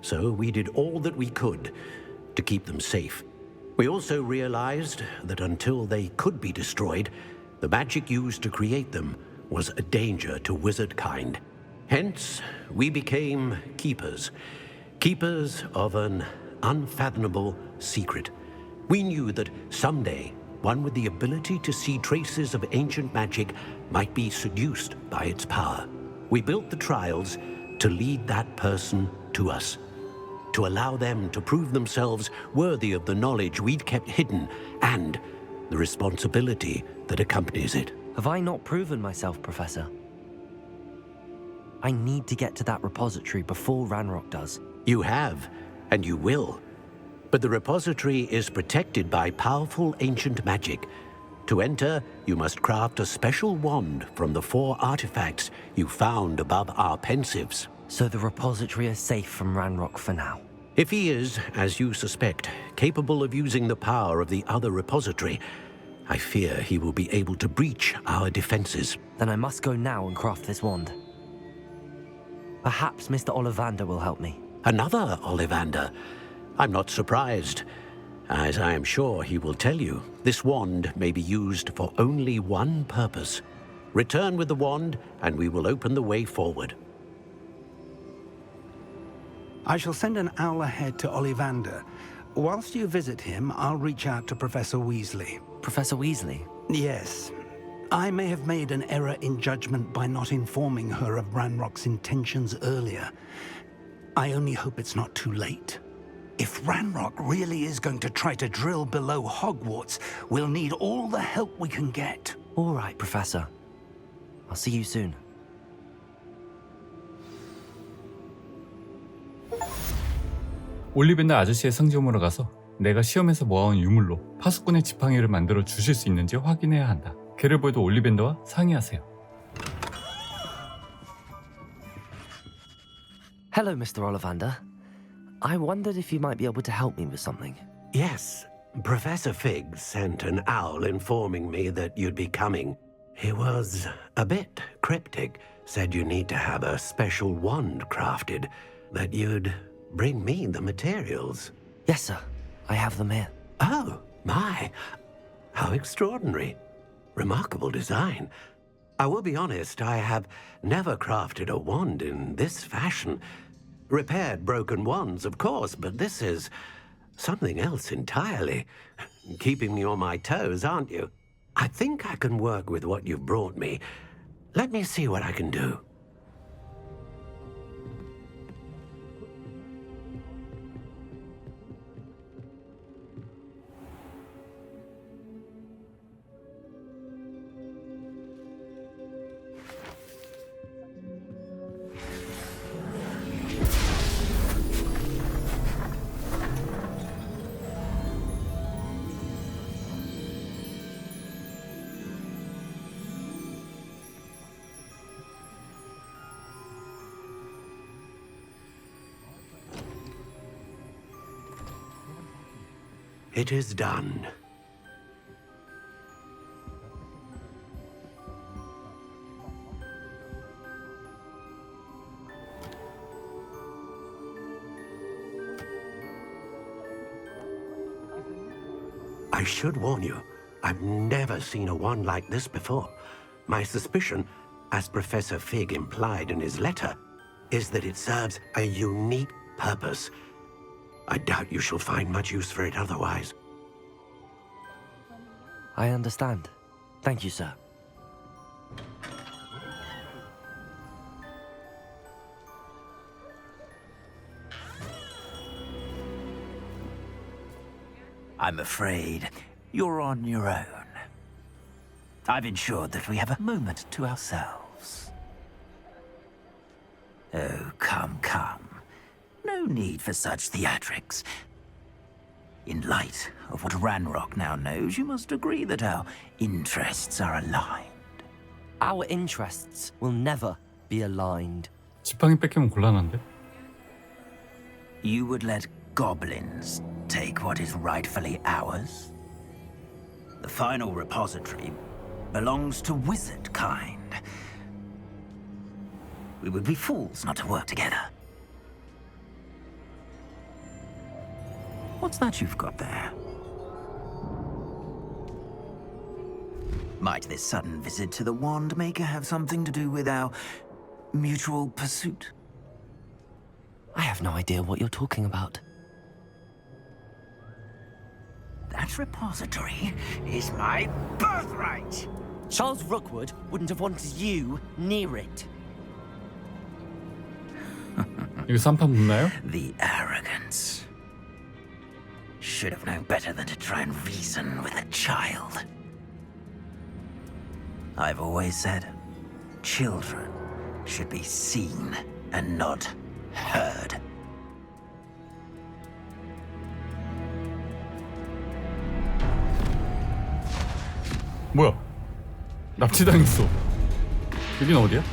So we did all that we could to keep them safe. We also realized that until they could be destroyed, the magic used to create them was a danger to wizard kind. Hence, we became keepers. Keepers of an unfathomable secret. We knew that someday, one with the ability to see traces of ancient magic might be seduced by its power. We built the trials to lead that person to us, to allow them to prove themselves worthy of the knowledge we'd kept hidden and the responsibility that accompanies it. Have I not proven myself, Professor? I need to get to that repository before Ranrock does. You have, and you will. But the repository is protected by powerful ancient magic. To enter, you must craft a special wand from the 4 artifacts you found above our pensives. So the repository is safe from Ranrock for now. If he is, as you suspect, capable of using the power of the other repository, I fear he will be able to breach our defenses. Then I must go now and craft this wand. Perhaps Mr. Ollivander will help me. Another Ollivander? I'm not surprised. As I am sure he will tell you, this wand may be used for only one purpose. Return with the wand, and we will open the way forward. I shall send an owl ahead to Ollivander. Whilst you visit him, I'll reach out to Professor Weasley. Professor Weasley? Yes. I may have made an error in judgment by not informing her of Ranrock's intentions earlier. I only hope it's not too late. If Ranrock really is going to try to drill below Hogwarts, we'll need all the help we can get. All right, Professor. I'll see you soon. 올리벤더 아저씨의 상점으로 가서 내가 시험에서 모아온 유물로 파수꾼의 지팡이를 만들어 주실 수 있는지 확인해야 한다. 걔를 보여도 올리벤더와 상의하세요. Hello, Mr. Ollivander. I wondered if you might be able to help me with something. Yes, Professor Fig sent an owl informing me that you'd be coming. He was a bit cryptic, said you need to have a special wand crafted, that you'd bring me the materials. Yes, sir. I have them here. Oh, my. How extraordinary. Remarkable design. I will be honest, I have never crafted a wand in this fashion. Repaired broken wands, of course, but this is something else entirely. Keeping me on my toes, aren't you? I think I can work with what you've brought me. Let me see what I can do. It is done. I should warn you, I've never seen a wand like this before. My suspicion, as Professor Fig implied in his letter, is that it serves a unique purpose. I doubt you shall find much use for it otherwise. I understand. Thank you, sir. I'm afraid you're on your own. I've ensured that we have a moment to ourselves. Oh, come. No need for such theatrics. In light of what Ranrock now knows, you must agree that our interests are aligned. Our interests will never be aligned. 지팡이 뺏기면 곤란한데? You would let goblins take what is rightfully ours? The final repository belongs to wizard kind. We would be fools not to work together. What's that you've got there? Might this sudden visit to the Wand Maker have something to do with our mutual pursuit? I have no idea what you're talking about. That repository is my birthright! Charles Rookwood wouldn't have wanted you near it. 이거 쌈판 붙나요? The arrogance. Should have known better than to try and reason with a child. I've always said, children should be seen and not heard. 뭐야? 납치당했어. 여긴 어디야?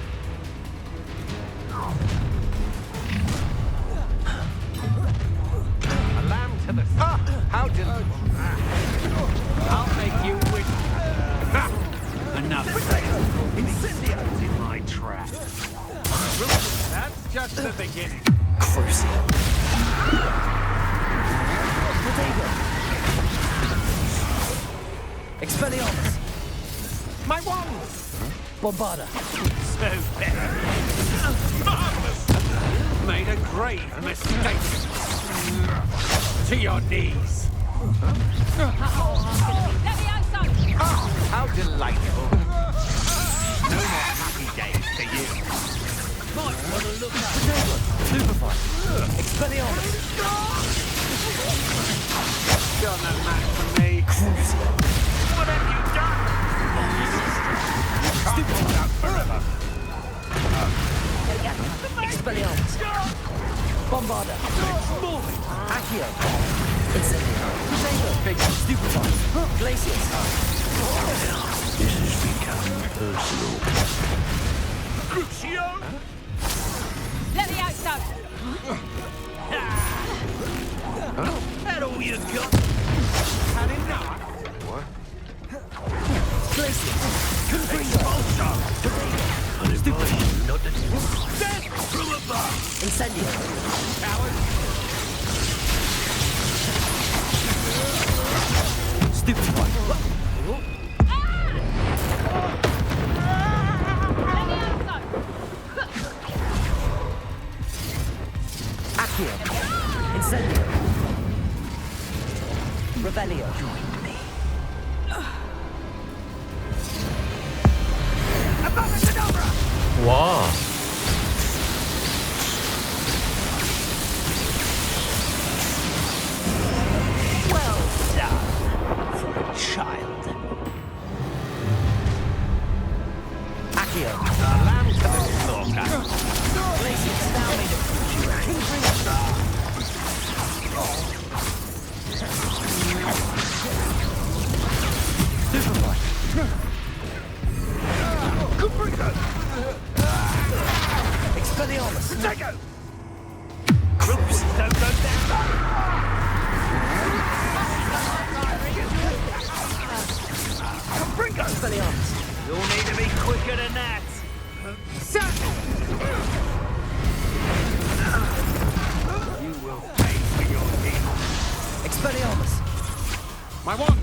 How did I'll make you wish. Enough. Incendios in my trap. That's just the beginning. Crucial. Expelliarmus. My wand! Bombarda. So better. Marvelous! Made a grave mistake. To your knees. How delightful. No more happy days for you. Might want to look up. Stupefy. Expelliarmus. Got no match for me. What have you done? You can't hold out forever. Expelliarmus. Bombarda. Accio. Incendio. Big Stupefy. Glacius. This has become personal. Crucio! Let me out, son. That all you got? Had enough? What? Glacius. Stupefy. Not the Dead from above! Incendio. Coward! Stupefy. Accio. Incendio. Rebellio. 와. Well done for a child. Accio. A lamb to the slaughter. Glacius. Now made of Stupefy. Expelliarmus. Take it! Crooks don't go down. Expelliarmus. You'll need to be quicker than that. You will pay for your deeds. Expelliarmus. My one!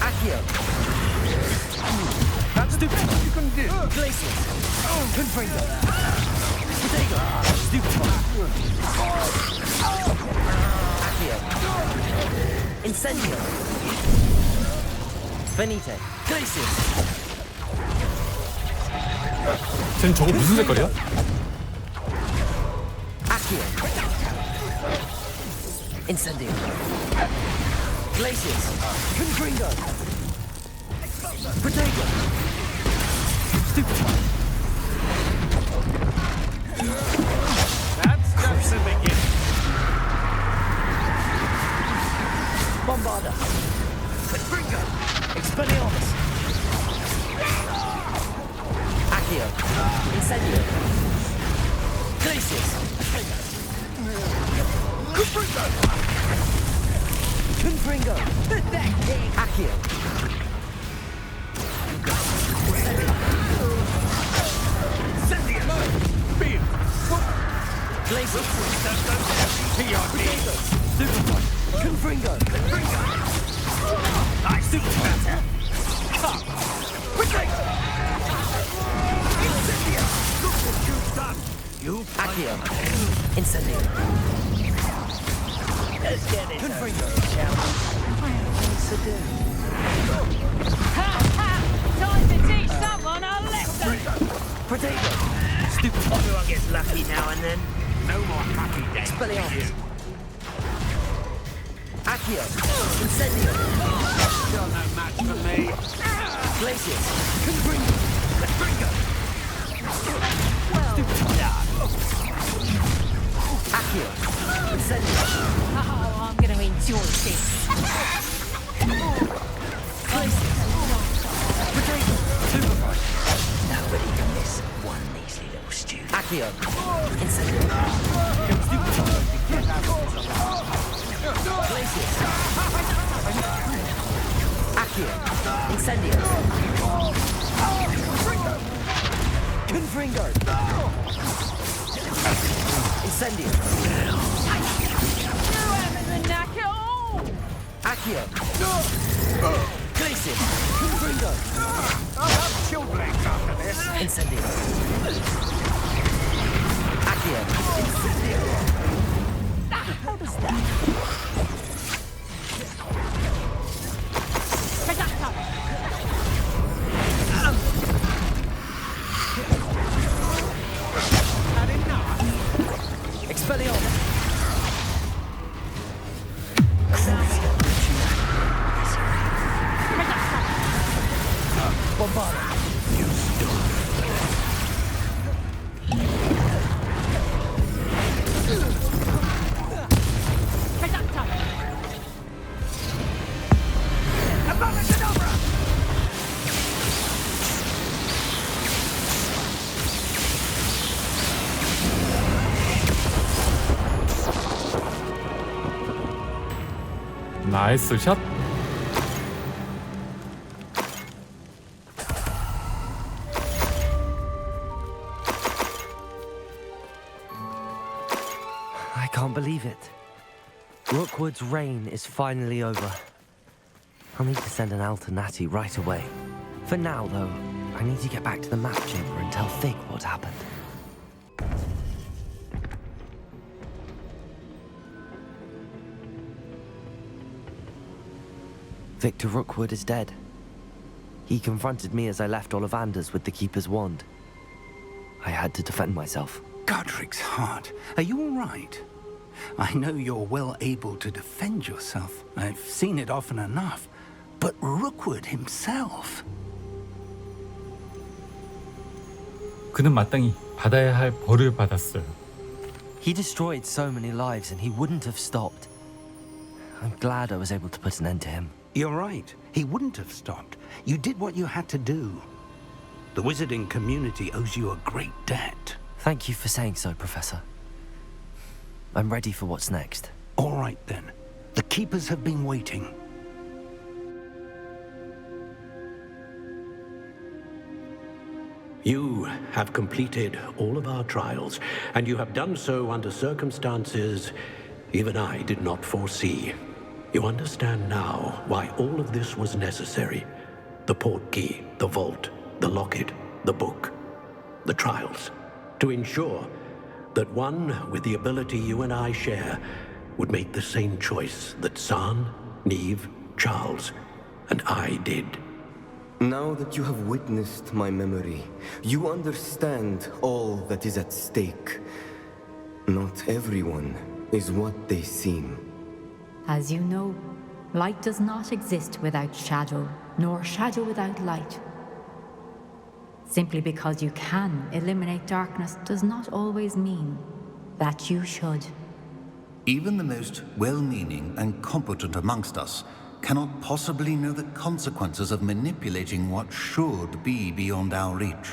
Accio. That's the best you can do. Glacius. Confringo. Potato. Stupid. Accio. Incendio. Finite. Glacius. 쟨 저거 무슨 색깔이야? Accio. Incendio. Glacius. Confringo. Potato. Stupid. That's just the beginning. Bombarda. Confringo. Expelliarmus. Accio. Incendio. Glacius. Confringo. Accio. Glacius. Superpoint. Confringo. Nice. Superpoint. Look what you've done. Accio. Incendio. Let's get it. Confringo. Time to teach someone a lesson! Potato. Stupid. Everyone gets lucky now and then. No more happy days. Expelliarmus. Accio. Incendio. Still no match for me. Glacius. Confringo. Accio. Incendio. Oh, I'm gonna enjoy this. Glacius. Potato. Superpoint. Nobody can miss one measly little student. Accio. Incendio. Glacius. Accio. Incendio. Confringo. Incendio. You haven't the knack at all! Accio. Glacius. Confringo. I'll have chilblains after this. Incendio. Accio. Incendio. How does that? Predacto! Expelliarmus. Bombarda. Predacto! 나이스 샷. I can't believe it. Rookwood's reign is finally over. I'll need to send an owl to Natty right away. For now, though, I need to get back to the map chamber and tell Fig what happened. Victor Rookwood is dead. He confronted me as I left Ollivanders with the Keeper's wand. I had to defend myself. Godric's heart. Are you all right? I know you're well able to defend yourself. I've seen it often enough. But Rookwood himself... 그는 마땅히 받아야 할 벌을 받았어요. He destroyed so many lives and he wouldn't have stopped. I'm glad I was able to put an end to him. You're right. He wouldn't have stopped. You did what you had to do. The wizarding community owes you a great debt. Thank you for saying so, Professor. I'm ready for what's next. All right, then. The Keepers have been waiting. You have completed all of our trials, and you have done so under circumstances even I did not foresee. You understand now why all of this was necessary. The portkey, the vault, the locket, the book, the trials. To ensure that one with the ability you and I share would make the same choice that San, Neve, Charles, and I did. Now that you have witnessed my memory, you understand all that is at stake. Not everyone is what they seem. As you know, light does not exist without shadow, nor shadow without light. Simply because you can eliminate darkness does not always mean that you should. Even the most well-meaning and competent amongst us cannot possibly know the consequences of manipulating what should be beyond our reach.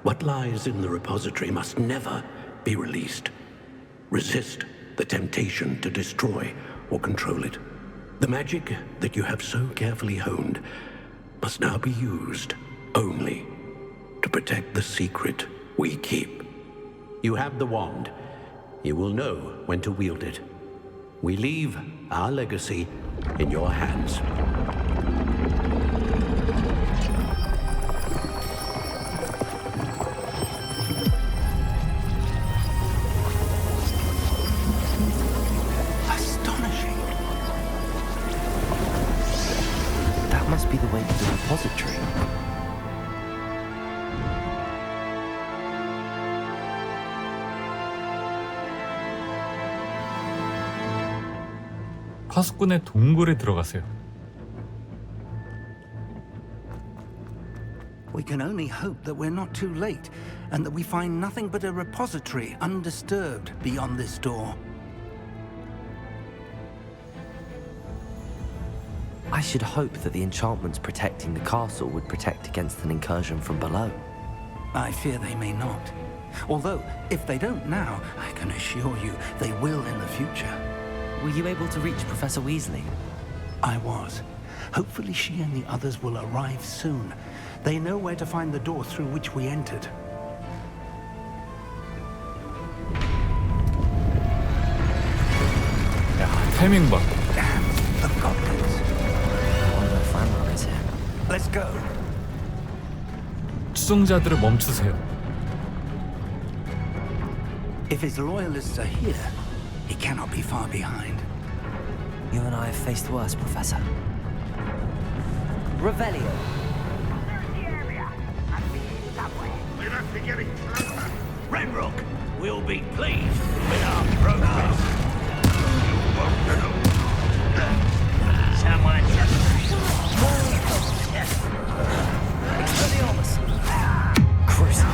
What lies in the repository must never be released. Resist the temptation to destroy or control it. The magic that you have so carefully honed must now be used only to protect the secret we keep. You have the wand. You will know when to wield it. We leave our legacy in your hands. Astonishing. That must be the way to the repository. 파수꾼의 동굴에 들어가세요. We can only hope that we're not too late, and that we find nothing but a repository undisturbed beyond this door. I should hope that the enchantments protecting the castle would protect against an incursion from below. I fear they may not. Although, if they don't now, I can assure you they will in the future. Were you able to reach Professor Weasley? I was. Hopefully she and the others will arrive soon. They know where to find the door through which we entered. 야, 타이밍 봐. Damn, the goblins. I wonder if Ranrock is here. Let's go. 추종자들을 멈추세요. If his loyalists are here, he cannot be far behind. You and I have faced worse, Professor. Revelio. We must be getting closer. Ranrock will be pleased with our progress. Someone Expelliarmus. Crucial.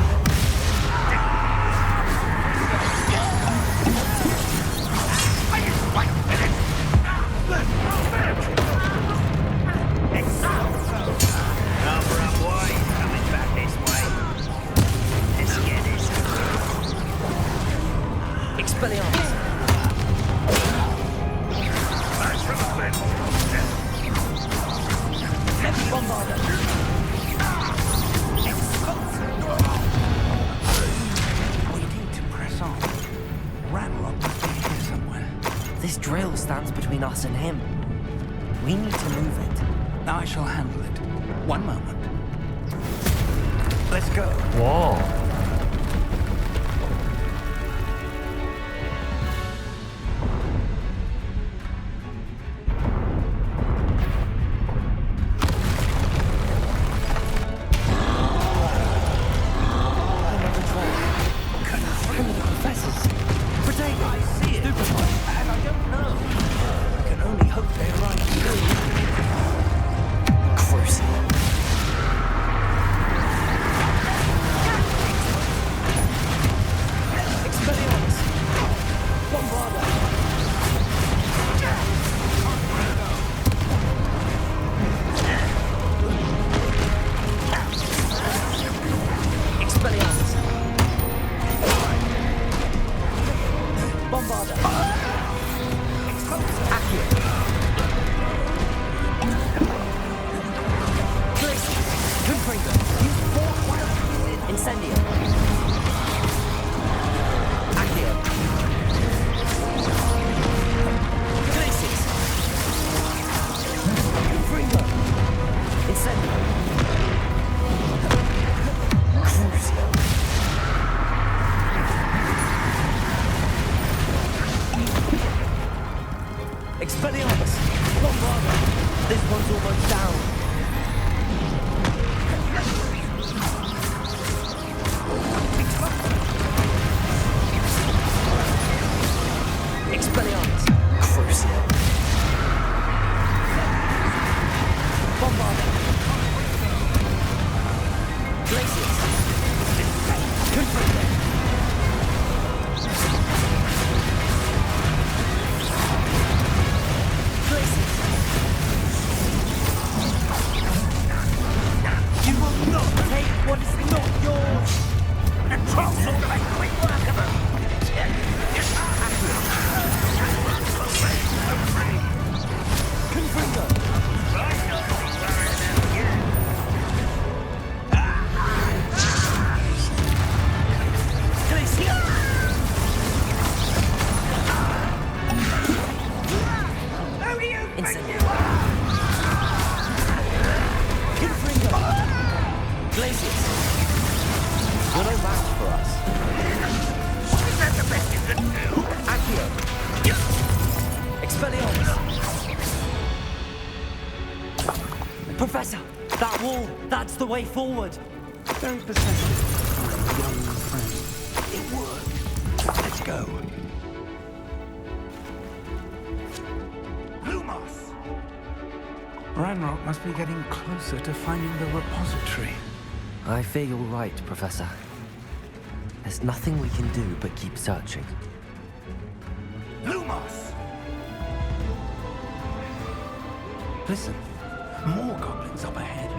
Expelliarmus. Heavy bombarder. We need to press on. Ranrock must be here somewhere. This drill stands between us and him. We need to move it. I shall handle it. One moment. Let's go. 와. Glaciers. You're no match for us. Is that the best you can do? Accio. Expelliarmus. Professor, that wall, that's the way forward. Very perceptive, my young friend. It worked. Let's go. Lumos! Ranrock must be getting closer to finding the repository. I fear you're right, Professor. There's nothing we can do but keep searching. Lumos! Listen, more goblins up ahead.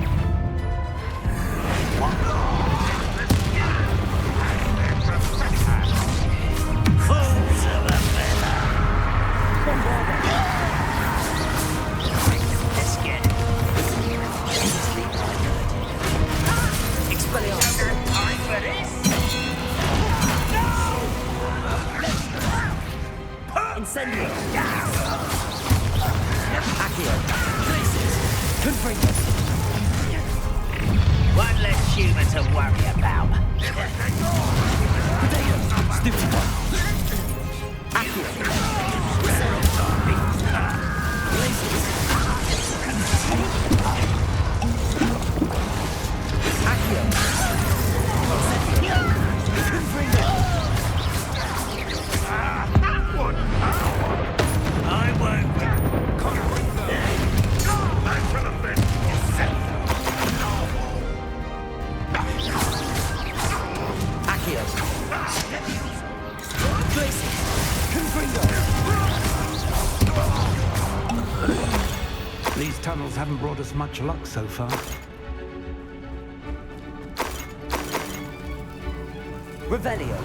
Fools of a feather! Let's get it. Expelliarmus. Time for this? Incendio. Accio. Glaciers. Confringo. One less human to worry about. Potato. Stupid one. Accio. Glaciers. Accio. Confringo. I won't Accio. Glaciers. Confringo. These tunnels haven't brought us much luck so far. Revelio.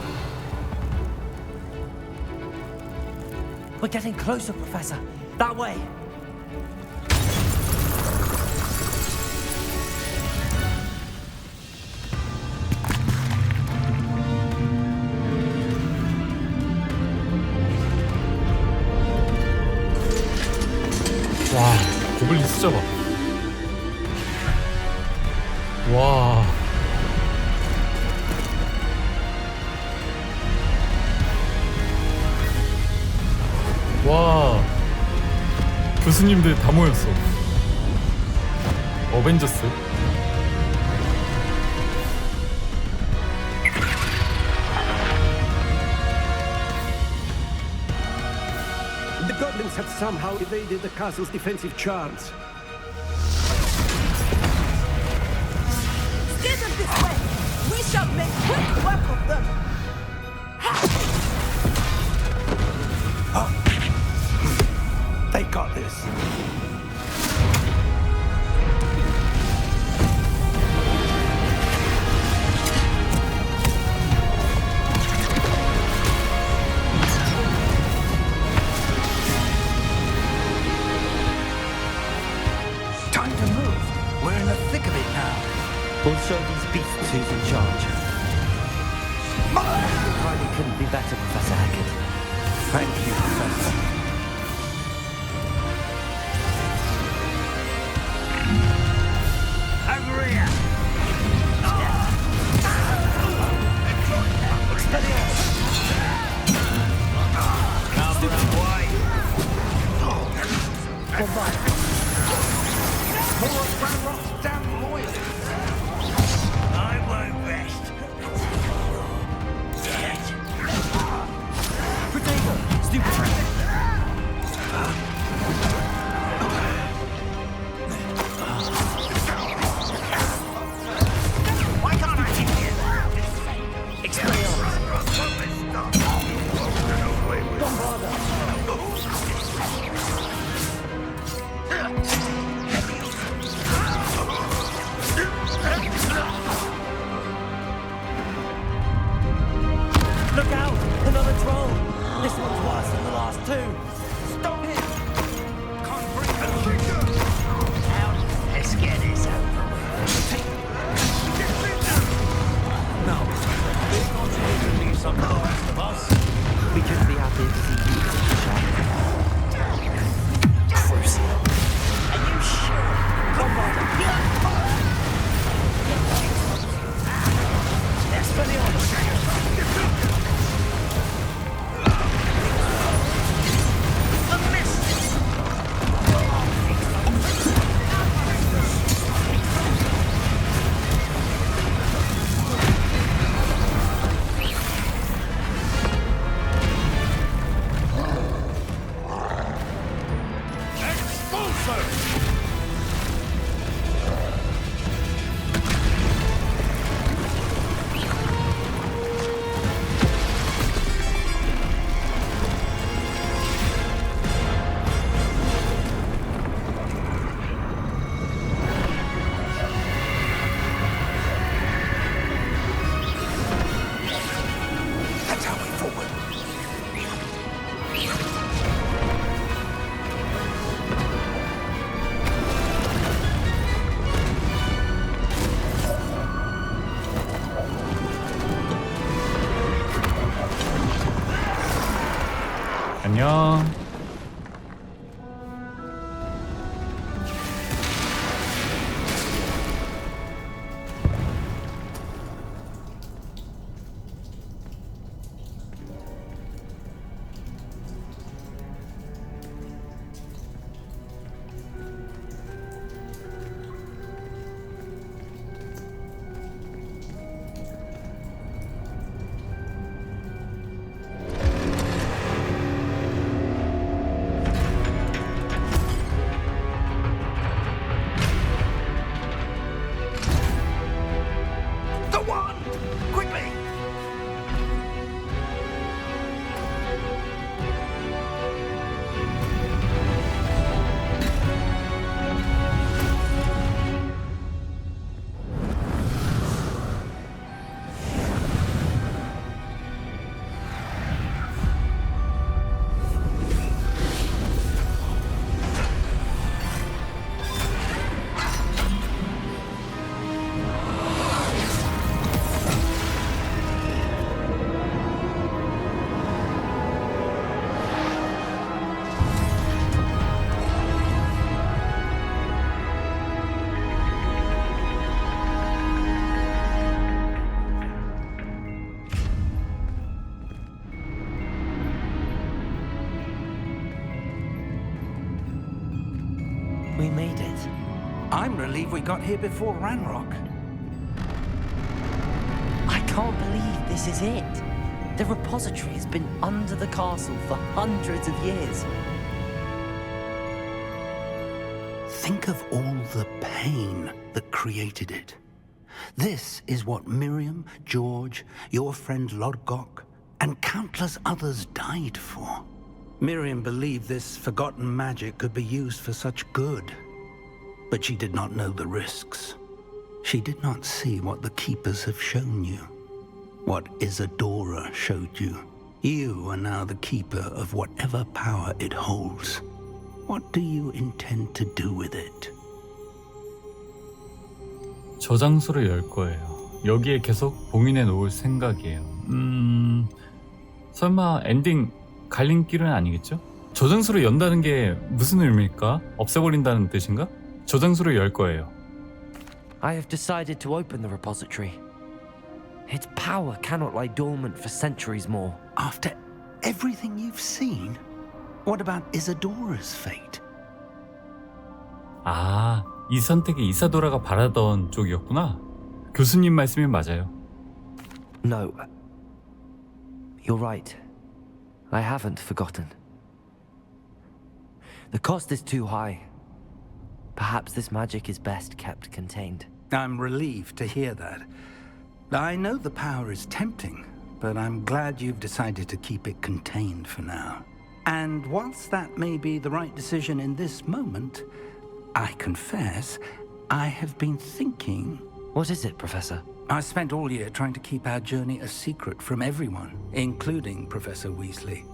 We're getting closer, Professor. That way. 와, 고블린 숫자 봐. 와. 와. 교수님들 다 모였어. 어벤져스. The goblins have somehow evaded the castle's defensive charms. Steer them this way. We shall make quick work of them. They got this. Time to move. We're in the thick of it now. We'll show these beasts who's in charge. Your timing couldn't be better, Professor Haggard. Thank you, Professor. Agria! I won't rest. Potato. Stupid. believe we got here before Ranrock. I can't believe this is it. The repository has been under the castle for hundreds of years. Think of all the pain that created it. This is what Miriam, George, your friend Lodgok, and countless others died for. Miriam believed this forgotten magic could be used for such good, but she did not know the risks. She did not see what the Keepers have shown you, what Isadora showed you. You are now the Keeper of whatever power it holds. What do you intend to do with it? 저장소를 열 거예요. 여기에 계속 봉인해 놓을 생각이에요. 설마 엔딩 갈림길은 아니겠죠? 저장소를 연다는 게 무슨 의미일까? 없애버린다는 뜻인가? 저장소를 열 거예요. I have decided to open the repository. Its power cannot lie dormant for centuries more. After everything you've seen? What about Isadora's fate? 아, 이 선택이 이사도라가 바라던 쪽이었구나. 교수님 말씀이 맞아요. No. You're right. I haven't forgotten. The cost is too high. Perhaps this magic is best kept contained. I'm relieved to hear that. I know the power is tempting, but I'm glad you've decided to keep it contained for now. And whilst that may be the right decision in this moment, I confess, I have been thinking... What is it, Professor? I spent all year trying to keep our journey a secret from everyone, including Professor Weasley.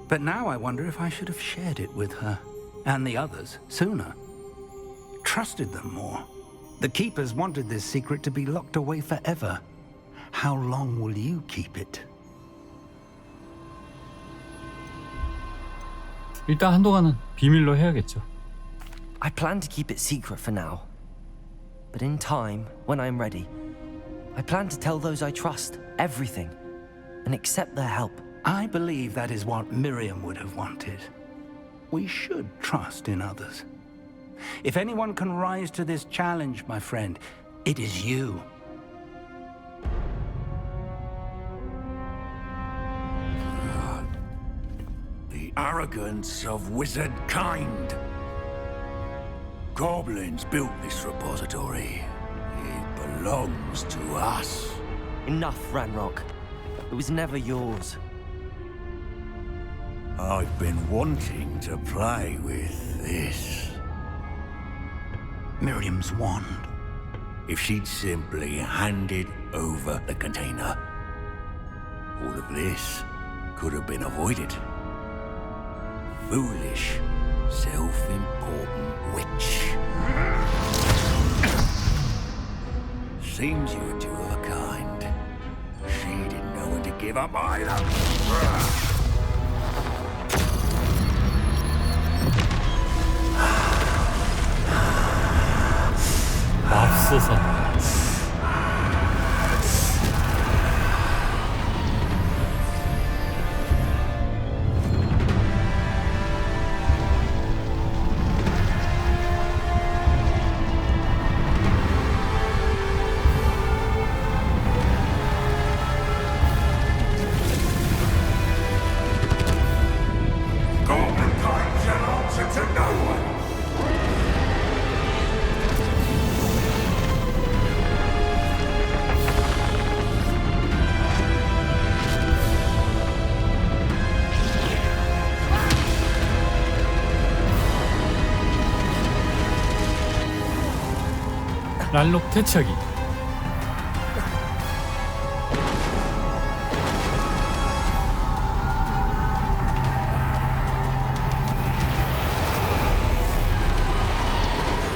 But now I wonder if I should have shared it with her, and the others, sooner. Trusted them more. The Keepers wanted this secret to be locked away forever. How long will you keep it? 일단 한동안은 비밀로 해야겠죠. I plan to keep it secret for now. But in time, when I'm ready, I plan to tell those I trust everything and accept their help. I believe that is what Miriam would have wanted. We should trust in others. If anyone can rise to this challenge, my friend, it is you. The arrogance of wizard kind. Goblins built this repository. It belongs to us. Enough, Ranrock. It was never yours. I've been wanting to play with this. Miriam's wand. If she'd simply handed over the container, all of this could have been avoided. Foolish, self-important witch. Seems you were two of a kind. She didn't know when to give up either. 맙소사. 랄록 퇴치하기.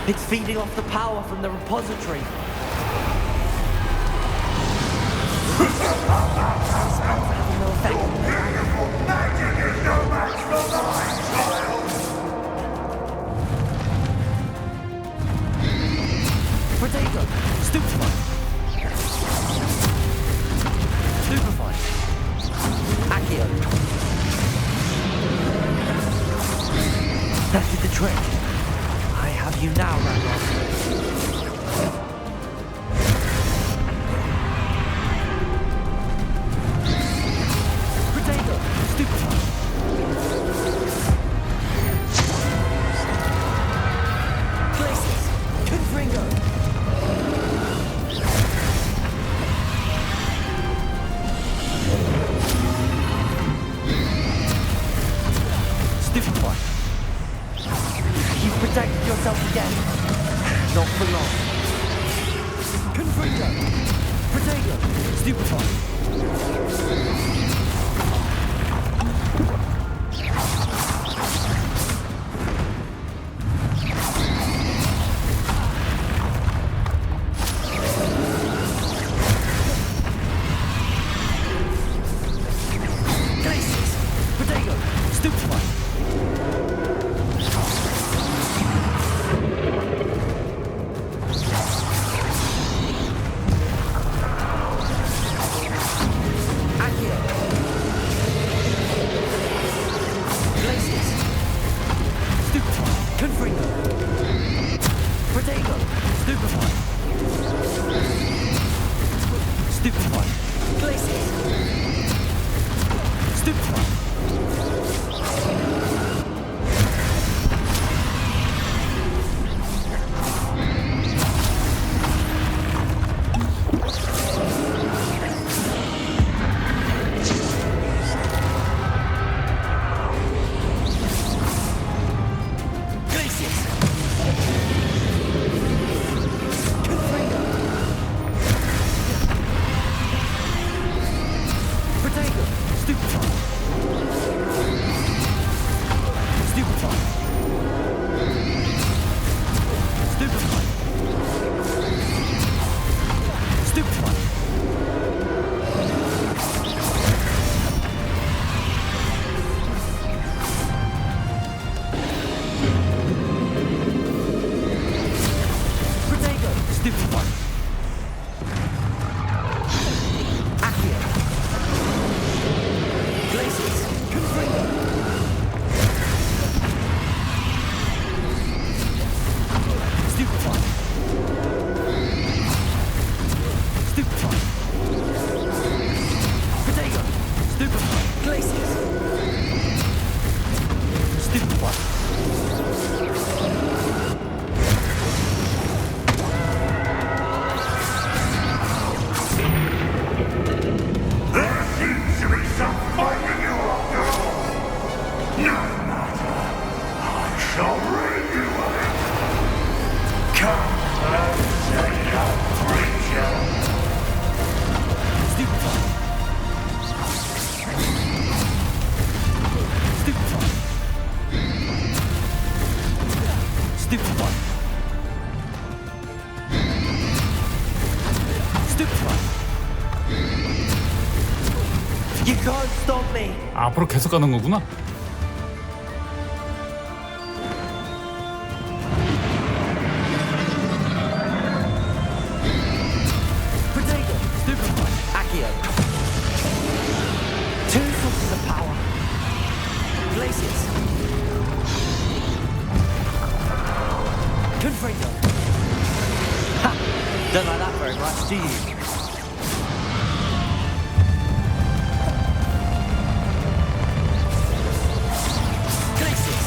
It's feeding off the power from the repository. Having no effect on me. Magic is no match for mine, child! Protego! Stupefy! Stupefy! Accio! That did the trick. I have you now, Ranrock. You can't stop me. 앞으로 계속 가는 거구나. Accio. Two sources of power. Glaciers. Confringo. Ha! Don't like that very much, do you? Glaciers.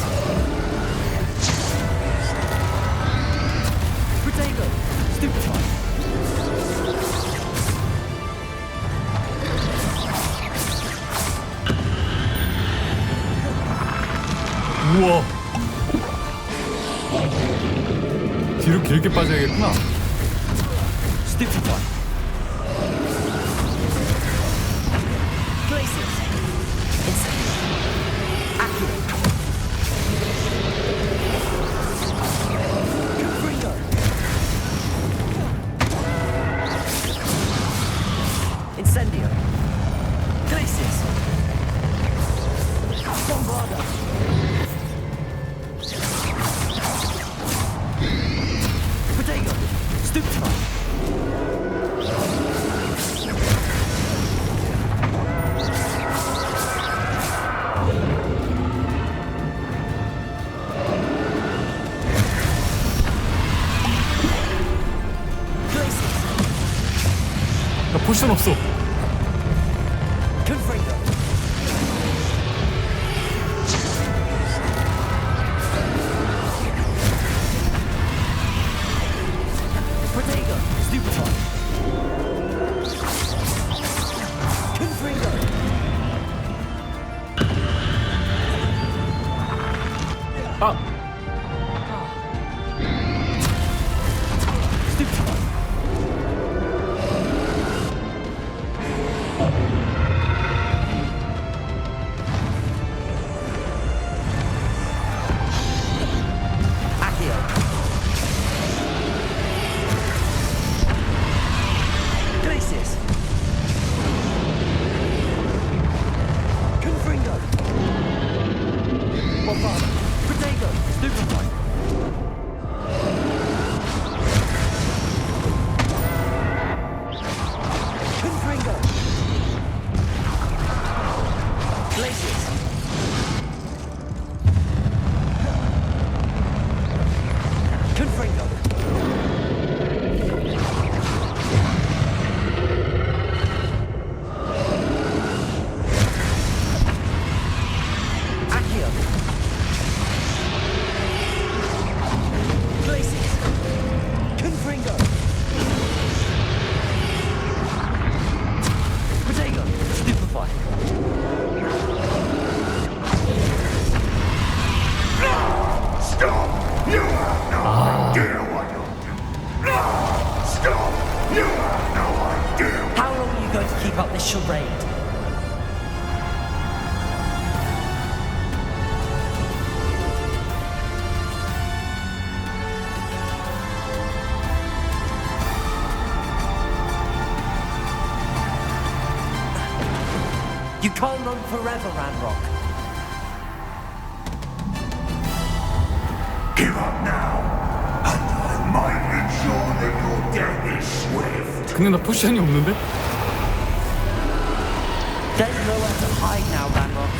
Protego. Stupefy. 우와. 뒤로 길게 빠져야겠구나. Stupefy. Glaciers. Accurate. Confringo. Incendio. Glaciers. Bombardo. Protego. Stupefy. 나 포션 없어. Confringo. Protego. Stupefy. Confringo. 아. Stupefy. Places. Confringo. Bombard. Protego. Stupefy. Confringo. Places. Confringo. Accio. Places. Confringo. Protego. Stupefy. Stop! You have no idea what you're doing. Stop! You have no idea. How long are you going to keep up this charade? You can't run forever, Ranrock. Give up now, and I might ensure that your death is swift. 근데 나 포션이 없는데? There's nowhere to hide now, Ranrock.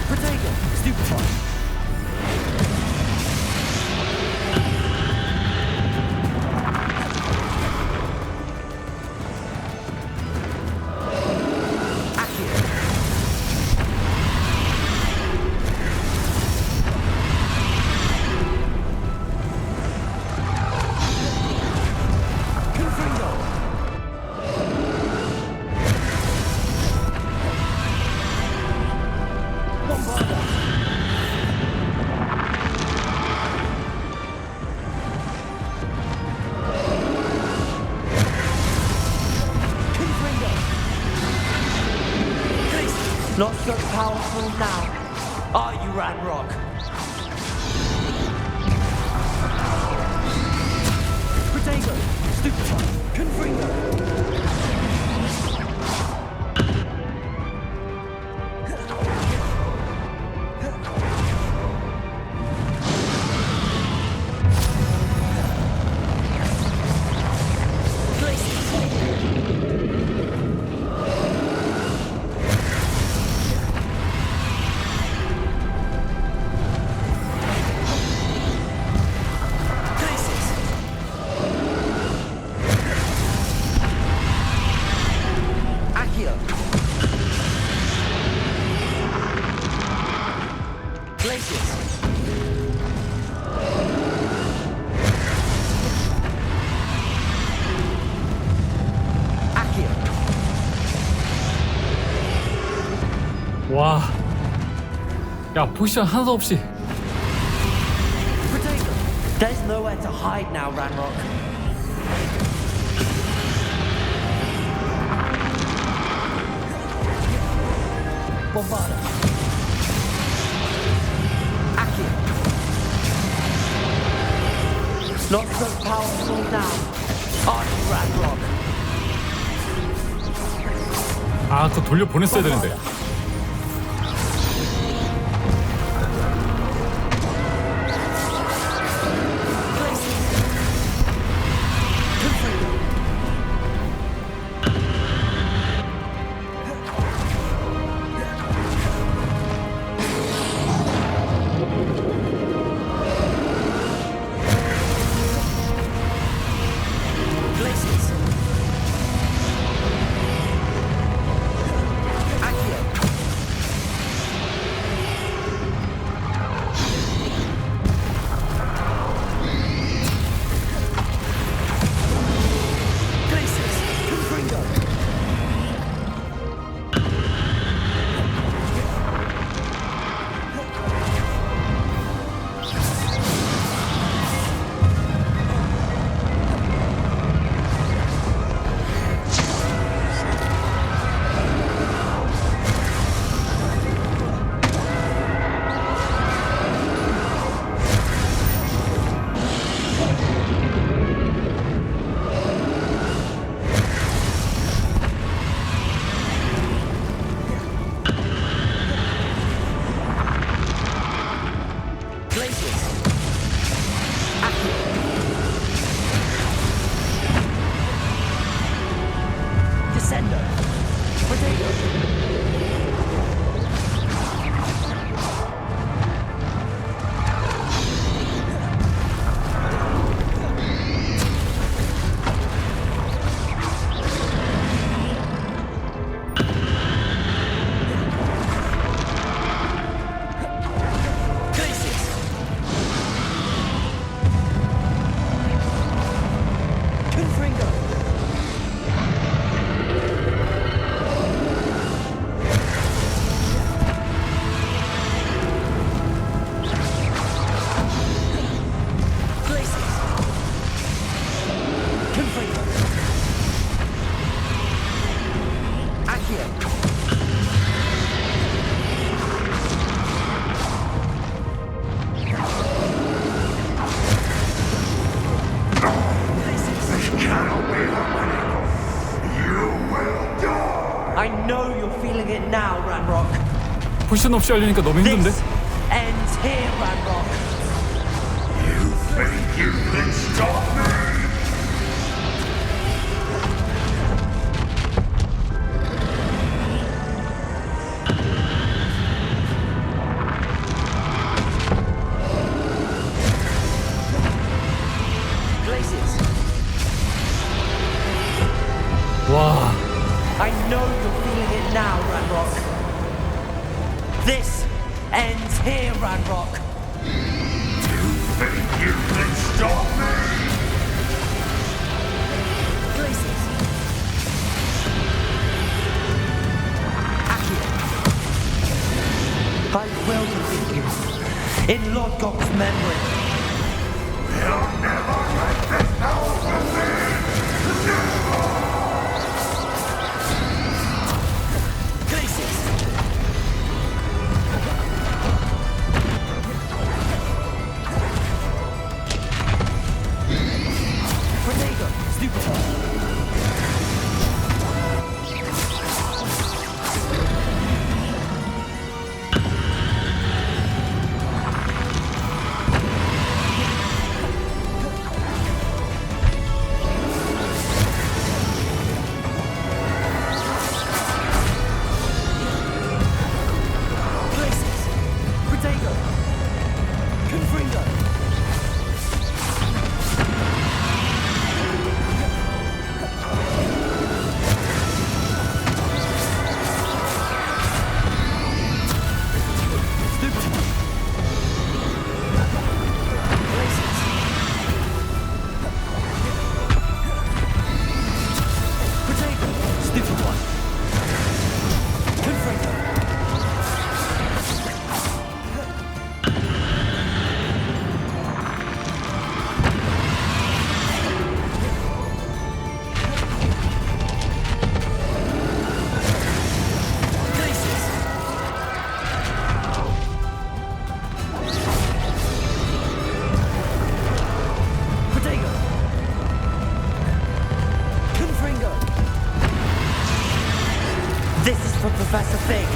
Protego, Stupefy. Not so powerful now, are you, Ranrock? Protego, Stupefy, Confringo. 와, 야 포션 하나도 없이. There's nowhere to hide now, Ranrock. Bombarda. Accio. Not so powerful now, are you, Ranrock? 아, 그거 돌려 보냈어야 되는데. Accio. Sendo. Potato. I know you're feeling it now, Ranrock. 포션 없이 하려니까 너무 힘든데? This ends here, Ranrock. You think you can stop me? 와. I know you're feeling it now, Ranrock. This ends here, Ranrock. You think you can stop me? Places. I will defeat you in Lord Gok's memory. You'll never let this power from me! This is for Professor Fig.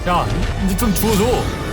야, 이제 좀 주워줘.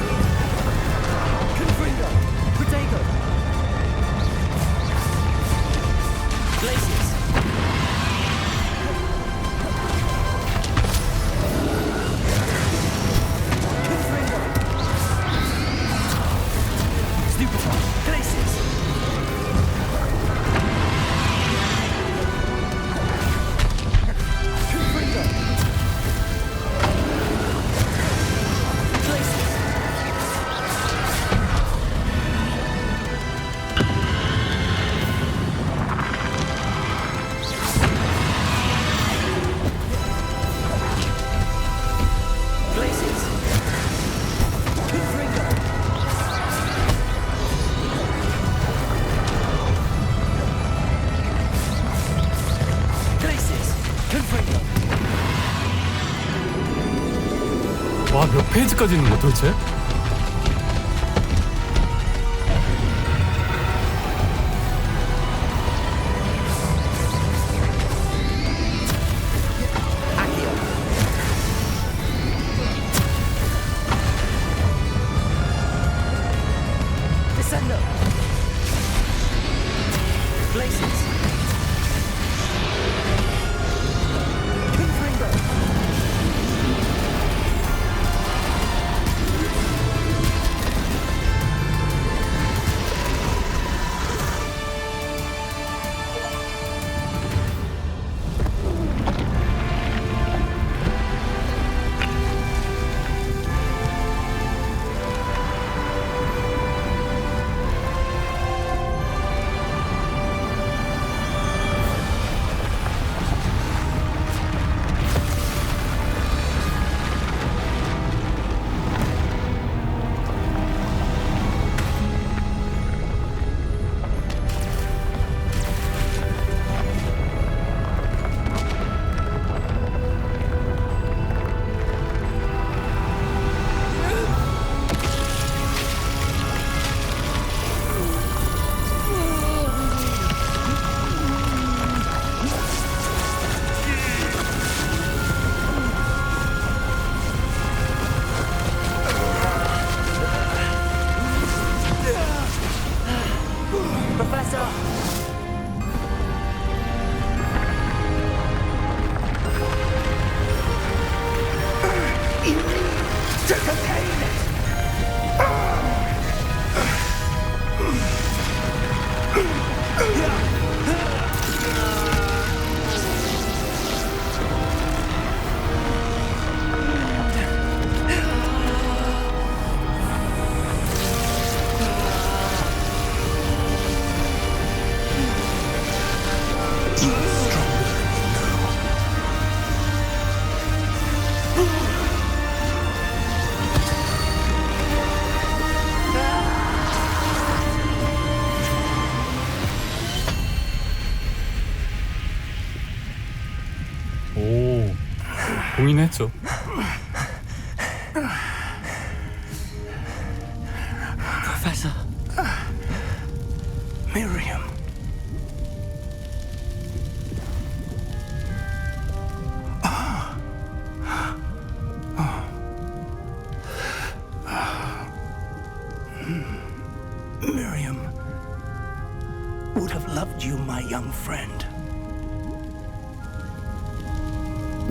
와, 몇 페이지까지 있는 거야 도대체? Descendo. Places. Confringo. 오, 보긴 했죠. Professor. Miriam. Miriam would have loved you, my young friend.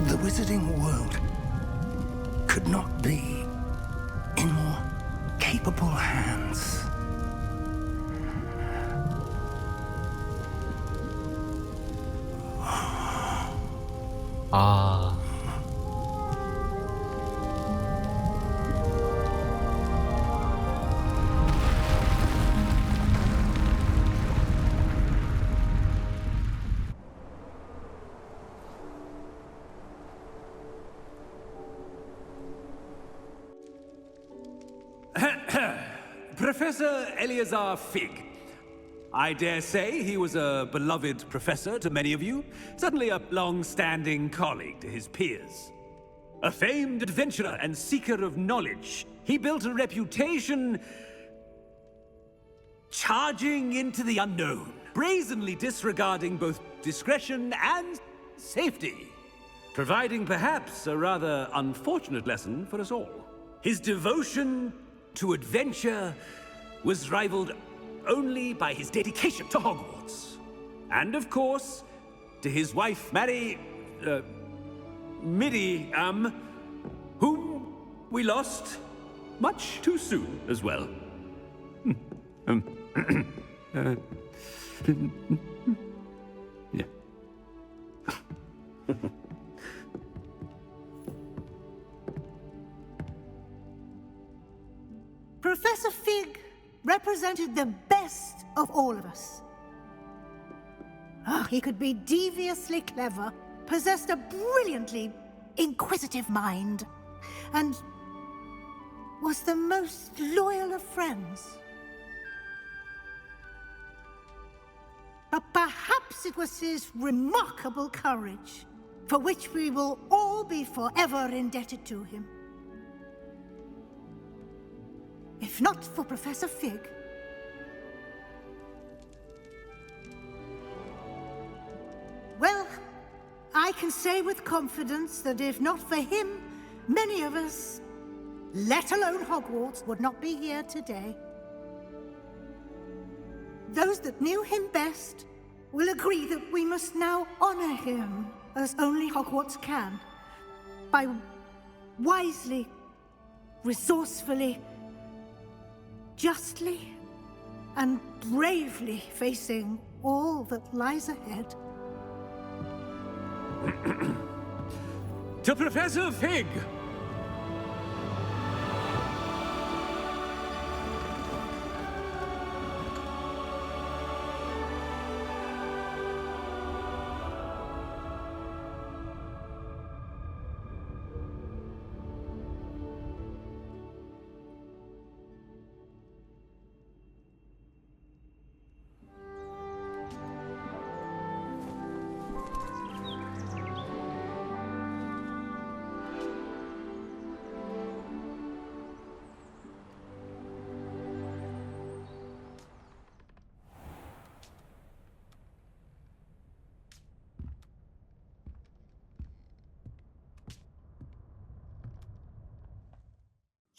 The wizarding world could not be in more capable hands. 아, Professor Eleazar Fig. I dare say he was a beloved professor to many of you, certainly a long-standing colleague to his peers. A famed adventurer and seeker of knowledge, he built a reputation charging into the unknown, brazenly disregarding both discretion and safety, providing perhaps a rather unfortunate lesson for us all. His devotion to adventure was rivaled only by his dedication to Hogwarts. And of course, to his wife, Midi, whom we lost much too soon as well. Yeah. Professor Fig represented the best of all of us. He could be deviously clever, possessed a brilliantly inquisitive mind, and was the most loyal of friends. But perhaps it was his remarkable courage, for which we will all be forever indebted to him. if not for Professor Fig. Well, I can say with confidence that if not for him, many of us, let alone Hogwarts, would not be here today. Those that knew him best will agree that we must now honor him as only Hogwarts can, by wisely, resourcefully, justly, and bravely facing all that lies ahead. To Professor Fig!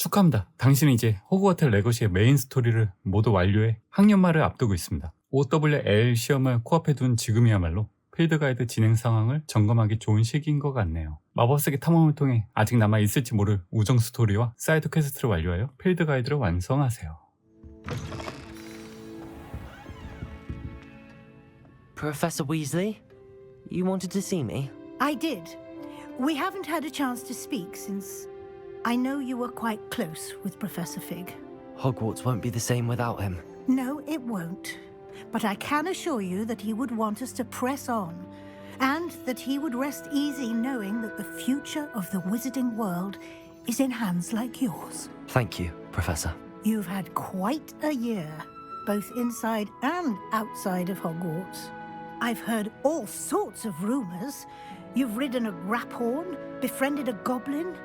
축하합니다. 당신은 이제 호그와트 레거시의 메인 스토리를 모두 완료해 학년말을 앞두고 있습니다. OWL 시험을 코앞에 둔 지금이야말로 필드 가이드 진행 상황을 점검하기 좋은 시기인 것 같네요. 마법사기 탐험을 통해 아직 남아있을지 모를 우정 스토리와 사이드 퀘스트를 완료하여 필드 가이드를 완성하세요. Professor Weasley, you wanted to see me? I did. We haven't had a chance to speak since I know you were quite close with Professor Fig. Hogwarts won't be the same without him. No, it won't. But I can assure you that he would want us to press on, and that he would rest easy knowing that the future of the wizarding world is in hands like yours. Thank you, Professor. You've had quite a year, both inside and outside of Hogwarts. I've heard all sorts of rumors. You've ridden a graphorn, befriended a goblin,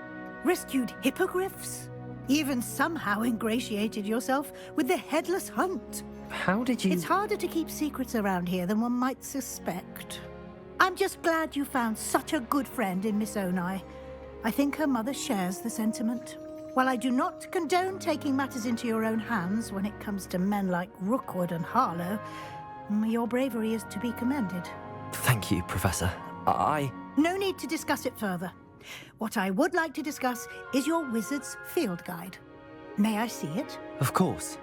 rescued hippogriffs, even somehow ingratiated yourself with the Headless Hunt. How did you... It's harder to keep secrets around here than one might suspect. I'm just glad you found such a good friend in Miss Onai. I think her mother shares the sentiment. While I do not condone taking matters into your own hands when it comes to men like Rookwood and Harlow, your bravery is to be commended. Thank you, Professor. No need to discuss it further. What I would like to discuss is your wizard's field guide. May I see it? Of course.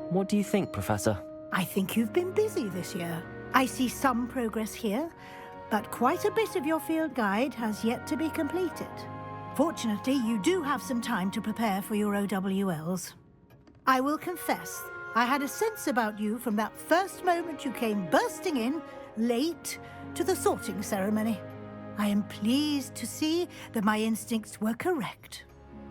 What do you think, Professor? I think you've been busy this year. I see some progress here, but quite a bit of your field guide has yet to be completed. Fortunately, you do have some time to prepare for your OWLs. I will confess, I had a sense about you from that first moment you came bursting in, late, to the sorting ceremony. I am pleased to see that my instincts were correct.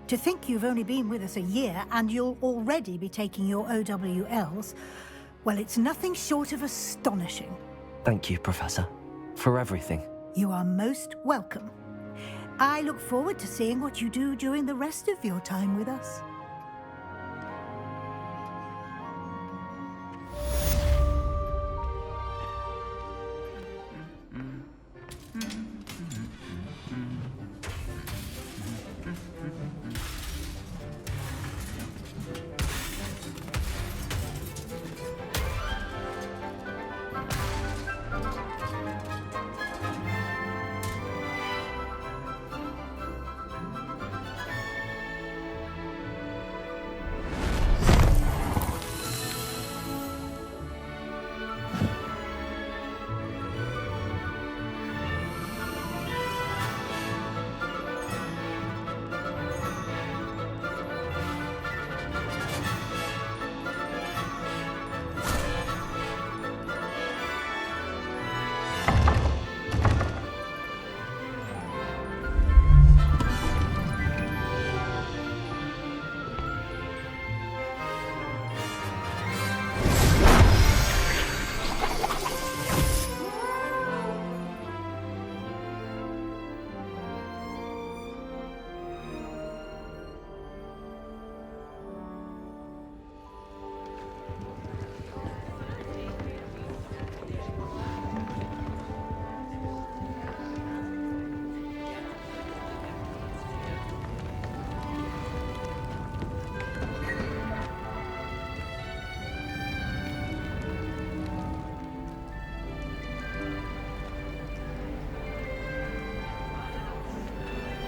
To think you've only been with us a year and you'll already be taking your OWLs, well, it's nothing short of astonishing. Thank you, Professor, for everything. You are most welcome. I look forward to seeing what you do during the rest of your time with us.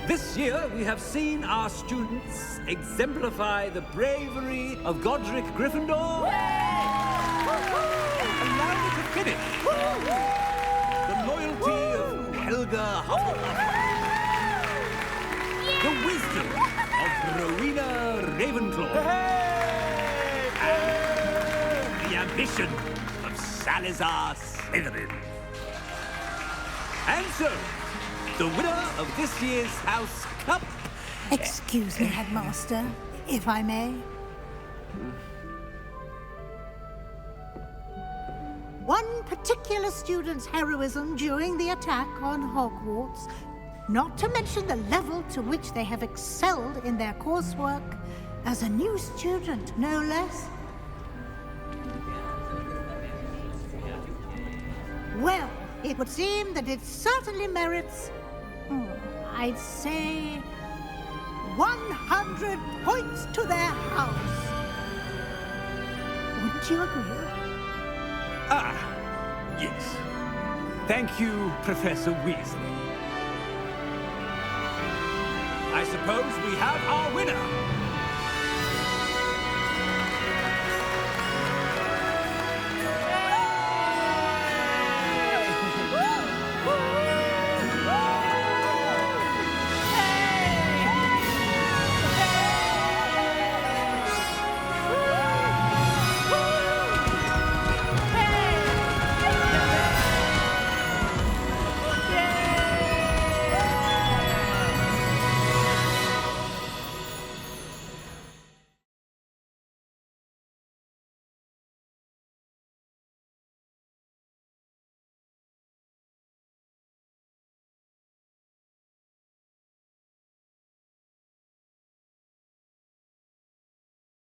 This year, we have seen our students exemplify the bravery of Godric Gryffindor. Allow me to finish. The loyalty of Helga Hufflepuff. The wisdom of Rowena Ravenclaw. And the ambition of Salazar Slytherin. And so, the winner of this year's House Cup... Excuse me, Headmaster, if I may. One particular student's heroism during the attack on Hogwarts, not to mention the level to which they have excelled in their coursework, as a new student, no less. Well, it would seem that it certainly merits, I'd say, 100 points to their house. Wouldn't you agree? Ah, yes. Thank you, Professor Weasley. I suppose we have our winner.